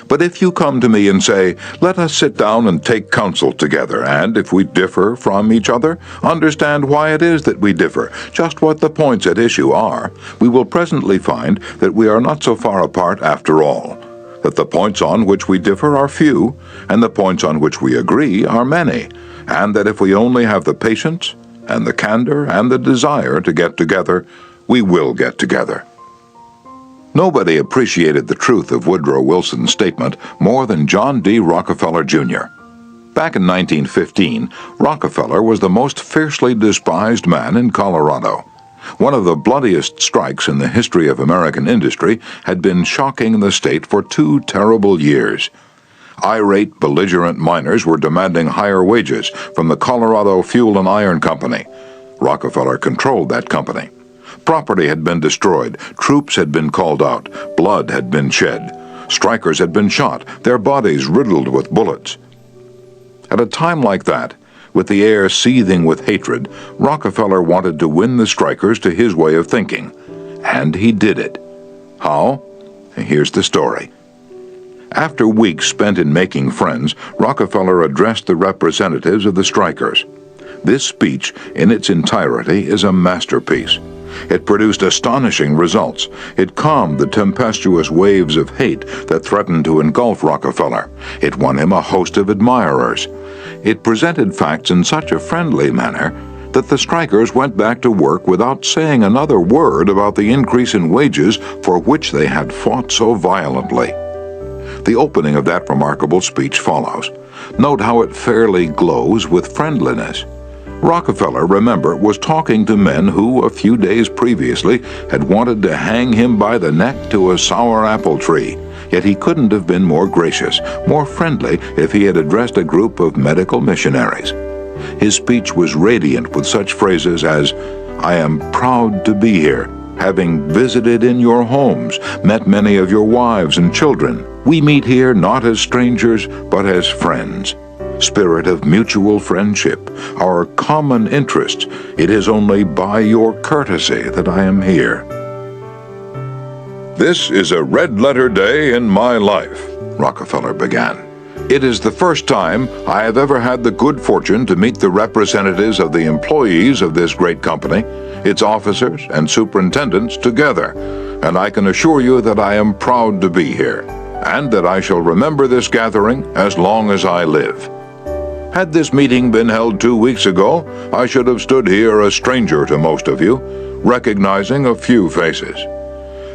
But if you come to me and say, 'Let us sit down and take counsel together, and if we differ from each other, understand why it is that we differ, just what the points at issue are,' we will presently find that we are not so far apart after all, that the points on which we differ are few, and the points on which we agree are many, and that if we only have the patience and the candor and the desire to get together, we will get together." Nobody appreciated the truth of Woodrow Wilson's statement more than John D. Rockefeller, Jr. Back in 1915, Rockefeller was the most fiercely despised man in Colorado. One of the bloodiest strikes in the history of American industry had been shocking the state for 2 terrible years. Irate, belligerent miners were demanding higher wages from the Colorado Fuel and Iron Company. Rockefeller controlled that company. Property had been destroyed, troops had been called out, blood had been shed. Strikers had been shot, their bodies riddled with bullets. At a time like that, with the air seething with hatred, Rockefeller wanted to win the strikers to his way of thinking. And he did it. How? Here's the story. After weeks spent in making friends, Rockefeller addressed the representatives of the strikers. This speech, in its entirety, is a masterpiece. It produced astonishing results. It calmed the tempestuous waves of hate that threatened to engulf Rockefeller. It won him a host of admirers. It presented facts in such a friendly manner that the strikers went back to work without saying another word about the increase in wages for which they had fought so violently. The opening of that remarkable speech follows. Note how it fairly glows with friendliness. Rockefeller, remember, was talking to men who, a few days previously, had wanted to hang him by the neck to a sour apple tree. Yet he couldn't have been more gracious, more friendly, if he had addressed a group of medical missionaries. His speech was radiant with such phrases as, "I am proud to be here, having visited in your homes, met many of your wives and children. We meet here not as strangers, but as friends. Spirit of mutual friendship, our common interests, it is only by your courtesy that I am here." "This is a red-letter day in my life," Rockefeller began. "It is the first time I have ever had the good fortune to meet the representatives of the employees of this great company, its officers and superintendents together, and I can assure you that I am proud to be here, and that I shall remember this gathering as long as I live. Had this meeting been held 2 weeks ago, I should have stood here a stranger to most of you, recognizing a few faces.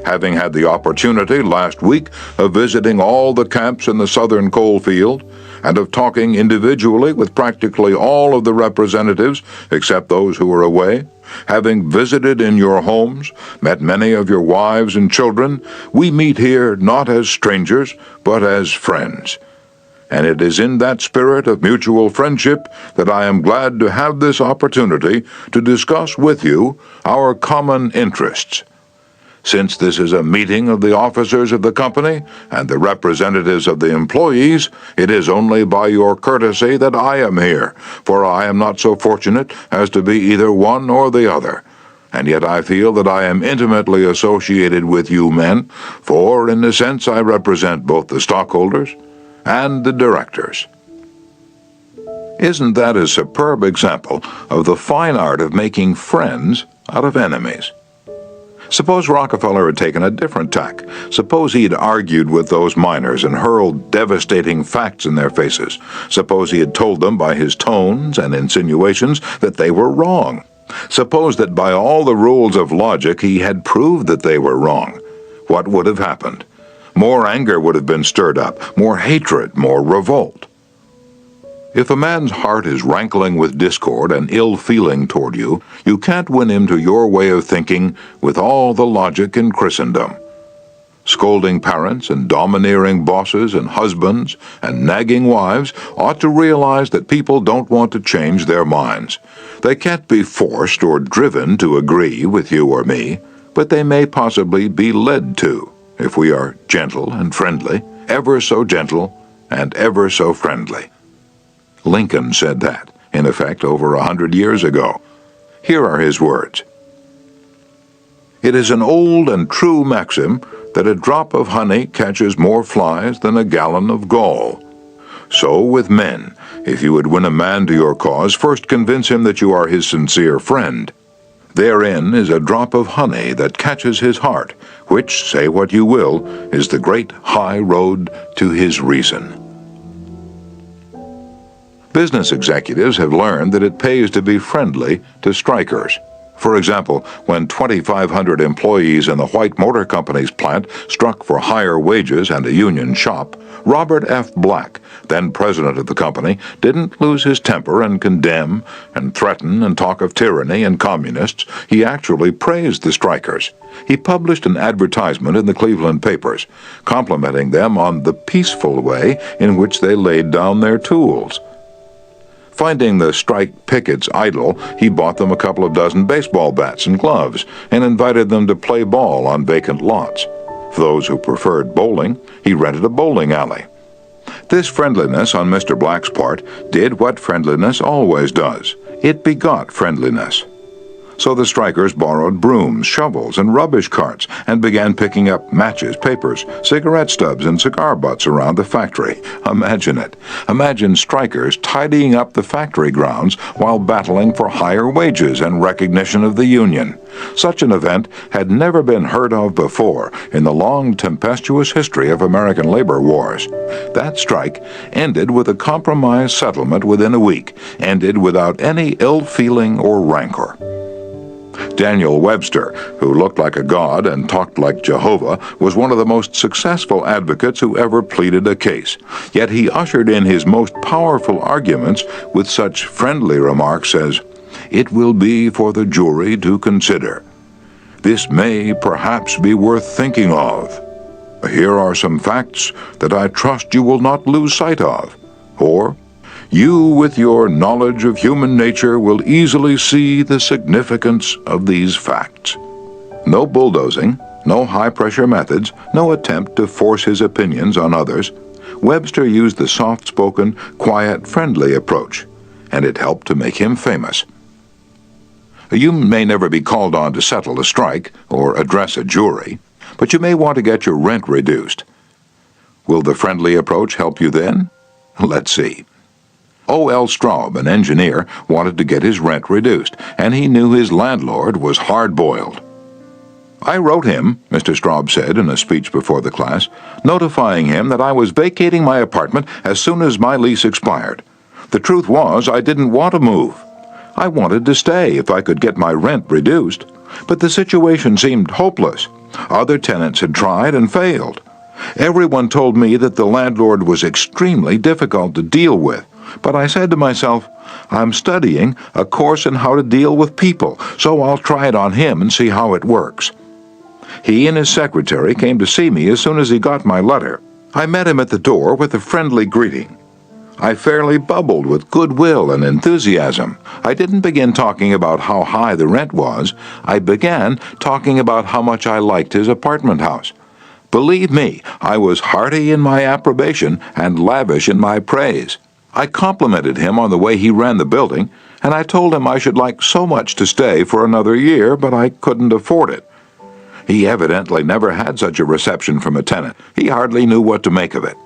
Having had the opportunity last week of visiting all the camps in the southern coal field, and of talking individually with practically all of the representatives except those who were away, having visited in your homes, met many of your wives and children, we meet here not as strangers, but as friends. And it is in that spirit of mutual friendship that I am glad to have this opportunity to discuss with you our common interests. Since this is a meeting of the officers of the company and the representatives of the employees, it is only by your courtesy that I am here, for I am not so fortunate as to be either one or the other. And yet I feel that I am intimately associated with you men, for in a sense I represent both the stockholders and the directors. Isn't that a superb example of the fine art of making friends out of enemies? Suppose Rockefeller had taken a different tack. Suppose he had argued with those miners and hurled devastating facts in their faces. Suppose he had told them by his tones and insinuations that they were wrong. Suppose that by all the rules of logic he had proved that they were wrong. What would have happened? More anger would have been stirred up, more hatred, more revolt. If a man's heart is rankling with discord and ill feeling toward you, you can't win him to your way of thinking with all the logic in Christendom. Scolding parents and domineering bosses and husbands and nagging wives ought to realize that people don't want to change their minds. They can't be forced or driven to agree with you or me, but they may possibly be led to, if we are gentle and friendly, ever so gentle and ever so friendly. Lincoln said that, in effect, over 100 years ago. Here are his words. It is an old and true maxim that a drop of honey catches more flies than a gallon of gall. So with men, if you would win a man to your cause, first convince him that you are his sincere friend. Therein is a drop of honey that catches his heart, which, say what you will, is the great high road to his reason. Business executives have learned that it pays to be friendly to strikers. For example, when 2,500 employees in the White Motor Company's plant struck for higher wages and a union shop, Robert F. Black, then president of the company, didn't lose his temper and condemn and threaten and talk of tyranny and communists. He actually praised the strikers. He published an advertisement in the Cleveland papers, complimenting them on the peaceful way in which they laid down their tools. Finding the strike pickets idle, he bought them a couple of dozen baseball bats and gloves and invited them to play ball on vacant lots. For those who preferred bowling, he rented a bowling alley. This friendliness on Mr. Black's part did what friendliness always does. It begot friendliness. So the strikers borrowed brooms, shovels, and rubbish carts and began picking up matches, papers, cigarette stubs, and cigar butts around the factory. Imagine it. Imagine strikers tidying up the factory grounds while battling for higher wages and recognition of the union. Such an event had never been heard of before in the long tempestuous history of American labor wars. That strike ended with a compromise settlement within a week, ended without any ill feeling or rancor. Daniel Webster, who looked like a god and talked like Jehovah, was one of the most successful advocates who ever pleaded a case. Yet he ushered in his most powerful arguments with such friendly remarks as, "It will be for the jury to consider. This may perhaps be worth thinking of. Here are some facts that I trust you will not lose sight of." Or, "You, with your knowledge of human nature, will easily see the significance of these facts." No bulldozing, no high-pressure methods, no attempt to force his opinions on others. Webster used the soft-spoken, quiet, friendly approach, and it helped to make him famous. You may never be called on to settle a strike or address a jury, but you may want to get your rent reduced. Will the friendly approach help you then? Let's see. O.L. Straub, an engineer, wanted to get his rent reduced, and he knew his landlord was hard-boiled. "I wrote him," Mr. Straub said in a speech before the class, "notifying him that I was vacating my apartment as soon as my lease expired. The truth was, I didn't want to move. I wanted to stay if I could get my rent reduced, but the situation seemed hopeless. Other tenants had tried and failed. Everyone told me that the landlord was extremely difficult to deal with, but I said to myself, I'm studying a course in how to deal with people, so I'll try it on him and see how it works. He and his secretary came to see me as soon as he got my letter. I met him at the door with a friendly greeting. I fairly bubbled with goodwill and enthusiasm. I didn't begin talking about how high the rent was. I began talking about how much I liked his apartment house. Believe me, I was hearty in my approbation and lavish in my praise. I complimented him on the way he ran the building, and I told him I should like so much to stay for another year, but I couldn't afford it. He evidently never had such a reception from a tenant. He hardly knew what to make of it.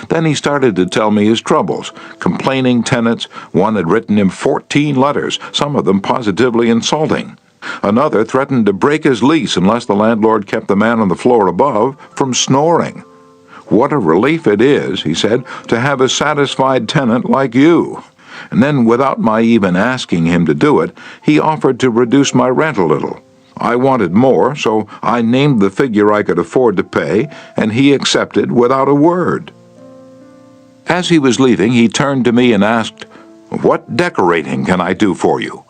Then he started to tell me his troubles, complaining tenants. One had written him 14 letters, some of them positively insulting. Another threatened to break his lease unless the landlord kept the man on the floor above from snoring. What a relief it is, he said, to have a satisfied tenant like you. And then, without my even asking him to do it, he offered to reduce my rent a little. I wanted more, so I named the figure I could afford to pay, and he accepted without a word. As he was leaving, he turned to me and asked, "What decorating can I do for you?"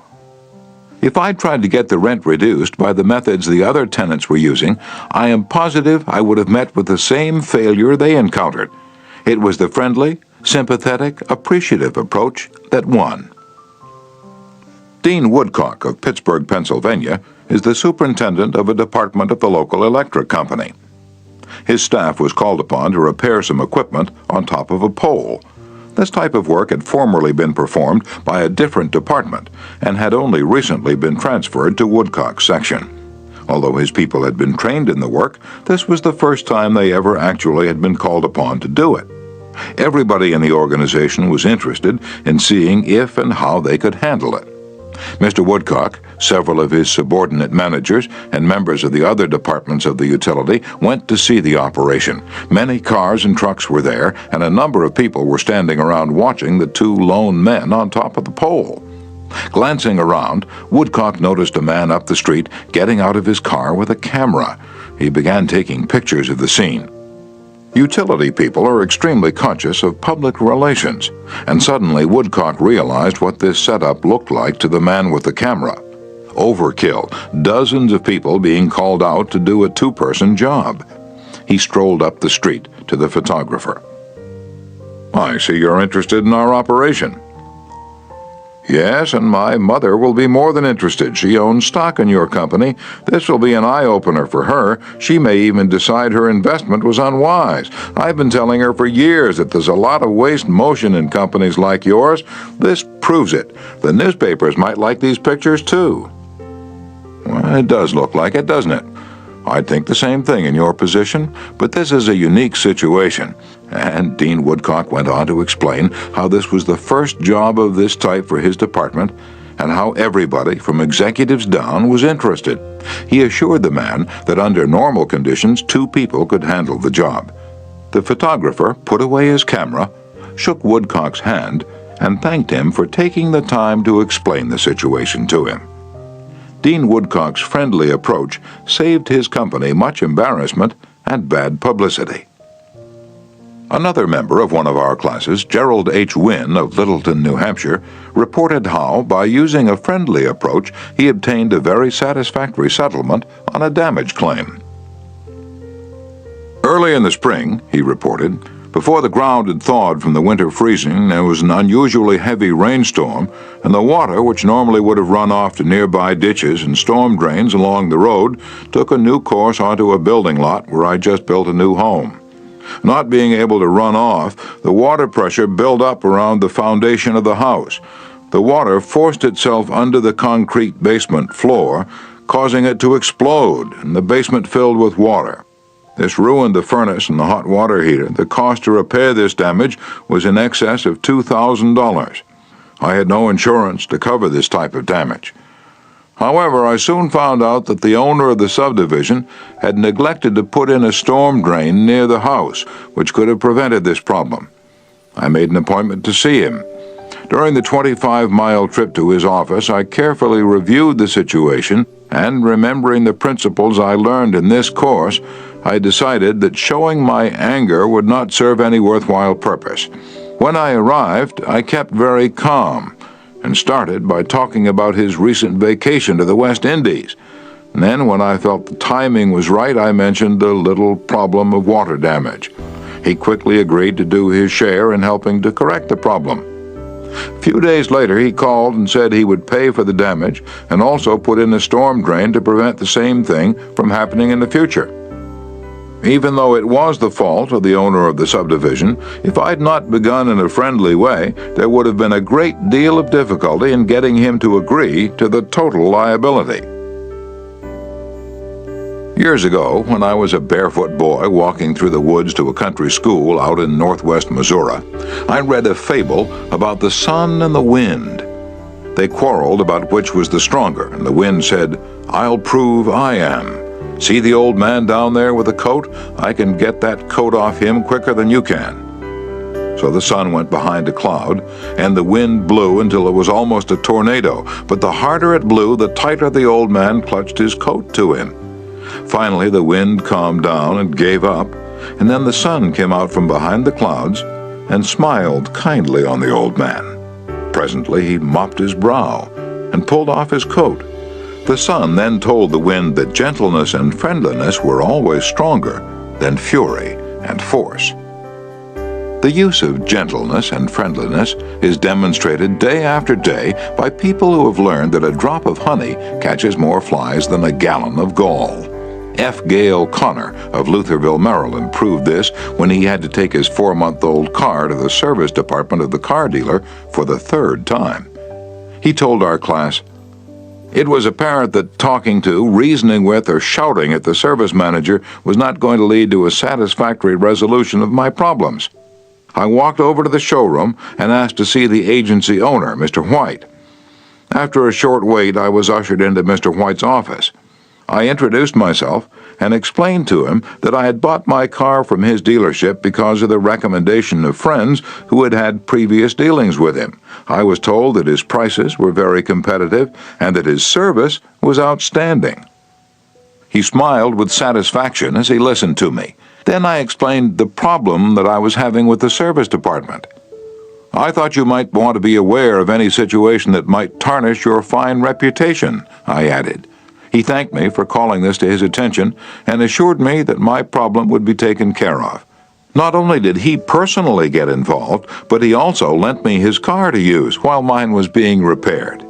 If I'd tried to get the rent reduced by the methods the other tenants were using, I am positive I would have met with the same failure they encountered. It was the friendly, sympathetic, appreciative approach that won. Dean Woodcock of Pittsburgh, Pennsylvania, is the superintendent of a department of the local electric company. His staff was called upon to repair some equipment on top of a pole. This type of work had formerly been performed by a different department and had only recently been transferred to Woodcock's section. Although his people had been trained in the work, this was the first time they ever actually had been called upon to do it. Everybody in the organization was interested in seeing if and how they could handle it. Mr. Woodcock, several of his subordinate managers, and members of the other departments of the utility went to see the operation. Many cars and trucks were there, and a number of people were standing around watching the two lone men on top of the pole. Glancing around, Woodcock noticed a man up the street getting out of his car with a camera. He began taking pictures of the scene. Utility people are extremely conscious of public relations, and suddenly Woodcock realized what this setup looked like to the man with the camera. Overkill, dozens of people being called out to do a two-person job. He strolled up the street to the photographer. "I see you're interested in our operation." "Yes, and my mother will be more than interested. She owns stock in your company. This will be an eye-opener for her. She may even decide her investment was unwise. I've been telling her for years that there's a lot of waste motion in companies like yours. This proves it. The newspapers might like these pictures, too." "Well, it does look like it, doesn't it? I'd think the same thing in your position, but this is a unique situation." And Dean Woodcock went on to explain how this was the first job of this type for his department, and how everybody, from executives down, was interested. He assured the man that under normal conditions, two people could handle the job. The photographer put away his camera, shook Woodcock's hand, and thanked him for taking the time to explain the situation to him. Dean Woodcock's friendly approach saved his company much embarrassment and bad publicity. Another member of one of our classes, Gerald H. Wynn of Littleton, New Hampshire, reported how, by using a friendly approach, he obtained a very satisfactory settlement on a damage claim. "Early in the spring," he reported, "before the ground had thawed from the winter freezing, there was an unusually heavy rainstorm, and the water, which normally would have run off to nearby ditches and storm drains along the road, took a new course onto a building lot where I just built a new home. Not being able to run off, the water pressure built up around the foundation of the house. The water forced itself under the concrete basement floor, causing it to explode, and the basement filled with water. This ruined the furnace and the hot water heater. The cost to repair this damage was in excess of $2,000. I had no insurance to cover this type of damage. However, I soon found out that the owner of the subdivision had neglected to put in a storm drain near the house, which could have prevented this problem. I made an appointment to see him. During the 25-mile trip to his office, I carefully reviewed the situation and remembering the principles I learned in this course, I decided that showing my anger would not serve any worthwhile purpose. When I arrived, I kept very calm and started by talking about his recent vacation to the West Indies. And then, when I felt the timing was right, I mentioned the little problem of water damage. He quickly agreed to do his share in helping to correct the problem. A few days later, he called and said he would pay for the damage and also put in a storm drain to prevent the same thing from happening in the future. Even though it was the fault of the owner of the subdivision, if I'd not begun in a friendly way, there would have been a great deal of difficulty in getting him to agree to the total liability. Years ago, when I was a barefoot boy walking through the woods to a country school out in northwest Missouri, I read a fable about the sun and the wind. They quarreled about which was the stronger, and the wind said, "I'll prove I am. See the old man down there with a coat? I can get that coat off him quicker than you can." So the sun went behind a cloud, and the wind blew until it was almost a tornado, but the harder it blew, the tighter the old man clutched his coat to him. Finally, the wind calmed down and gave up, and then the sun came out from behind the clouds and smiled kindly on the old man. Presently, he mopped his brow and pulled off his coat. The sun then told the wind that gentleness and friendliness were always stronger than fury and force. The use of gentleness and friendliness is demonstrated day after day by people who have learned that a drop of honey catches more flies than a gallon of gall. F. Gale Connor of Lutherville, Maryland, proved this when he had to take his 4-month-old car to the service department of the car dealer for the 3rd time. He told our class, "It was apparent that talking to, reasoning with, or shouting at the service manager was not going to lead to a satisfactory resolution of my problems. I walked over to the showroom and asked to see the agency owner, Mr. White. After a short wait, I was ushered into Mr. White's office. I introduced myself and explained to him that I had bought my car from his dealership because of the recommendation of friends who had had previous dealings with him. I was told that his prices were very competitive and that his service was outstanding." He smiled with satisfaction as he listened to me. Then I explained the problem that I was having with the service department. "I thought you might want to be aware of any situation that might tarnish your fine reputation," I added. He thanked me for calling this to his attention and assured me that my problem would be taken care of. Not only did he personally get involved, but he also lent me his car to use while mine was being repaired.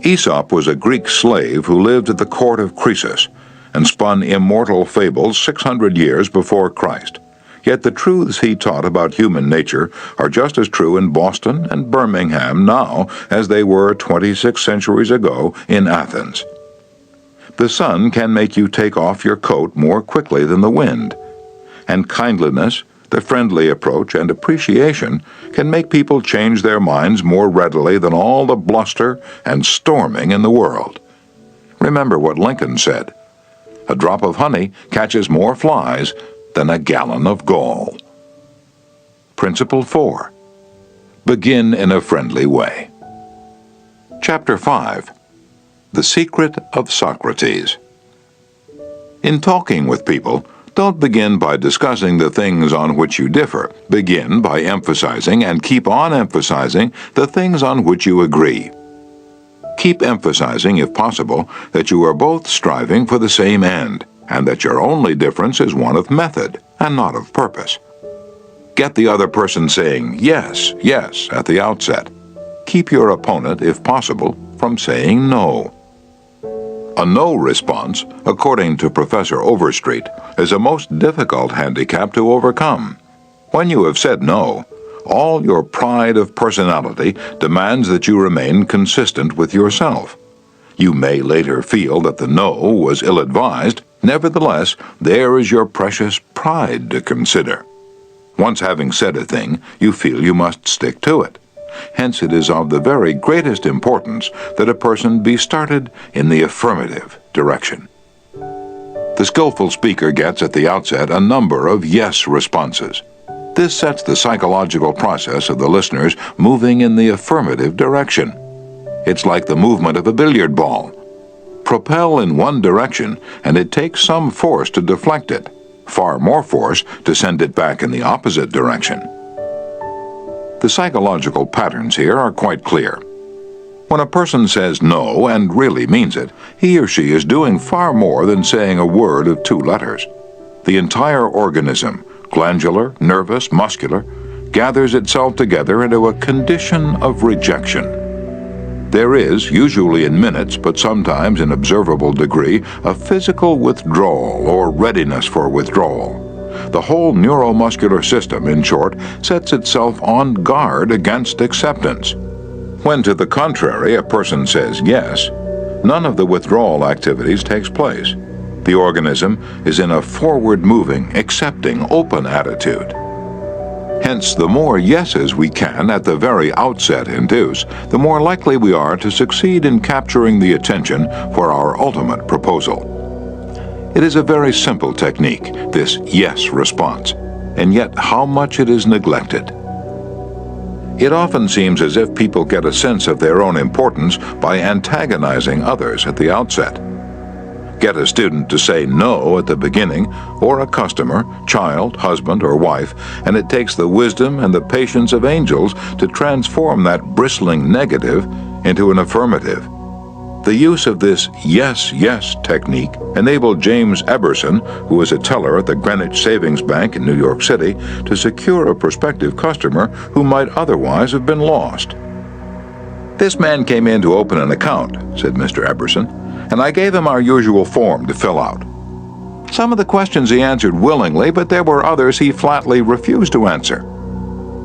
Aesop was a Greek slave who lived at the court of Croesus and spun immortal fables 600 years before Christ. Yet the truths he taught about human nature are just as true in Boston and Birmingham now as they were 26 centuries ago in Athens. The sun can make you take off your coat more quickly than the wind, and kindliness, the friendly approach, and appreciation can make people change their minds more readily than all the bluster and storming in the world. Remember what Lincoln said, "A drop of honey catches more flies than a gallon of gall." Principle 4. Begin in a friendly way. Chapter 5. The Secret of Socrates. In talking with people, don't begin by discussing the things on which you differ. Begin by emphasizing and keep on emphasizing the things on which you agree. Keep emphasizing, if possible, that you are both striving for the same end, and that your only difference is one of method and not of purpose. Get the other person saying yes, yes at the outset. Keep your opponent, if possible, from saying no. A no response, according to Professor Overstreet, is a most difficult handicap to overcome. When you have said no, all your pride of personality demands that you remain consistent with yourself. You may later feel that the no was ill-advised. Nevertheless, there is your precious pride to consider. Once having said a thing, you feel you must stick to it. Hence it is of the very greatest importance that a person be started in the affirmative direction. The skillful speaker gets at the outset a number of yes responses. This sets the psychological process of the listeners moving in the affirmative direction. It's like the movement of a billiard ball. Propel in one direction, and it takes some force to deflect it, far more force to send it back in the opposite direction. The psychological patterns here are quite clear. When a person says no and really means it, he or she is doing far more than saying a word of 2 letters. The entire organism, glandular, nervous, muscular, gathers itself together into a condition of rejection. There is, usually in minutes, but sometimes in observable degree, a physical withdrawal or readiness for withdrawal. The whole neuromuscular system, in short, sets itself on guard against acceptance. When, to the contrary, a person says yes, none of the withdrawal activities takes place. The organism is in a forward-moving, accepting, open attitude. Hence, the more yeses we can at the very outset induce, the more likely we are to succeed in capturing the attention for our ultimate proposal. It is a very simple technique, this yes response, and yet how much it is neglected. It often seems as if people get a sense of their own importance by antagonizing others at the outset. Get a student to say no at the beginning, or a customer, child, husband, or wife, and it takes the wisdom and the patience of angels to transform that bristling negative into an affirmative. The use of this yes technique enabled James Eberson, who was a teller at the Greenwich Savings Bank in New York City, to secure a prospective customer who might otherwise have been lost. "This man came in to open an account," said Mr. Eberson, "and I gave him our usual form to fill out. Some of the questions he answered willingly, but there were others he flatly refused to answer.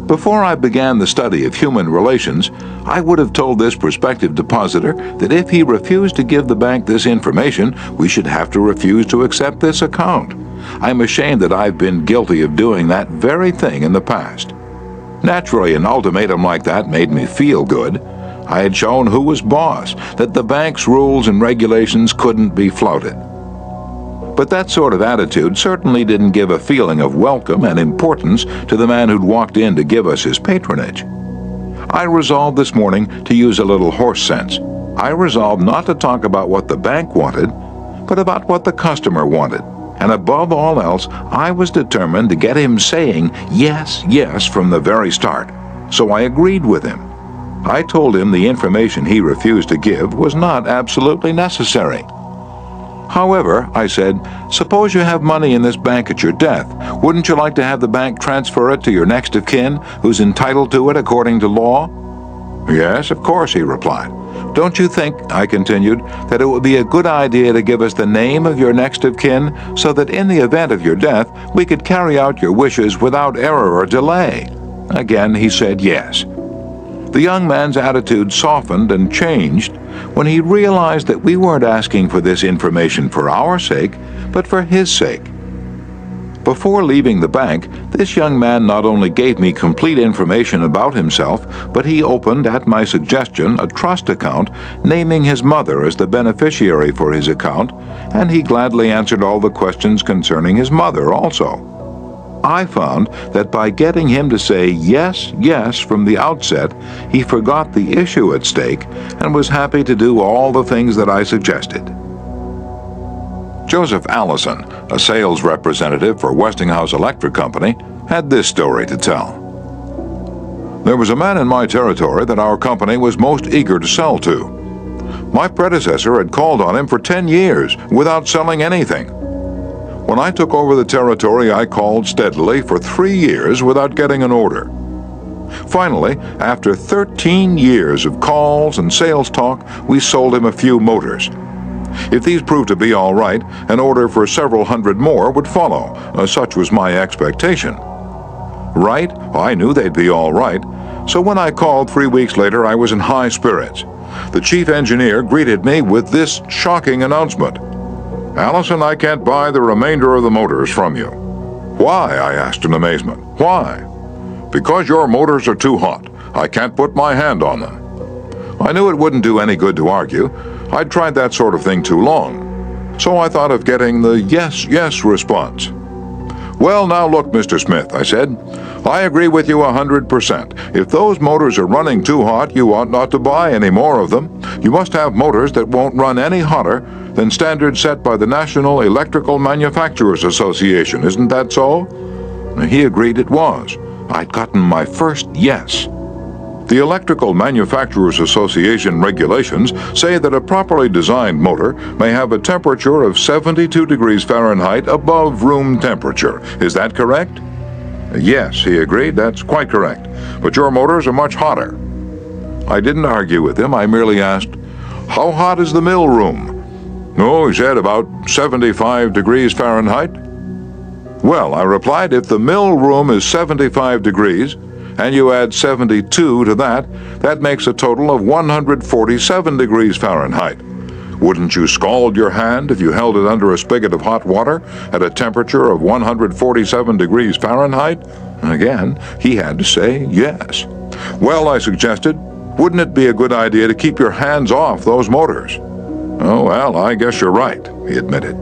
Before I began the study of human relations, I would have told this prospective depositor that if he refused to give the bank this information, we should have to refuse to accept this account. I'm ashamed that I've been guilty of doing that very thing in the past. Naturally, an ultimatum like that made me feel good. I had shown who was boss, that the bank's rules and regulations couldn't be flouted. But that sort of attitude certainly didn't give a feeling of welcome and importance to the man who'd walked in to give us his patronage. I resolved this morning to use a little horse sense. I resolved not to talk about what the bank wanted, but about what the customer wanted. And above all else, I was determined to get him saying yes from the very start. So I agreed with him. I told him the information he refused to give was not absolutely necessary. However, I said, suppose you have money in this bank at your death. Wouldn't you like to have the bank transfer it to your next of kin, who's entitled to it according to law? Yes, of course, he replied. Don't you think, I continued, that it would be a good idea to give us the name of your next of kin, so that in the event of your death, we could carry out your wishes without error or delay? Again, he said yes. The young man's attitude softened and changed when he realized that we weren't asking for this information for our sake, but for his sake. Before leaving the bank, this young man not only gave me complete information about himself, but he opened, at my suggestion, a trust account, naming his mother as the beneficiary for his account, and he gladly answered all the questions concerning his mother also. I found that by getting him to say yes from the outset, he forgot the issue at stake and was happy to do all the things that I suggested. Joseph Allison, a sales representative for Westinghouse Electric Company, had this story to tell. There was a man in my territory that our company was most eager to sell to. My predecessor had called on him for 10 years without selling anything. When I took over the territory, I called steadily for 3 years without getting an order. Finally, after 13 years of calls and sales talk, we sold him a few motors. If these proved to be all right, an order for several hundred more would follow. Such was my expectation. Right? I knew they'd be all right. So when I called 3 weeks later, I was in high spirits. The chief engineer greeted me with this shocking announcement. Allison, I can't buy the remainder of the motors from you. Why? I asked in amazement. Why? Because your motors are too hot. I can't put my hand on them. I knew it wouldn't do any good to argue. I'd tried that sort of thing too long. So I thought of getting the yes response. "Well, now look, Mr. Smith," I said. "I agree with you 100%. If those motors are running too hot, you ought not to buy any more of them. You must have motors that won't run any hotter than standards set by the National Electrical Manufacturers Association. Isn't that so?" He agreed it was. I'd gotten my first yes. The Electrical Manufacturers Association regulations say that a properly designed motor may have a temperature of 72 degrees Fahrenheit above room temperature. Is that correct? "Yes," he agreed, "that's quite correct. But your motors are much hotter." I didn't argue with him. I merely asked, "How hot is the mill room?" "Oh," he said, "about 75 degrees Fahrenheit." "Well," I replied, "if the mill room is 75 degrees, and you add 72 to that, that makes a total of 147 degrees Fahrenheit. Wouldn't you scald your hand if you held it under a spigot of hot water at a temperature of 147 degrees Fahrenheit? Again, he had to say yes. "Well," I suggested, "wouldn't it be a good idea to keep your hands off those motors?" "Oh, well, I guess you're right," he admitted.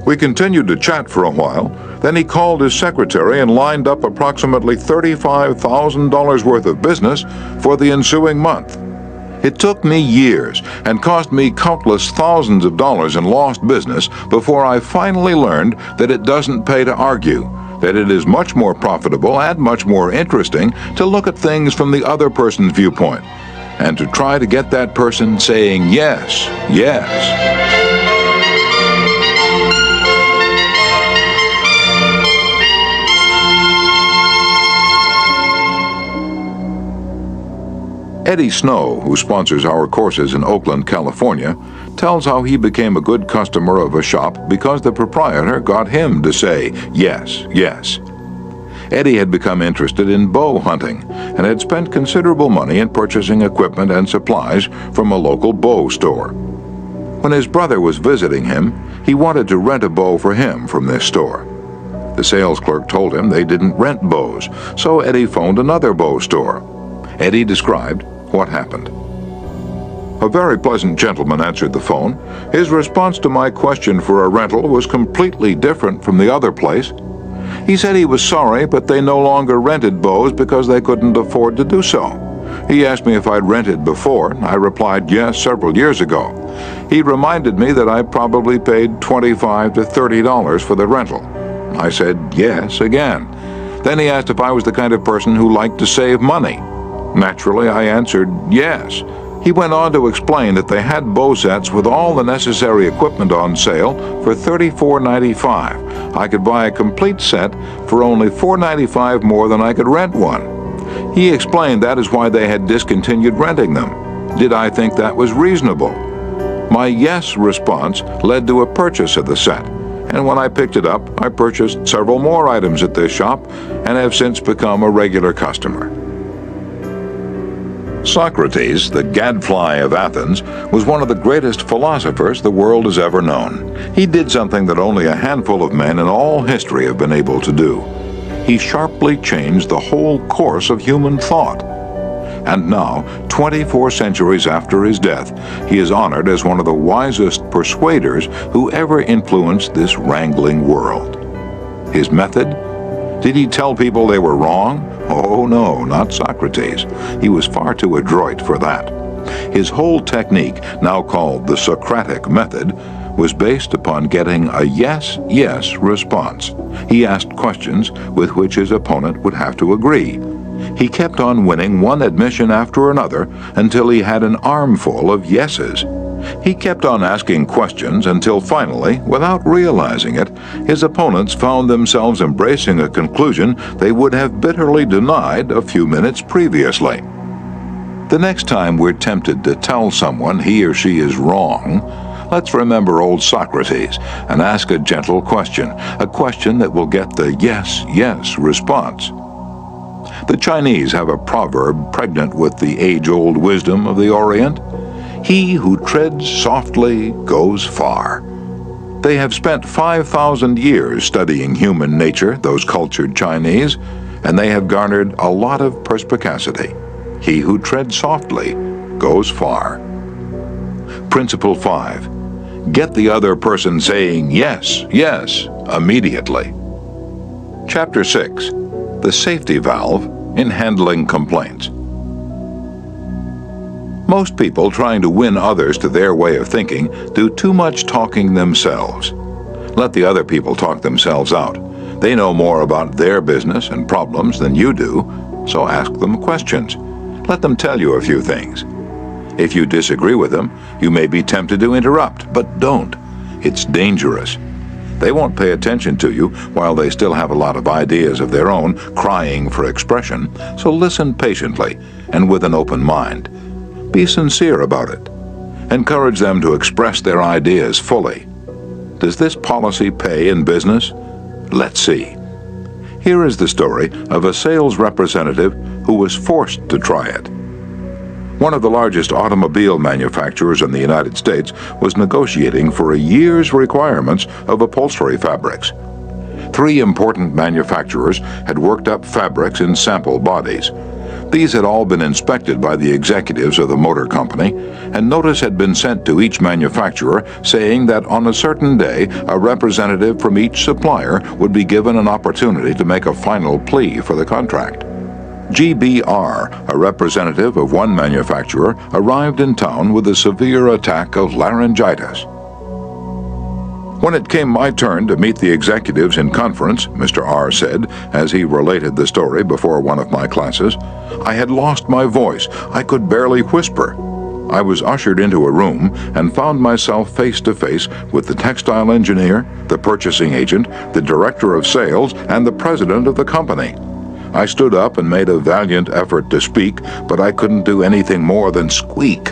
We continued to chat for a while. Then he called his secretary and lined up approximately $35,000 worth of business for the ensuing month. It took me years and cost me countless thousands of dollars in lost business before I finally learned that it doesn't pay to argue, that it is much more profitable and much more interesting to look at things from the other person's viewpoint, and to try to get that person saying yes, yes. Eddie Snow, who sponsors our courses in Oakland, California, tells how he became a good customer of a shop because the proprietor got him to say yes, yes. Eddie had become interested in bow hunting and had spent considerable money in purchasing equipment and supplies from a local bow store. When his brother was visiting him, he wanted to rent a bow for him from this store. The sales clerk told him they didn't rent bows, so Eddie phoned another bow store. Eddie described what happened. A very pleasant gentleman answered the phone. His response to my question for a rental was completely different from the other place. He said he was sorry, but they no longer rented bows because they couldn't afford to do so. He asked me if I'd rented before. I replied yes several years ago. He reminded me that I probably paid $25 to $30 for the rental. I said yes again. Then he asked if I was the kind of person who liked to save money. Naturally, I answered yes. He went on to explain that they had bow sets with all the necessary equipment on sale for $34.95. I could buy a complete set for only $4.95 more than I could rent one. He explained that is why they had discontinued renting them. Did I think that was reasonable? My yes response led to a purchase of the set, and when I picked it up, I purchased several more items at this shop and have since become a regular customer. Socrates, the gadfly of Athens, was one of the greatest philosophers the world has ever known. He did something that only a handful of men in all history have been able to do. He sharply changed the whole course of human thought. And now, 24 centuries after his death, he is honored as one of the wisest persuaders who ever influenced this wrangling world. His method? Did he tell people they were wrong? Oh no, not Socrates. He was far too adroit for that. His whole technique, now called the Socratic method, was based upon getting a yes, yes response. He asked questions with which his opponent would have to agree. He kept on winning one admission after another until he had an armful of yeses. He kept on asking questions until finally, without realizing it, his opponents found themselves embracing a conclusion they would have bitterly denied a few minutes previously. The next time we're tempted to tell someone he or she is wrong, let's remember old Socrates and ask a gentle question, a question that will get the yes, yes response. The Chinese have a proverb pregnant with the age-old wisdom of the Orient. He who treads softly goes far. They have spent 5,000 years studying human nature, those cultured Chinese, and they have garnered a lot of perspicacity. He who treads softly goes far. Principle 5. Get the other person saying yes, yes, immediately. Chapter 6. The Safety Valve in Handling Complaints. Most people trying to win others to their way of thinking do too much talking themselves. Let the other people talk themselves out. They know more about their business and problems than you do, so ask them questions. Let them tell you a few things. If you disagree with them, you may be tempted to interrupt, but don't. It's dangerous. They won't pay attention to you while they still have a lot of ideas of their own crying for expression, so listen patiently and with an open mind. Be sincere about it. Encourage them to express their ideas fully. Does this policy pay in business? Let's see. Here is the story of a sales representative who was forced to try it. One of the largest automobile manufacturers in the United States was negotiating for a year's requirements of upholstery fabrics. 3 important manufacturers had worked up fabrics in sample bodies. These had all been inspected by the executives of the motor company, and notice had been sent to each manufacturer saying that on a certain day a representative from each supplier would be given an opportunity to make a final plea for the contract. GBR, a representative of one manufacturer, arrived in town with a severe attack of laryngitis. When it came my turn to meet the executives in conference, Mr. R said, as he related the story before one of my classes, I had lost my voice. I could barely whisper. I was ushered into a room and found myself face to face with the textile engineer, the purchasing agent, the director of sales, and the president of the company. I stood up and made a valiant effort to speak, but I couldn't do anything more than squeak.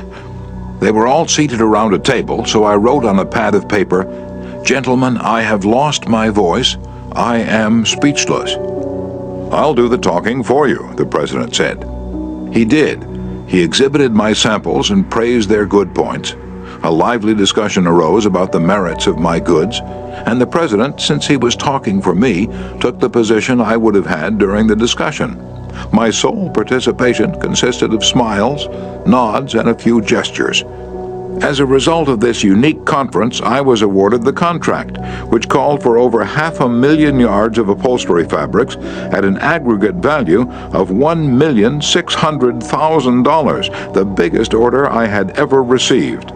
They were all seated around a table, so I wrote on a pad of paper, "Gentlemen, I have lost my voice. I am speechless." "I'll do the talking for you," the president said. He did. He exhibited my samples and praised their good points. A lively discussion arose about the merits of my goods, and the president, since he was talking for me, took the position I would have had during the discussion. My sole participation consisted of smiles, nods, and a few gestures. As a result of this unique conference, I was awarded the contract, which called for over 500,000 yards of upholstery fabrics at an aggregate value of $1,600,000, the biggest order I had ever received.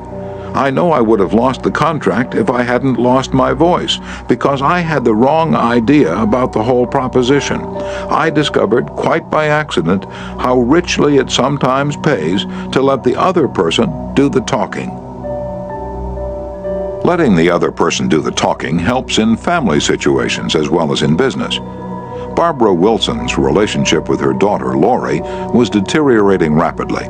I know I would have lost the contract if I hadn't lost my voice, because I had the wrong idea about the whole proposition. I discovered, quite by accident, how richly it sometimes pays to let the other person do the talking. Letting the other person do the talking helps in family situations as well as in business. Barbara Wilson's relationship with her daughter, Lori, was deteriorating rapidly.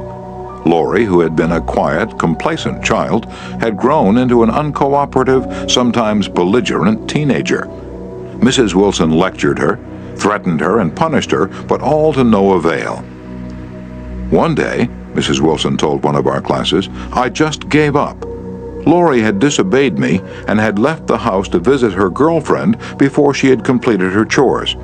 Lori, who had been a quiet, complacent child, had grown into an uncooperative, sometimes belligerent teenager. Mrs. Wilson lectured her, threatened her, and punished her, but all to no avail. One day, Mrs. Wilson told one of our classes, I just gave up. Lori had disobeyed me and had left the house to visit her girlfriend before she had completed her chores.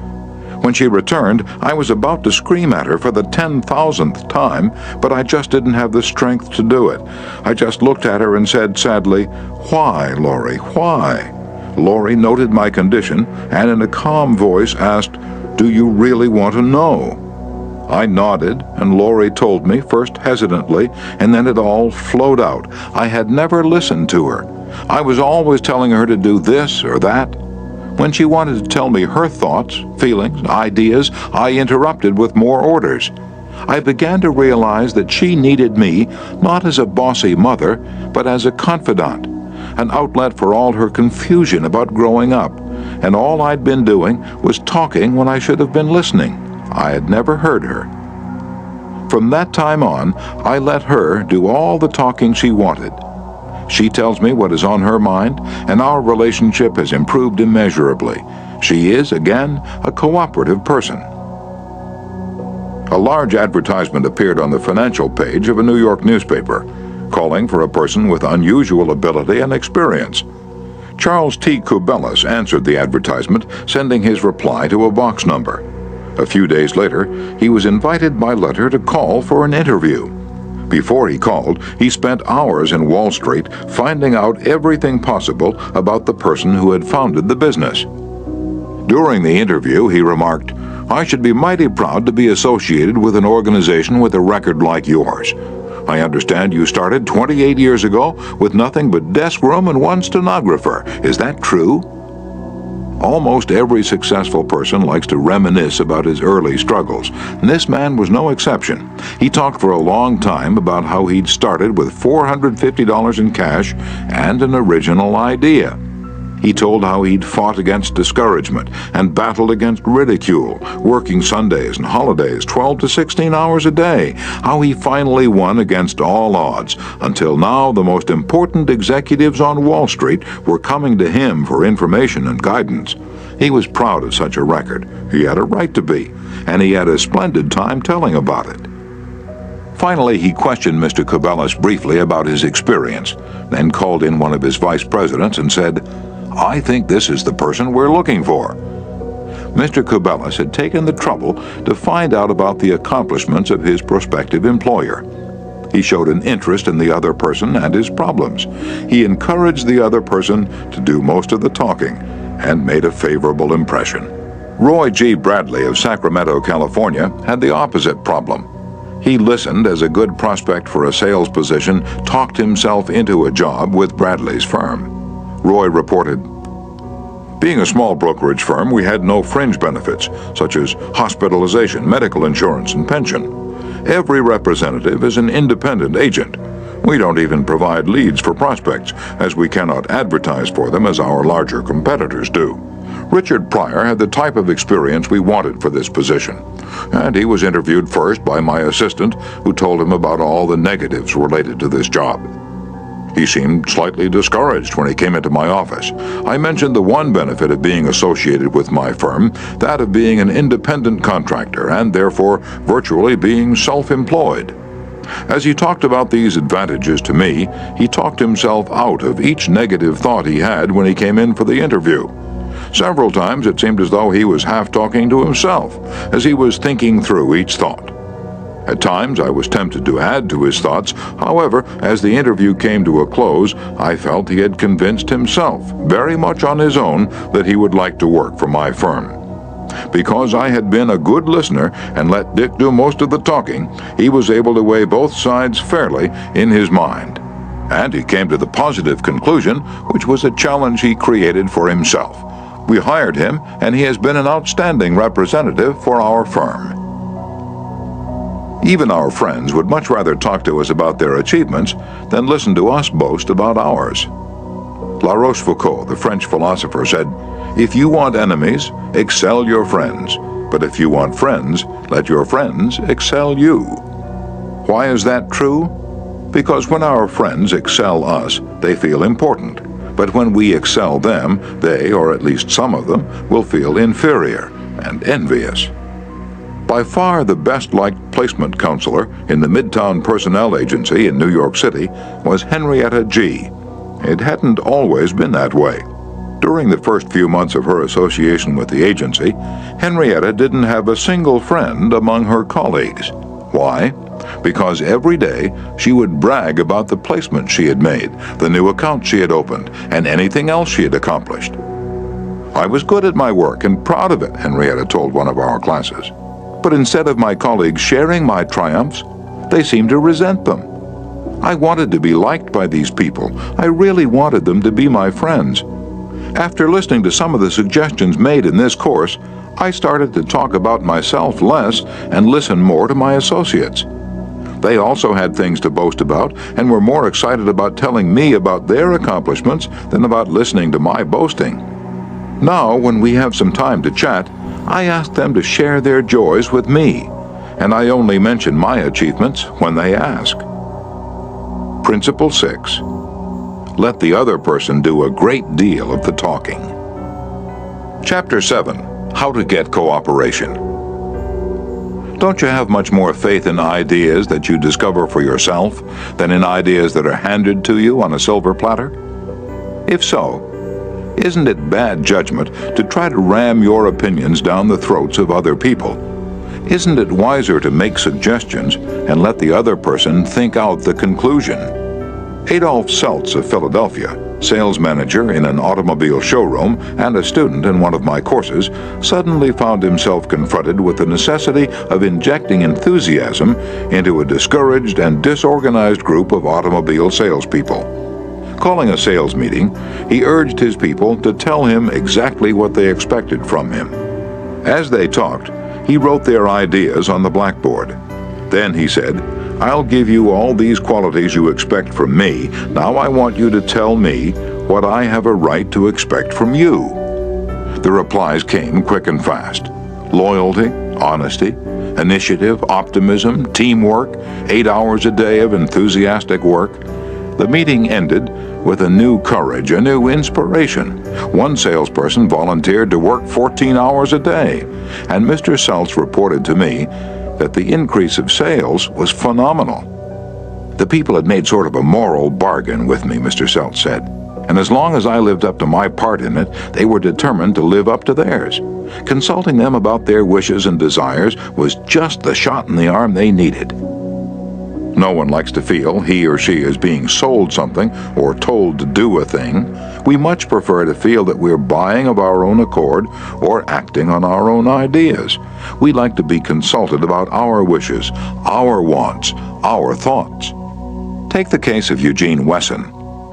When she returned, I was about to scream at her for the 10,000th time, but I just didn't have the strength to do it. I just looked at her and said sadly, "Why, Lori, why?" Lori noted my condition and in a calm voice asked, "Do you really want to know?" I nodded, and Lori told me, first hesitantly, and then it all flowed out. I had never listened to her. I was always telling her to do this or that. When she wanted to tell me her thoughts, feelings, ideas, I interrupted with more orders. I began to realize that she needed me not as a bossy mother, but as a confidant, an outlet for all her confusion about growing up, and all I'd been doing was talking when I should have been listening. I had never heard her. From that time on, I let her do all the talking she wanted. She tells me what is on her mind, and our relationship has improved immeasurably. She is, again, a cooperative person. A large advertisement appeared on the financial page of a New York newspaper, calling for a person with unusual ability and experience. Charles T. Kubelis answered the advertisement, sending his reply to a box number. A few days later, he was invited by letter to call for an interview. Before he called, he spent hours in Wall Street finding out everything possible about the person who had founded the business. During the interview, he remarked, "I should be mighty proud to be associated with an organization with a record like yours. I understand you started 28 years ago with nothing but desk room and one stenographer. Is that true?" Almost every successful person likes to reminisce about his early struggles, and this man was no exception. He talked for a long time about how he'd started with $450 in cash and an original idea. He told how he'd fought against discouragement and battled against ridicule, working Sundays and holidays 12 to 16 hours a day, how he finally won against all odds, until now the most important executives on Wall Street were coming to him for information and guidance. He was proud of such a record. He had a right to be, and he had a splendid time telling about it. Finally, he questioned Mr. Cabellas briefly about his experience, then called in one of his vice presidents and said, "I think this is the person we're looking for." Mr. Cabellas had taken the trouble to find out about the accomplishments of his prospective employer. He showed an interest in the other person and his problems. He encouraged the other person to do most of the talking and made a favorable impression. Roy G. Bradley of Sacramento, California, had the opposite problem. He listened as a good prospect for a sales position talked himself into a job with Bradley's firm. Roy reported, "Being a small brokerage firm, we had no fringe benefits, such as hospitalization, medical insurance, and pension. Every representative is an independent agent. We don't even provide leads for prospects, as we cannot advertise for them as our larger competitors do. Richard Pryor had the type of experience we wanted for this position, and he was interviewed first by my assistant, who told him about all the negatives related to this job. He seemed slightly discouraged when he came into my office. I mentioned the one benefit of being associated with my firm, that of being an independent contractor and therefore virtually being self-employed. As he talked about these advantages to me, he talked himself out of each negative thought he had when he came in for the interview. Several times it seemed as though he was half talking to himself as he was thinking through each thought. At times I was tempted to add to his thoughts. However, as the interview came to a close, I felt he had convinced himself, very much on his own, that he would like to work for my firm. Because I had been a good listener and let Dick do most of the talking, he was able to weigh both sides fairly in his mind. And he came to the positive conclusion, which was a challenge he created for himself. We hired him, and he has been an outstanding representative for our firm. Even our friends would much rather talk to us about their achievements than listen to us boast about ours. La Rochefoucauld, the French philosopher, said, "If you want enemies, excel your friends. But if you want friends, let your friends excel you." Why is that true? Because when our friends excel us, they feel important. But when we excel them, they, or at least some of them, will feel inferior and envious. By far the best-liked placement counselor in the Midtown Personnel Agency in New York City was Henrietta G. It hadn't always been that way. During the first few months of her association with the agency, Henrietta didn't have a single friend among her colleagues. Why? Because every day she would brag about the placement she had made, the new account she had opened, and anything else she had accomplished. "I was good at my work and proud of it," Henrietta told one of our classes. "But instead of my colleagues sharing my triumphs, they seemed to resent them. I wanted to be liked by these people. I really wanted them to be my friends. After listening to some of the suggestions made in this course, I started to talk about myself less and listen more to my associates. They also had things to boast about and were more excited about telling me about their accomplishments than about listening to my boasting. Now, when we have some time to chat, I ask them to share their joys with me, and I only mention my achievements when they ask." Principle 6. Let the other person do a great deal of the talking. Chapter 7. How to get cooperation. Don't you have much more faith in ideas that you discover for yourself than in ideas that are handed to you on a silver platter? If so, isn't it bad judgment to try to ram your opinions down the throats of other people? Isn't it wiser to make suggestions and let the other person think out the conclusion? Adolph Seltz of Philadelphia sales manager in an automobile showroom and a student in one of my courses, suddenly found himself confronted with the necessity of injecting enthusiasm into a discouraged and disorganized group of automobile salespeople. Calling a sales meeting, he urged his people to tell him exactly what they expected from him. As they talked, he wrote their ideas on the blackboard. Then he said, "I'll give you all these qualities you expect from me. Now I want you to tell me what I have a right to expect from you." The replies came quick and fast. Loyalty, honesty, initiative, optimism, teamwork, 8 hours a day of enthusiastic work. The meeting ended with a new courage, a new inspiration. One salesperson volunteered to work 14 hours a day, and Mr. Seltz reported to me that the increase of sales was phenomenal. The people had made sort of a moral bargain with me, Mr. Seltz said, and as long as I lived up to my part in it, they were determined to live up to theirs. Consulting them about their wishes and desires was just the shot in the arm they needed. No one likes to feel he or she is being sold something or told to do a thing. We much prefer to feel that we're buying of our own accord or acting on our own ideas. We like to be consulted about our wishes, our wants, our thoughts. Take the case of Eugene Wesson.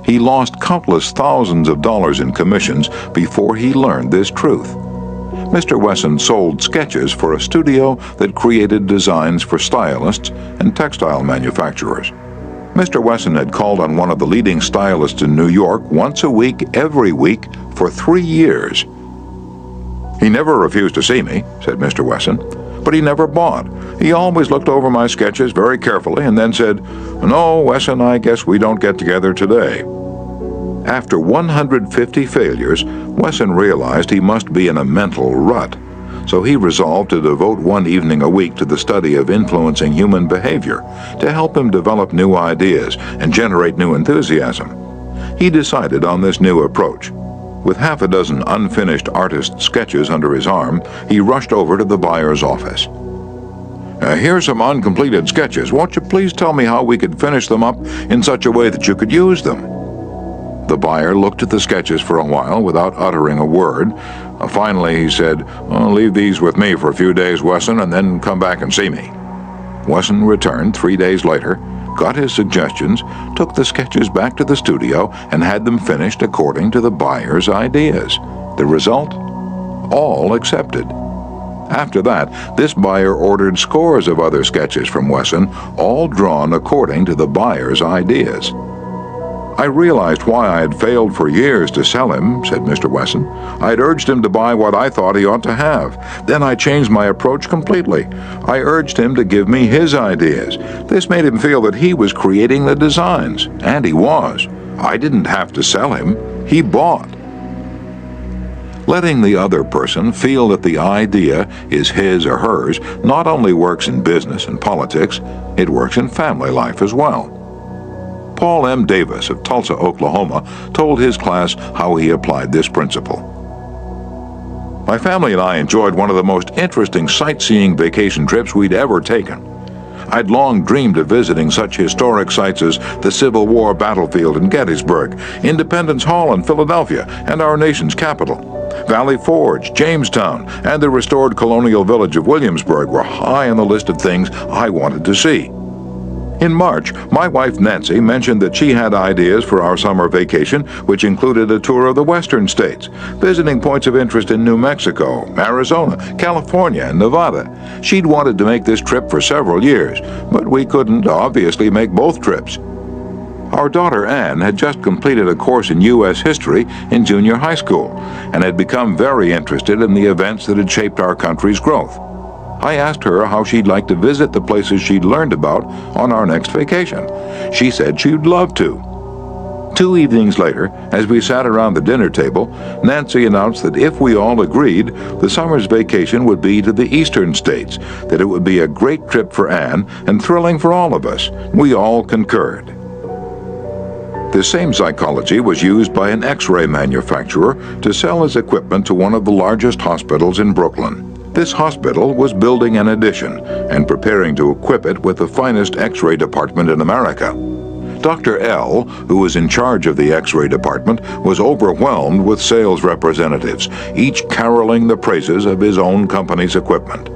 He lost countless thousands of dollars in commissions before he learned this truth. Mr. Wesson sold sketches for a studio that created designs for stylists and textile manufacturers. Mr. Wesson had called on one of the leading stylists in New York once a week, every week, for 3 years. "He never refused to see me," said Mr. Wesson, "but he never bought. He always looked over my sketches very carefully and then said, 'No, Wesson, I guess we don't get together today.'" After 150 failures, Wesson realized he must be in a mental rut, so he resolved to devote one evening a week to the study of influencing human behavior to help him develop new ideas and generate new enthusiasm. He decided on this new approach. With half a dozen unfinished artist sketches under his arm, he rushed over to the buyer's office. "Here's some uncompleted sketches. Won't you please tell me how we could finish them up in such a way that you could use them?" The buyer looked at the sketches for a while without uttering a word. Finally, he said, "Leave these with me for a few days, Wesson, and then come back and see me." Wesson returned 3 days later, got his suggestions, took the sketches back to the studio, and had them finished according to the buyer's ideas. The result? All accepted. After that, this buyer ordered scores of other sketches from Wesson, all drawn according to the buyer's ideas. "I realized why I had failed for years to sell him," said Mr. Wesson. "I had urged him to buy what I thought he ought to have. Then I changed my approach completely. I urged him to give me his ideas. This made him feel that he was creating the designs, and he was. I didn't have to sell him. He bought." Letting the other person feel that the idea is his or hers not only works in business and politics, it works in family life as well. Paul M. Davis of Tulsa, Oklahoma, told his class how he applied this principle. "My family and I enjoyed one of the most interesting sightseeing vacation trips we'd ever taken. I'd long dreamed of visiting such historic sites as the Civil War battlefield in Gettysburg, Independence Hall in Philadelphia, and our nation's capital. Valley Forge, Jamestown, and the restored colonial village of Williamsburg were high on the list of things I wanted to see. In March, my wife Nancy mentioned that she had ideas for our summer vacation, which included a tour of the western states, visiting points of interest in New Mexico, Arizona, California, and Nevada. She'd wanted to make this trip for several years, but we couldn't obviously make both trips. Our daughter Anne had just completed a course in U.S. history in junior high school and had become very interested in the events that had shaped our country's growth. I asked her how she'd like to visit the places she'd learned about on our next vacation. She said she'd love to. 2 evenings later, as we sat around the dinner table, Nancy announced that if we all agreed, the summer's vacation would be to the eastern states, that it would be a great trip for Anne and thrilling for all of us. We all concurred. This same psychology was used by an X-ray manufacturer to sell his equipment to one of the largest hospitals in Brooklyn. This hospital was building an addition and preparing to equip it with the finest X-ray department in America. Dr. L, who was in charge of the X-ray department, was overwhelmed with sales representatives, each caroling the praises of his own company's equipment.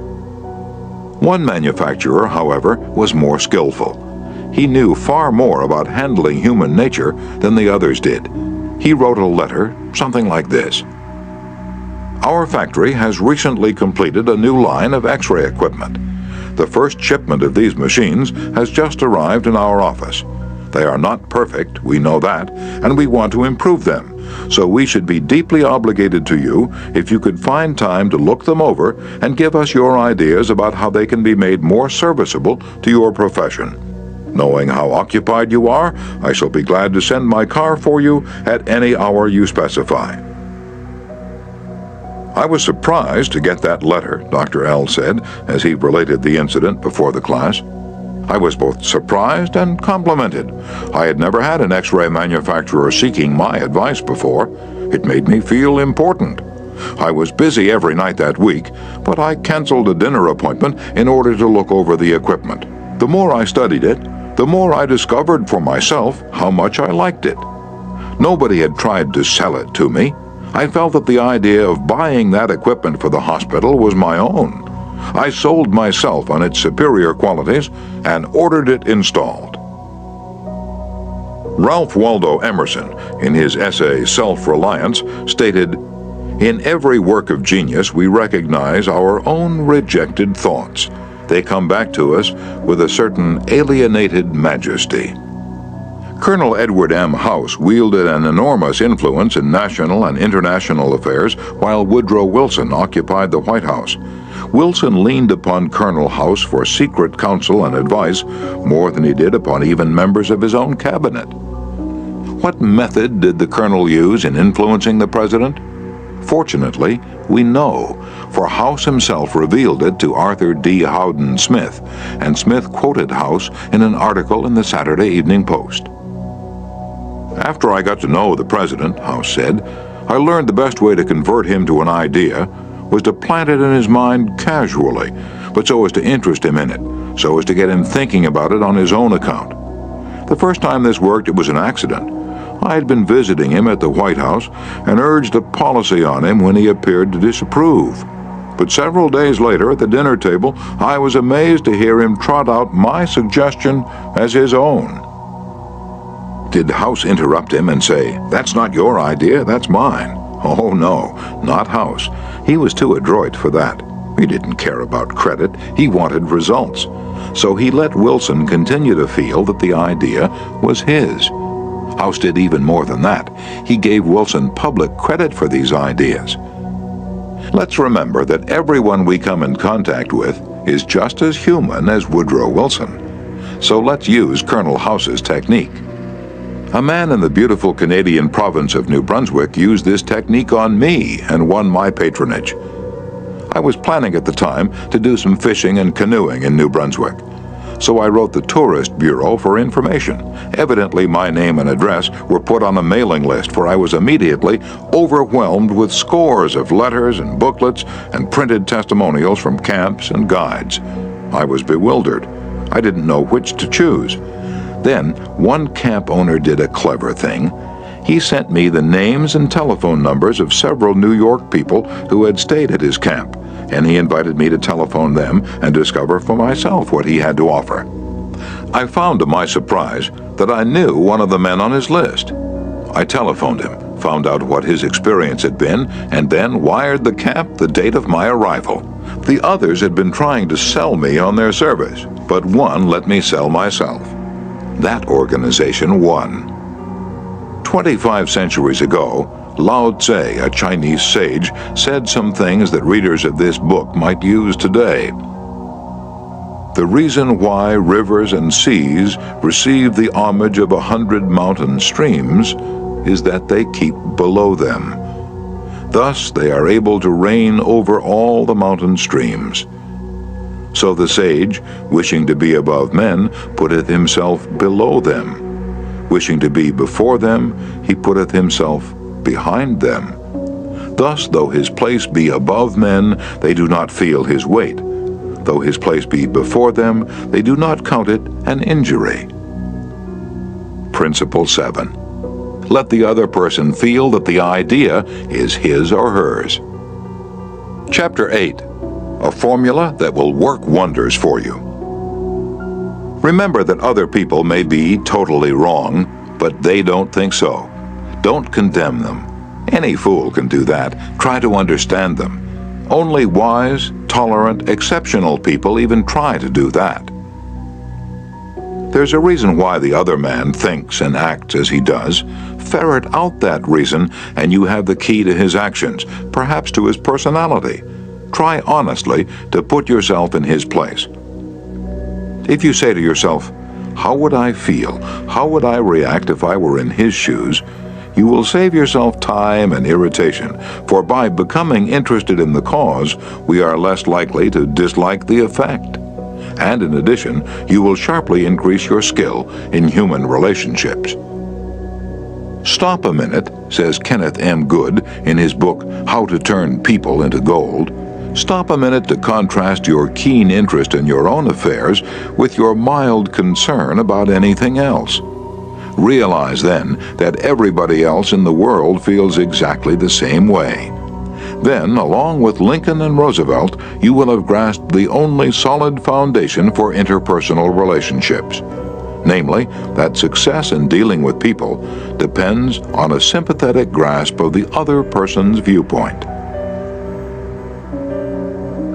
One manufacturer, however, was more skillful. He knew far more about handling human nature than the others did. He wrote a letter, something like this: "Our factory has recently completed a new line of X-ray equipment. The first shipment of these machines has just arrived in our office. They are not perfect, we know that, and we want to improve them. So we should be deeply obligated to you if you could find time to look them over and give us your ideas about how they can be made more serviceable to your profession. Knowing how occupied you are, I shall be glad to send my car for you at any hour you specify." I was surprised to get that letter, Dr. L said, as he related the incident before the class. I was both surprised and complimented. I had never had an X-ray manufacturer seeking my advice before. It made me feel important. I was busy every night that week, but I canceled a dinner appointment in order to look over the equipment. The more I studied it, the more I discovered for myself how much I liked it. Nobody had tried to sell it to me. I felt that the idea of buying that equipment for the hospital was my own. I sold myself on its superior qualities and ordered it installed. Ralph Waldo Emerson, in his essay Self-Reliance, stated, "In every work of genius we recognize our own rejected thoughts. They come back to us with a certain alienated majesty." Colonel Edward M. House wielded an enormous influence in national and international affairs while Woodrow Wilson occupied the White House. Wilson leaned upon Colonel House for secret counsel and advice more than he did upon even members of his own cabinet. What method did the colonel use in influencing the president? Fortunately, we know, for House himself revealed it to Arthur D. Howden Smith, and Smith quoted House in an article in the Saturday Evening Post. "After I got to know the president," House said, "I learned the best way to convert him to an idea was to plant it in his mind casually, but so as to interest him in it, so as to get him thinking about it on his own account. The first time this worked, it was an accident. I had been visiting him at the White House and urged a policy on him when he appeared to disapprove. But several days later at the dinner table, I was amazed to hear him trot out my suggestion as his own." Did House interrupt him and say, "That's not your idea, that's mine"? Oh no, not House. He was too adroit for that. He didn't care about credit, he wanted results. So he let Wilson continue to feel that the idea was his. House did even more than that. He gave Wilson public credit for these ideas. Let's remember that everyone we come in contact with is just as human as Woodrow Wilson. So let's use Colonel House's technique. A man in the beautiful Canadian province of New Brunswick used this technique on me and won my patronage. I was planning at the time to do some fishing and canoeing in New Brunswick. So I wrote the Tourist Bureau for information. Evidently my name and address were put on a mailing list, for I was immediately overwhelmed with scores of letters and booklets and printed testimonials from camps and guides. I was bewildered. I didn't know which to choose. Then, one camp owner did a clever thing. He sent me the names and telephone numbers of several New York people who had stayed at his camp, and he invited me to telephone them and discover for myself what he had to offer. I found to my surprise that I knew one of the men on his list. I telephoned him, found out what his experience had been, and then wired the camp the date of my arrival. The others had been trying to sell me on their service, but one let me sell myself. That organization won. 25 centuries ago, Lao Tse, a Chinese sage, said some things that readers of this book might use today. The reason why rivers and seas receive the homage of 100 mountain streams is that they keep below them. Thus they are able to reign over all the mountain streams. So the sage, wishing to be above men, putteth himself below them. Wishing to be before them, he putteth himself behind them. Thus, though his place be above men, they do not feel his weight. Though his place be before them, they do not count it an injury. Principle 7. Let the other person feel that the idea is his or hers. Chapter 8. A formula that will work wonders for you. Remember that other people may be totally wrong, but they don't think so. Don't condemn them. Any fool can do that. Try to understand them. Only wise, tolerant, exceptional people even try to do that. There's a reason why the other man thinks and acts as he does. Ferret out that reason, and you have the key to his actions, perhaps to his personality. Try honestly to put yourself in his place. If you say to yourself, "How would I feel? How would I react if I were in his shoes?" you will save yourself time and irritation, for by becoming interested in the cause, we are less likely to dislike the effect. And in addition, you will sharply increase your skill in human relationships. Stop a minute, says Kenneth M. Good in his book, How to Turn People into Gold. Stop a minute to contrast your keen interest in your own affairs with your mild concern about anything else. Realize then that everybody else in the world feels exactly the same way. Then, along with Lincoln and Roosevelt, you will have grasped the only solid foundation for interpersonal relationships. Namely, that success in dealing with people depends on a sympathetic grasp of the other person's viewpoint.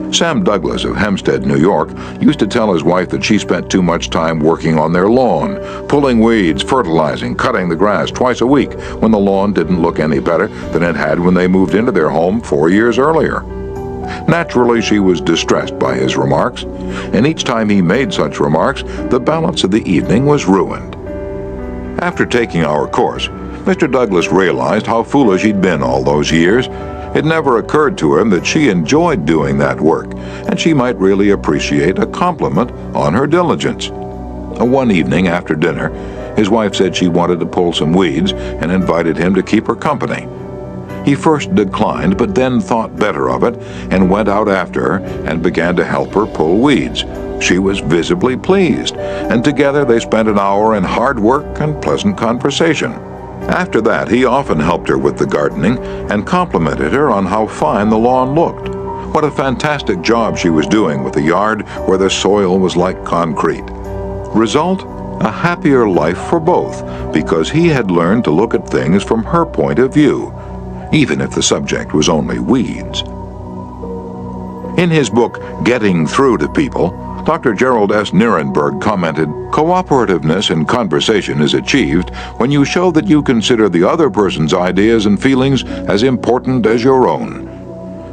Sam Douglas of Hempstead, New York, used to tell his wife that she spent too much time working on their lawn, pulling weeds, fertilizing, cutting the grass twice a week when the lawn didn't look any better than it had when they moved into their home 4 years earlier. Naturally, she was distressed by his remarks, and each time he made such remarks, the balance of the evening was ruined. After taking our course, Mr. Douglas realized how foolish he'd been all those years. It never occurred to him that she enjoyed doing that work, and she might really appreciate a compliment on her diligence. One evening after dinner, his wife said she wanted to pull some weeds and invited him to keep her company. He first declined, but then thought better of it and went out after her and began to help her pull weeds. She was visibly pleased, and together they spent an hour in hard work and pleasant conversation. After that, he often helped her with the gardening and complimented her on how fine the lawn looked. What a fantastic job she was doing with the yard where the soil was like concrete. Result? A happier life for both, because he had learned to look at things from her point of view, even if the subject was only weeds. In his book, Getting Through to People, Dr. Gerald S. Nierenberg commented, "Cooperativeness in conversation is achieved when you show that you consider the other person's ideas and feelings as important as your own.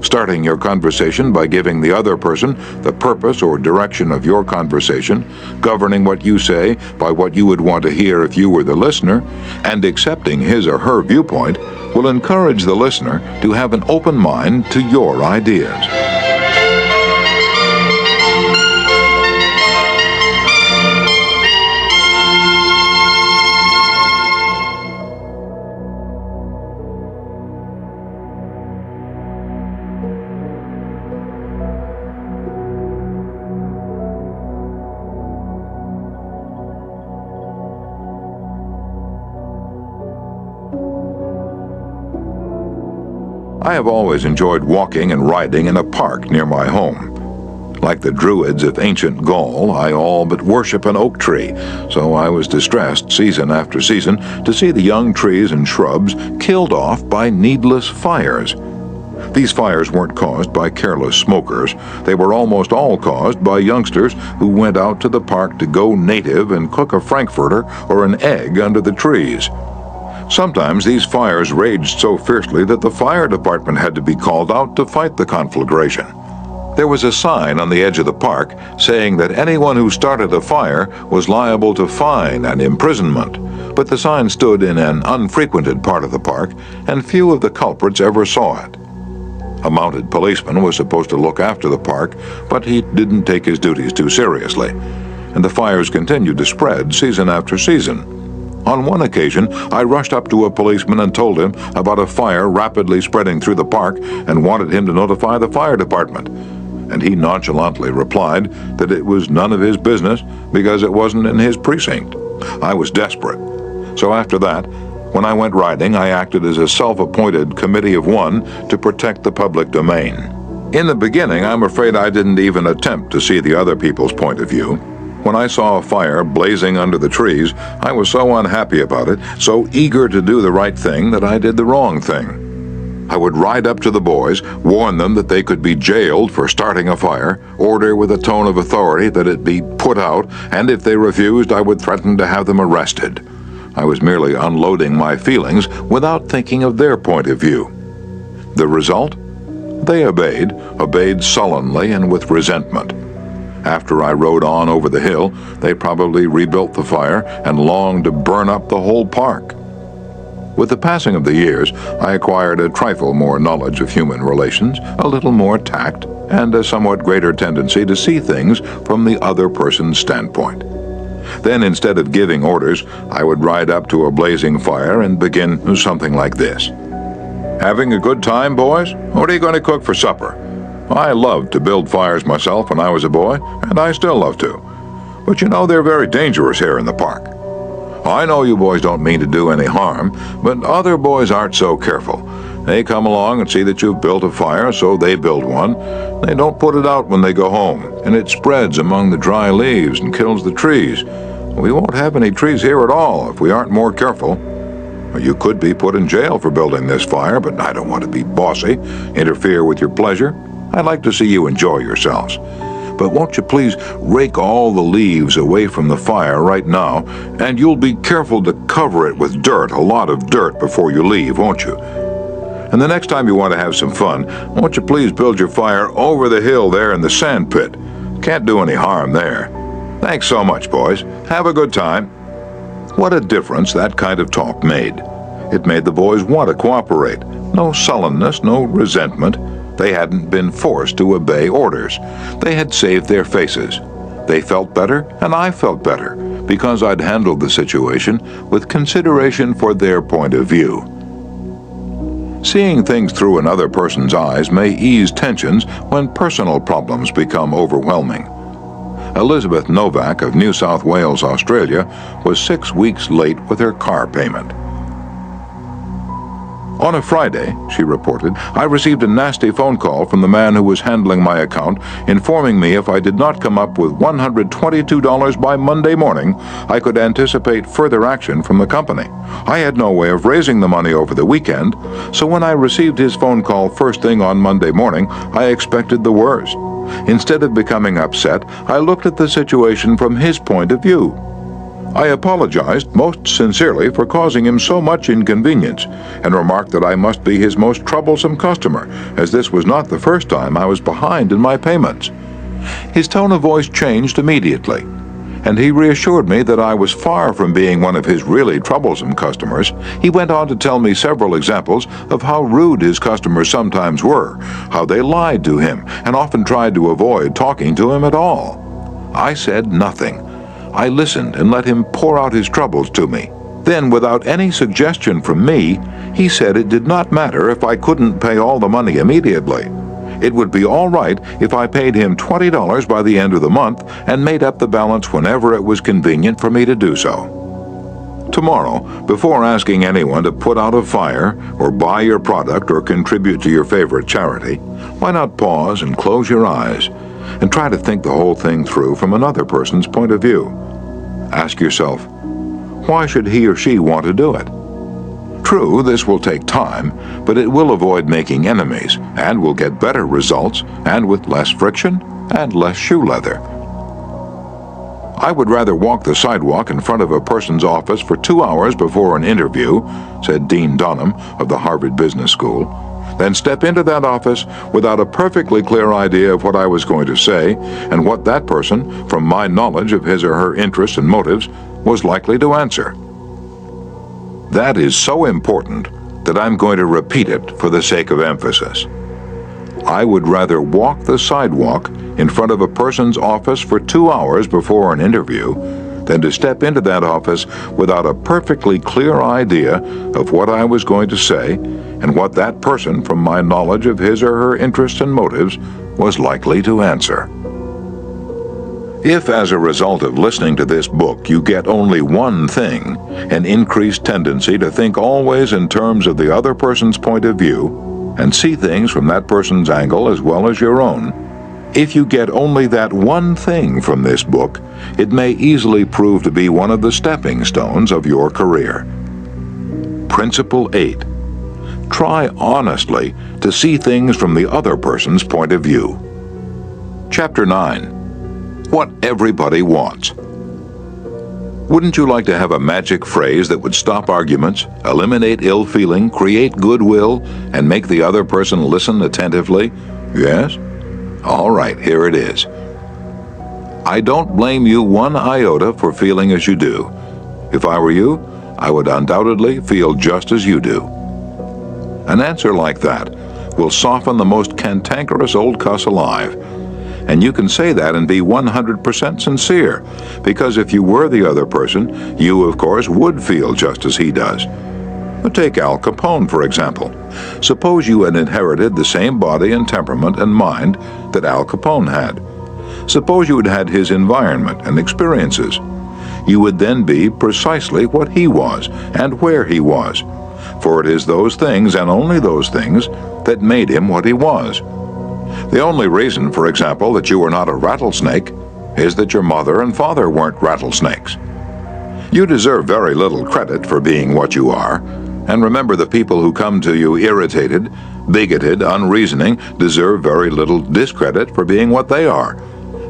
Starting your conversation by giving the other person the purpose or direction of your conversation, governing what you say by what you would want to hear if you were the listener, and accepting his or her viewpoint will encourage the listener to have an open mind to your ideas." I have always enjoyed walking and riding in a park near my home. Like the Druids of ancient Gaul, I all but worship an oak tree, so I was distressed season after season to see the young trees and shrubs killed off by needless fires. These fires weren't caused by careless smokers. They were almost all caused by youngsters who went out to the park to go native and cook a frankfurter or an egg under the trees. Sometimes these fires raged so fiercely that the fire department had to be called out to fight the conflagration. There was a sign on the edge of the park saying that anyone who started a fire was liable to fine and imprisonment, but the sign stood in an unfrequented part of the park, and few of the culprits ever saw it. A mounted policeman was supposed to look after the park, but he didn't take his duties too seriously, and the fires continued to spread season after season. On one occasion, I rushed up to a policeman and told him about a fire rapidly spreading through the park and wanted him to notify the fire department. And he nonchalantly replied that it was none of his business because it wasn't in his precinct. I was desperate. So after that, when I went riding, I acted as a self-appointed committee of one to protect the public domain. In the beginning, I'm afraid I didn't even attempt to see the other people's point of view. When I saw a fire blazing under the trees, I was so unhappy about it, so eager to do the right thing, that I did the wrong thing. I would ride up to the boys, warn them that they could be jailed for starting a fire, order with a tone of authority that it be put out, and if they refused, I would threaten to have them arrested. I was merely unloading my feelings without thinking of their point of view. The result? They obeyed sullenly and with resentment. After I rode on over the hill, they probably rebuilt the fire and longed to burn up the whole park. With the passing of the years, I acquired a trifle more knowledge of human relations, a little more tact, and a somewhat greater tendency to see things from the other person's standpoint. Then, instead of giving orders, I would ride up to a blazing fire and begin something like this. "Having a good time, boys? What are you going to cook for supper?" I loved to build fires myself when I was a boy, and I still love to. But you know, they're very dangerous here in the park. I know you boys don't mean to do any harm, but other boys aren't so careful. They come along and see that you've built a fire, so they build one. They don't put it out when they go home, and it spreads among the dry leaves and kills the trees. We won't have any trees here at all if we aren't more careful. You could be put in jail for building this fire, but I don't want to be bossy, interfere with your pleasure. I'd like to see you enjoy yourselves. But won't you please rake all the leaves away from the fire right now, and you'll be careful to cover it with dirt, a lot of dirt, before you leave, won't you? And the next time you want to have some fun, won't you please build your fire over the hill there in the sand pit? Can't do any harm there. Thanks so much, boys. Have a good time. What a difference that kind of talk made. It made the boys want to cooperate. No sullenness, no resentment. They hadn't been forced to obey orders. They had saved their faces. They felt better, and I felt better, because I'd handled the situation with consideration for their point of view. Seeing things through another person's eyes may ease tensions when personal problems become overwhelming. Elizabeth Novak of New South Wales, Australia, was 6 weeks late with her car payment. On a Friday, she reported, I received a nasty phone call from the man who was handling my account, informing me if I did not come up with $122 by Monday morning, I could anticipate further action from the company. I had no way of raising the money over the weekend, so when I received his phone call first thing on Monday morning, I expected the worst. Instead of becoming upset, I looked at the situation from his point of view. I apologized most sincerely for causing him so much inconvenience, and remarked that I must be his most troublesome customer, as this was not the first time I was behind in my payments. His tone of voice changed immediately, and he reassured me that I was far from being one of his really troublesome customers. He went on to tell me several examples of how rude his customers sometimes were, how they lied to him, and often tried to avoid talking to him at all. I said nothing. I listened and let him pour out his troubles to me. Then, without any suggestion from me, he said it did not matter if I couldn't pay all the money immediately. It would be all right if I paid him $20 by the end of the month and made up the balance whenever it was convenient for me to do so. Tomorrow, before asking anyone to put out a fire or buy your product or contribute to your favorite charity, why not pause and close your eyes and try to think the whole thing through from another person's point of view. Ask yourself, why should he or she want to do it? True, this will take time, but it will avoid making enemies, and will get better results, and with less friction and less shoe leather. I would rather walk the sidewalk in front of a person's office for 2 hours before an interview, said Dean Dunham of the Harvard Business School, than step into that office without a perfectly clear idea of what I was going to say and what that person, from my knowledge of his or her interests and motives, was likely to answer. That is so important that I'm going to repeat it for the sake of emphasis. I would rather walk the sidewalk in front of a person's office for 2 hours before an interview than to step into that office without a perfectly clear idea of what I was going to say and what that person, from my knowledge of his or her interests and motives, was likely to answer. If, as a result of listening to this book, you get only one thing, an increased tendency to think always in terms of the other person's point of view, and see things from that person's angle as well as your own, if you get only that one thing from this book, it may easily prove to be one of the stepping stones of your career. Principle 8. Try honestly to see things from the other person's point of view. Chapter 9. What everybody wants. Wouldn't you like to have a magic phrase that would stop arguments, eliminate ill feeling, create goodwill, and make the other person listen attentively? Yes? All right, here it is. I don't blame you one iota for feeling as you do. If I were you, I would undoubtedly feel just as you do. An answer like that will soften the most cantankerous old cuss alive. And you can say that and be 100% sincere, because if you were the other person, you, of course, would feel just as he does. Take Al Capone, for example. Suppose you had inherited the same body and temperament and mind that Al Capone had. Suppose you had had his environment and experiences. You would then be precisely what he was and where he was, for it is those things and only those things that made him what he was. The only reason, for example, that you were not a rattlesnake is that your mother and father weren't rattlesnakes. You deserve very little credit for being what you are, and remember the people who come to you irritated, bigoted, unreasoning deserve very little discredit for being what they are.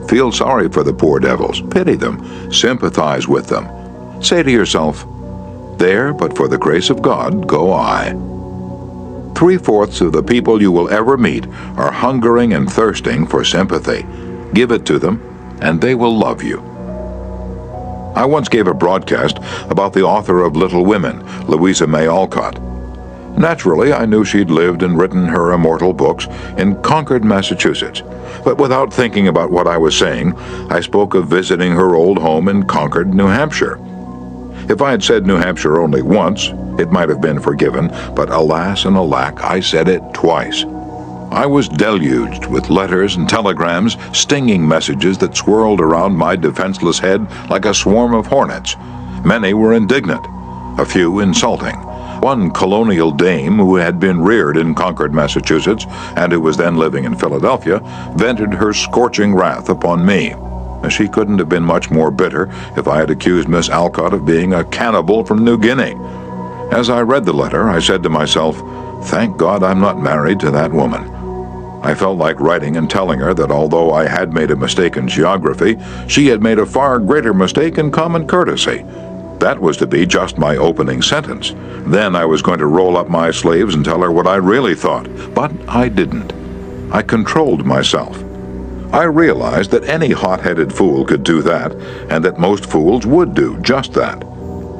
Feel sorry for the poor devils, pity them, sympathize with them. Say to yourself, there, but for the grace of God, go I. 3/4 of the people you will ever meet are hungering and thirsting for sympathy. Give it to them, and they will love you. I once gave a broadcast about the author of Little Women, Louisa May Alcott. Naturally, I knew she'd lived and written her immortal books in Concord, Massachusetts. But without thinking about what I was saying, I spoke of visiting her old home in Concord, New Hampshire. If I had said New Hampshire only once, it might have been forgiven, but alas and alack, I said it twice. I was deluged with letters and telegrams, stinging messages that swirled around my defenseless head like a swarm of hornets. Many were indignant, a few insulting. One colonial dame who had been reared in Concord, Massachusetts, and who was then living in Philadelphia, vented her scorching wrath upon me. She couldn't have been much more bitter if I had accused Miss Alcott of being a cannibal from New Guinea. As I read the letter, I said to myself, thank God I'm not married to that woman. I felt like writing and telling her that although I had made a mistake in geography, she had made a far greater mistake in common courtesy. That was to be just my opening sentence. Then I was going to roll up my sleeves and tell her what I really thought, but I didn't. I controlled myself. I realized that any hot-headed fool could do that, and that most fools would do just that.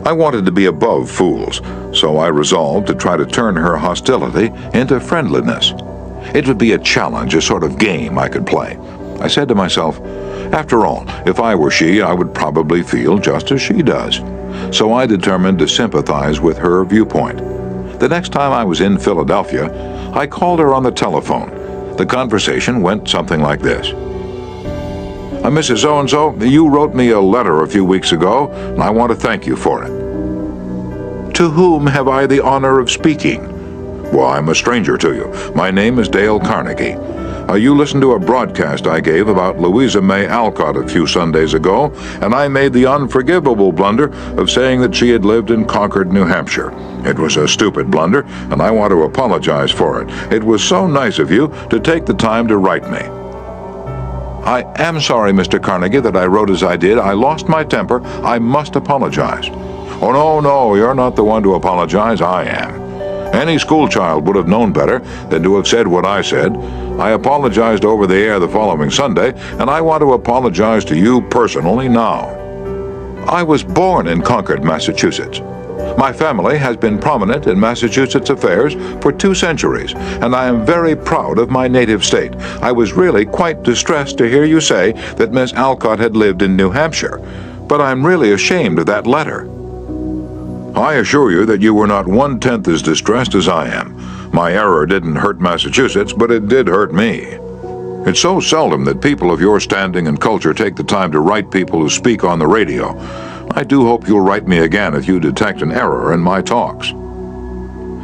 I wanted to be above fools, so I resolved to try to turn her hostility into friendliness. It would be a challenge, a sort of game I could play. I said to myself, after all, if I were she, I would probably feel just as she does. So I determined to sympathize with her viewpoint. The next time I was in Philadelphia, I called her on the telephone. The conversation went something like this. Mrs. So-and-so, you wrote me a letter a few weeks ago, and I want to thank you for it. To whom have I the honor of speaking? Well, I'm a stranger to you. My name is Dale Carnegie. You listened to a broadcast I gave about Louisa May Alcott a few Sundays ago, and I made the unforgivable blunder of saying that she had lived in Concord, New Hampshire. It was a stupid blunder, and I want to apologize for it. It was so nice of you to take the time to write me. I am sorry, Mr. Carnegie, that I wrote as I did. I lost my temper. I must apologize. Oh, no, you're not the one to apologize. I am. Any schoolchild would have known better than to have said what I said. I apologized over the air the following Sunday, and I want to apologize to you personally now. I was born in Concord, Massachusetts. My family has been prominent in Massachusetts affairs for 2 centuries, and I am very proud of my native state. I was really quite distressed to hear you say that Miss Alcott had lived in New Hampshire, but I'm really ashamed of that letter. I assure you that you were not 1/10 as distressed as I am. My error didn't hurt Massachusetts, but it did hurt me. It's so seldom that people of your standing and culture take the time to write people who speak on the radio. I do hope you'll write me again if you detect an error in my talks.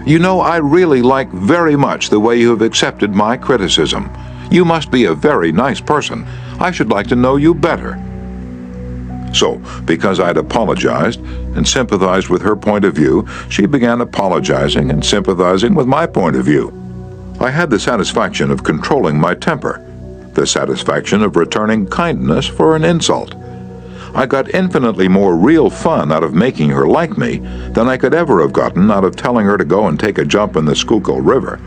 You know, I really like very much the way you have accepted my criticism. You must be a very nice person. I should like to know you better. So, because I'd apologized and sympathized with her point of view, she began apologizing and sympathizing with my point of view. I had the satisfaction of controlling my temper, the satisfaction of returning kindness for an insult. I got infinitely more real fun out of making her like me than I could ever have gotten out of telling her to go and take a jump in the Schuylkill River.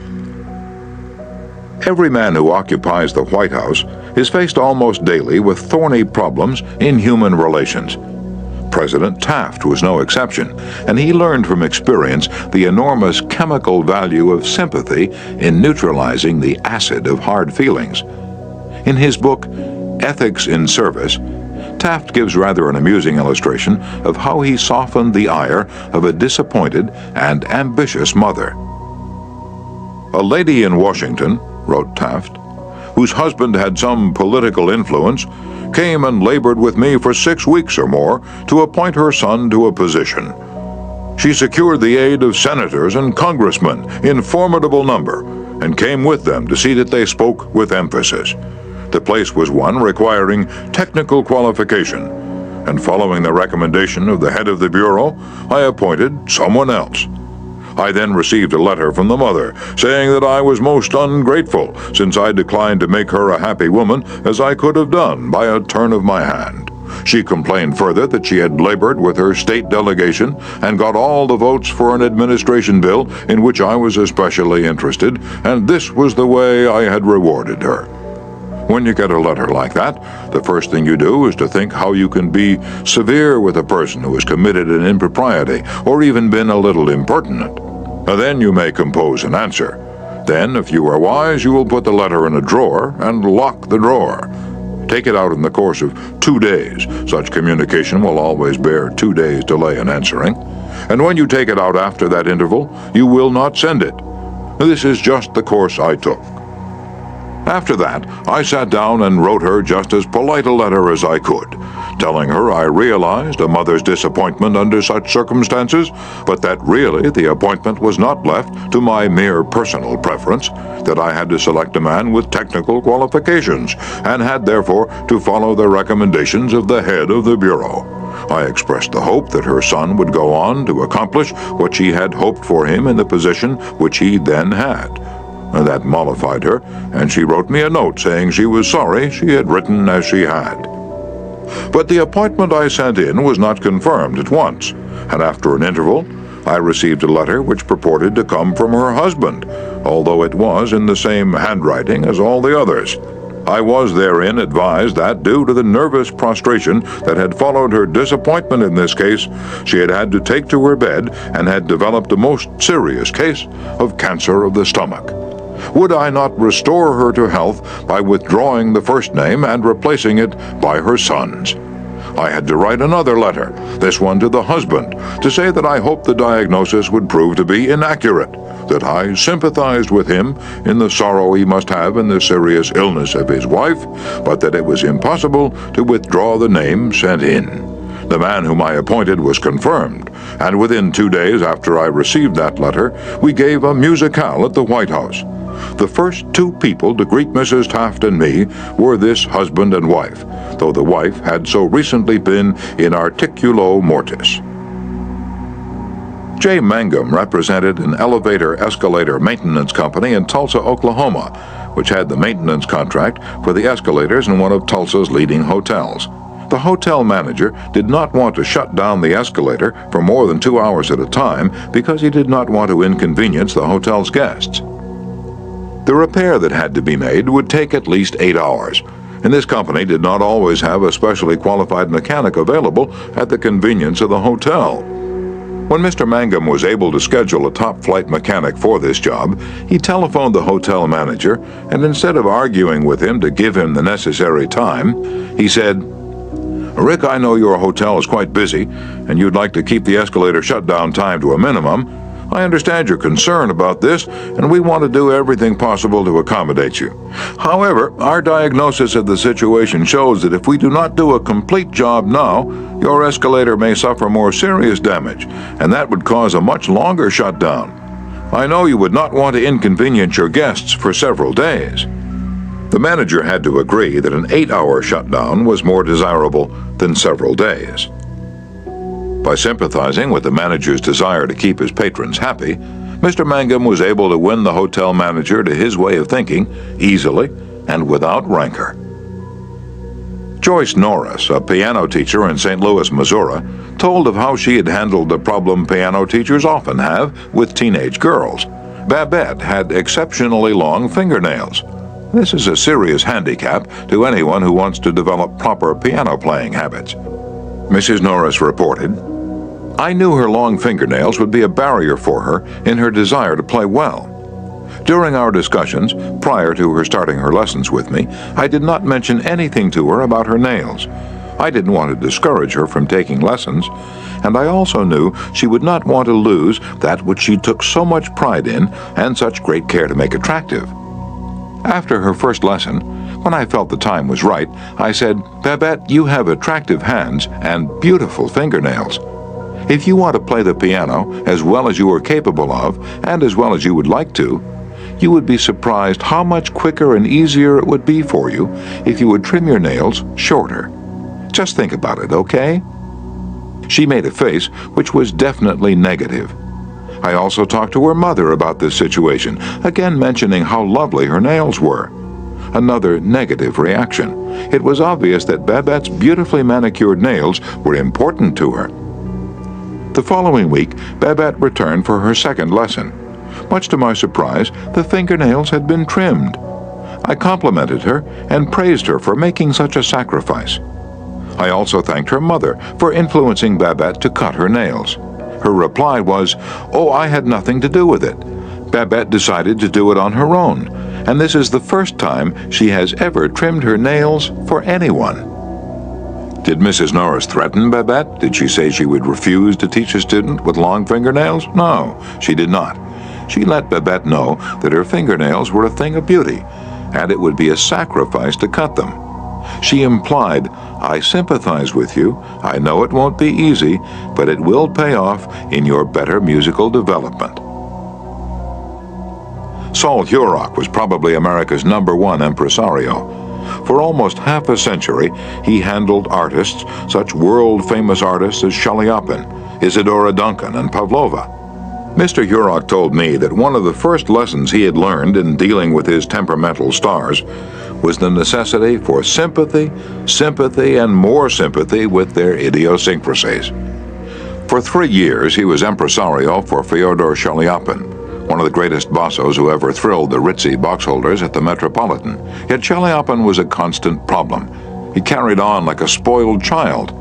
Every man who occupies the White House is faced almost daily with thorny problems in human relations. President Taft was no exception, and he learned from experience the enormous chemical value of sympathy in neutralizing the acid of hard feelings. In his book, Ethics in Service, Taft gives rather an amusing illustration of how he softened the ire of a disappointed and ambitious mother. "A lady in Washington," wrote Taft, "whose husband had some political influence, came and labored with me for 6 weeks or more to appoint her son to a position. She secured the aid of senators and congressmen in formidable number, and came with them to see that they spoke with emphasis. The place was one requiring technical qualification, and following the recommendation of the head of the Bureau, I appointed someone else. I then received a letter from the mother, saying that I was most ungrateful, since I declined to make her a happy woman as I could have done by a turn of my hand. She complained further that she had labored with her state delegation and got all the votes for an administration bill in which I was especially interested, and this was the way I had rewarded her." When you get a letter like that, the first thing you do is to think how you can be severe with a person who has committed an impropriety or even been a little impertinent. Then you may compose an answer. Then, if you are wise, you will put the letter in a drawer and lock the drawer. Take it out in the course of 2 days. Such communication will always bear 2 days' delay in answering. And when you take it out after that interval, you will not send it. This is just the course I took. After that, I sat down and wrote her just as polite a letter as I could, telling her I realized a mother's disappointment under such circumstances, but that really the appointment was not left to my mere personal preference, that I had to select a man with technical qualifications, and had therefore to follow the recommendations of the head of the Bureau. I expressed the hope that her son would go on to accomplish what she had hoped for him in the position which he then had. That mollified her, and she wrote me a note saying she was sorry she had written as she had. But the appointment I sent in was not confirmed at once, and after an interval, I received a letter which purported to come from her husband, although it was in the same handwriting as all the others. I was therein advised that, due to the nervous prostration that had followed her disappointment in this case, she had had to take to her bed and had developed a most serious case of cancer of the stomach. Would I not restore her to health by withdrawing the first name and replacing it by her son's? I had to write another letter, this one to the husband, to say that I hoped the diagnosis would prove to be inaccurate, that I sympathized with him in the sorrow he must have in the serious illness of his wife, but that it was impossible to withdraw the name sent in. The man whom I appointed was confirmed, and within 2 days after I received that letter, we gave a musicale at the White House. The first 2 people to greet Mrs. Taft and me were this husband and wife, though the wife had so recently been in articulo mortis. J. Mangum represented an elevator-escalator maintenance company in Tulsa, Oklahoma, which had the maintenance contract for the escalators in one of Tulsa's leading hotels. The hotel manager did not want to shut down the escalator for more than 2 hours at a time because he did not want to inconvenience the hotel's guests. The repair that had to be made would take at least 8 hours, and this company did not always have a specially qualified mechanic available at the convenience of the hotel. When Mr. Mangum was able to schedule a top-flight mechanic for this job, he telephoned the hotel manager, and instead of arguing with him to give him the necessary time, he said, "Rick, I know your hotel is quite busy, and you'd like to keep the escalator shutdown time to a minimum. I understand your concern about this, and we want to do everything possible to accommodate you. However, our diagnosis of the situation shows that if we do not do a complete job now, your escalator may suffer more serious damage, and that would cause a much longer shutdown. I know you would not want to inconvenience your guests for several days." The manager had to agree that an 8-hour shutdown was more desirable than several days. By sympathizing with the manager's desire to keep his patrons happy, Mr. Mangum was able to win the hotel manager to his way of thinking easily and without rancor. Joyce Norris, a piano teacher in St. Louis, Missouri, told of how she had handled the problem piano teachers often have with teenage girls. Babette had exceptionally long fingernails. This is a serious handicap to anyone who wants to develop proper piano playing habits. Mrs. Norris reported, "I knew her long fingernails would be a barrier for her in her desire to play well. During our discussions, prior to her starting her lessons with me, I did not mention anything to her about her nails. I didn't want to discourage her from taking lessons, and I also knew she would not want to lose that which she took so much pride in and such great care to make attractive. After her first lesson, when I felt the time was right, I said, 'Babette, you have attractive hands and beautiful fingernails. If you want to play the piano as well as you are capable of, and as well as you would like to, you would be surprised how much quicker and easier it would be for you if you would trim your nails shorter. Just think about it, okay?' She made a face which was definitely negative. I also talked to her mother about this situation, again mentioning how lovely her nails were. Another negative reaction. It was obvious that Babette's beautifully manicured nails were important to her. The following week, Babette returned for her second lesson. Much to my surprise, the fingernails had been trimmed. I complimented her and praised her for making such a sacrifice. I also thanked her mother for influencing Babette to cut her nails. Her reply was, "Oh, I had nothing to do with it. Babette decided to do it on her own, and this is the first time she has ever trimmed her nails for anyone." Did Mrs. Norris threaten Babette? Did she say she would refuse to teach a student with long fingernails? No, she did not. She let Babette know that her fingernails were a thing of beauty, and it would be a sacrifice to cut them. She implied, "I sympathize with you. I know it won't be easy, but it will pay off in your better musical development." Saul Hurok was probably America's #1 impresario. For almost half a century, he handled artists, such world-famous artists as Chaliapin, Isadora Duncan, and Pavlova. Mr. Hurok told me that one of the first lessons he had learned in dealing with his temperamental stars was the necessity for sympathy, and more sympathy with their idiosyncrasies. For 3 years, he was impresario for Fyodor Chaliapin, one of the greatest bassos who ever thrilled the ritzy boxholders at the Metropolitan. Yet Chaliapin was a constant problem. He carried on like a spoiled child.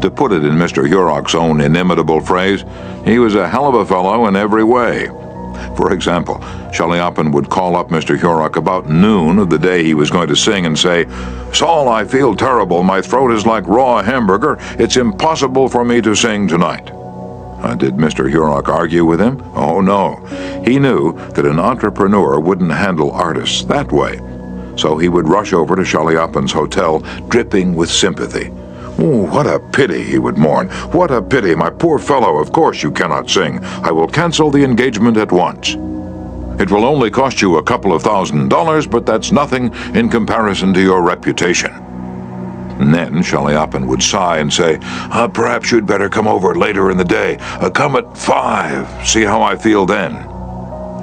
To put it in Mr. Hurok's own inimitable phrase, he was a hell of a fellow in every way. For example, Chaliapin would call up Mr. Hurok about noon of the day he was going to sing and say, "Saul, I feel terrible. My throat is like raw hamburger. It's impossible for me to sing tonight." Did Mr. Hurok argue with him? Oh, no. He knew that an entrepreneur wouldn't handle artists that way. So he would rush over to Chaliapin's hotel, dripping with sympathy. "Oh, what a pity," he would mourn. "What a pity, my poor fellow. Of course you cannot sing. I will cancel the engagement at once. It will only cost you a couple of $1,000, but that's nothing in comparison to your reputation." And then Chaliapin would sigh and say, "Perhaps you'd better come over later in the day. Come at 5. See how I feel then."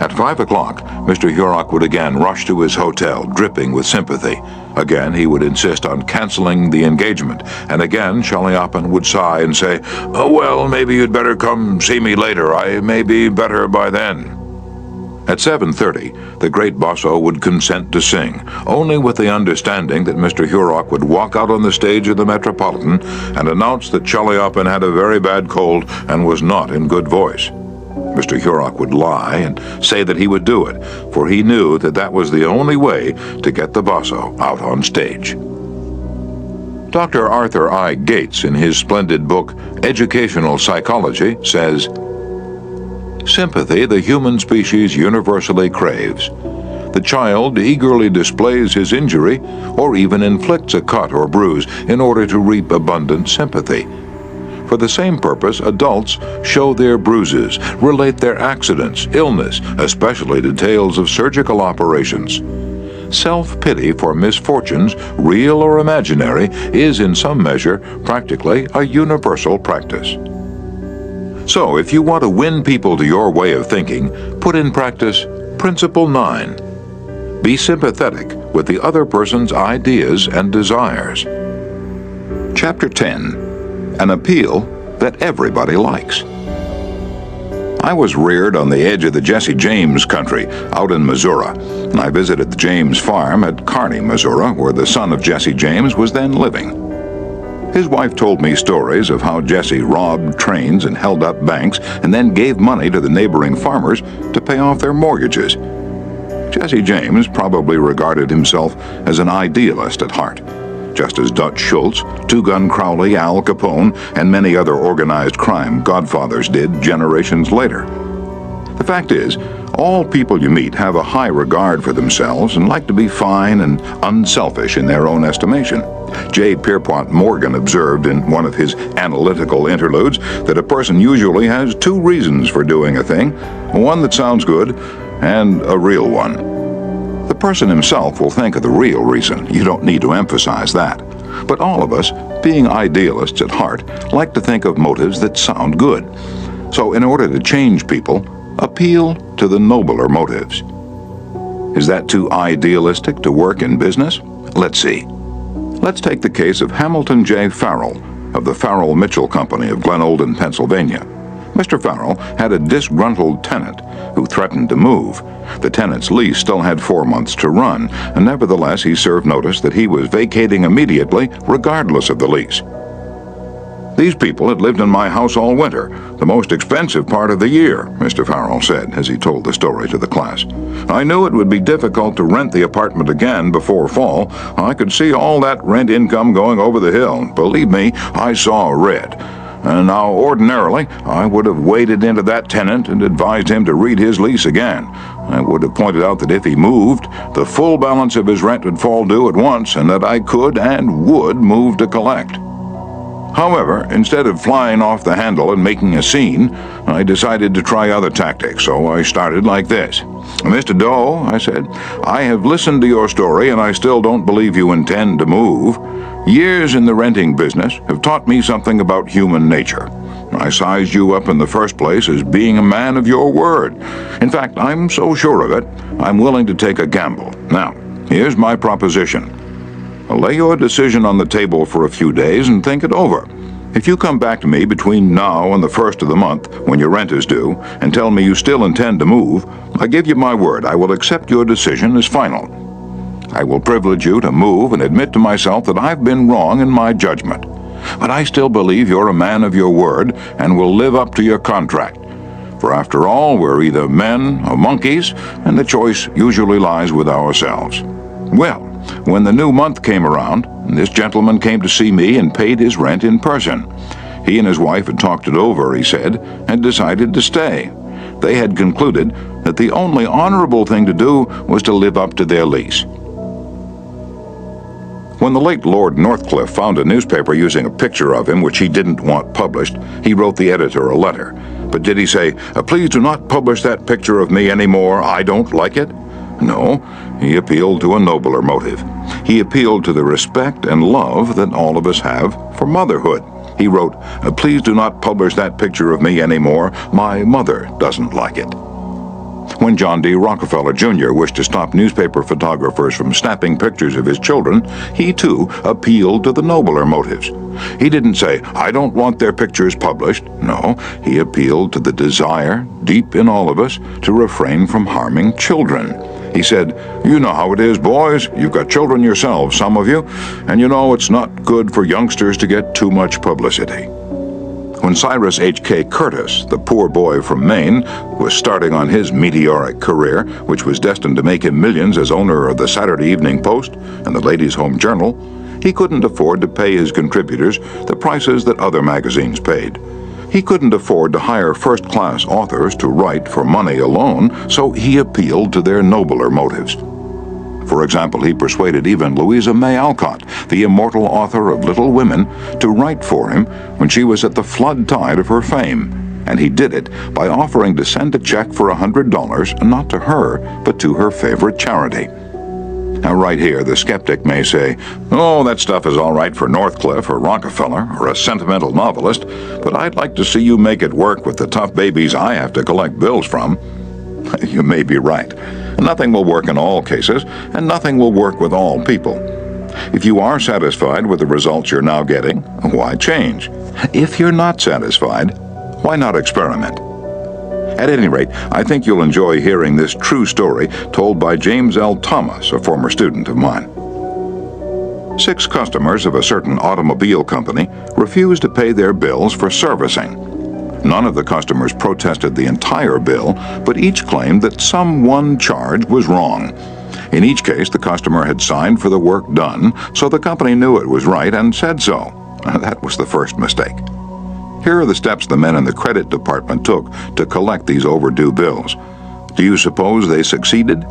At 5 o'clock, Mr. Hurok would again rush to his hotel, dripping with sympathy. Again, he would insist on canceling the engagement, and again Chaliapin would sigh and say, "Well, maybe you'd better come see me later. I may be better by then." At 7:30, the great basso would consent to sing, only with the understanding that Mr. Hurok would walk out on the stage of the Metropolitan and announce that Chaliapin had a very bad cold and was not in good voice. Mr. Hurok would lie and say that he would do it, for he knew that that was the only way to get the basso out on stage. Dr. Arthur I. Gates, in his splendid book, Educational Psychology, says, sympathy the human species universally craves. The child eagerly displays his injury or even inflicts a cut or bruise in order to reap abundant sympathy. For the same purpose, adults show their bruises, relate their accidents, illness, especially details of surgical operations. Self-pity for misfortunes, real or imaginary, is in some measure practically a universal practice. So, if you want to win people to your way of thinking, put in practice Principle 9. Be sympathetic with the other person's ideas and desires. Chapter 10. An appeal that everybody likes. I was reared on the edge of the Jesse James country, out in Missouri, and I visited the James farm at Carnegie, Missouri, where the son of Jesse James was then living. His wife told me stories of how Jesse robbed trains and held up banks and then gave money to the neighboring farmers to pay off their mortgages. Jesse James probably regarded himself as an idealist at heart, just as Dutch Schultz, Two-Gun Crowley, Al Capone, and many other organized crime godfathers did generations later. The fact is, all people you meet have a high regard for themselves and like to be fine and unselfish in their own estimation. J. Pierpont Morgan observed in one of his analytical interludes that a person usually has two reasons for doing a thing, one that sounds good and a real one. The person himself will think of the real reason. You don't need to emphasize that. But all of us, being idealists at heart, like to think of motives that sound good. So in order to change people, appeal to the nobler motives. Is that too idealistic to work in business? Let's see. Let's take the case of Hamilton J. Farrell of the Farrell-Mitchell Company of Glen Olden, Pennsylvania. Mr. Farrell had a disgruntled tenant who threatened to move. The tenant's lease still had 4 months to run, and nevertheless he served notice that he was vacating immediately, regardless of the lease. These people had lived in my house all winter, the most expensive part of the year, Mr. Farrell said as he told the story to the class. I knew it would be difficult to rent the apartment again before fall. I could see all that rent income going over the hill. Believe me, I saw red. And now, ordinarily, I would have waded into that tenant and advised him to read his lease again. I would have pointed out that if he moved, the full balance of his rent would fall due at once, and that I could and would move to collect. However, instead of flying off the handle and making a scene, I decided to try other tactics, so I started like this. Mr. Doe, I said, I have listened to your story, and I still don't believe you intend to move. Years in the renting business have taught me something about human nature. I sized you up in the first place as being a man of your word. In fact, I'm so sure of it, I'm willing to take a gamble. Now, here's my proposition. Lay your decision on the table for a few days and think it over. If you come back to me between now and the first of the month, when your rent is due, and tell me you still intend to move, I give you my word I will accept your decision as final. I will privilege you to move and admit to myself that I've been wrong in my judgment. But I still believe you're a man of your word and will live up to your contract. For after all, we're either men or monkeys, and the choice usually lies with ourselves. Well, when the new month came around, this gentleman came to see me and paid his rent in person. He and his wife had talked it over, he said, and decided to stay. They had concluded that the only honorable thing to do was to live up to their lease. When the late Lord Northcliffe found a newspaper using a picture of him which he didn't want published, he wrote the editor a letter. But did he say, please do not publish that picture of me anymore, I don't like it? No, he appealed to a nobler motive. He appealed to the respect and love that all of us have for motherhood. He wrote, please do not publish that picture of me anymore, my mother doesn't like it. When John D. Rockefeller Jr. wished to stop newspaper photographers from snapping pictures of his children, he too appealed to the nobler motives. He didn't say, I don't want their pictures published. No, he appealed to the desire, deep in all of us, to refrain from harming children. He said, you know how it is, boys. You've got children yourselves, some of you, and you know it's not good for youngsters to get too much publicity. When Cyrus H.K. Curtis, the poor boy from Maine, was starting on his meteoric career, which was destined to make him millions as owner of the Saturday Evening Post and the Ladies' Home Journal, he couldn't afford to pay his contributors the prices that other magazines paid. He couldn't afford to hire first-class authors to write for money alone, so he appealed to their nobler motives. For example, he persuaded even Louisa May Alcott, the immortal author of Little Women, to write for him when she was at the flood tide of her fame, and he did it by offering to send a check for $100, not to her, but to her favorite charity. Now, right here, the skeptic may say, "Oh, that stuff is all right for Northcliffe or Rockefeller or a sentimental novelist, but I'd like to see you make it work with the tough babies I have to collect bills from." You may be right. Nothing will work in all cases, and nothing will work with all people. If you are satisfied with the results you're now getting, why change? If you're not satisfied, why not experiment? At any rate, I think you'll enjoy hearing this true story told by James L. Thomas, a former student of mine. 6 customers of a certain automobile company refused to pay their bills for servicing. None of the customers protested the entire bill, but each claimed that some one charge was wrong. In each case, the customer had signed for the work done, so the company knew it was right and said so. That was the first mistake. Here are the steps the men in the credit department took to collect these overdue bills. Do you suppose they succeeded?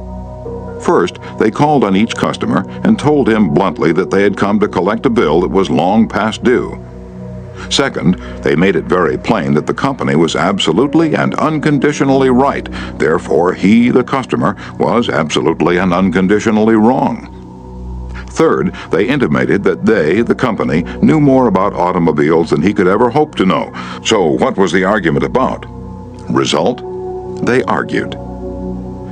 First, they called on each customer and told him bluntly that they had come to collect a bill that was long past due. Second, they made it very plain that the company was absolutely and unconditionally right. Therefore, he, the customer, was absolutely and unconditionally wrong. Third, they intimated that they, the company, knew more about automobiles than he could ever hope to know. So what was the argument about? Result? They argued.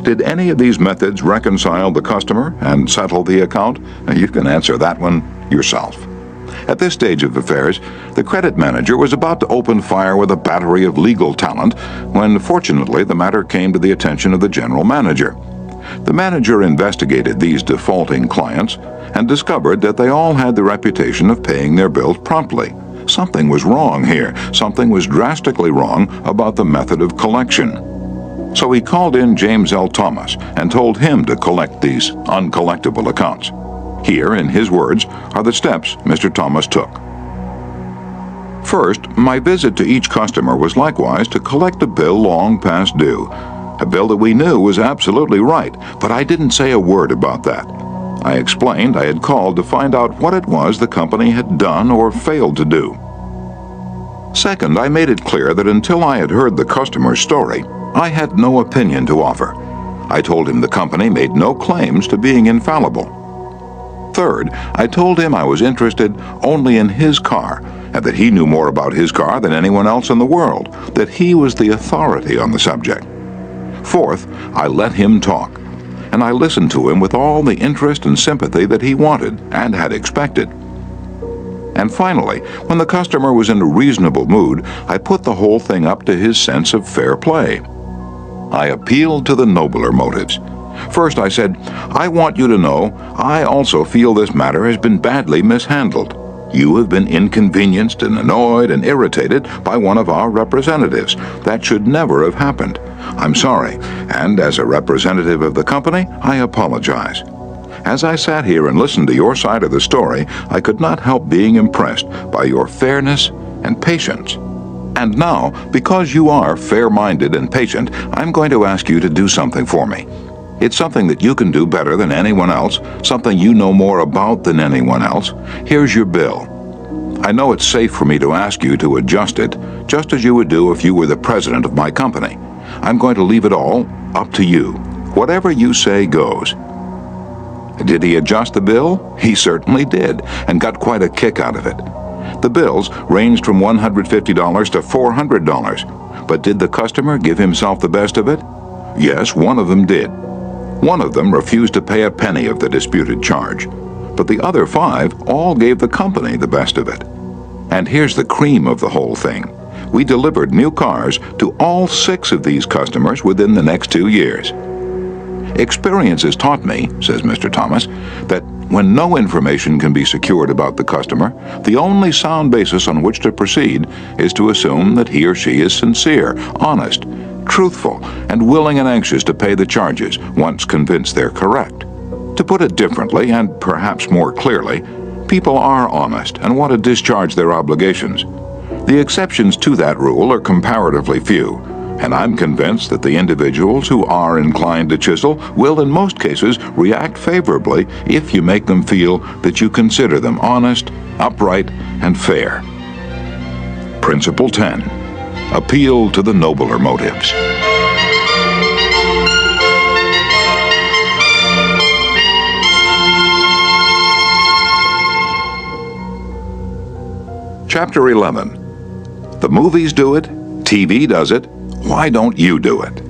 Did any of these methods reconcile the customer and settle the account? You can answer that one yourself. At this stage of affairs, the credit manager was about to open fire with a battery of legal talent when, fortunately, the matter came to the attention of the general manager. The manager investigated these defaulting clients and discovered that they all had the reputation of paying their bills promptly. Something was wrong here. Something was drastically wrong about the method of collection. So he called in James L. Thomas and told him to collect these uncollectible accounts. Here, in his words, are the steps Mr. Thomas took. First, my visit to each customer was likewise to collect a bill long past due. A bill that we knew was absolutely right, but I didn't say a word about that. I explained I had called to find out what it was the company had done or failed to do. Second, I made it clear that until I had heard the customer's story, I had no opinion to offer. I told him the company made no claims to being infallible. Third, I told him I was interested only in his car, and that he knew more about his car than anyone else in the world, that he was the authority on the subject. Fourth, I let him talk, and I listened to him with all the interest and sympathy that he wanted and had expected. And finally, when the customer was in a reasonable mood, I put the whole thing up to his sense of fair play. I appealed to the nobler motives. First, I said, I want you to know I also feel this matter has been badly mishandled. You have been inconvenienced and annoyed and irritated by one of our representatives. That should never have happened. I'm sorry, and as a representative of the company, I apologize. As I sat here and listened to your side of the story, I could not help being impressed by your fairness and patience. And now, because you are fair-minded and patient, I'm going to ask you to do something for me. It's something that you can do better than anyone else, something you know more about than anyone else. Here's your bill. I know it's safe for me to ask you to adjust it, just as you would do if you were the president of my company. I'm going to leave it all up to you. Whatever you say goes. Did he adjust the bill? He certainly did, and got quite a kick out of it. The bills ranged from $150 to $400, but did the customer give himself the best of it? Yes, one of them did. One of them refused to pay a penny of the disputed charge, but the other 5 all gave the company the best of it. And here's the cream of the whole thing. We delivered new cars to all 6 of these customers within the next 2 years. Experience has taught me, says Mr. Thomas, that when no information can be secured about the customer, the only sound basis on which to proceed is to assume that he or she is sincere, honest, truthful, and willing and anxious to pay the charges once convinced they're correct. To put it differently, and perhaps more clearly, people are honest and want to discharge their obligations. The exceptions to that rule are comparatively few, and I'm convinced that the individuals who are inclined to chisel will in most cases react favorably if you make them feel that you consider them honest, upright, and fair. Principle 10. Appeal to the nobler motives. Chapter 11. The movies do it, TV does it, why don't you do it?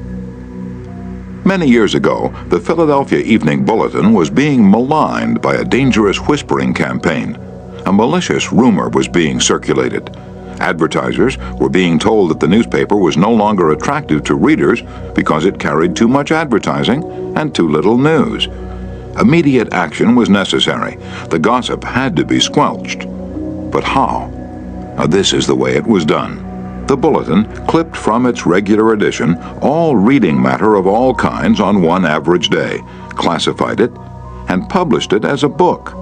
Many years ago, the Philadelphia Evening Bulletin was being maligned by a dangerous whispering campaign. A malicious rumor was being circulated. Advertisers were being told that the newspaper was no longer attractive to readers because it carried too much advertising and too little news. Immediate action was necessary. The gossip had to be squelched. But how? This is the way it was done. The Bulletin clipped from its regular edition all reading matter of all kinds on one average day, classified it, and published it as a book.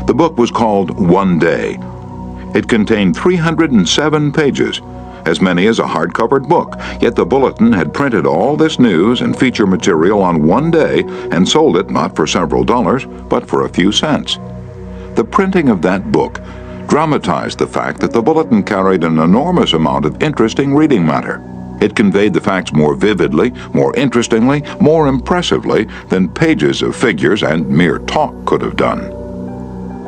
The book was called One Day. It contained 307 pages, as many as a hard-covered book, yet the Bulletin had printed all this news and feature material on one day and sold it not for several dollars, but for a few cents. The printing of that book dramatized the fact that the Bulletin carried an enormous amount of interesting reading matter. It conveyed the facts more vividly, more interestingly, more impressively than pages of figures and mere talk could have done.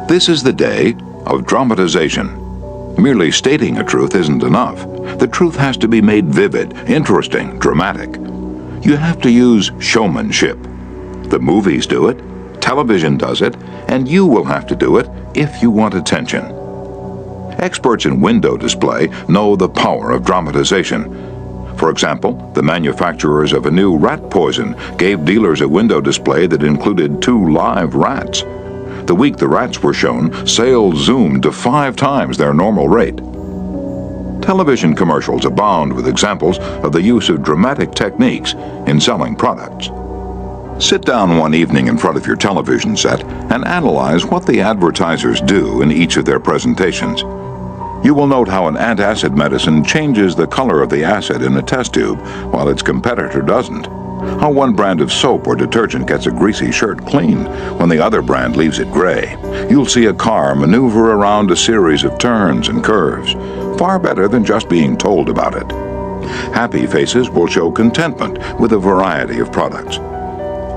This is the day of dramatization. Merely stating a truth isn't enough. The truth has to be made vivid, interesting, dramatic. You have to use showmanship. The movies do it, television does it, and you will have to do it if you want attention. Experts in window display know the power of dramatization. For example, the manufacturers of a new rat poison gave dealers a window display that included 2 live rats. The week the rats were shown, sales zoomed to 5 times their normal rate. Television commercials abound with examples of the use of dramatic techniques in selling products. Sit down one evening in front of your television set and analyze what the advertisers do in each of their presentations. You will note how an antacid medicine changes the color of the acid in a test tube, while its competitor doesn't. How one brand of soap or detergent gets a greasy shirt clean, when the other brand leaves it gray. You'll see a car maneuver around a series of turns and curves, far better than just being told about it. Happy faces will show contentment with a variety of products.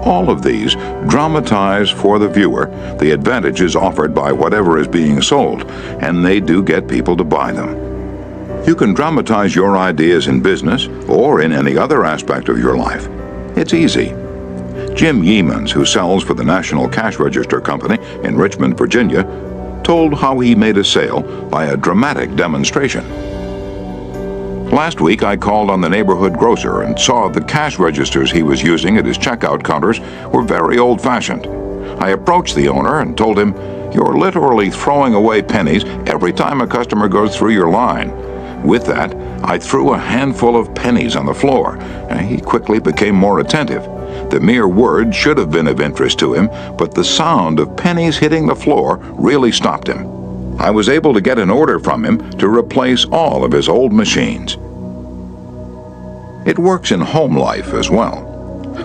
All of these dramatize for the viewer the advantages offered by whatever is being sold, and they do get people to buy them. You can dramatize your ideas in business or in any other aspect of your life. It's easy. Jim Yeamans, who sells for the National Cash Register Company in Richmond, Virginia, told how he made a sale by a dramatic demonstration. Last week, I called on the neighborhood grocer and saw the cash registers he was using at his checkout counters were very old-fashioned. I approached the owner and told him, "You're literally throwing away pennies every time a customer goes through your line." With that, I threw a handful of pennies on the floor, and he quickly became more attentive. The mere word should have been of interest to him, but the sound of pennies hitting the floor really stopped him. I was able to get an order from him to replace all of his old machines. It works in home life as well.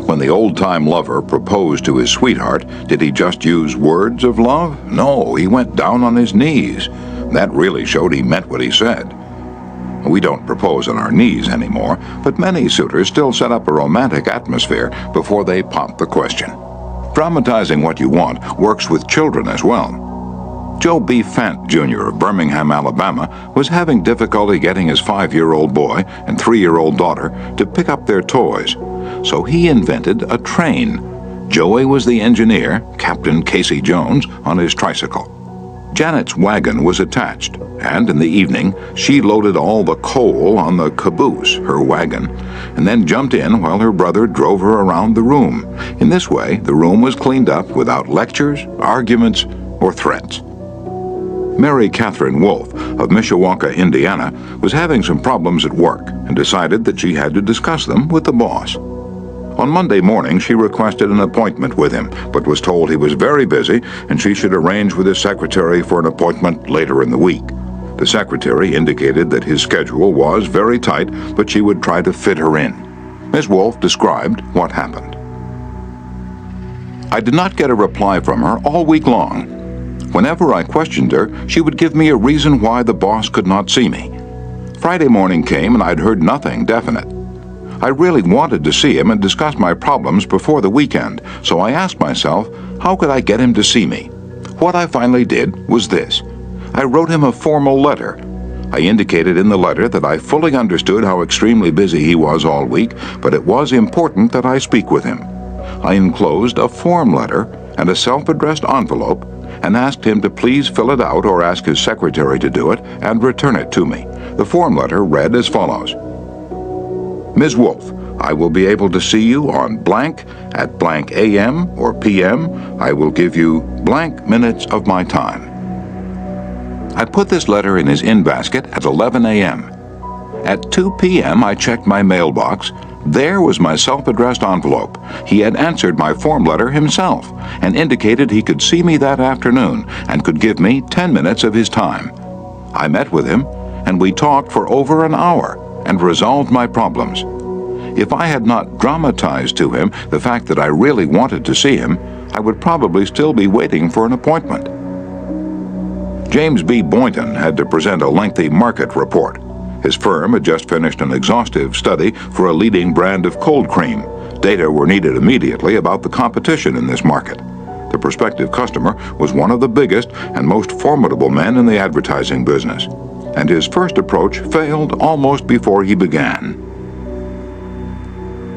When the old-time lover proposed to his sweetheart, did he just use words of love? No, he went down on his knees. That really showed he meant what he said. We don't propose on our knees anymore, but many suitors still set up a romantic atmosphere before they pop the question. Dramatizing what you want works with children as well. Joe B. Fant, Jr. of Birmingham, Alabama, was having difficulty getting his 5-year-old boy and 3-year-old daughter to pick up their toys, so he invented a train. Joey was the engineer, Captain Casey Jones, on his tricycle. Janet's wagon was attached, and in the evening, she loaded all the coal on the caboose, her wagon, and then jumped in while her brother drove her around the room. In this way, the room was cleaned up without lectures, arguments, or threats. Mary Catherine Wolfe of Mishawaka, Indiana, was having some problems at work and decided that she had to discuss them with the boss. On Monday morning, she requested an appointment with him, but was told he was very busy and she should arrange with his secretary for an appointment later in the week. The secretary indicated that his schedule was very tight, but she would try to fit her in. Miss Wolfe described what happened. I did not get a reply from her all week long. Whenever I questioned her, she would give me a reason why the boss could not see me. Friday morning came and I'd heard nothing definite. I really wanted to see him and discuss my problems before the weekend, so I asked myself, how could I get him to see me? What I finally did was this. I wrote him a formal letter. I indicated in the letter that I fully understood how extremely busy he was all week, but it was important that I speak with him. I enclosed a form letter and a self-addressed envelope and asked him to please fill it out or ask his secretary to do it and return it to me. The form letter read as follows. Ms. Wolfe, I will be able to see you on blank at blank a.m. or p.m. I will give you blank minutes of my time. I put this letter in his in-basket at 11 a.m. At 2 p.m. I checked my mailbox. There was my self-addressed envelope. He had answered my form letter himself and indicated he could see me that afternoon and could give me 10 minutes of his time. I met with him, and we talked for over an hour and resolved my problems. If I had not dramatized to him the fact that I really wanted to see him, I would probably still be waiting for an appointment. James B. Boynton had to present a lengthy market report. His firm had just finished an exhaustive study for a leading brand of cold cream. Data were needed immediately about the competition in this market. The prospective customer was one of the biggest and most formidable men in the advertising business, and his first approach failed almost before he began.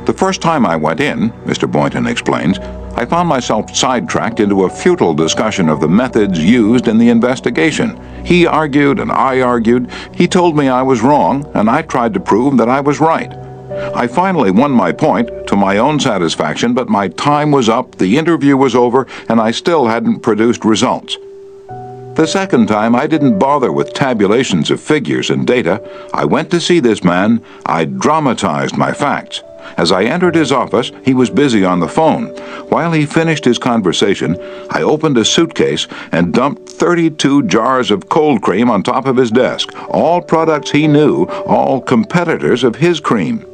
The first time I went in, Mr. Boynton explains, I found myself sidetracked into a futile discussion of the methods used in the investigation. He argued and I argued. He told me I was wrong, and I tried to prove that I was right. I finally won my point to my own satisfaction, but my time was up, the interview was over, and I still hadn't produced results. The second time, I didn't bother with tabulations of figures and data. I went to see this man. I dramatized my facts. As I entered his office, he was busy on the phone. While he finished his conversation, I opened a suitcase and dumped 32 jars of cold cream on top of his desk, all products he knew, all competitors of his cream.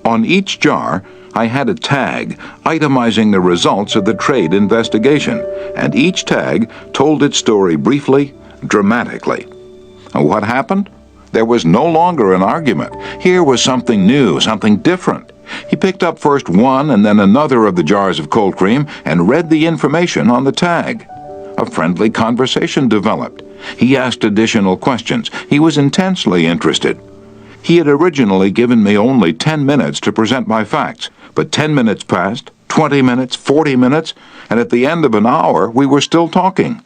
On each jar, I had a tag itemizing the results of the trade investigation, and each tag told its story briefly, dramatically. And what happened? There was no longer an argument. Here was something new, something different. He picked up first one and then another of the jars of cold cream and read the information on the tag. A friendly conversation developed. He asked additional questions. He was intensely interested. He had originally given me only 10 minutes to present my facts, but 10 minutes passed, 20 minutes, 40 minutes, and at the end of an hour we were still talking.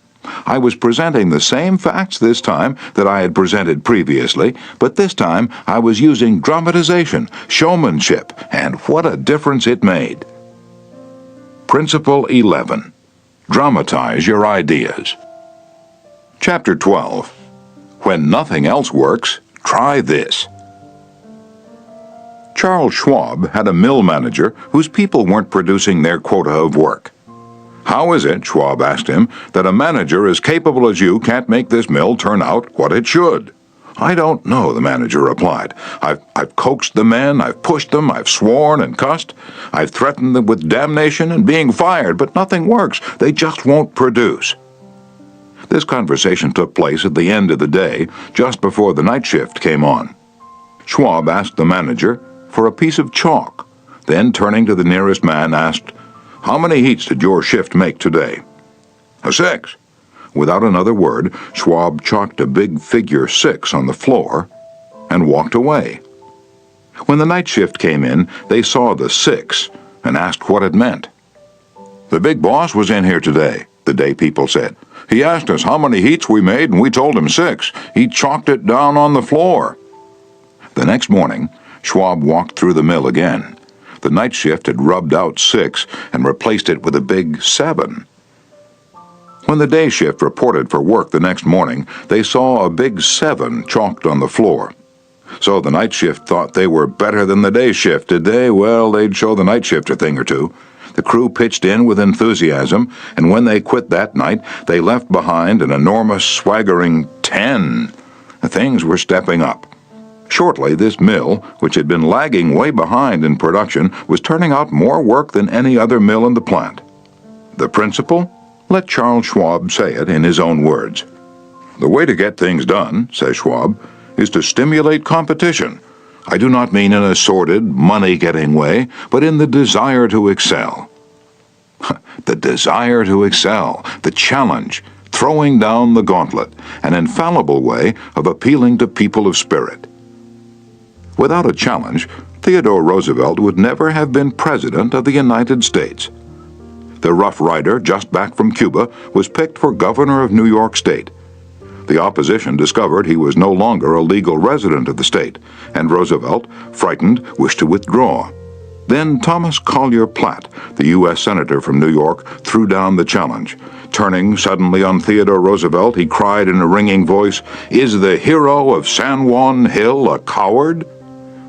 I was presenting the same facts this time that I had presented previously, but this time I was using dramatization, showmanship, and what a difference it made. Principle 11. Dramatize your ideas. Chapter 12. When nothing else works, try this. Charles Schwab had a mill manager whose people weren't producing their quota of work. How is it, Schwab asked him, that a manager as capable as you can't make this mill turn out what it should? I don't know, the manager replied. I've coaxed the men, I've pushed them, I've sworn and cussed. I've threatened them with damnation and being fired, but nothing works. They just won't produce. This conversation took place at the end of the day, just before the night shift came on. Schwab asked the manager for a piece of chalk, then turning to the nearest man asked, "How many heats did your shift make today?" "6. Without another word, Schwab chalked a big figure 6 on the floor and walked away. When the night shift came in, they saw the 6 and asked what it meant. "The big boss was in here today," the day people said. "He asked us how many heats we made and we told him 6. He chalked it down on the floor." The next morning, Schwab walked through the mill again. The night shift had rubbed out 6 and replaced it with a big 7. When the day shift reported for work the next morning, they saw a big 7 chalked on the floor. So the night shift thought they were better than the day shift, did they? Well, they'd show the night shift a thing or two. The crew pitched in with enthusiasm, and when they quit that night, they left behind an enormous, swaggering 10. Things were stepping up. Shortly, this mill, which had been lagging way behind in production, was turning out more work than any other mill in the plant. The principle? Let Charles Schwab say it in his own words. "The way to get things done," says Schwab, "is to stimulate competition. I do not mean in a sordid, money-getting way, but in the desire to excel." The desire to excel, the challenge, throwing down the gauntlet, an infallible way of appealing to people of spirit. Without a challenge, Theodore Roosevelt would never have been President of the United States. The Rough Rider, just back from Cuba, was picked for governor of New York State. The opposition discovered he was no longer a legal resident of the state, and Roosevelt, frightened, wished to withdraw. Then Thomas Collier Platt, the U.S. Senator from New York, threw down the challenge. Turning suddenly on Theodore Roosevelt, he cried in a ringing voice, "Is the hero of San Juan Hill a coward?"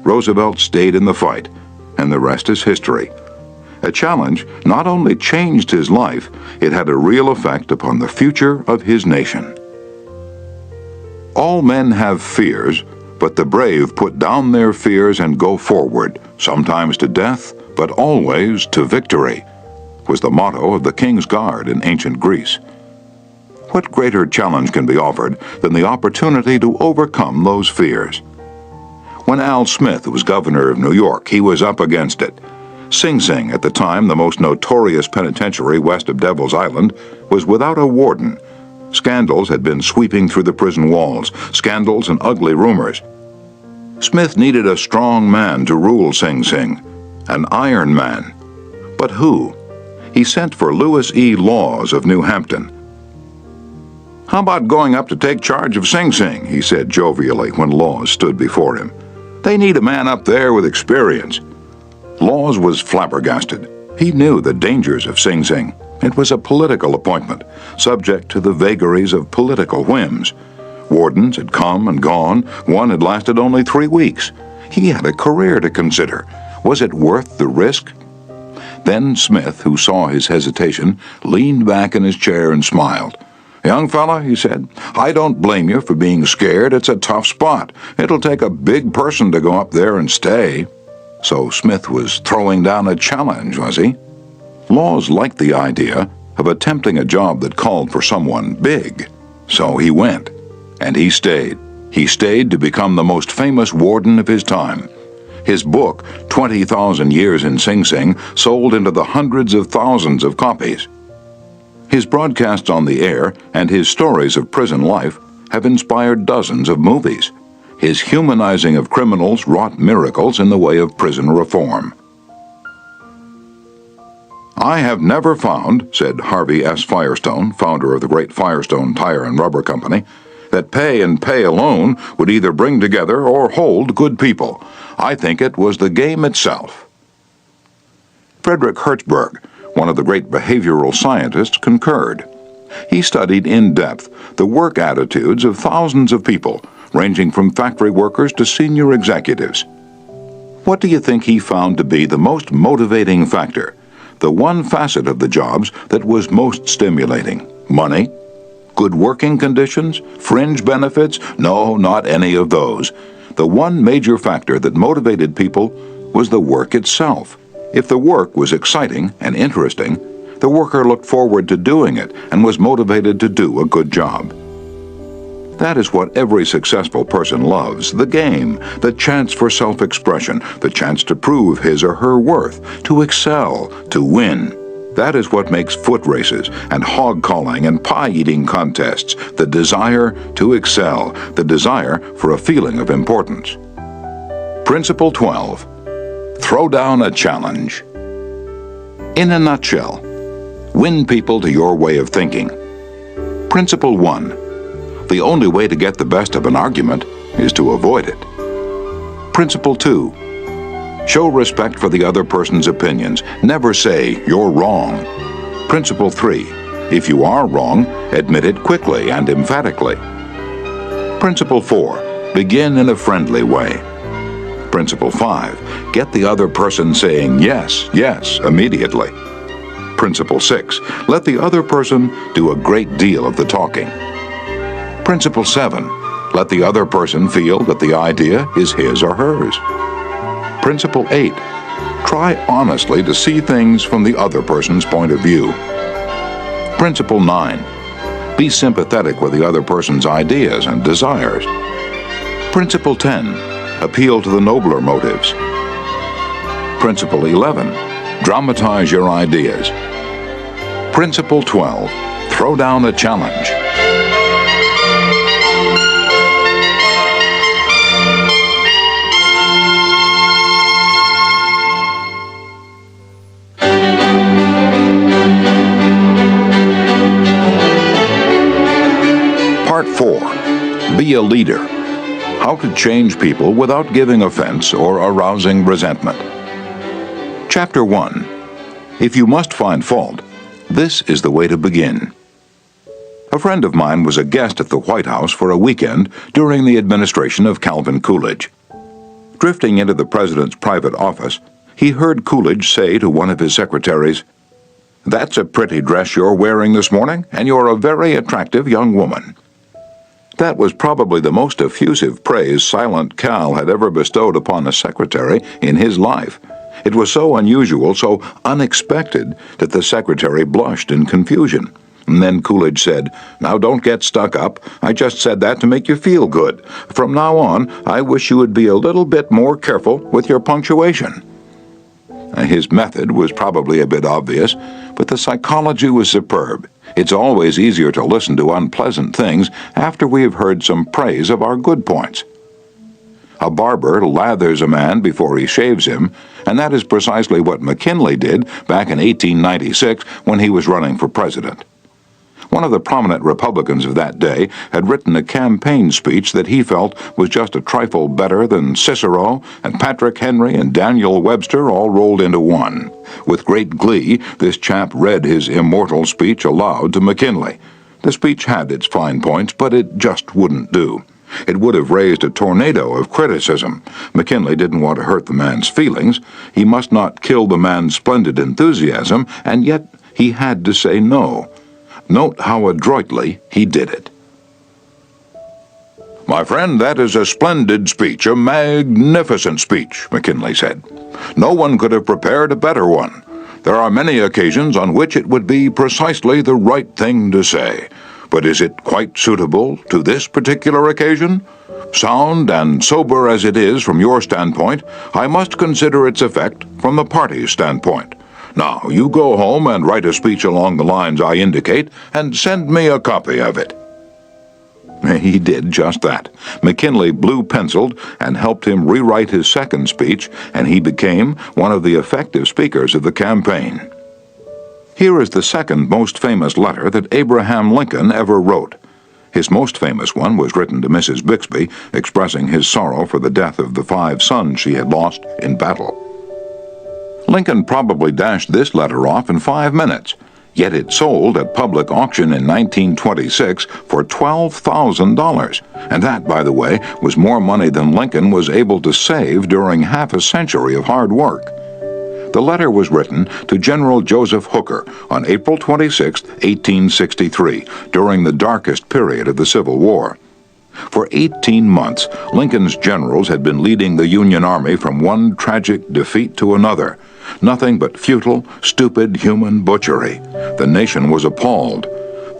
Roosevelt stayed in the fight, and the rest is history. A challenge not only changed his life, it had a real effect upon the future of his nation. All men have fears, but the brave put down their fears and go forward, sometimes to death, but always to victory, was the motto of the King's Guard in ancient Greece. What greater challenge can be offered than the opportunity to overcome those fears? When Al Smith was governor of New York, he was up against it. Sing Sing, at the time the most notorious penitentiary west of Devil's Island, was without a warden. Scandals had been sweeping through the prison walls, scandals and ugly rumors. Smith needed a strong man to rule Sing Sing, an Iron Man. But who? He sent for Louis E. Laws of New Hampton. "How about going up to take charge of Sing Sing?" he said jovially when Laws stood before him. "They need a man up there with experience." Laws was flabbergasted. He knew the dangers of Sing Sing. It was a political appointment, subject to the vagaries of political whims. Wardens had come and gone. One had lasted only 3 weeks. He had a career to consider. Was it worth the risk? Then Smith, who saw his hesitation, leaned back in his chair and smiled. "Young fella," he said, "I don't blame you for being scared. It's a tough spot. It'll take a big person to go up there and stay." So Smith was throwing down a challenge, was he? Laws liked the idea of attempting a job that called for someone big. So he went, and he stayed. He stayed to become the most famous warden of his time. His book, 20,000 Years in Sing Sing, sold into the hundreds of thousands of copies. His broadcasts on the air and his stories of prison life have inspired dozens of movies. His humanizing of criminals wrought miracles in the way of prison reform. "I have never found," said Harvey S. Firestone, founder of the great Firestone Tire and Rubber Company, "that pay and pay alone would either bring together or hold good people. I think it was the game itself." Frederick Hertzberg, one of the great behavioral scientists, concurred. He studied in depth the work attitudes of thousands of people, ranging from factory workers to senior executives. What do you think he found to be the most motivating factor? The one facet of the jobs that was most stimulating? Money? Good working conditions? Fringe benefits? No, not any of those. The one major factor that motivated people was the work itself. If the work was exciting and interesting, the worker looked forward to doing it and was motivated to do a good job. That is what every successful person loves, the game, the chance for self-expression, the chance to prove his or her worth, to excel, to win. That is what makes foot races and hog-calling and pie-eating contests, the desire to excel, the desire for a feeling of importance. Principle 12. Throw down a challenge. In a nutshell, win people to your way of thinking. Principle 1. The only way to get the best of an argument is to avoid it. Principle 2. Show respect for the other person's opinions. Never say, "You're wrong." Principle 3. If you are wrong, admit it quickly and emphatically. Principle 4. Begin in a friendly way. Principle 5. Get the other person saying yes, yes, immediately. Principle 6. Let the other person do a great deal of the talking. Principle 7. Let the other person feel that the idea is his or hers. Principle 8. Try honestly to see things from the other person's point of view. Principle 9. Be sympathetic with the other person's ideas and desires. Principle 10. Appeal to the nobler motives. Principle 11. Dramatize your ideas. Principle 12. Throw down a challenge. Part 4. Be a leader. How to change people without giving offense or arousing resentment. Chapter 1. If you must find fault, this is the way to begin. A friend of mine was a guest at the White House for a weekend during the administration of Calvin Coolidge. Drifting into the president's private office, he heard Coolidge say to one of his secretaries, "That's a pretty dress you're wearing this morning, and you're a very attractive young woman." That was probably the most effusive praise Silent Cal had ever bestowed upon a secretary in his life. It was so unusual, so unexpected, that the secretary blushed in confusion. And then Coolidge said, "Now don't get stuck up. I just said that to make you feel good. From now on, I wish you would be a little bit more careful with your punctuation." His method was probably a bit obvious, but the psychology was superb. It's always easier to listen to unpleasant things after we have heard some praise of our good points. A barber lathers a man before he shaves him, and that is precisely what McKinley did back in 1896 when he was running for president. One of the prominent Republicans of that day had written a campaign speech that he felt was just a trifle better than Cicero and Patrick Henry and Daniel Webster all rolled into one. With great glee, this chap read his immortal speech aloud to McKinley. The speech had its fine points, but it just wouldn't do. It would have raised a tornado of criticism. McKinley didn't want to hurt the man's feelings. He must not kill the man's splendid enthusiasm, and yet he had to say no. Note how adroitly he did it. "My friend, that is a splendid speech, a magnificent speech," McKinley said. "No one could have prepared a better one. There are many occasions on which it would be precisely the right thing to say. But is it quite suitable to this particular occasion? Sound and sober as it is from your standpoint, I must consider its effect from the party's standpoint. Now, you go home and write a speech along the lines I indicate, and send me a copy of it." He did just that. McKinley blue-penciled and helped him rewrite his second speech, and he became one of the effective speakers of the campaign. Here is the second most famous letter that Abraham Lincoln ever wrote. His most famous one was written to Mrs. Bixby, expressing his sorrow for the death of the 5 sons she had lost in battle. Lincoln probably dashed this letter off in 5 minutes, yet it sold at public auction in 1926 for $12,000, and that, by the way, was more money than Lincoln was able to save during half a century of hard work. The letter was written to General Joseph Hooker on April 26, 1863, during the darkest period of the Civil War. For 18 months, Lincoln's generals had been leading the Union Army from one tragic defeat to another. Nothing but futile, stupid human butchery. The nation was appalled.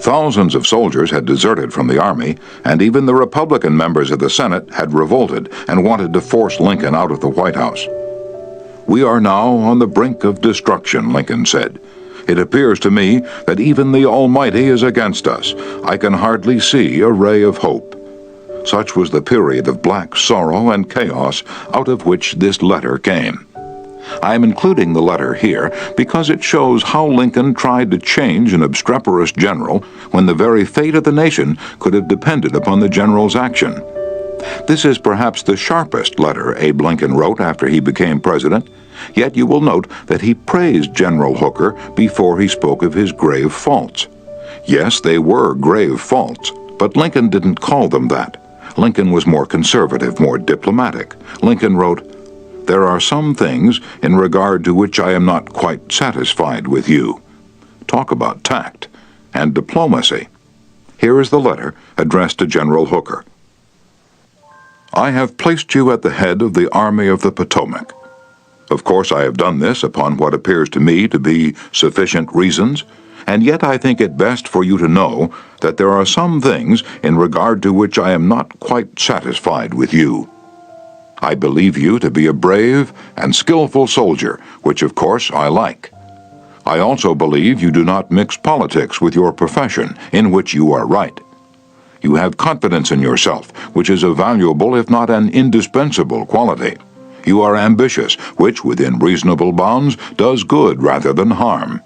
Thousands of soldiers had deserted from the army, and even the Republican members of the Senate had revolted and wanted to force Lincoln out of the White House. "We are now on the brink of destruction," Lincoln said. "It appears to me that even the Almighty is against us. I can hardly see a ray of hope." Such was the period of black sorrow and chaos out of which this letter came. I am including the letter here because it shows how Lincoln tried to change an obstreperous general when the very fate of the nation could have depended upon the general's action. This is perhaps the sharpest letter Abe Lincoln wrote after he became president, yet you will note that he praised General Hooker before he spoke of his grave faults. Yes, they were grave faults, but Lincoln didn't call them that. Lincoln was more conservative, more diplomatic. Lincoln wrote, "There are some things in regard to which I am not quite satisfied with you." Talk about tact and diplomacy. Here is the letter addressed to General Hooker. I have placed you at the head of the Army of the Potomac. Of course, I have done this upon what appears to me to be sufficient reasons, and yet I think it best for you to know that there are some things in regard to which I am not quite satisfied with you. I believe you to be a brave and skillful soldier, which of course I like. I also believe you do not mix politics with your profession, in which you are right. You have confidence in yourself, which is a valuable if not an indispensable quality. You are ambitious, which within reasonable bounds does good rather than harm.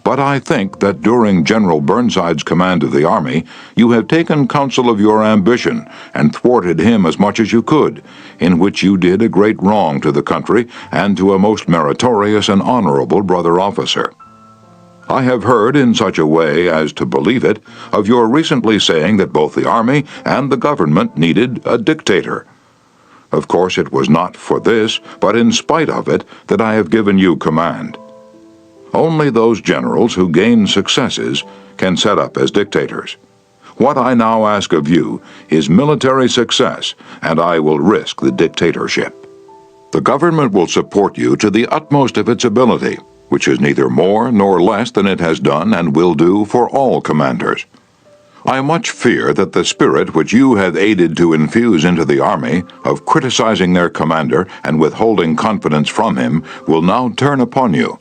But I think that during General Burnside's command of the Army, you have taken counsel of your ambition and thwarted him as much as you could, in which you did a great wrong to the country and to a most meritorious and honorable brother officer. I have heard in such a way as to believe it of your recently saying that both the Army and the government needed a dictator. Of course, it was not for this, but in spite of it, that I have given you command. Only those generals who gain successes can set up as dictators. What I now ask of you is military success, and I will risk the dictatorship. The government will support you to the utmost of its ability, which is neither more nor less than it has done and will do for all commanders. I much fear that the spirit which you have aided to infuse into the Army, of criticizing their commander and withholding confidence from him, will now turn upon you.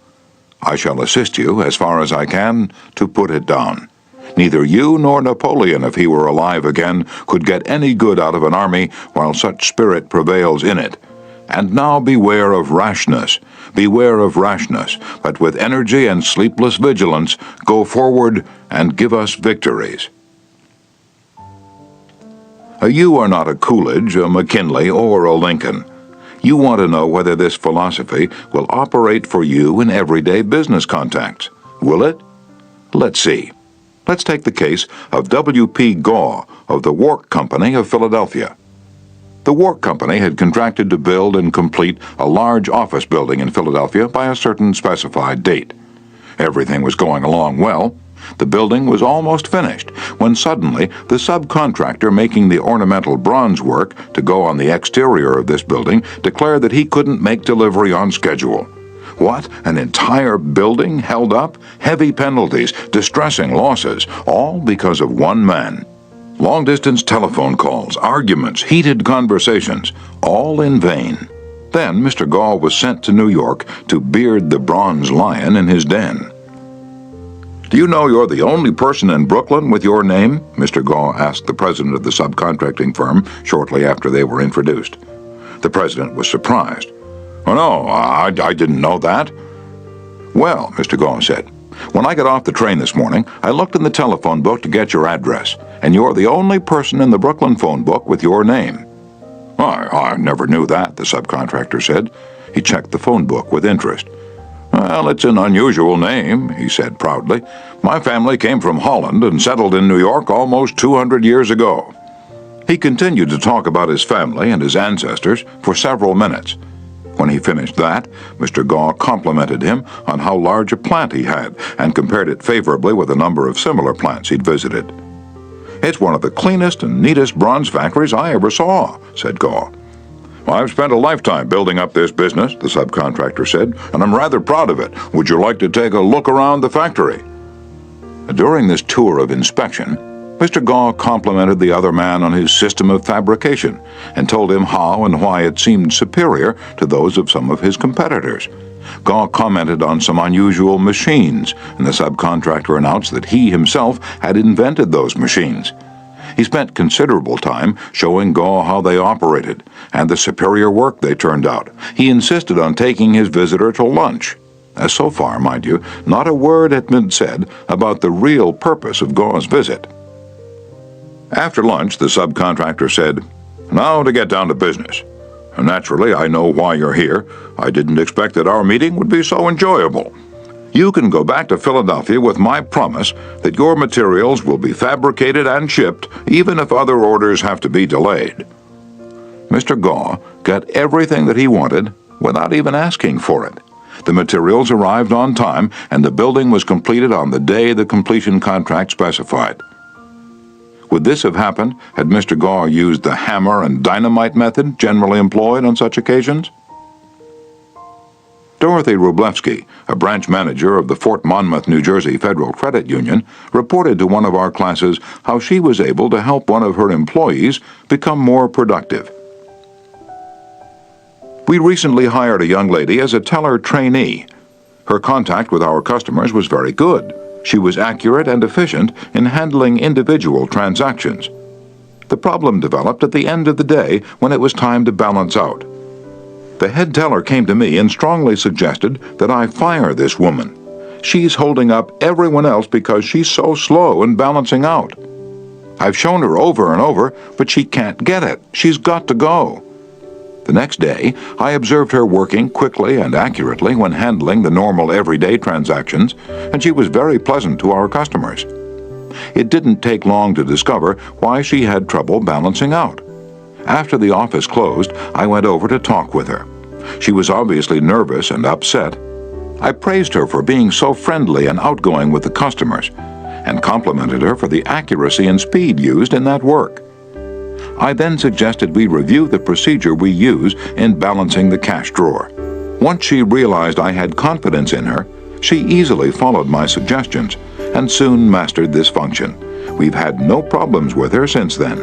I shall assist you, as far as I can, to put it down. Neither you nor Napoleon, if he were alive again, could get any good out of an army while such spirit prevails in it. And now beware of rashness, but with energy and sleepless vigilance, go forward and give us victories. You are not a Coolidge, a McKinley, or a Lincoln. You want to know whether this philosophy will operate for you in everyday business contacts. Will it? Let's see. Let's take the case of W.P. Gaw of the Wark Company of Philadelphia. The Wark Company had contracted to build and complete a large office building in Philadelphia by a certain specified date. Everything was going along well. The building was almost finished when suddenly the subcontractor making the ornamental bronze work to go on the exterior of this building declared that he couldn't make delivery on schedule. What? An entire building held up? Heavy penalties, distressing losses, all because of one man. Long-distance telephone calls, arguments, heated conversations, all in vain. Then Mr. Gaw was sent to New York to beard the bronze lion in his den. "Do you know you're the only person in Brooklyn with your name?" Mr. Gaw asked the president of the subcontracting firm shortly after they were introduced. The president was surprised. "Oh, no, I didn't know that." "Well," Mr. Gaw said, "when I got off the train this morning, I looked in the telephone book to get your address, and you're the only person in the Brooklyn phone book with your name." I never knew that," the subcontractor said. He checked the phone book with interest. "Well, it's an unusual name," he said proudly. "My family came from Holland and settled in New York almost 200 years ago." He continued to talk about his family and his ancestors for several minutes. When he finished that, Mr. Gaw complimented him on how large a plant he had and compared it favorably with a number of similar plants he'd visited. "It's one of the cleanest and neatest bronze factories I ever saw," said Gaw. "I've spent a lifetime building up this business," the subcontractor said, "and I'm rather proud of it. Would you like to take a look around the factory?" During this tour of inspection, Mr. Gaw complimented the other man on his system of fabrication and told him how and why it seemed superior to those of some of his competitors. Gaw commented on some unusual machines, and the subcontractor announced that he himself had invented those machines. He spent considerable time showing Gaw how they operated and the superior work they turned out. He insisted on taking his visitor to lunch. So far, mind you, not a word had been said about the real purpose of Gaw's visit. After lunch, the subcontractor said, "Now to get down to business. Naturally, I know why you're here. I didn't expect that our meeting would be so enjoyable. You can go back to Philadelphia with my promise that your materials will be fabricated and shipped, even if other orders have to be delayed." Mr. Gaw got everything that he wanted without even asking for it. The materials arrived on time, and the building was completed on the day the completion contract specified. Would this have happened had Mr. Gaw used the hammer and dynamite method generally employed on such occasions? Dorothy Wroblewski, a branch manager of the Fort Monmouth, New Jersey Federal Credit Union, reported to one of our classes how she was able to help one of her employees become more productive. We recently hired a young lady as a teller trainee. Her contact with our customers was very good. She was accurate and efficient in handling individual transactions. The problem developed at the end of the day when it was time to balance out. The head teller came to me and strongly suggested that I fire this woman. She's holding up everyone else because she's so slow in balancing out. I've shown her over and over, but she can't get it. She's got to go. The next day, I observed her working quickly and accurately when handling the normal everyday transactions, and she was very pleasant to our customers. It didn't take long to discover why she had trouble balancing out. After the office closed, I went over to talk with her. She was obviously nervous and upset. I praised her for being so friendly and outgoing with the customers, and complimented her for the accuracy and speed used in that work. I then suggested we review the procedure we use in balancing the cash drawer. Once she realized I had confidence in her, she easily followed my suggestions and soon mastered this function. We've had no problems with her since then.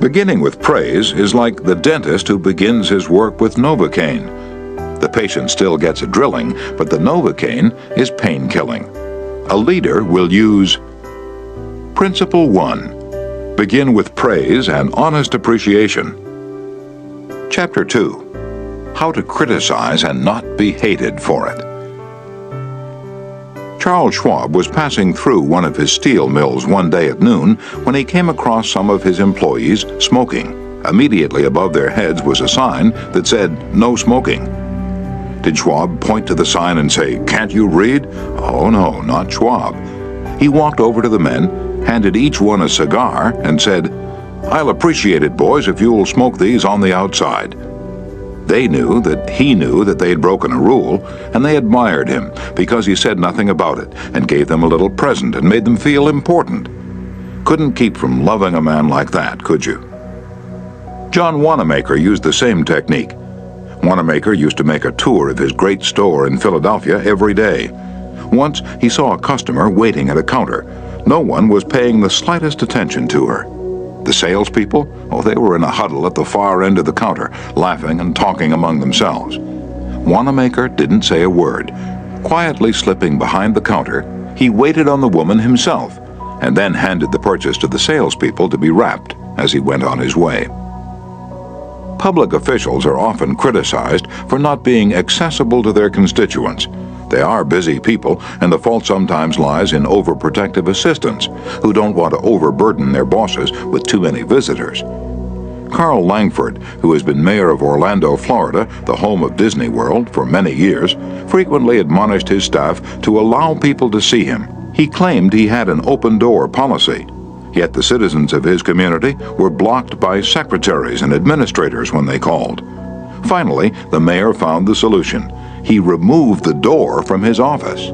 Beginning with praise is like the dentist who begins his work with Novocaine. The patient still gets a drilling, but the Novocaine is pain-killing. A leader will use Principle 1. Begin with praise and honest appreciation. Chapter 2. How to criticize and not be hated for it. Charles Schwab was passing through one of his steel mills one day at noon when he came across some of his employees smoking. Immediately above their heads was a sign that said, "No smoking." Did Schwab point to the sign and say, "Can't you read?" Oh no, not Schwab. He walked over to the men, handed each one a cigar, and said, "I'll appreciate it, boys, if you'll smoke these on the outside." They knew that he knew that they had broken a rule, and they admired him because he said nothing about it and gave them a little present and made them feel important. Couldn't keep from loving a man like that, could you? John Wanamaker used the same technique. Wanamaker used to make a tour of his great store in Philadelphia every day. Once he saw a customer waiting at a counter. No one was paying the slightest attention to her. The salespeople, they were in a huddle at the far end of the counter, laughing and talking among themselves. Wanamaker didn't say a word. Quietly slipping behind the counter, he waited on the woman himself, and then handed the purchase to the salespeople to be wrapped as he went on his way. Public officials are often criticized for not being accessible to their constituents. They are busy people, and the fault sometimes lies in overprotective assistants who don't want to overburden their bosses with too many visitors. Carl Langford, who has been mayor of Orlando, Florida, the home of Disney World, for many years, frequently admonished his staff to allow people to see him. He claimed he had an open-door policy. Yet the citizens of his community were blocked by secretaries and administrators when they called. Finally, the mayor found the solution. He removed the door from his office.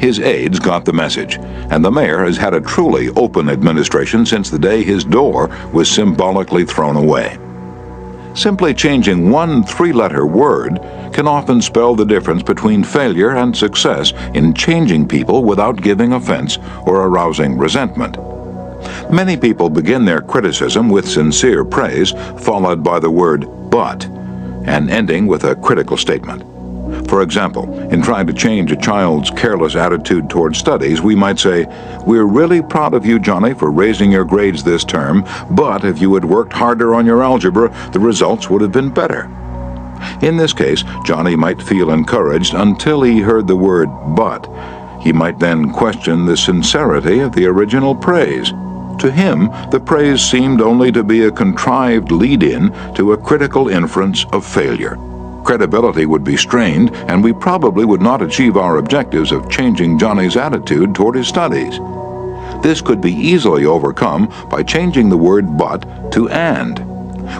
His aides got the message, and the mayor has had a truly open administration since the day his door was symbolically thrown away. Simply changing one three-letter word can often spell the difference between failure and success in changing people without giving offense or arousing resentment. Many people begin their criticism with sincere praise, followed by the word "but," and ending with a critical statement. For example, in trying to change a child's careless attitude toward studies, we might say, "We're really proud of you, Johnny, for raising your grades this term, but if you had worked harder on your algebra, the results would have been better." In this case, Johnny might feel encouraged until he heard the word "but." He might then question the sincerity of the original praise. To him, the praise seemed only to be a contrived lead-in to a critical inference of failure. Credibility would be strained, and we probably would not achieve our objectives of changing Johnny's attitude toward his studies. This could be easily overcome by changing the word "but" to "and."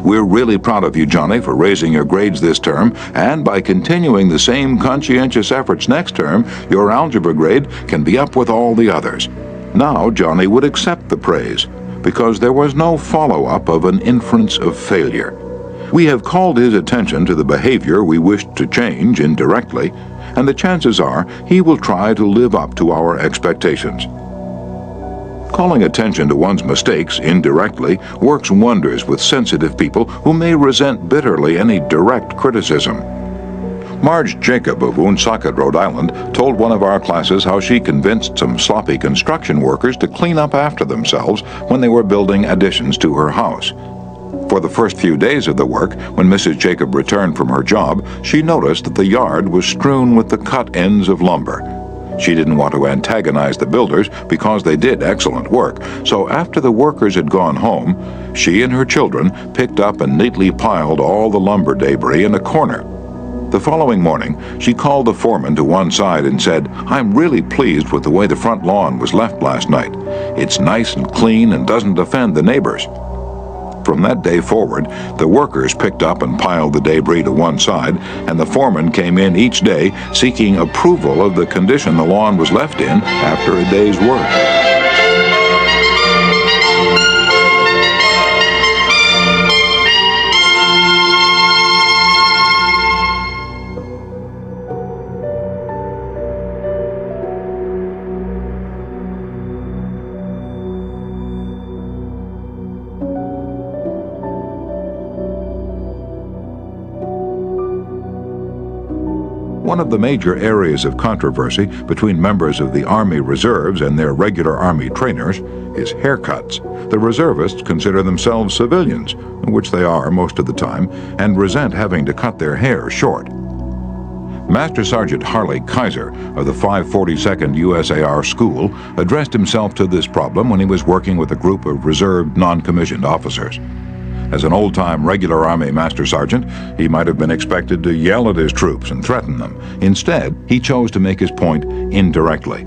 We're really proud of you, Johnny, for raising your grades this term, and by continuing the same conscientious efforts next term, your algebra grade can be up with all the others. Now Johnny would accept the praise, because there was no follow-up of an inference of failure. We have called his attention to the behavior we wished to change indirectly, and the chances are he will try to live up to our expectations. Calling attention to one's mistakes indirectly works wonders with sensitive people who may resent bitterly any direct criticism. Marge Jacob of Woonsocket, Rhode Island, told one of our classes how she convinced some sloppy construction workers to clean up after themselves when they were building additions to her house. For the first few days of the work, when Mrs. Jacob returned from her job, she noticed that the yard was strewn with the cut ends of lumber. She didn't want to antagonize the builders because they did excellent work, so after the workers had gone home, she and her children picked up and neatly piled all the lumber debris in a corner. The following morning, she called the foreman to one side and said, "I'm really pleased with the way the front lawn was left last night. It's nice and clean and doesn't offend the neighbors." From that day forward, the workers picked up and piled the debris to one side, and the foreman came in each day seeking approval of the condition the lawn was left in after a day's work. One of the major areas of controversy between members of the Army Reserves and their regular Army trainers is haircuts. The reservists consider themselves civilians, which they are most of the time, and resent having to cut their hair short. Master Sergeant Harley Kaiser of the 542nd USAR School addressed himself to this problem when he was working with a group of reserved non-commissioned officers. As an old-time regular Army Master Sergeant, he might have been expected to yell at his troops and threaten them. Instead, he chose to make his point indirectly.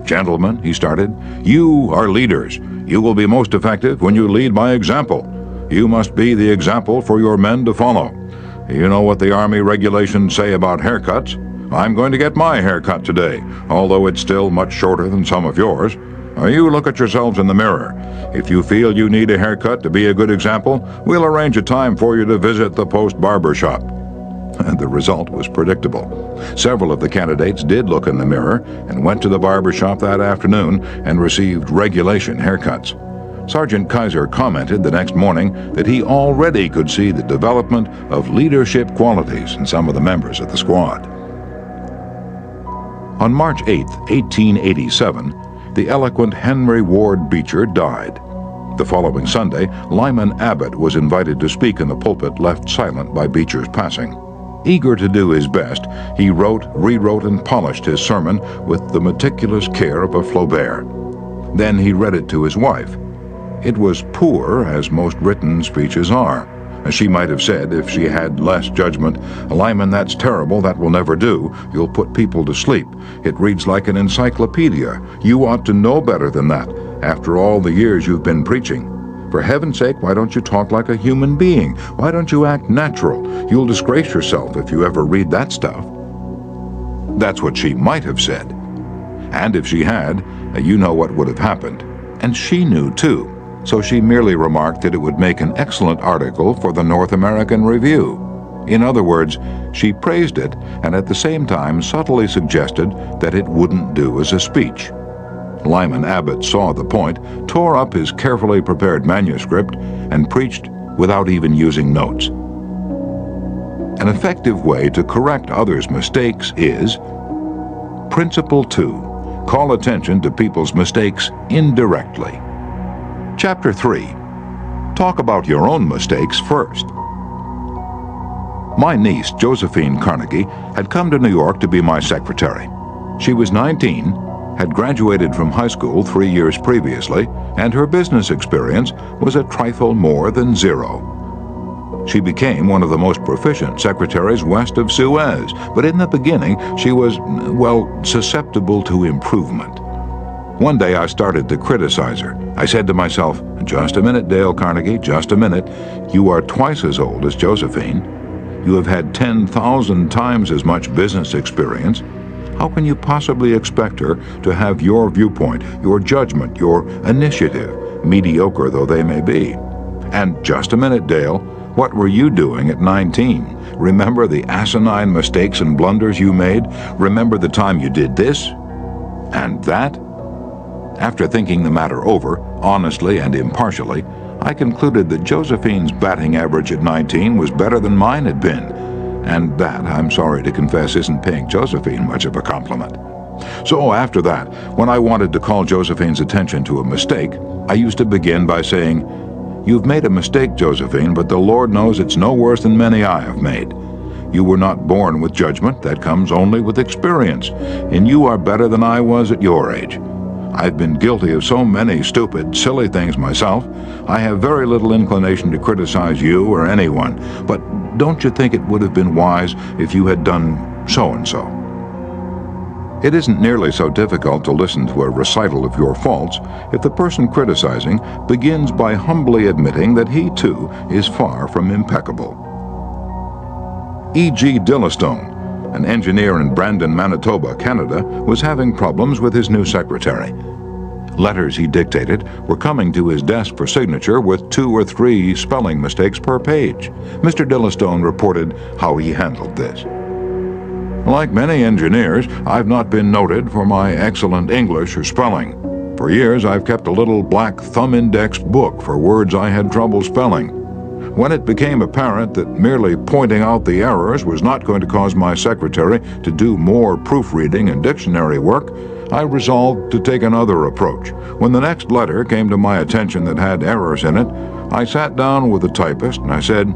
"Gentlemen," he started, "you are leaders. You will be most effective when you lead by example. You must be the example for your men to follow. You know what the Army regulations say about haircuts? I'm going to get my haircut today, although it's still much shorter than some of yours. You look at yourselves in the mirror. If you feel you need a haircut to be a good example, we'll arrange a time for you to visit the post barber shop." And the result was predictable. Several of the candidates did look in the mirror and went to the barber shop that afternoon and received regulation haircuts. Sergeant Kaiser commented the next morning that he already could see the development of leadership qualities in some of the members of the squad. On March 8, 1887, the eloquent Henry Ward Beecher died. The following Sunday, Lyman Abbott was invited to speak in the pulpit left silent by Beecher's passing. Eager to do his best, he wrote, rewrote, and polished his sermon with the meticulous care of a Flaubert. Then he read it to his wife. It was poor, as most written speeches are. She might have said, if she had less judgment, "Lyman, that's terrible, that will never do. You'll put people to sleep. It reads like an encyclopedia. You ought to know better than that, after all the years you've been preaching. For heaven's sake, why don't you talk like a human being? Why don't you act natural? You'll disgrace yourself if you ever read that stuff." That's what she might have said. And if she had, you know what would have happened. And she knew too. So she merely remarked that it would make an excellent article for the North American Review. In other words, she praised it and at the same time subtly suggested that it wouldn't do as a speech. Lyman Abbott saw the point, tore up his carefully prepared manuscript, and preached without even using notes. An effective way to correct others' mistakes is Principle 2. Call attention to people's mistakes indirectly. Chapter 3. Talk about your own mistakes first. My niece, Josephine Carnegie, had come to New York to be my secretary. She was 19, had graduated from high school 3 years previously, and her business experience was a trifle more than zero. She became one of the most proficient secretaries west of Suez, but in the beginning she was, susceptible to improvement. One day I started to criticize her. I said to myself, "Just a minute, Dale Carnegie, just a minute. You are twice as old as Josephine. You have had 10,000 times as much business experience. How can you possibly expect her to have your viewpoint, your judgment, your initiative, mediocre though they may be? And just a minute, Dale, what were you doing at 19? Remember the asinine mistakes and blunders you made? Remember the time you did this and that? After thinking the matter over, honestly and impartially, I concluded that Josephine's batting average at 19 was better than mine had been. And that, I'm sorry to confess, isn't paying Josephine much of a compliment. So after that, when I wanted to call Josephine's attention to a mistake, I used to begin by saying, "You've made a mistake, Josephine, but the Lord knows it's no worse than many I have made. You were not born with judgment, that comes only with experience, and you are better than I was at your age. I've been guilty of so many stupid, silly things myself. I have very little inclination to criticize you or anyone, but don't you think it would have been wise if you had done so-and-so?" It isn't nearly so difficult to listen to a recital of your faults if the person criticizing begins by humbly admitting that he, too, is far from impeccable. E.G. Dillistone, an engineer in Brandon, Manitoba, Canada, was having problems with his new secretary. Letters he dictated were coming to his desk for signature with 2 or 3 spelling mistakes per page. Mr. Dillistone reported how he handled this. "Like many engineers, I've not been noted for my excellent English or spelling. For years I've kept a little black thumb-indexed book for words I had trouble spelling. When it became apparent that merely pointing out the errors was not going to cause my secretary to do more proofreading and dictionary work, I resolved to take another approach. When the next letter came to my attention that had errors in it, I sat down with the typist and I said,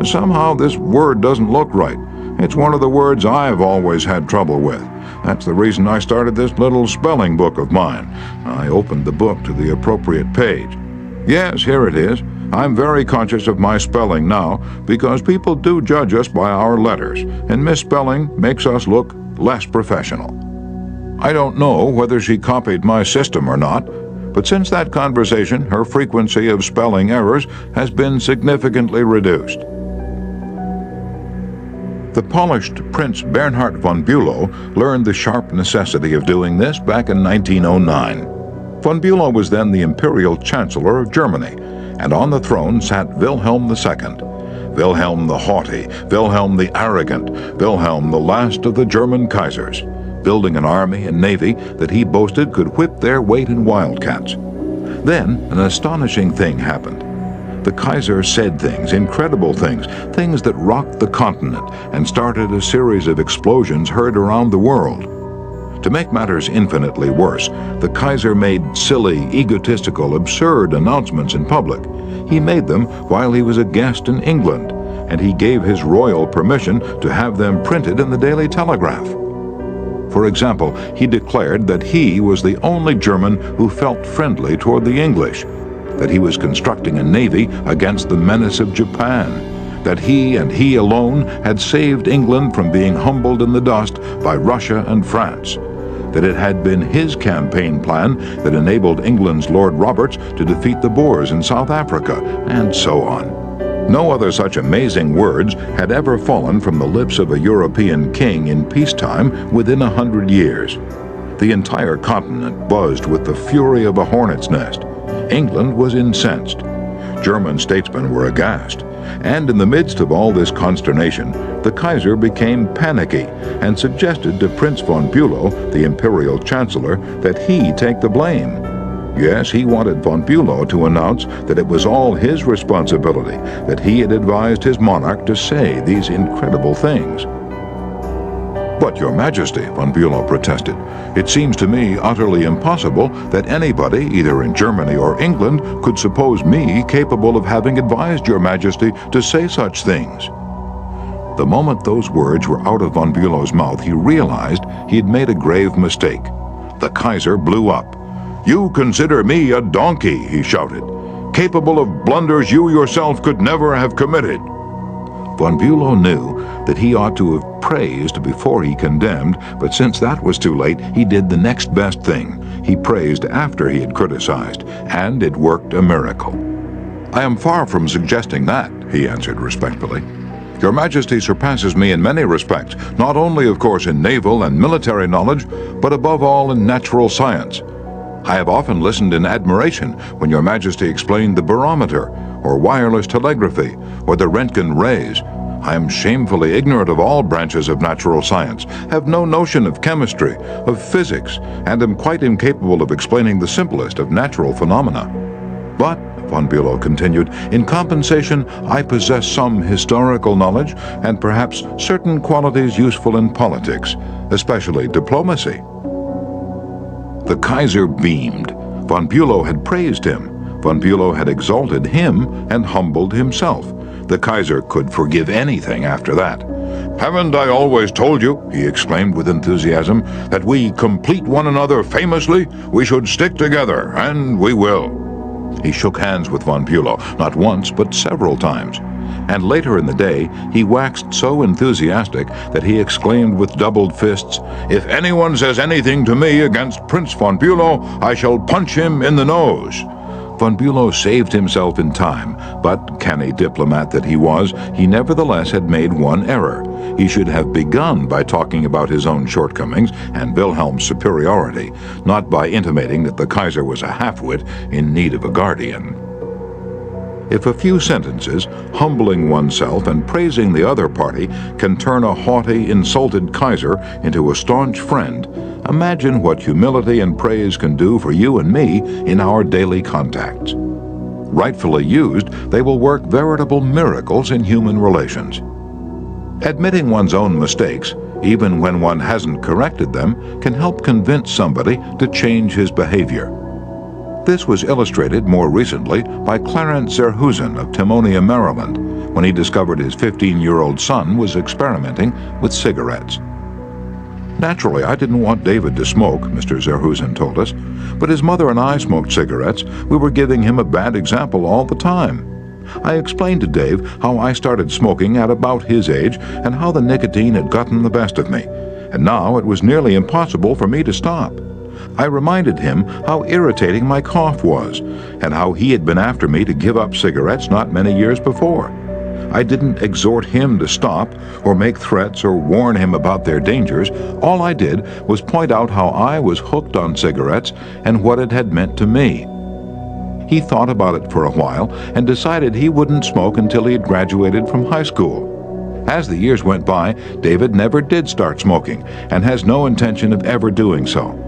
'Somehow this word doesn't look right. It's one of the words I've always had trouble with. That's the reason I started this little spelling book of mine.' I opened the book to the appropriate page. Yes, here it is. I'm very conscious of my spelling now because people do judge us by our letters, and misspelling makes us look less professional." I don't know whether she copied my system or not, but since that conversation, her frequency of spelling errors has been significantly reduced. The polished Prince Bernhard von Bülow learned the sharp necessity of doing this back in 1909. Von Bülow was then the Imperial Chancellor of Germany, and on the throne sat Wilhelm II. Wilhelm the Haughty, Wilhelm the Arrogant, Wilhelm the last of the German Kaisers, building an army and navy that he boasted could whip their weight in wildcats. Then an astonishing thing happened. The Kaiser said things, incredible things, things that rocked the continent and started a series of explosions heard around the world. To make matters infinitely worse, the Kaiser made silly, egotistical, absurd announcements in public. He made them while he was a guest in England, and he gave his royal permission to have them printed in the Daily Telegraph. For example, he declared that he was the only German who felt friendly toward the English, that he was constructing a navy against the menace of Japan, that he and he alone had saved England from being humbled in the dust by Russia and France, that it had been his campaign plan that enabled England's Lord Roberts to defeat the Boers in South Africa, and so on. No other such amazing words had ever fallen from the lips of a European king in peacetime within 100 years. The entire continent buzzed with the fury of a hornet's nest. England was incensed. German statesmen were aghast. And in the midst of all this consternation, the Kaiser became panicky and suggested to Prince von Bülow, the Imperial Chancellor, that he take the blame. Yes, he wanted von Bülow to announce that it was all his responsibility, that he had advised his monarch to say these incredible things. "But, Your Majesty," von Bülow protested, "it seems to me utterly impossible that anybody, either in Germany or England, could suppose me capable of having advised Your Majesty to say such things." The moment those words were out of von Bülow's mouth, he realized he had made a grave mistake. The Kaiser blew up. "You consider me a donkey," he shouted, "capable of blunders you yourself could never have committed." Von Bülow knew that he ought to have praised before he condemned, but since that was too late, he did the next best thing. He praised after he had criticized, and it worked a miracle. "I am far from suggesting that," he answered respectfully. Your Majesty surpasses me in many respects, not only, of course, in naval and military knowledge, but above all in natural science. I have often listened in admiration when Your Majesty explained the barometer, or wireless telegraphy, or the Röntgen rays. I am shamefully ignorant of all branches of natural science, have no notion of chemistry, of physics, and am quite incapable of explaining the simplest of natural phenomena. But, von Bülow continued, in compensation, I possess some historical knowledge and perhaps certain qualities useful in politics, especially diplomacy. The Kaiser beamed. Von Bülow had praised him. Von Bülow had exalted him and humbled himself. The Kaiser could forgive anything after that. "Haven't I always told you," he exclaimed with enthusiasm, "that we complete one another famously? We should stick together, and we will." He shook hands with von Bülow, not once but several times. And later in the day, he waxed so enthusiastic that he exclaimed with doubled fists, "If anyone says anything to me against Prince von Bülow, I shall punch him in the nose." Von Bülow saved himself in time, but, canny diplomat that he was, he nevertheless had made one error. He should have begun by talking about his own shortcomings and Wilhelm's superiority, not by intimating that the Kaiser was a half-wit in need of a guardian. If a few sentences, humbling oneself and praising the other party, can turn a haughty, insulted Kaiser into a staunch friend, imagine what humility and praise can do for you and me in our daily contacts. Rightfully used, they will work veritable miracles in human relations. Admitting one's own mistakes, even when one hasn't corrected them, can help convince somebody to change his behavior. This was illustrated more recently by Clarence Zerhusen of Timonia, Maryland, when he discovered his 15-year-old son was experimenting with cigarettes. Naturally, I didn't want David to smoke, Mr. Zerhusen told us, but his mother and I smoked cigarettes. We were giving him a bad example all the time. I explained to Dave how I started smoking at about his age and how the nicotine had gotten the best of me, and now it was nearly impossible for me to stop. I reminded him how irritating my cough was, and how he had been after me to give up cigarettes not many years before. I didn't exhort him to stop, or make threats or warn him about their dangers. All I did was point out how I was hooked on cigarettes and what it had meant to me. He thought about it for a while and decided he wouldn't smoke until he had graduated from high school. As the years went by, David never did start smoking and has no intention of ever doing so.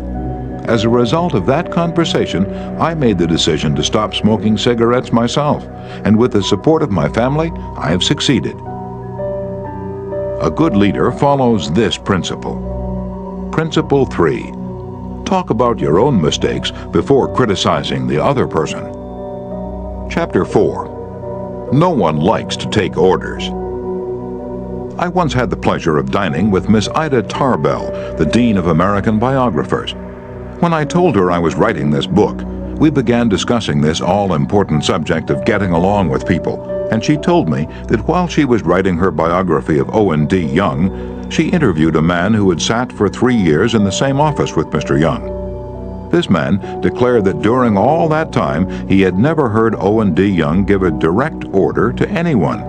As a result of that conversation, I made the decision to stop smoking cigarettes myself, and with the support of my family, I have succeeded. A good leader follows this principle. Principle 3. Talk about your own mistakes before criticizing the other person. Chapter 4. No one likes to take orders. I once had the pleasure of dining with Miss Ida Tarbell, the Dean of American Biographers. When I told her I was writing this book, we began discussing this all-important subject of getting along with people, and she told me that while she was writing her biography of Owen D. Young, she interviewed a man who had sat for 3 years in the same office with Mr. Young. This man declared that during all that time he had never heard Owen D. Young give a direct order to anyone.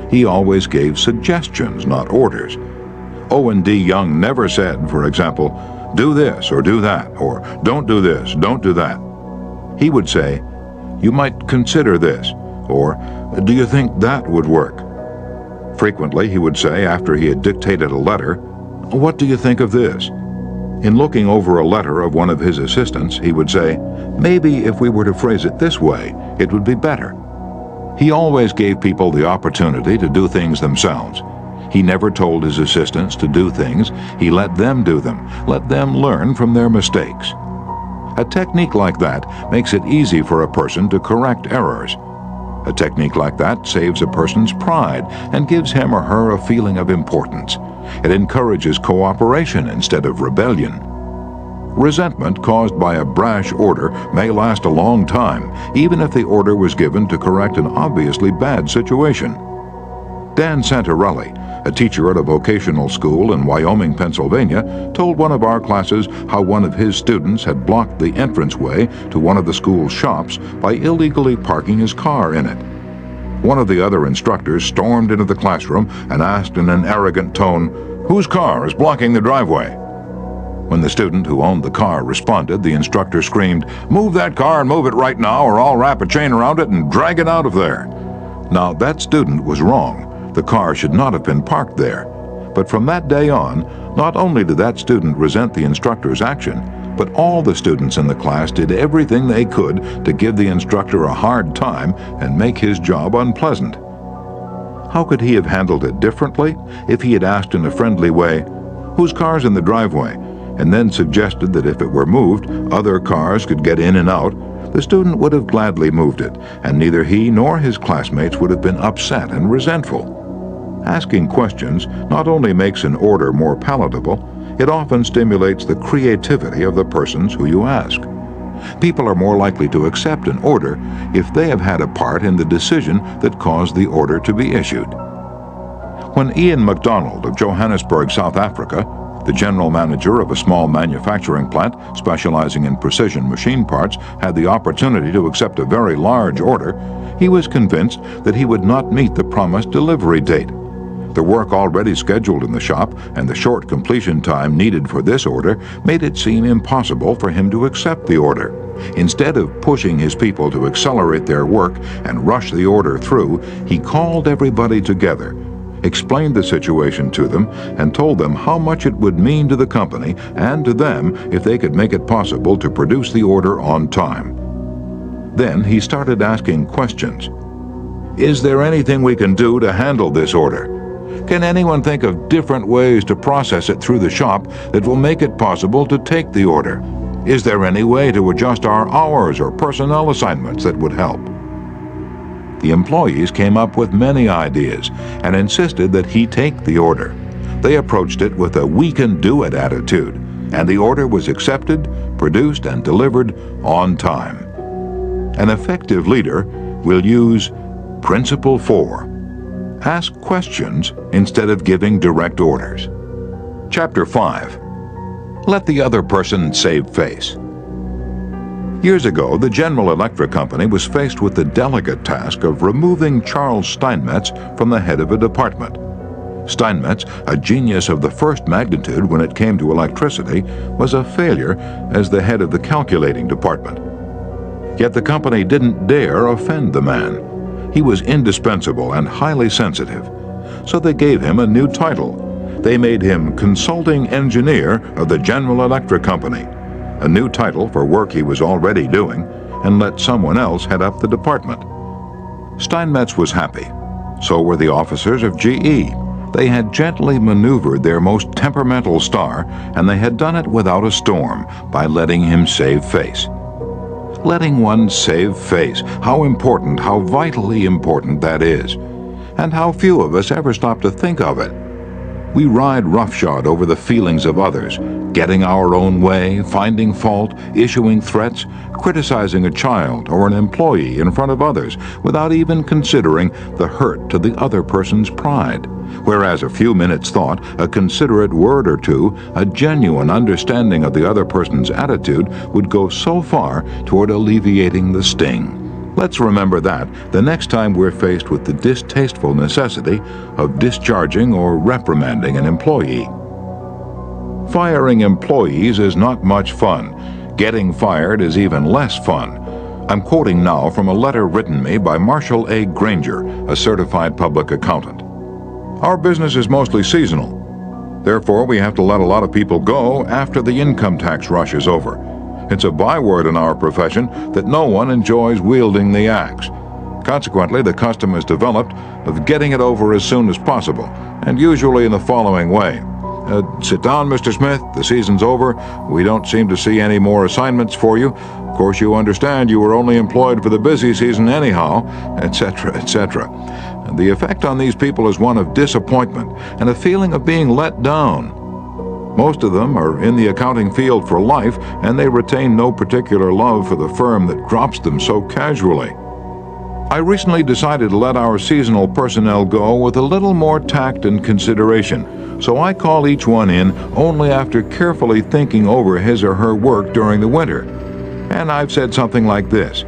He always gave suggestions, not orders. Owen D. Young never said, for example, "Do this or do that," or "Don't do this, don't do that." He would say, "You might consider this," or "Do you think that would work?" Frequently he would say, after he had dictated a letter, "What do you think of this?" In looking over a letter of one of his assistants, he would say, "Maybe if we were to phrase it this way, it would be better." He always gave people the opportunity to do things themselves. He never told his assistants to do things. He let them do them, let them learn from their mistakes. A technique like that makes it easy for a person to correct errors. A technique like that saves a person's pride and gives him or her a feeling of importance. It encourages cooperation instead of rebellion. Resentment caused by a brash order may last a long time, even if the order was given to correct an obviously bad situation. Dan Santarelli, a teacher at a vocational school in Wyoming, Pennsylvania, told one of our classes how one of his students had blocked the entranceway to one of the school's shops by illegally parking his car in it. one of the other instructors stormed into the classroom and asked in an arrogant tone, "Whose car is blocking the driveway?" When the student who owned the car responded, the instructor screamed, "Move that car and move it right now, or I'll wrap a chain around it and drag it out of there." Now, that student was wrong. The car should not have been parked there. But from that day on, not only did that student resent the instructor's action, but all the students in the class did everything they could to give the instructor a hard time and make his job unpleasant. How could he have handled it differently if he had asked in a friendly way, "Whose car's in the driveway?" and then suggested that if it were moved, other cars could get in and out? The student would have gladly moved it, and neither he nor his classmates would have been upset and resentful. Asking questions not only makes an order more palatable, it often stimulates the creativity of the persons who you ask. People are more likely to accept an order if they have had a part in the decision that caused the order to be issued. When Ian MacDonald of Johannesburg, South Africa, the general manager of a small manufacturing plant specializing in precision machine parts, had the opportunity to accept a very large order, he was convinced that he would not meet the promised delivery date. The work already scheduled in the shop and the short completion time needed for this order made it seem impossible for him to accept the order. Instead of pushing his people to accelerate their work and rush the order through, he called everybody together, explained the situation to them, and told them how much it would mean to the company and to them if they could make it possible to produce the order on time. Then he started asking questions. Is there anything we can do to handle this order? Can anyone think of different ways to process it through the shop that will make it possible to take the order? Is there any way to adjust our hours or personnel assignments that would help? The employees came up with many ideas and insisted that he take the order. They approached it with a "we can do it" attitude, and the order was accepted, produced, and delivered on time. An effective leader will use Principle 4. Ask questions instead of giving direct orders. Chapter 5. Let the other person save face. Years ago, the General Electric Company was faced with the delicate task of removing Charles Steinmetz from the head of a department. Steinmetz, a genius of the first magnitude when it came to electricity, was a failure as the head of the calculating department. Yet the company didn't dare offend the man. He was indispensable and highly sensitive, so they gave him a new title. They made him Consulting Engineer of the General Electric Company, a new title for work he was already doing, and let someone else head up the department. Steinmetz was happy. So were the officers of GE. They had gently maneuvered their most temperamental star, and they had done it without a storm by letting him save face. Letting one save face, how important, how vitally important that is, and how few of us ever stop to think of it. We ride roughshod over the feelings of others, getting our own way, finding fault, issuing threats, criticizing a child or an employee in front of others without even considering the hurt to the other person's pride. Whereas a few minutes' thought, a considerate word or two, a genuine understanding of the other person's attitude would go so far toward alleviating the sting. Let's remember that the next time we're faced with the distasteful necessity of discharging or reprimanding an employee. Firing employees is not much fun. Getting fired is even less fun. I'm quoting now from a letter written me by Marshall A. Granger, a certified public accountant. Our business is mostly seasonal. Therefore, we have to let a lot of people go after the income tax rush is over. It's a byword in our profession that no one enjoys wielding the axe. Consequently, the custom is developed of getting it over as soon as possible, and usually in the following way. Sit down, Mr. Smith. The season's over. We don't seem to see any more assignments for you. Of course, you understand you were only employed for the busy season anyhow, etc., etc. The effect on these people is one of disappointment and a feeling of being let down. Most of them are in the accounting field for life, and they retain no particular love for the firm that drops them so casually. I recently decided to let our seasonal personnel go with a little more tact and consideration, so I call each one in only after carefully thinking over his or her work during the winter. And I've said something like this: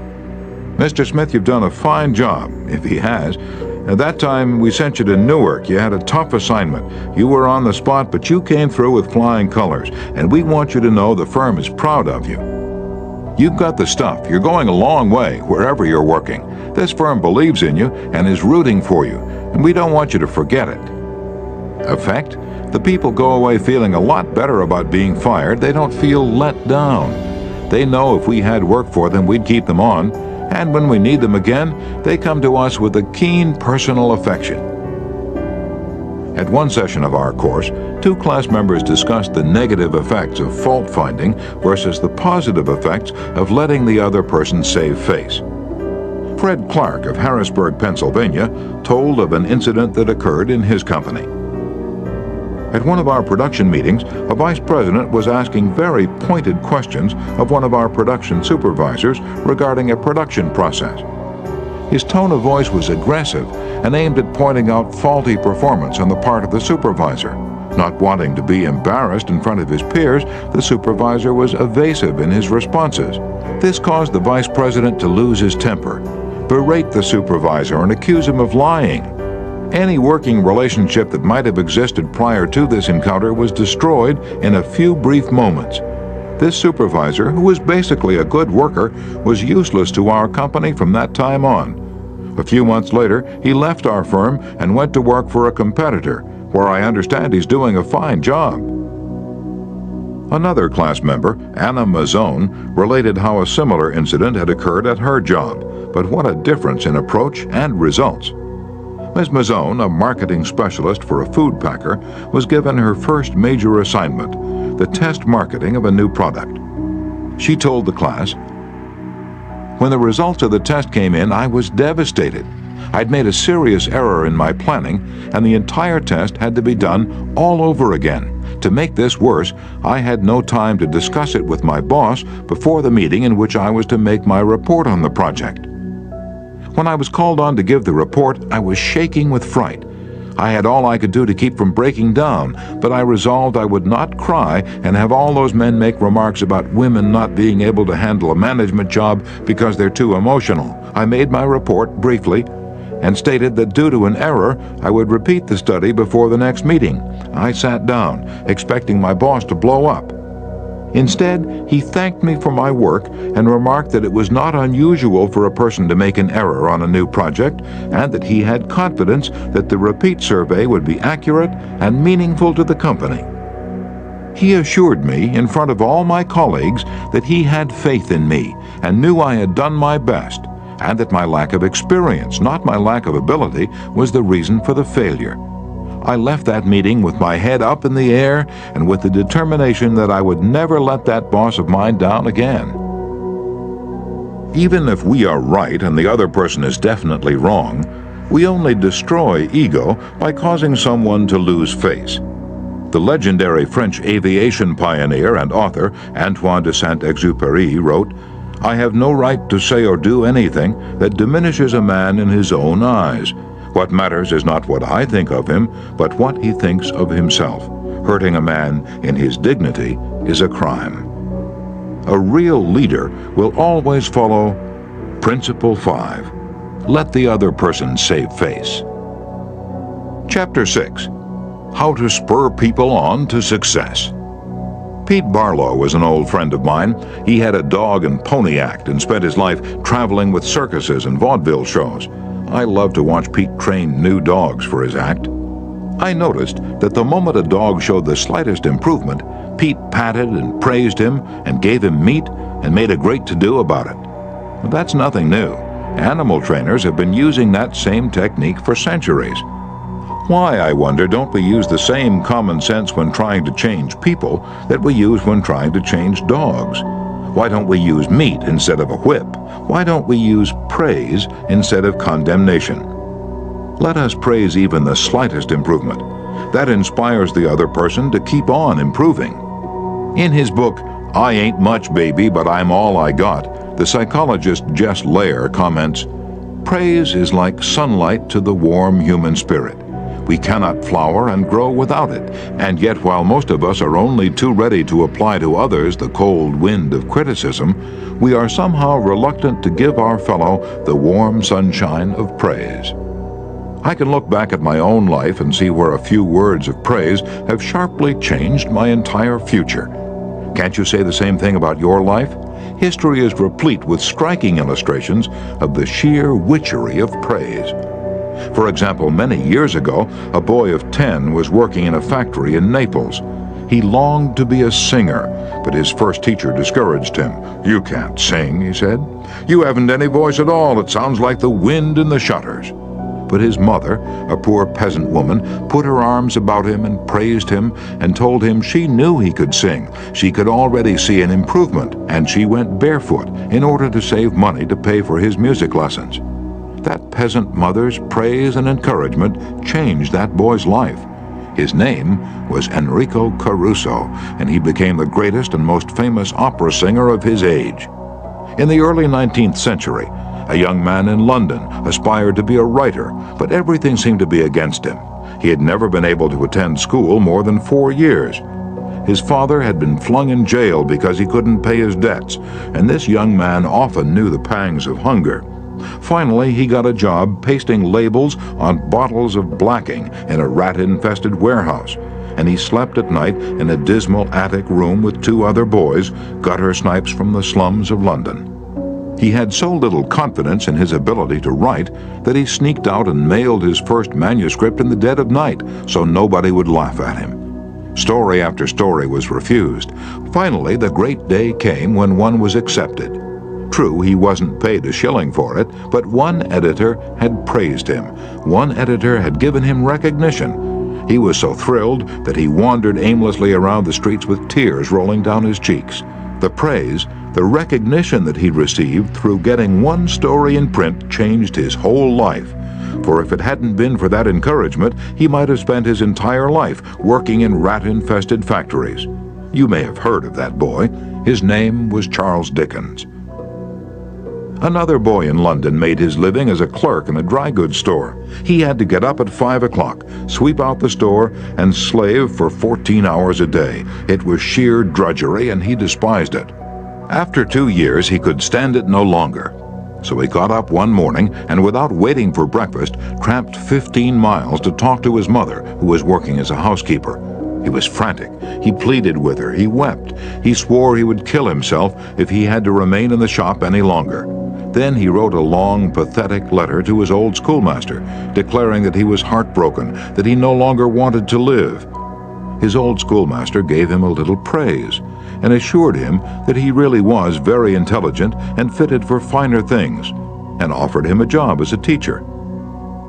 "Mr. Smith, you've done a fine job," if he has. "At that time, we sent you to Newark. You had a tough assignment. You were on the spot, but you came through with flying colors, and we want you to know the firm is proud of you. You've got the stuff. You're going a long way, wherever you're working. This firm believes in you and is rooting for you, and we don't want you to forget it." Effect? The people go away feeling a lot better about being fired. They don't feel let down. They know if we had work for them, we'd keep them on, and when we need them again, they come to us with a keen personal affection. At one session of our course, 2 class members discussed the negative effects of fault-finding versus the positive effects of letting the other person save face. Fred Clark of Harrisburg, Pennsylvania, told of an incident that occurred in his company. At one of our production meetings, a vice president was asking very pointed questions of one of our production supervisors regarding a production process. His tone of voice was aggressive and aimed at pointing out faulty performance on the part of the supervisor. Not wanting to be embarrassed in front of his peers, the supervisor was evasive in his responses. This caused the vice president to lose his temper, berate the supervisor, and accuse him of lying. Any working relationship that might have existed prior to this encounter was destroyed in a few brief moments. This supervisor, who was basically a good worker, was useless to our company from that time on. A few months later, he left our firm and went to work for a competitor, where I understand he's doing a fine job. Another class member, Anna Mazzone, related how a similar incident had occurred at her job, but what a difference in approach and results. Ms. Mazzone, a marketing specialist for a food packer, was given her first major assignment, the test marketing of a new product. She told the class, "When the results of the test came in, I was devastated. I'd made a serious error in my planning, and the entire test had to be done all over again. To make this worse, I had no time to discuss it with my boss before the meeting in which I was to make my report on the project. When I was called on to give the report, I was shaking with fright. I had all I could do to keep from breaking down, but I resolved I would not cry and have all those men make remarks about women not being able to handle a management job because they're too emotional. I made my report briefly and stated that due to an error, I would repeat the study before the next meeting. I sat down, expecting my boss to blow up. Instead, he thanked me for my work and remarked that it was not unusual for a person to make an error on a new project, and that he had confidence that the repeat survey would be accurate and meaningful to the company. He assured me in front of all my colleagues that he had faith in me and knew I had done my best, and that my lack of experience, not my lack of ability, was the reason for the failure. I left that meeting with my head up in the air and with the determination that I would never let that boss of mine down again." Even if we are right and the other person is definitely wrong, we only destroy ego by causing someone to lose face. The legendary French aviation pioneer and author Antoine de Saint-Exupéry wrote, "I have no right to say or do anything that diminishes a man in his own eyes. What matters is not what I think of him, but what he thinks of himself. Hurting a man in his dignity is a crime." A real leader will always follow Principle 5. Let the other person save face. Chapter 6. How to Spur People On to Success. Pete Barlow was an old friend of mine. He had a dog and pony act and spent his life traveling with circuses and vaudeville shows. I love to watch Pete train new dogs for his act. I noticed that the moment a dog showed the slightest improvement, Pete patted and praised him and gave him meat and made a great to-do about it. But that's nothing new. Animal trainers have been using that same technique for centuries. Why, I wonder, don't we use the same common sense when trying to change people that we use when trying to change dogs? Why don't we use meat instead of a whip? Why don't we use praise instead of condemnation? Let us praise even the slightest improvement. That inspires the other person to keep on improving. In his book, I Ain't Much, Baby, But I'm All I Got, the psychologist Jess Lair comments, "Praise is like sunlight to the warm human spirit. We cannot flower and grow without it, and yet while most of us are only too ready to apply to others the cold wind of criticism, we are somehow reluctant to give our fellow the warm sunshine of praise. I can look back at my own life and see where a few words of praise have sharply changed my entire future. Can't you say the same thing about your life? History is replete with striking illustrations of the sheer witchery of praise. For example, many years ago, a boy of 10 was working in a factory in Naples. He longed to be a singer, but his first teacher discouraged him. "You can't sing," he said. "You haven't any voice at all. It sounds like the wind in the shutters." But his mother, a poor peasant woman, put her arms about him and praised him and told him she knew he could sing. She could already see an improvement, and she went barefoot in order to save money to pay for his music lessons. That peasant mother's praise and encouragement changed that boy's life. His name was Enrico Caruso, and he became the greatest and most famous opera singer of his age. In the early 19th century, a young man in London aspired to be a writer, but everything seemed to be against him. He had never been able to attend school more than 4 years. His father had been flung in jail because he couldn't pay his debts, and this young man often knew the pangs of hunger. Finally, he got a job pasting labels on bottles of blacking in a rat-infested warehouse, and he slept at night in a dismal attic room with 2 other boys, gutter snipes from the slums of London. He had so little confidence in his ability to write that he sneaked out and mailed his first manuscript in the dead of night so nobody would laugh at him. Story after story was refused. Finally, the great day came when one was accepted. True, he wasn't paid a shilling for it, but one editor had praised him. One editor had given him recognition. He was so thrilled that he wandered aimlessly around the streets with tears rolling down his cheeks. The praise, the recognition that he'd received through getting one story in print changed his whole life. For if it hadn't been for that encouragement, he might have spent his entire life working in rat-infested factories. You may have heard of that boy. His name was Charles Dickens. Another boy in London made his living as a clerk in a dry goods store. He had to get up at 5 o'clock, sweep out the store, and slave for 14 hours a day. It was sheer drudgery, and he despised it. After 2 years, he could stand it no longer. So he got up one morning and, without waiting for breakfast, tramped 15 miles to talk to his mother, who was working as a housekeeper. He was frantic. He pleaded with her. He wept. He swore he would kill himself if he had to remain in the shop any longer. Then he wrote a long, pathetic letter to his old schoolmaster, declaring that he was heartbroken, that he no longer wanted to live. His old schoolmaster gave him a little praise, and assured him that he really was very intelligent and fitted for finer things, and offered him a job as a teacher.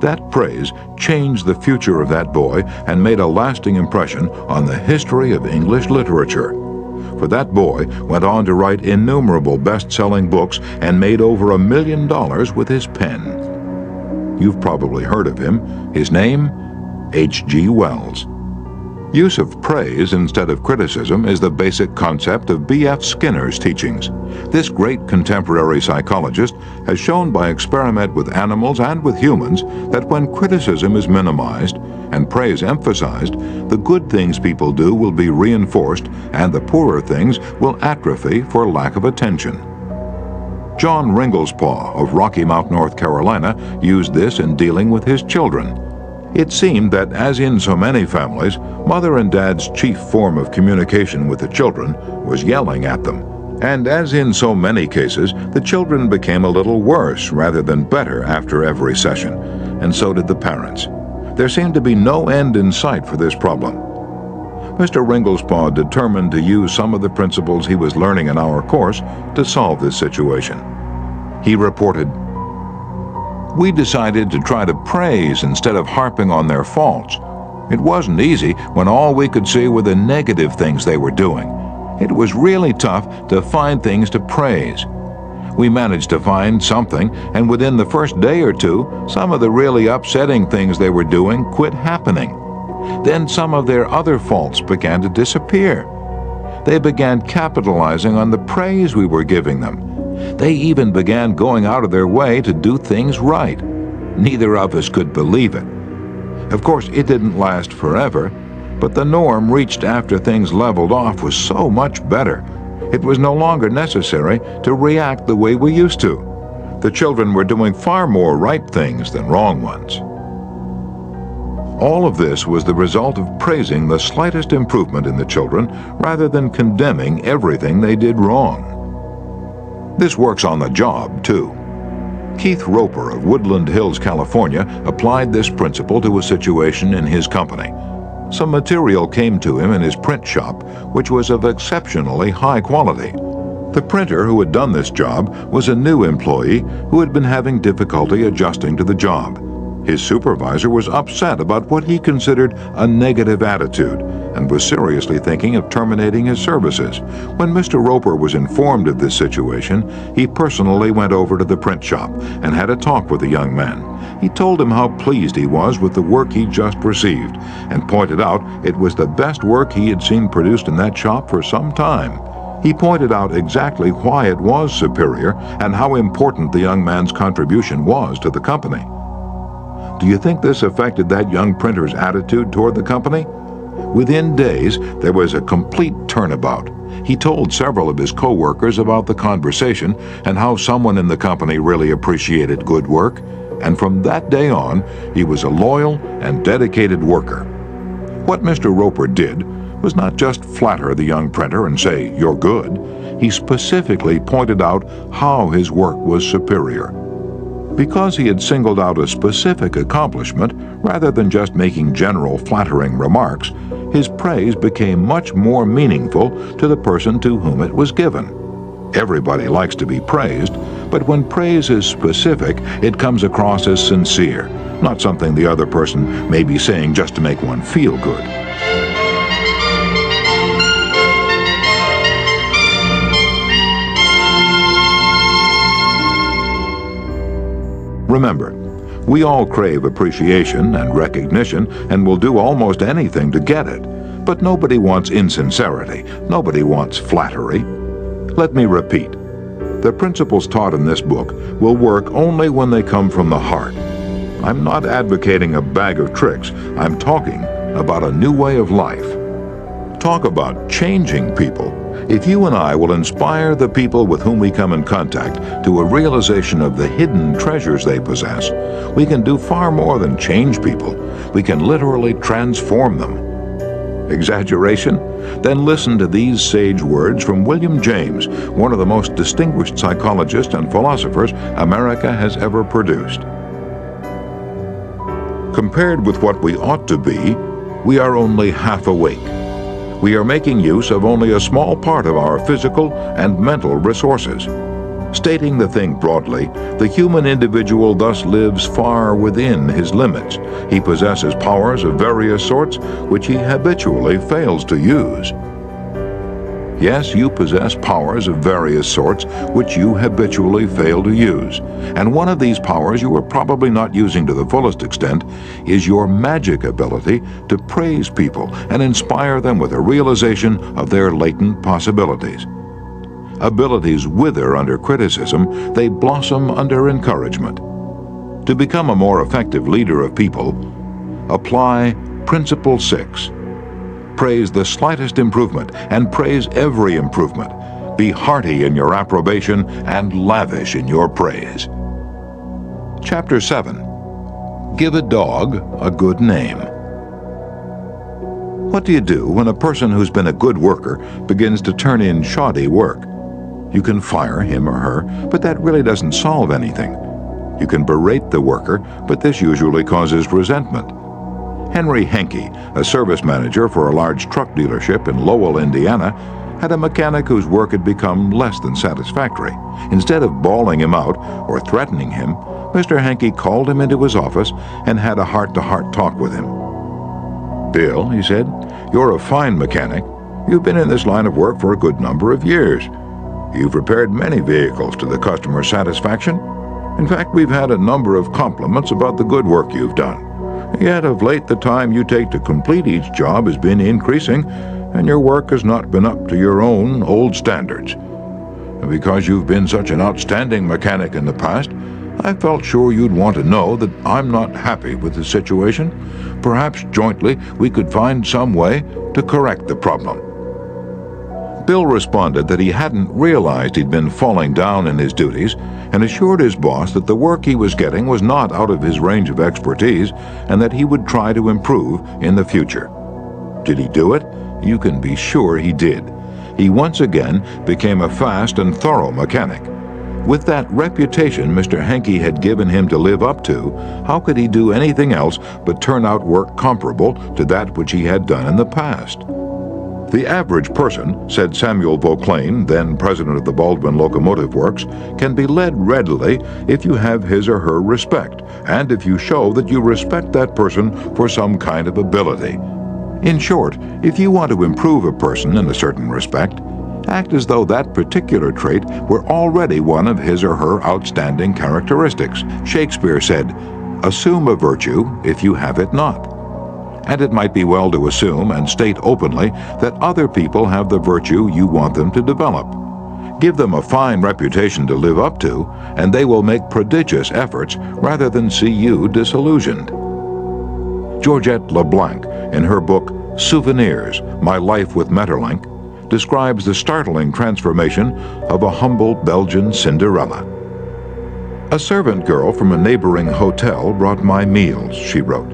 That praise changed the future of that boy and made a lasting impression on the history of English literature. For that boy went on to write innumerable best-selling books and made over $1 million with his pen. You've probably heard of him. His name? H.G. Wells. Use of praise instead of criticism is the basic concept of B.F. Skinner's teachings. This great contemporary psychologist has shown by experiment with animals and with humans that when criticism is minimized and praise emphasized, the good things people do will be reinforced and the poorer things will atrophy for lack of attention. John Ringelspaugh of Rocky Mount, North Carolina, used this in dealing with his children. It seemed that, as in so many families, Mother and Dad's chief form of communication with the children was yelling at them. And as in so many cases, the children became a little worse rather than better after every session, and so did the parents. There seemed to be no end in sight for this problem. Mr. Ringelspaugh determined to use some of the principles he was learning in our course to solve this situation. He reported, "We decided to try to praise instead of harping on their faults. It wasn't easy when all we could see were the negative things they were doing. It was really tough to find things to praise. We managed to find something, and within the first day or two, some of the really upsetting things they were doing quit happening. Then some of their other faults began to disappear. They began capitalizing on the praise we were giving them. They even began going out of their way to do things right. Neither of us could believe it. Of course, it didn't last forever, but the norm reached after things leveled off was so much better. It was no longer necessary to react the way we used to. The children were doing far more right things than wrong ones. All of this was the result of praising the slightest improvement in the children rather than condemning everything they did wrong. This works on the job, too. Keith Roper of Woodland Hills, California, applied this principle to a situation in his company. Some material came to him in his print shop, which was of exceptionally high quality. The printer who had done this job was a new employee who had been having difficulty adjusting to the job. His supervisor was upset about what he considered a negative attitude and was seriously thinking of terminating his services. When Mr. Roper was informed of this situation, he personally went over to the print shop and had a talk with the young man. He told him how pleased he was with the work he just received and pointed out it was the best work he had seen produced in that shop for some time. He pointed out exactly why it was superior and how important the young man's contribution was to the company. Do you think this affected that young printer's attitude toward the company? Within days, there was a complete turnabout. He told several of his co-workers about the conversation and how someone in the company really appreciated good work, and from that day on, he was a loyal and dedicated worker. What Mr. Roper did was not just flatter the young printer and say, "You're good." He specifically pointed out how his work was superior. Because he had singled out a specific accomplishment, rather than just making general flattering remarks, his praise became much more meaningful to the person to whom it was given. Everybody likes to be praised, but when praise is specific, it comes across as sincere, not something the other person may be saying just to make one feel good. Remember, we all crave appreciation and recognition and will do almost anything to get it. But nobody wants insincerity. Nobody wants flattery. Let me repeat. The principles taught in this book will work only when they come from the heart. I'm not advocating a bag of tricks. I'm talking about a new way of life. Talk about changing people. If you and I will inspire the people with whom we come in contact to a realization of the hidden treasures they possess, we can do far more than change people. We can literally transform them. Exaggeration? Then listen to these sage words from William James, one of the most distinguished psychologists and philosophers America has ever produced. Compared with what we ought to be, we are only half awake. We are making use of only a small part of our physical and mental resources. Stating the thing broadly, the human individual thus lives far within his limits. He possesses powers of various sorts which he habitually fails to use. Yes, you possess powers of various sorts which you habitually fail to use. And one of these powers you are probably not using to the fullest extent is your magic ability to praise people and inspire them with a realization of their latent possibilities. Abilities wither under criticism, they blossom under encouragement. To become a more effective leader of people, apply Principle 6. Praise the slightest improvement and praise every improvement. Be hearty in your approbation and lavish in your praise. Chapter 7. Give a dog a good name. What do you do when a person who's been a good worker begins to turn in shoddy work? You can fire him or her, but that really doesn't solve anything. You can berate the worker, but this usually causes resentment. Henry Henke, a service manager for a large truck dealership in Lowell, Indiana, had a mechanic whose work had become less than satisfactory. Instead of bawling him out or threatening him, Mr. Henke called him into his office and had a heart-to-heart talk with him. "Bill," he said, "you're a fine mechanic. You've been in this line of work for a good number of years. You've repaired many vehicles to the customer's satisfaction. In fact, we've had a number of compliments about the good work you've done. Yet of late the time you take to complete each job has been increasing, and your work has not been up to your own old standards. And because you've been such an outstanding mechanic in the past, I felt sure you'd want to know that I'm not happy with the situation. Perhaps jointly we could find some way to correct the problem." Bill responded that he hadn't realized he'd been falling down in his duties and assured his boss that the work he was getting was not out of his range of expertise and that he would try to improve in the future. Did he do it? You can be sure he did. He once again became a fast and thorough mechanic. With that reputation Mr. Henke had given him to live up to, how could he do anything else but turn out work comparable to that which he had done in the past? "The average person," said Samuel Vauclain, then president of the Baldwin Locomotive Works, "can be led readily if you have his or her respect, and if you show that you respect that person for some kind of ability. In short, if you want to improve a person in a certain respect, act as though that particular trait were already one of his or her outstanding characteristics. Shakespeare said, 'Assume a virtue if you have it not.' And it might be well to assume and state openly that other people have the virtue you want them to develop. Give them a fine reputation to live up to, and they will make prodigious efforts rather than see you disillusioned." Georgette LeBlanc, in her book Souvenirs, My Life with Maeterlinck, describes the startling transformation of a humble Belgian Cinderella. "A servant girl from a neighboring hotel brought my meals," she wrote.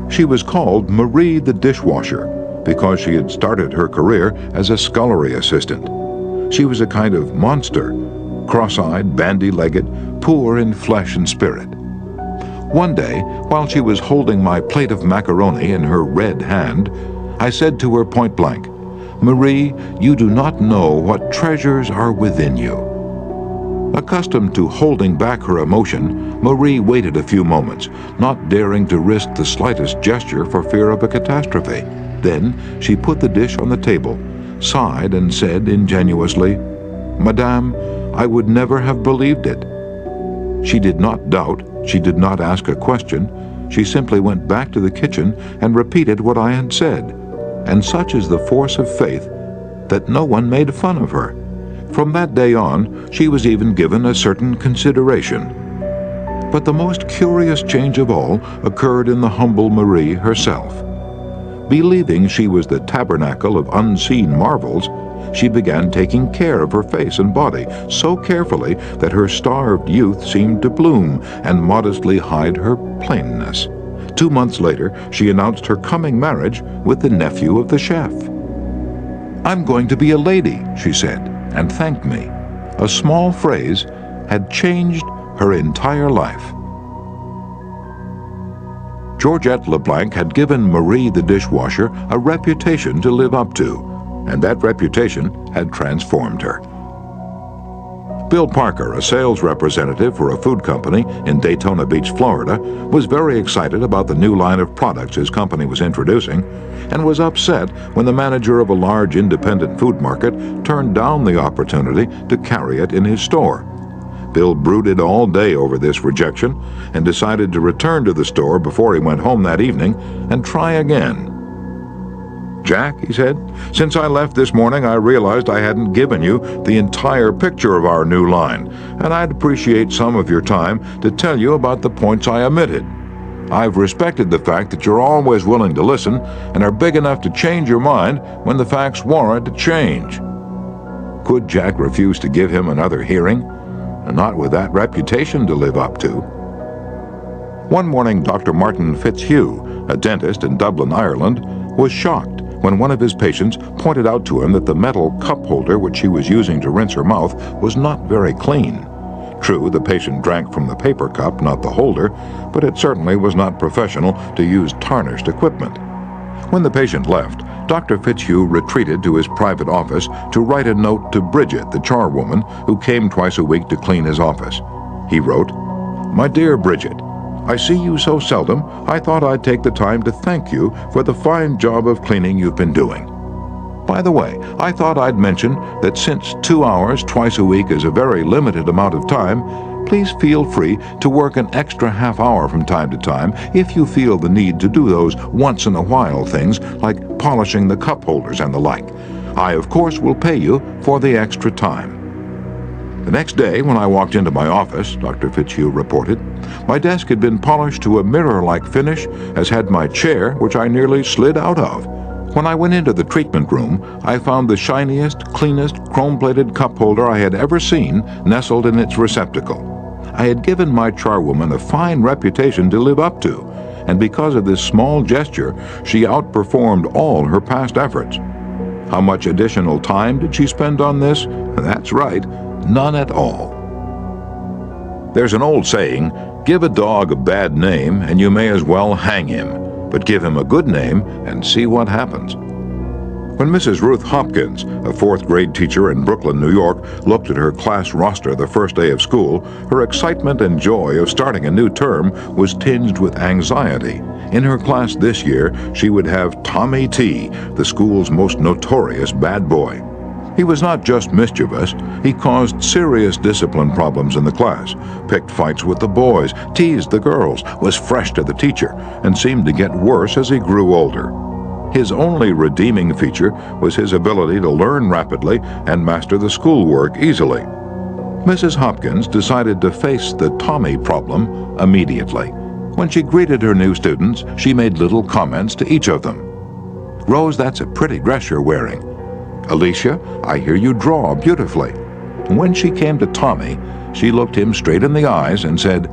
She was called Marie the dishwasher because she had started her career as a scullery assistant. She was a kind of monster, cross-eyed, bandy-legged, poor in flesh and spirit. One day, while she was holding my plate of macaroni in her red hand, I said to her point blank, "Marie, you do not know what treasures are within you." Accustomed to holding back her emotion, Marie waited a few moments, not daring to risk the slightest gesture for fear of a catastrophe. Then she put the dish on the table, sighed, and said ingenuously, "Madame, I would never have believed it." She did not doubt, she did not ask a question, she simply went back to the kitchen and repeated what I had said. And such is the force of faith that no one made fun of her. From that day on, she was even given a certain consideration. But the most curious change of all occurred in the humble Marie herself. Believing she was the tabernacle of unseen marvels, she began taking care of her face and body so carefully that her starved youth seemed to bloom and modestly hide her plainness. 2 months later, she announced her coming marriage with the nephew of the chef. "I'm going to be a lady," she said, and thanked me. A small phrase had changed her entire life. Georgette LeBlanc had given Marie the dishwasher a reputation to live up to, and that reputation had transformed her. Bill Parker, a sales representative for a food company in Daytona Beach, Florida, was very excited about the new line of products his company was introducing and was upset when the manager of a large independent food market turned down the opportunity to carry it in his store. Bill brooded all day over this rejection and decided to return to the store before he went home that evening and try again. "Jack," he said, "since I left this morning I realized I hadn't given you the entire picture of our new line, and I'd appreciate some of your time to tell you about the points I omitted. I've respected the fact that you're always willing to listen and are big enough to change your mind when the facts warrant a change." Could Jack refuse to give him another hearing? And not with that reputation to live up to. One morning, Dr. Martin Fitzhugh, a dentist in Dublin, Ireland, was shocked when one of his patients pointed out to him that the metal cup holder which she was using to rinse her mouth was not very clean. True, the patient drank from the paper cup, not the holder, but it certainly was not professional to use tarnished equipment. When the patient left, Dr. Fitzhugh retreated to his private office to write a note to Bridget, the charwoman, who came twice a week to clean his office. He wrote, "My dear Bridget, I see you so seldom, I thought I'd take the time to thank you for the fine job of cleaning you've been doing. By the way, I thought I'd mention that since 2 hours twice a week is a very limited amount of time, please feel free to work an extra half hour from time to time if you feel the need to do those once-in-a-while things like polishing the cup holders and the like. I, of course, will pay you for the extra time." The next day, when I walked into my office, Dr. Fitzhugh reported, my desk had been polished to a mirror-like finish, as had my chair, which I nearly slid out of. When I went into the treatment room, I found the shiniest, cleanest, chrome-plated cup holder I had ever seen nestled in its receptacle. I had given my charwoman a fine reputation to live up to, and because of this small gesture, she outperformed all her past efforts. How much additional time did she spend on this? That's right, none at all. There's an old saying, give a dog a bad name and you may as well hang him, but give him a good name and see what happens. When Mrs. Ruth Hopkins, a fourth-grade teacher in Brooklyn, New York, looked at her class roster the first day of school, her excitement and joy of starting a new term was tinged with anxiety. In her class this year, she would have Tommy T., the school's most notorious bad boy. He was not just mischievous, he caused serious discipline problems in the class, picked fights with the boys, teased the girls, was fresh to the teacher, and seemed to get worse as he grew older. His only redeeming feature was his ability to learn rapidly and master the schoolwork easily. Mrs. Hopkins decided to face the Tommy problem immediately. When she greeted her new students, she made little comments to each of them. Rose, that's a pretty dress you're wearing. Alicia, I hear you draw beautifully. When she came to Tommy, she looked him straight in the eyes and said,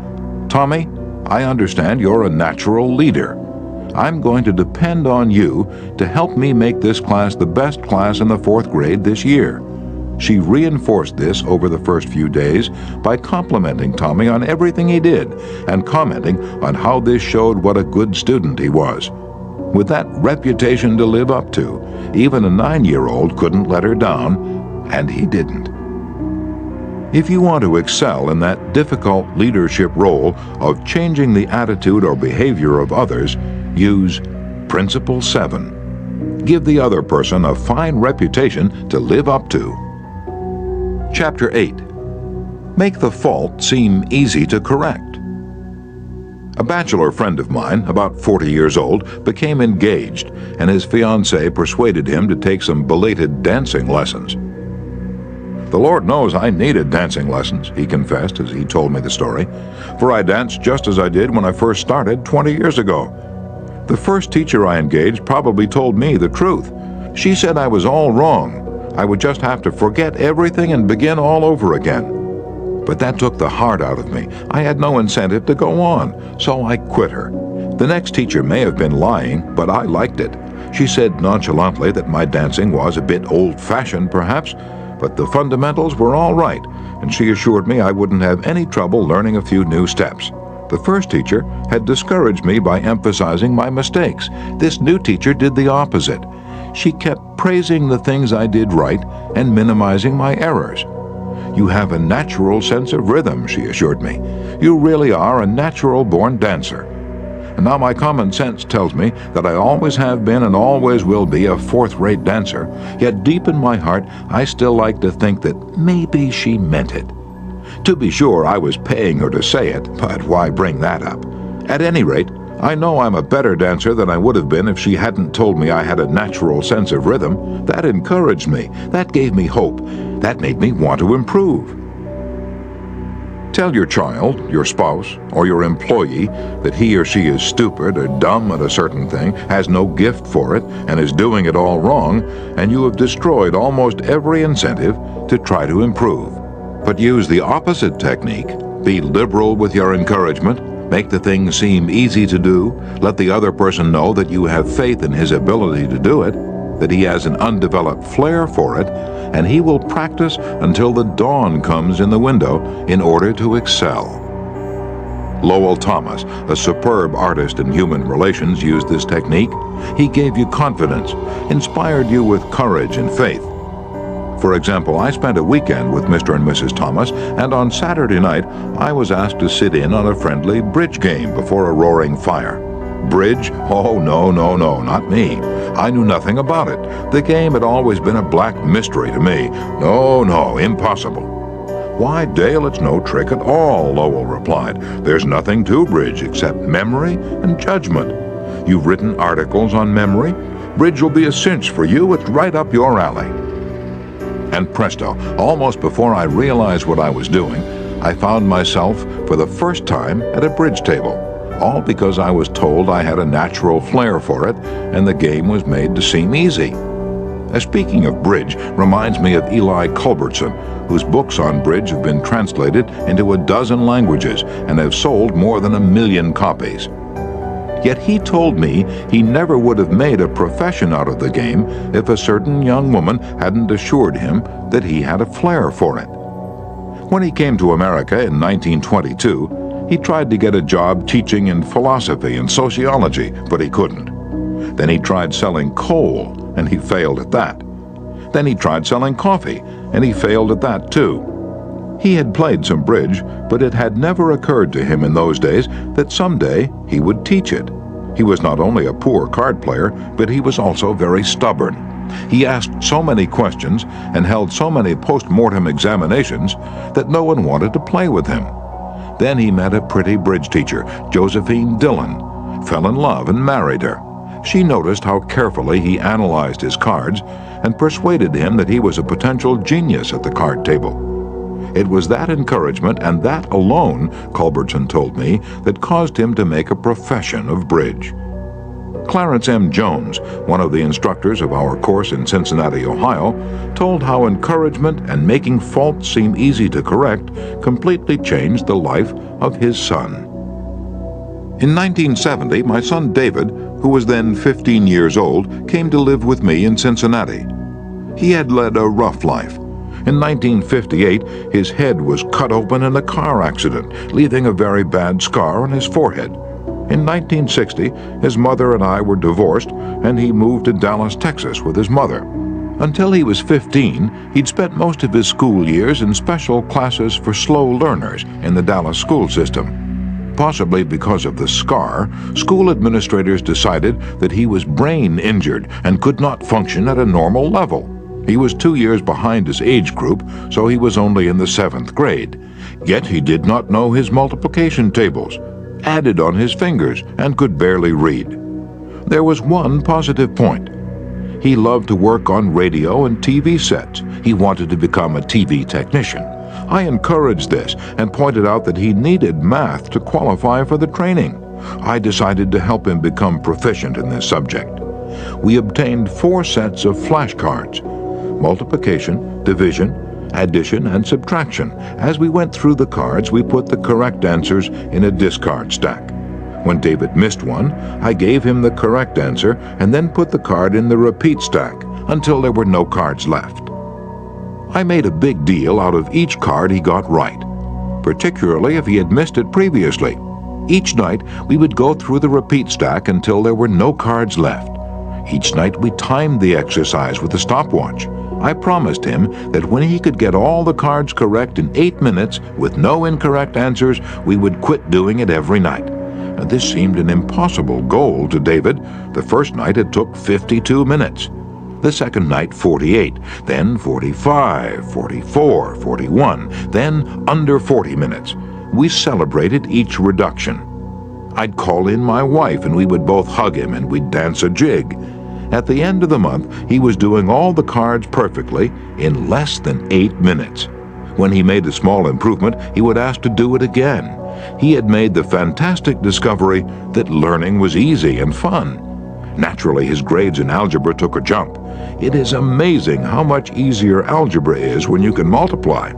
Tommy, I understand you're a natural leader. I'm going to depend on you to help me make this class the best class in the fourth grade this year. She reinforced this over the first few days by complimenting Tommy on everything he did and commenting on how this showed what a good student he was. With that reputation to live up to, even a 9-year-old couldn't let her down, and he didn't. If you want to excel in that difficult leadership role of changing the attitude or behavior of others, use Principle 7. Give the other person a fine reputation to live up to. Chapter 8. Make the fault seem easy to correct. A bachelor friend of mine, about 40 years old, became engaged, and his fiancée persuaded him to take some belated dancing lessons. The Lord knows I needed dancing lessons, he confessed as he told me the story, for I danced just as I did when I first started 20 years ago. The first teacher I engaged probably told me the truth. She said I was all wrong. I would just have to forget everything and begin all over again. But that took the heart out of me. I had no incentive to go on, so I quit her. The next teacher may have been lying, but I liked it. She said nonchalantly that my dancing was a bit old-fashioned, perhaps, but the fundamentals were all right, and she assured me I wouldn't have any trouble learning a few new steps. The first teacher had discouraged me by emphasizing my mistakes. This new teacher did the opposite. She kept praising the things I did right and minimizing my errors. You have a natural sense of rhythm, she assured me. You really are a natural-born dancer. And now my common sense tells me that I always have been and always will be a fourth-rate dancer, yet deep in my heart I still like to think that maybe she meant it. To be sure, I was paying her to say it, but why bring that up? At any rate, I know I'm a better dancer than I would have been if she hadn't told me I had a natural sense of rhythm. That encouraged me. That gave me hope. That made me want to improve. Tell your child, your spouse, or your employee that he or she is stupid or dumb at a certain thing, has no gift for it, and is doing it all wrong, and you have destroyed almost every incentive to try to improve. But use the opposite technique. Be liberal with your encouragement. Make the thing seem easy to do. Let the other person know that you have faith in his ability to do it, that he has an undeveloped flair for it, and he will practice until the dawn comes in the window in order to excel. Lowell Thomas, a superb artist in human relations, used this technique. He gave you confidence, inspired you with courage and faith. For example, I spent a weekend with Mr. and Mrs. Thomas, and on Saturday night I was asked to sit in on a friendly bridge game before a roaring fire. Bridge? Oh, no, not me. I knew nothing about it. The game had always been a black mystery to me. No, impossible. Why, Dale, it's no trick at all, Lowell replied. There's nothing to bridge except memory and judgment. You've written articles on memory. Bridge will be a cinch for you. It's right up your alley. And presto, almost before I realized what I was doing, I found myself for the first time at a bridge table, all because I was told I had a natural flair for it and the game was made to seem easy. Speaking of bridge reminds me of Eli Culbertson, whose books on bridge have been translated into a dozen languages and have sold more than 1 million copies. Yet he told me he never would have made a profession out of the game if a certain young woman hadn't assured him that he had a flair for it. When he came to America in 1922, he tried to get a job teaching in philosophy and sociology, but he couldn't. Then he tried selling coal, and he failed at that. Then he tried selling coffee, and he failed at that too. He had played some bridge, but it had never occurred to him in those days that someday he would teach it. He was not only a poor card player, but he was also very stubborn. He asked so many questions and held so many post-mortem examinations that no one wanted to play with him. Then he met a pretty bridge teacher, Josephine Dillon, fell in love and married her. She noticed how carefully he analyzed his cards and persuaded him that he was a potential genius at the card table. It was that encouragement and that alone, Culbertson told me, that caused him to make a profession of bridge. Clarence M. Jones, one of the instructors of our course in Cincinnati, Ohio, told how encouragement and making faults seem easy to correct completely changed the life of his son. In 1970, my son David, who was then 15 years old, came to live with me in Cincinnati. He had led a rough life. In 1958, his head was cut open in a car accident, leaving a very bad scar on his forehead. In 1960, his mother and I were divorced, and he moved to Dallas, Texas with his mother. Until he was 15, he'd spent most of his school years in special classes for slow learners in the Dallas school system. Possibly because of the scar, school administrators decided that he was brain injured and could not function at a normal level. He was 2 years behind his age group, so he was only in the 7th grade. Yet he did not know his multiplication tables, added on his fingers, and could barely read. There was one positive point. He loved to work on radio and TV sets. He wanted to become a TV technician. I encouraged this and pointed out that he needed math to qualify for the training. I decided to help him become proficient in this subject. We obtained 4 sets of flashcards: multiplication, division, addition, and subtraction. As we went through the cards, we put the correct answers in a discard stack. When David missed one, I gave him the correct answer and then put the card in the repeat stack until there were no cards left. I made a big deal out of each card he got right, particularly if he had missed it previously. Each night, we would go through the repeat stack until there were no cards left. Each night, we timed the exercise with a stopwatch. I promised him that when he could get all the cards correct in 8 minutes with no incorrect answers, we would quit doing it every night. Now, this seemed an impossible goal to David. The first night it took 52 minutes. The second night 48, then 45, 44, 41, then under 40 minutes. We celebrated each reduction. I'd call in my wife and we would both hug him and we'd dance a jig. At the end of the month, he was doing all the cards perfectly in less than 8 minutes. When he made a small improvement, he would ask to do it again. He had made the fantastic discovery that learning was easy and fun. Naturally, his grades in algebra took a jump. It is amazing how much easier algebra is when you can multiply.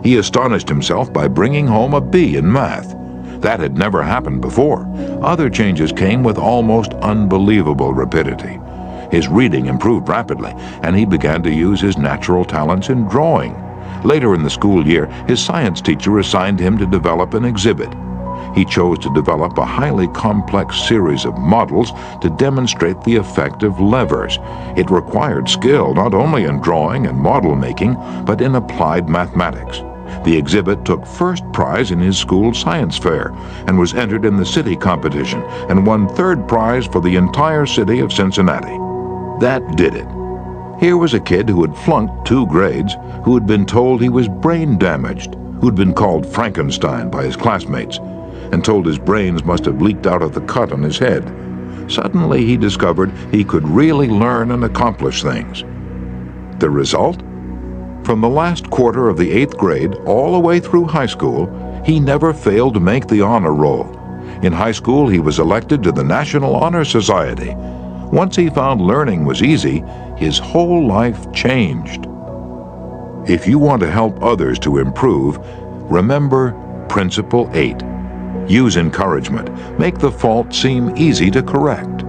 He astonished himself by bringing home a B in math. That had never happened before. Other changes came with almost unbelievable rapidity. His reading improved rapidly, and he began to use his natural talents in drawing. Later in the school year, his science teacher assigned him to develop an exhibit. He chose to develop a highly complex series of models to demonstrate the effect of levers. It required skill not only in drawing and model making, but in applied mathematics. The exhibit took first prize in his school science fair and was entered in the city competition and won 3rd prize for the entire city of Cincinnati. That did it. Here was a kid who had flunked 2 grades, who had been told he was brain damaged, who'd been called Frankenstein by his classmates, and told his brains must have leaked out of the cut on his head. Suddenly he discovered he could really learn and accomplish things. The result? From the last quarter of the 8th grade all the way through high school, he never failed to make the honor roll. In high school, he was elected to the National Honor Society. Once he found learning was easy, his whole life changed. If you want to help others to improve, remember Principle 8. Use encouragement. Make the fault seem easy to correct.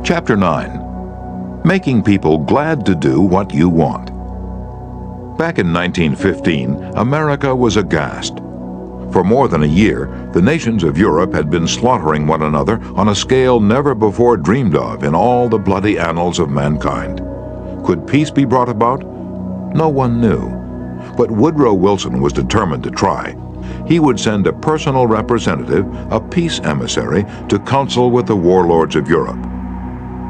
Chapter 9. Making people glad to do what you want. Back in 1915, America was aghast. For more than a year, the nations of Europe had been slaughtering one another on a scale never before dreamed of in all the bloody annals of mankind. Could peace be brought about? No one knew. But Woodrow Wilson was determined to try. He would send a personal representative, a peace emissary, to counsel with the warlords of Europe.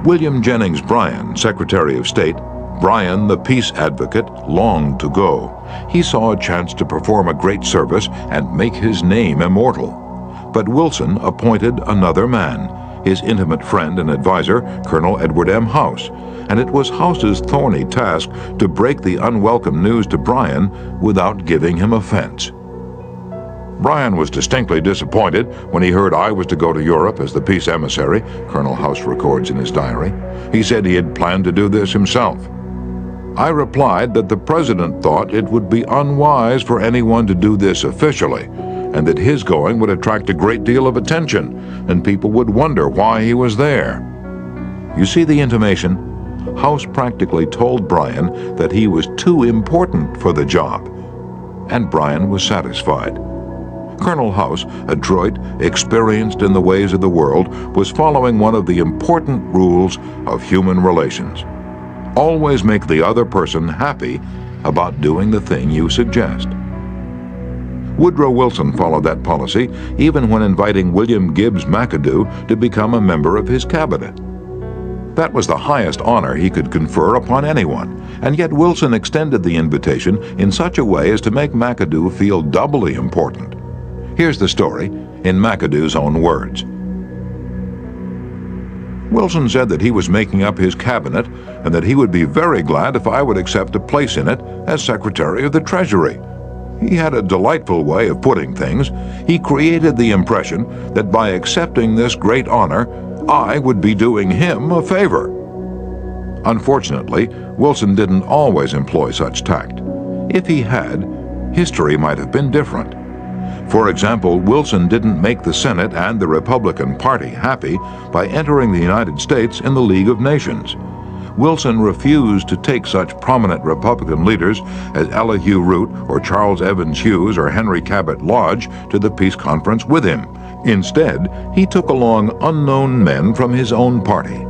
William Jennings Bryan, Secretary of State, Bryan, the peace advocate, longed to go. He saw a chance to perform a great service and make his name immortal. But Wilson appointed another man, his intimate friend and advisor, Colonel Edward M. House, and it was House's thorny task to break the unwelcome news to Bryan without giving him offense. Bryan was distinctly disappointed when he heard I was to go to Europe as the peace emissary, Colonel House records in his diary. He said he had planned to do this himself. I replied that the president thought it would be unwise for anyone to do this officially, and that his going would attract a great deal of attention, and people would wonder why he was there. You see the intimation? House practically told Bryan that he was too important for the job, and Bryan was satisfied. Colonel House, adroit, experienced in the ways of the world, was following one of the important rules of human relations. Always make the other person happy about doing the thing you suggest. Woodrow Wilson followed that policy even when inviting William Gibbs McAdoo to become a member of his cabinet. That was the highest honor he could confer upon anyone, and yet Wilson extended the invitation in such a way as to make McAdoo feel doubly important. Here's the story in McAdoo's own words. Wilson said that he was making up his cabinet and that he would be very glad if I would accept a place in it as Secretary of the Treasury. He had a delightful way of putting things. He created the impression that by accepting this great honor, I would be doing him a favor. Unfortunately, Wilson didn't always employ such tact. If he had, history might have been different. For example, Wilson didn't make the Senate and the Republican Party happy by entering the United States in the League of Nations. Wilson refused to take such prominent Republican leaders as Elihu Root or Charles Evans Hughes or Henry Cabot Lodge to the peace conference with him. Instead, he took along unknown men from his own party.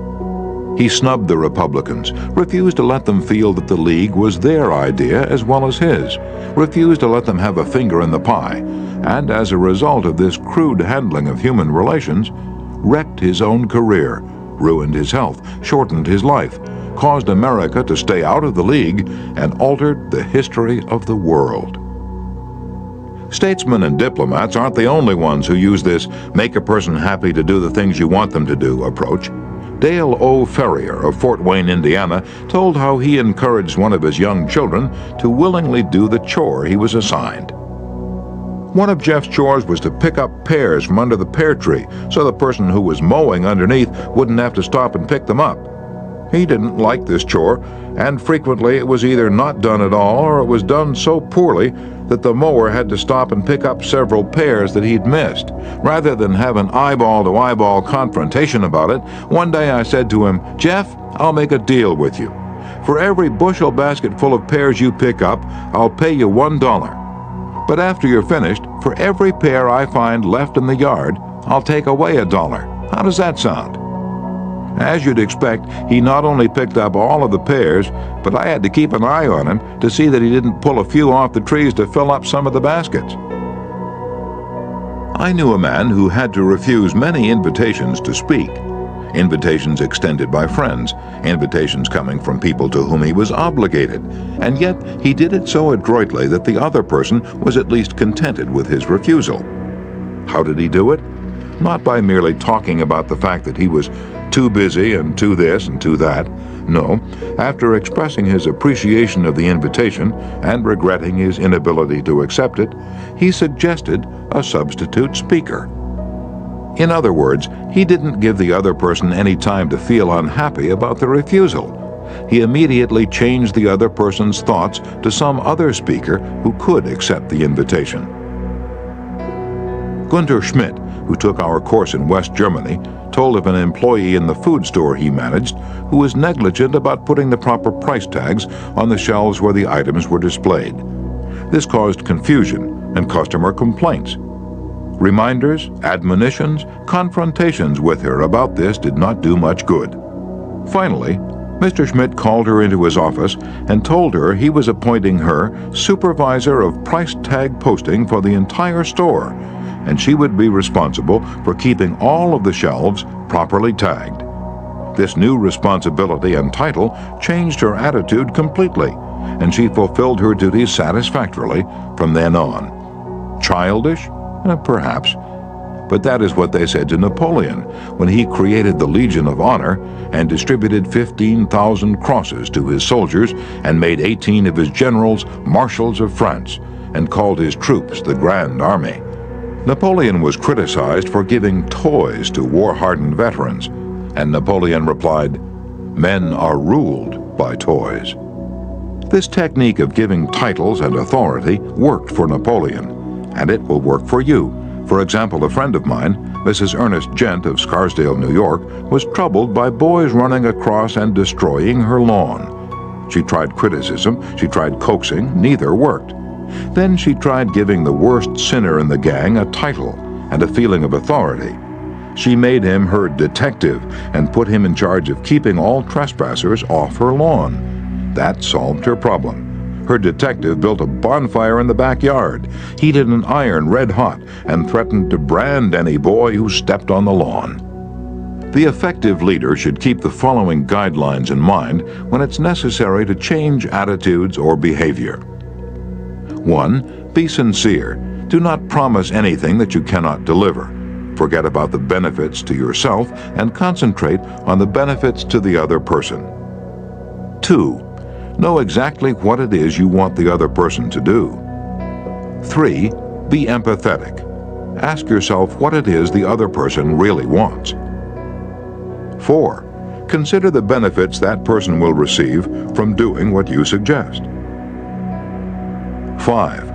He snubbed the Republicans, refused to let them feel that the League was their idea as well as his, refused to let them have a finger in the pie, and as a result of this crude handling of human relations, wrecked his own career, ruined his health, shortened his life, caused America to stay out of the League, and altered the history of the world. Statesmen and diplomats aren't the only ones who use this make a person happy to do the things you want them to do approach. Dale O. Ferrier of Fort Wayne, Indiana, told how he encouraged one of his young children to willingly do the chore he was assigned. One of Jeff's chores was to pick up pears from under the pear tree so the person who was mowing underneath wouldn't have to stop and pick them up. He didn't like this chore, and frequently it was either not done at all or it was done so poorly that the mower had to stop and pick up several pears that he'd missed. Rather than have an eyeball-to-eyeball confrontation about it, one day I said to him, "Jeff, I'll make a deal with you. For every bushel basket full of pears you pick up, I'll pay you $1. But after you're finished, for every pear I find left in the yard, I'll take away $1. How does that sound?" As you'd expect, he not only picked up all of the pears, but I had to keep an eye on him to see that he didn't pull a few off the trees to fill up some of the baskets. I knew a man who had to refuse many invitations to speak. Invitations extended by friends, invitations coming from people to whom he was obligated, and yet he did it so adroitly that the other person was at least contented with his refusal. How did he do it? Not by merely talking about the fact that he was too busy and too this and too that. No, after expressing his appreciation of the invitation and regretting his inability to accept it, he suggested a substitute speaker. In other words, he didn't give the other person any time to feel unhappy about the refusal. He immediately changed the other person's thoughts to some other speaker who could accept the invitation. Gunther Schmidt, who took our course in West Germany, told of an employee in the food store he managed who was negligent about putting the proper price tags on the shelves where the items were displayed. This caused confusion and customer complaints. Reminders, admonitions, confrontations with her about this did not do much good. Finally, Mr. Schmidt called her into his office and told her he was appointing her supervisor of price tag posting for the entire store, and she would be responsible for keeping all of the shelves properly tagged. This new responsibility and title changed her attitude completely, and she fulfilled her duties satisfactorily from then on. Childish? Perhaps. But that is what they said to Napoleon when he created the Legion of Honor and distributed 15,000 crosses to his soldiers and made 18 of his generals marshals of France and called his troops the Grand Army. Napoleon was criticized for giving toys to war-hardened veterans, and Napoleon replied, "Men are ruled by toys." This technique of giving titles and authority worked for Napoleon, and it will work for you. For example, a friend of mine, Mrs. Ernest Gent of Scarsdale, New York, was troubled by boys running across and destroying her lawn. She tried criticism, she tried coaxing, neither worked. Then she tried giving the worst sinner in the gang a title and a feeling of authority. She made him her detective and put him in charge of keeping all trespassers off her lawn. That solved her problem. Her detective built a bonfire in the backyard, heated an iron red hot, and threatened to brand any boy who stepped on the lawn. The effective leader should keep the following guidelines in mind when it's necessary to change attitudes or behavior. 1. Be sincere. Do not promise anything that you cannot deliver. Forget about the benefits to yourself and concentrate on the benefits to the other person. 2. Know exactly what it is you want the other person to do. 3. Be empathetic. Ask yourself what it is the other person really wants. 4. Consider the benefits that person will receive from doing what you suggest. 5.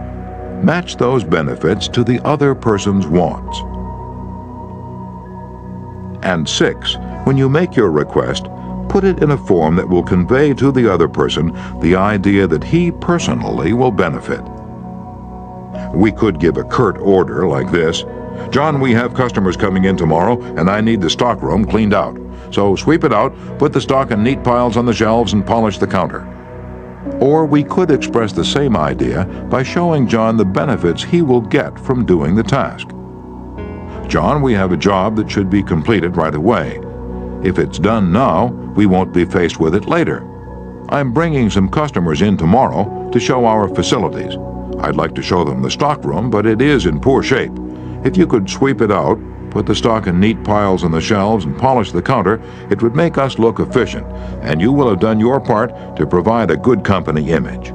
Match those benefits to the other person's wants. And 6. When you make your request, put it in a form that will convey to the other person the idea that he personally will benefit. We could give a curt order like this: "John, we have customers coming in tomorrow, and I need the stockroom cleaned out. So sweep it out, put the stock in neat piles on the shelves, and polish the counter." Or we could express the same idea by showing John the benefits he will get from doing the task. "John, we have a job that should be completed right away. If it's done now, we won't be faced with it later. I'm bringing some customers in tomorrow to show our facilities. I'd like to show them the stockroom, but it is in poor shape. If you could sweep it out, put the stock in neat piles on the shelves, and polish the counter, it would make us look efficient, and you will have done your part to provide a good company image."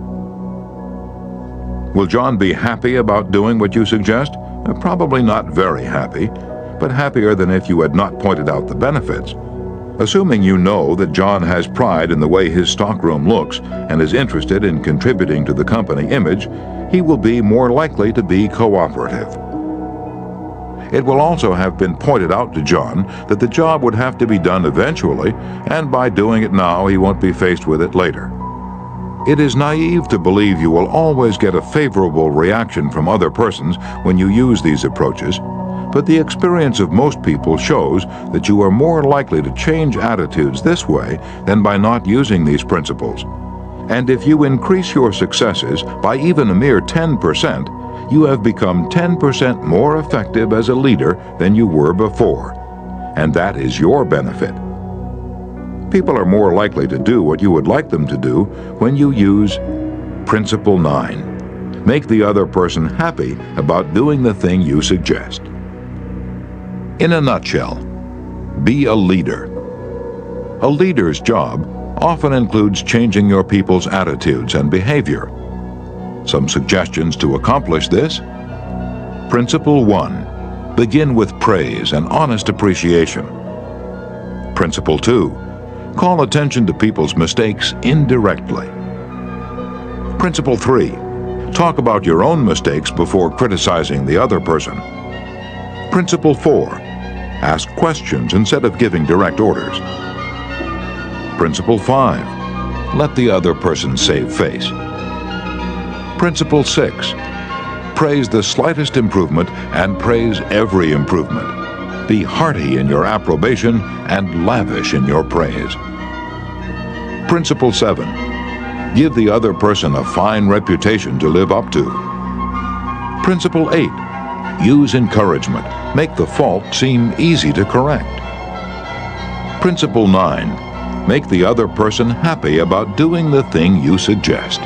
Will John be happy about doing what you suggest? Probably not very happy, but happier than if you had not pointed out the benefits. Assuming you know that John has pride in the way his stockroom looks and is interested in contributing to the company image, he will be more likely to be cooperative. It will also have been pointed out to John that the job would have to be done eventually, and by doing it now, he won't be faced with it later. It is naive to believe you will always get a favorable reaction from other persons when you use these approaches, but the experience of most people shows that you are more likely to change attitudes this way than by not using these principles. And if you increase your successes by even a mere 10%, you have become 10% more effective as a leader than you were before. And that is your benefit. People are more likely to do what you would like them to do when you use Principle 9. Make the other person happy about doing the thing you suggest. In a nutshell, be a leader. A leader's job often includes changing your people's attitudes and behavior. Some suggestions to accomplish this. Principle 1. Begin with praise and honest appreciation. Principle 2. Call attention to people's mistakes indirectly. Principle 3. Talk about your own mistakes before criticizing the other person. Principle 4. Ask questions instead of giving direct orders. Principle 5. Let the other person save face. Principle 6. Praise the slightest improvement and praise every improvement. Be hearty in your approbation and lavish in your praise. Principle 7. Give the other person a fine reputation to live up to. Principle 8. Use encouragement. Make the fault seem easy to correct. Principle 9. Make the other person happy about doing the thing you suggest.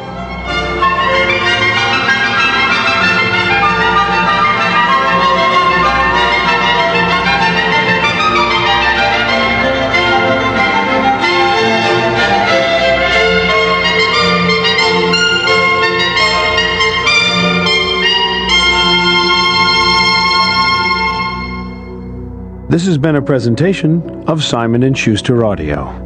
This has been a presentation of Simon & Schuster Audio.